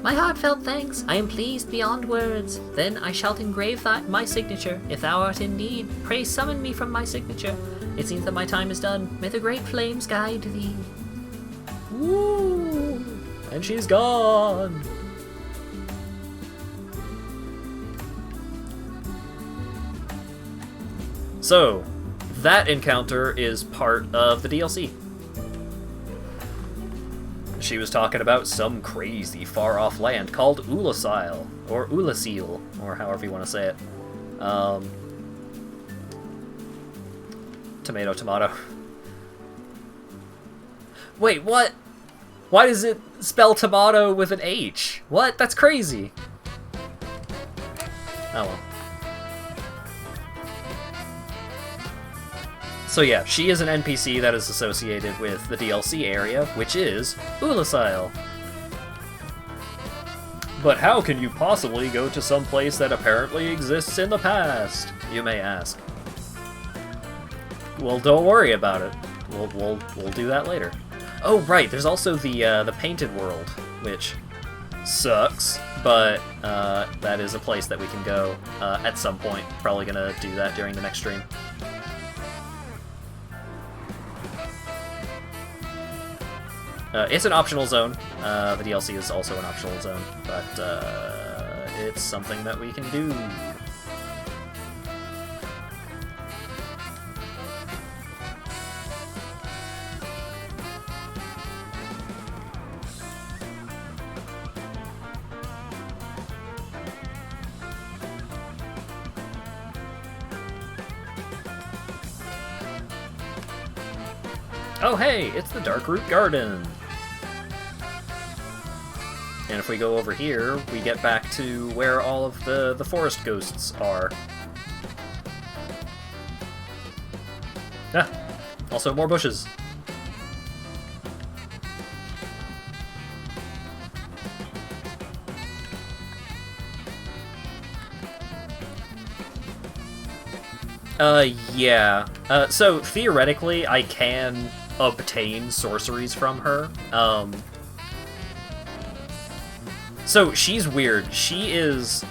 My heartfelt thanks. I am pleased beyond words. Then I shall engrave my signature. If thou art in need, pray summon me from my signature. It seems that my time is done. May the great flames guide thee. Woo! And she's gone! So, that encounter is part of the DLC. She was talking about some crazy far-off land called Ulasil, or Ulasil, or however you want to say it. Tomato, tomato. Wait, what? Why does it spell tomato with an H? What? That's crazy. Oh well. So yeah, she is an NPC that is associated with the DLC area, which is Ulasil. But how can you possibly go to some place that apparently exists in the past, you may ask? Well, don't worry about it. We'll do that later. Oh right, there's also the Painted World, which sucks, but that is a place that we can go at some point. Probably gonna do that during the next stream. It's an optional zone. The DLC is also an optional zone, but it's something that we can do. Oh hey, it's the Darkroot Garden! And if we go over here, we get back to where all of the forest ghosts are. Ah! Also more bushes. Yeah. So, theoretically, I can obtain sorceries from her. So, she's weird. She is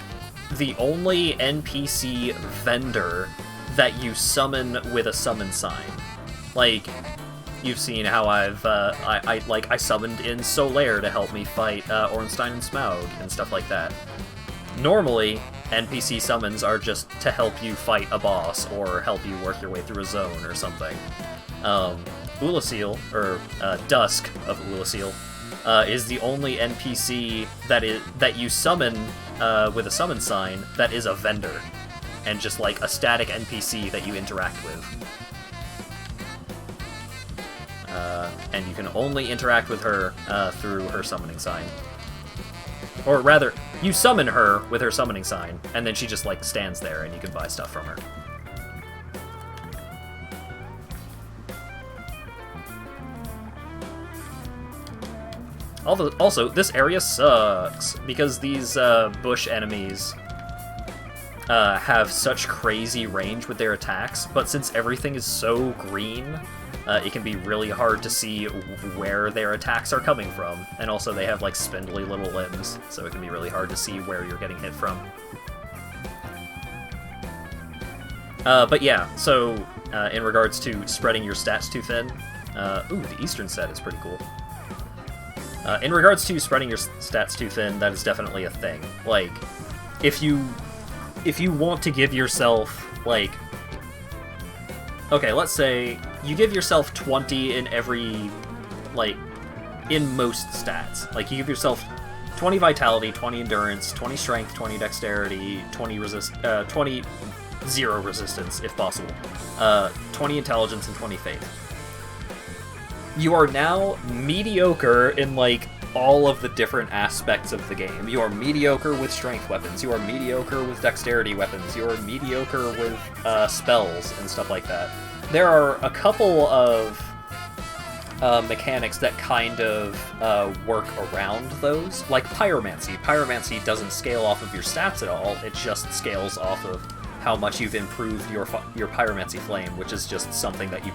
the only NPC vendor that you summon with a summon sign. Like, you've seen how I summoned in Solaire to help me fight Ornstein and Smaug and stuff like that. Normally, NPC summons are just to help you fight a boss or help you work your way through a zone or something. Ulasil, or Dusk of Ulasil, is the only NPC that you summon with a summon sign that is a vendor, and just like a static NPC that you interact with. And you can only interact with her through her summoning sign. Or rather, you summon her with her summoning sign, and then she just, like, stands there, and you can buy stuff from her. Also, this area sucks, because these bush enemies have such crazy range with their attacks, but since everything is so green, it can be really hard to see where their attacks are coming from, and also they have like spindly little limbs, so it can be really hard to see where you're getting hit from. But yeah, so in regards to spreading your stats too thin, ooh, the Eastern set is pretty cool. In regards to spreading your stats too thin, that is definitely a thing. Like, if you want to give yourself, like, okay, let's say you give yourself 20 in every, like, in most stats. Like, you give yourself 20 vitality, 20 endurance, 20 strength, 20 dexterity, 20 0 resistance, if possible, 20 intelligence, and 20 faith. You are now mediocre in, like, all of the different aspects of the game. You are mediocre with strength weapons, you are mediocre with dexterity weapons, you are mediocre with spells and stuff like that. There are a couple of mechanics that kind of work around those, like pyromancy. Pyromancy doesn't scale off of your stats at all, it just scales off of how much you've improved your pyromancy flame, which is just something that you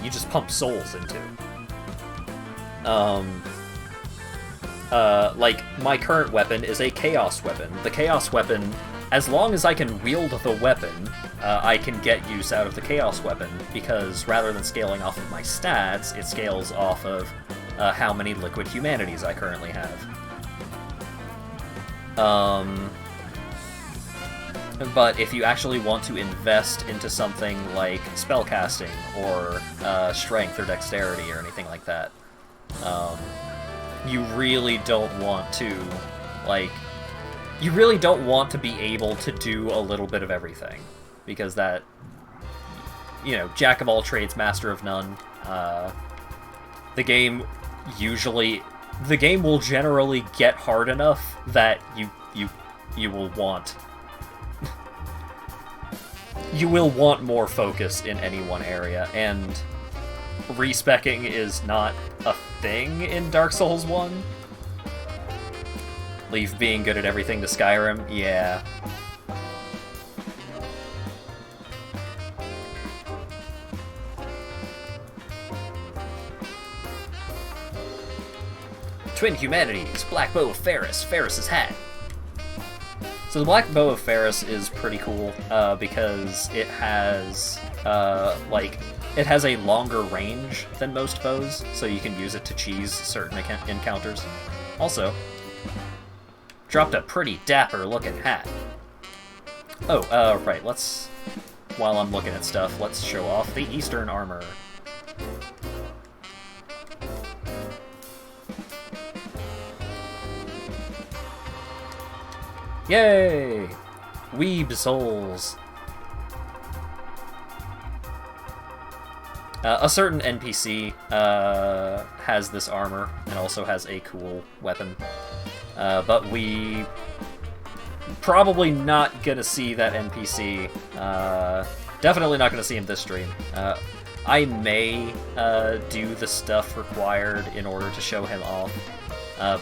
just pump souls into. Like, my current weapon is a chaos weapon. The chaos weapon, as long as I can wield the weapon, I can get use out of the chaos weapon, because rather than scaling off of my stats, it scales off of how many liquid humanities I currently have. But if you actually want to invest into something like spellcasting or strength or dexterity or anything like that, you really don't want to, like, you really don't want to be able to do a little bit of everything, because that, you know, jack of all trades, master of none. The game will generally get hard enough that you will want. You will want more focus in any one area, and respecking is not a thing in Dark Souls 1. Leave being good at everything to Skyrim, yeah. Twin Humanities, Black Bow of Ferris, Ferris's hat. So the Black Bow of Ferris is pretty cool, because it has, it has a longer range than most bows, so you can use it to cheese certain encounters. Also, dropped a pretty dapper-looking hat. Oh, right, while I'm looking at stuff, let's show off the Eastern armor. Yay! Weeb souls. A certain NPC has this armor and also has a cool weapon, but we probably not gonna see that NPC. Definitely not gonna see him this stream. I may do the stuff required in order to show him off.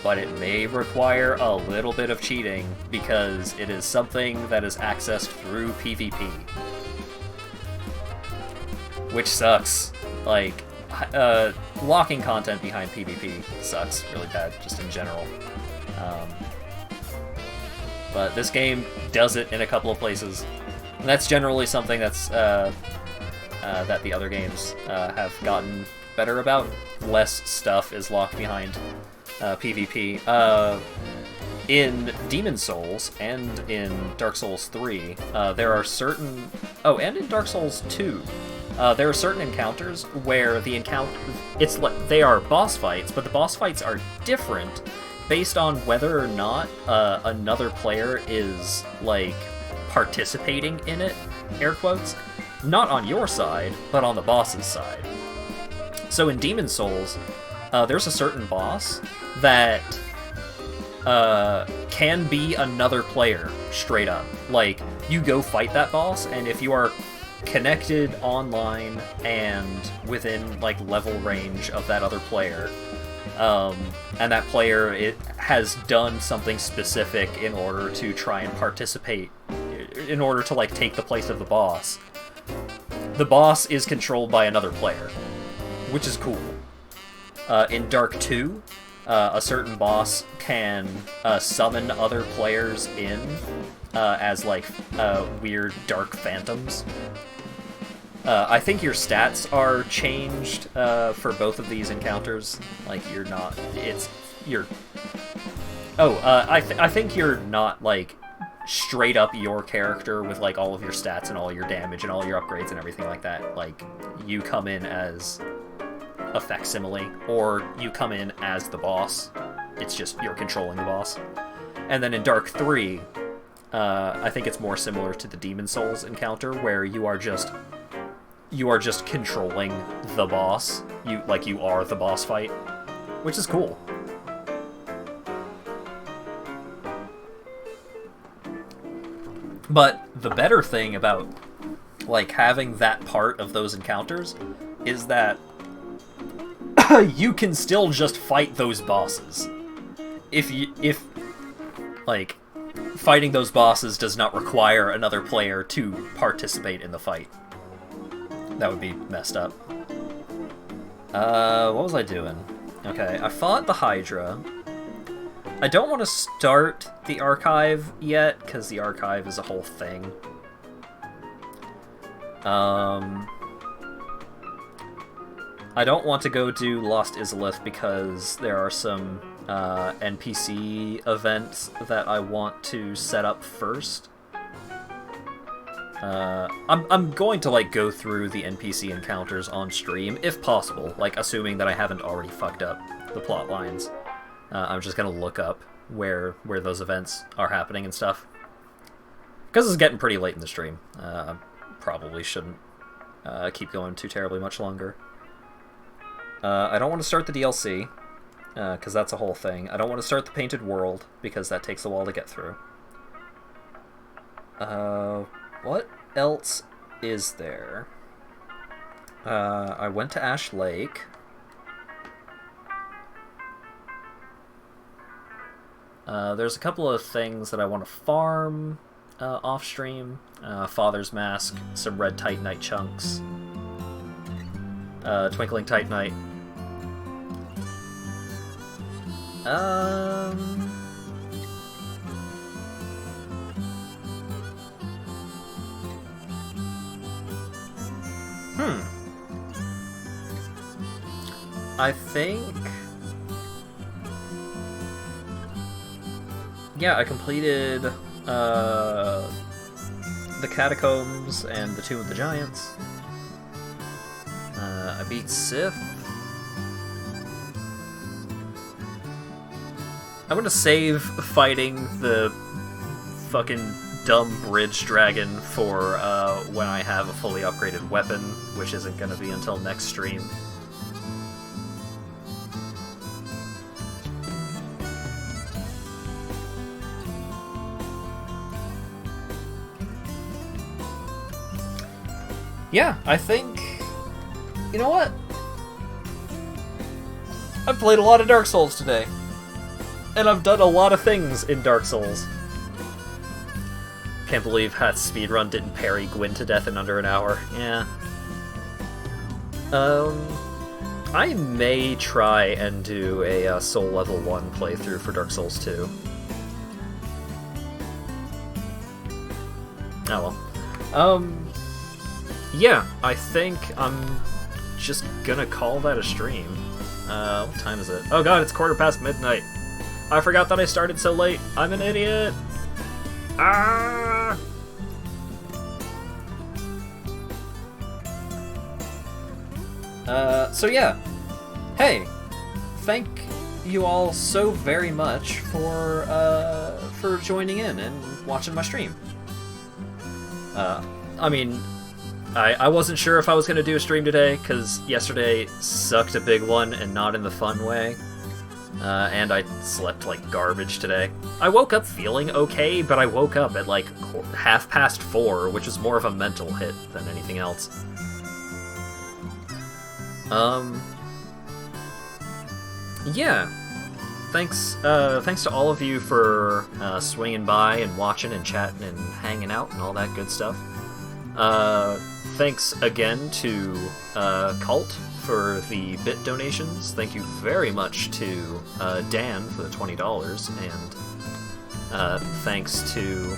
But it may require a little bit of cheating, because it is something that is accessed through PvP. Which sucks. Like, locking content behind PvP sucks really bad, just in general. But this game does it in a couple of places. And that's generally something that's, that the other games have gotten better about. Less stuff is locked behind PvP. In Demon Souls and in Dark Souls 3, there are certain... Oh, and in Dark Souls 2, there are certain encounters where they are boss fights, but the boss fights are different based on whether or not another player is, like, participating in it, air quotes. Not on your side, but on the boss's side. So in Demon Souls, there's a certain boss that can be another player, straight up. Like, you go fight that boss, and if you are connected online and within, like, level range of that other player, and that player has done something specific in order to try and participate, in order to, like, take the place of the boss is controlled by another player. which is cool. In Dark 2, a certain boss can summon other players in as, like, weird dark phantoms. I think your stats are changed for both of these encounters. Like, you're not... You're... Oh, I think you're not, like, straight up your character with, like, all of your stats and all your damage and all your upgrades and everything like that. Like, you come in as a facsimile, or you come in as the boss. It's just you're controlling the boss. And then in Dark 3, I think it's more similar to the Demon Souls encounter, where you are just controlling the boss. You are the boss fight, which is cool. But the better thing about, like, having that part of those encounters is that you can still just fight those bosses. If like, fighting those bosses does not require another player to participate in the fight. That would be messed up. What was I doing? Okay, I fought the Hydra. I don't want to start the archive yet, because the archive is a whole thing. I don't want to go do Lost Izalith because there are some NPC events that I want to set up first. I'm going to, like, go through the NPC encounters on stream, if possible, like, assuming that I haven't already fucked up the plot lines. I'm just gonna look up where those events are happening and stuff. Because it's getting pretty late in the stream. Probably shouldn't keep going too terribly much longer. I don't want to start the DLC, because that's a whole thing. I don't want to start the Painted World, because that takes a while to get through. What else is there? I went to Ash Lake. There's a couple of things that I want to farm off-stream. Father's Mask, some red Titanite chunks, Twinkling Titanite. I think... Yeah, I completed the Catacombs and the Tomb of the Giants. I beat Sif. I'm gonna save fighting the fucking dumb bridge dragon for when I have a fully upgraded weapon, which isn't gonna be until next stream. Yeah, I think... You know what? I've played a lot of Dark Souls today. And I've done a lot of things in Dark Souls. Can't believe Hat's speedrun didn't parry Gwyn to death in under an hour. Yeah. I may try and do a Soul Level 1 playthrough for Dark Souls 2. Oh well. Yeah, I think I'm just gonna call that a stream. What time is it? Oh god, it's midnight. I forgot that I started so late. I'm an idiot. Ah! So yeah. Hey, thank you all so very much for joining in and watching my stream. I mean, I wasn't sure if I was going to do a stream today, because yesterday sucked a big one, and not in the fun way. And I slept like garbage today. I woke up feeling okay, but I woke up at like 4:30, which is more of a mental hit than anything else. Yeah. Thanks to all of you for swinging by and watching and chatting and hanging out and all that good stuff. thanks again to Cult for the bit donations. Thank you very much to Dan for the $20, and thanks to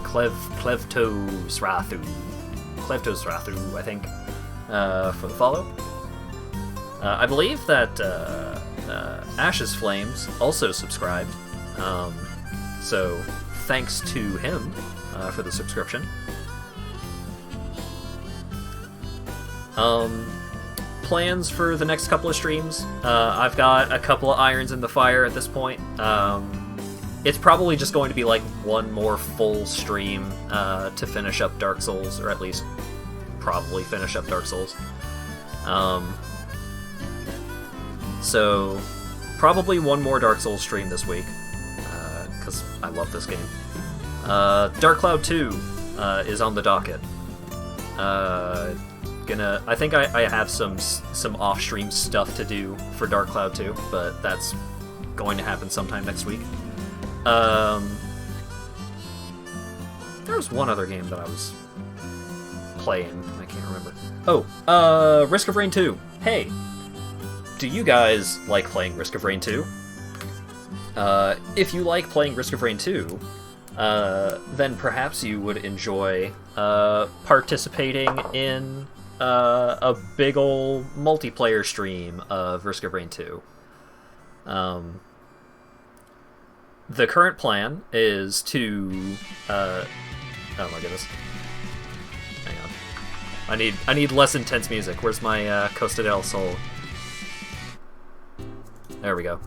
Klevtosrathu, I think, for the follow. I believe that Ash's Flames also subscribed, so thanks to him for the subscription. Plans for the next couple of streams. I've got a couple of irons in the fire at this point. It's probably just going to be like one more full stream to finish up Dark Souls, or at least probably finish up Dark Souls. So probably one more Dark Souls stream this week, because I love this game. Dark Cloud 2 is on the docket. I think I have some off-stream stuff to do for Dark Cloud 2, but that's going to happen sometime next week. There was one other game that I was playing, I can't remember. Oh, Risk of Rain 2. Hey, do you guys like playing Risk of Rain 2? If you like playing Risk of Rain 2, then perhaps you would enjoy participating in a big ol' multiplayer stream of Risk of Rain 2. The current plan is to oh my goodness. Hang on. I need less intense music. Where's my Costa del Sol? There we go.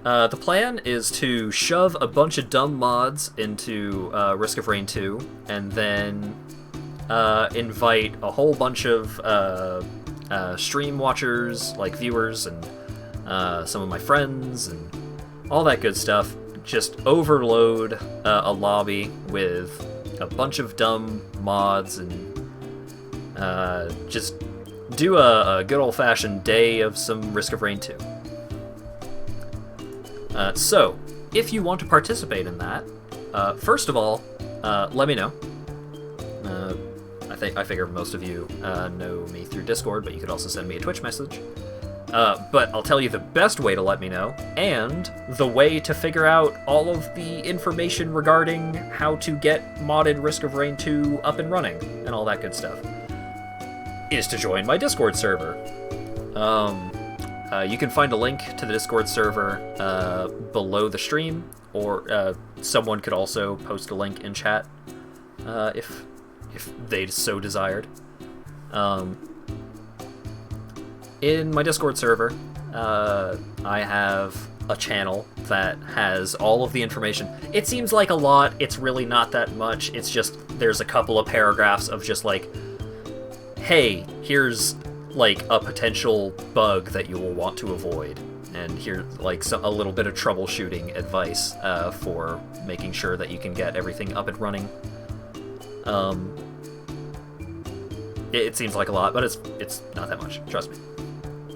The plan is to shove a bunch of dumb mods into Risk of Rain 2, and then invite a whole bunch of stream watchers, like viewers, and some of my friends, and all that good stuff. Just overload a lobby with a bunch of dumb mods, and just do a good old-fashioned day of some Risk of Rain 2. So, if you want to participate in that, first of all, let me know. I figure most of you know me through Discord, but you could also send me a Twitch message. But I'll tell you the best way to let me know, and the way to figure out all of the information regarding how to get modded Risk of Rain 2 up and running, and all that good stuff, is to join my Discord server. You can find a link to the Discord server below the stream, or someone could also post a link in chat if they so desired. In my Discord server, I have a channel that has all of the information. It seems like a lot, it's really not that much. It's just, there's a couple of paragraphs of just like, hey, here's like a potential bug that you will want to avoid, and here's like a little bit of troubleshooting advice for making sure that you can get everything up and running. It seems like a lot, but it's not that much, trust me.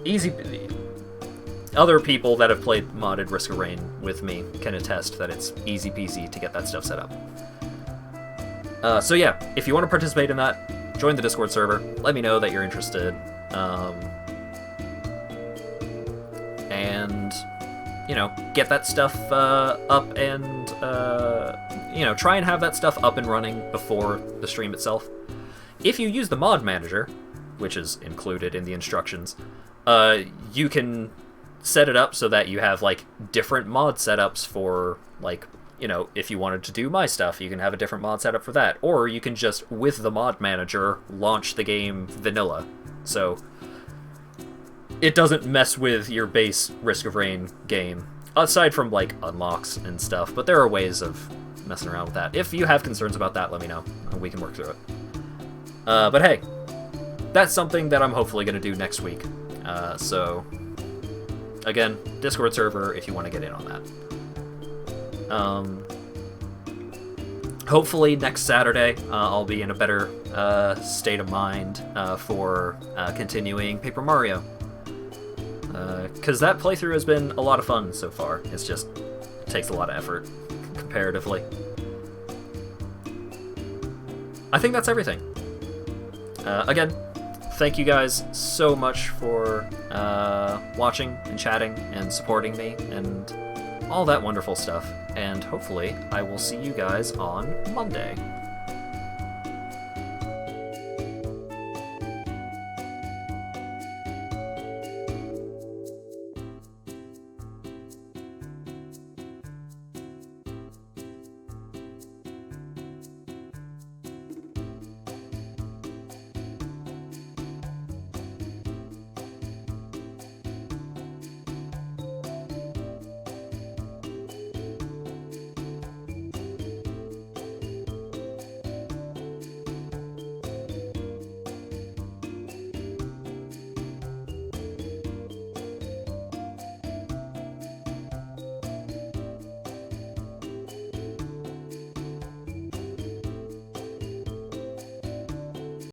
Easy. Other people that have played modded Risk of Rain with me can attest that it's easy peasy to get that stuff set up. So yeah, if you want to participate in that, join the Discord server, let me know that you're interested, and, you know, get that stuff up and, you know, try and have that stuff up and running before the stream itself. If you use the mod manager, which is included in the instructions, you can set it up so that you have, like, different mod setups for, like, you know, if you wanted to do my stuff, you can have a different mod setup for that. Or you can just, with the mod manager, launch the game vanilla. So it doesn't mess with your base Risk of Rain game, aside from, like, unlocks and stuff. But there are ways of messing around with that. If you have concerns about that, let me know, and we can work through it. But hey, that's something that I'm hopefully going to do next week. So, again, Discord server if you want to get in on that. Hopefully next Saturday I'll be in a better state of mind for continuing Paper Mario. Because that playthrough has been a lot of fun so far. It takes a lot of effort, comparatively. I think that's everything. Again, thank you guys so much for watching and chatting and supporting me and all that wonderful stuff. And hopefully I will see you guys on Monday.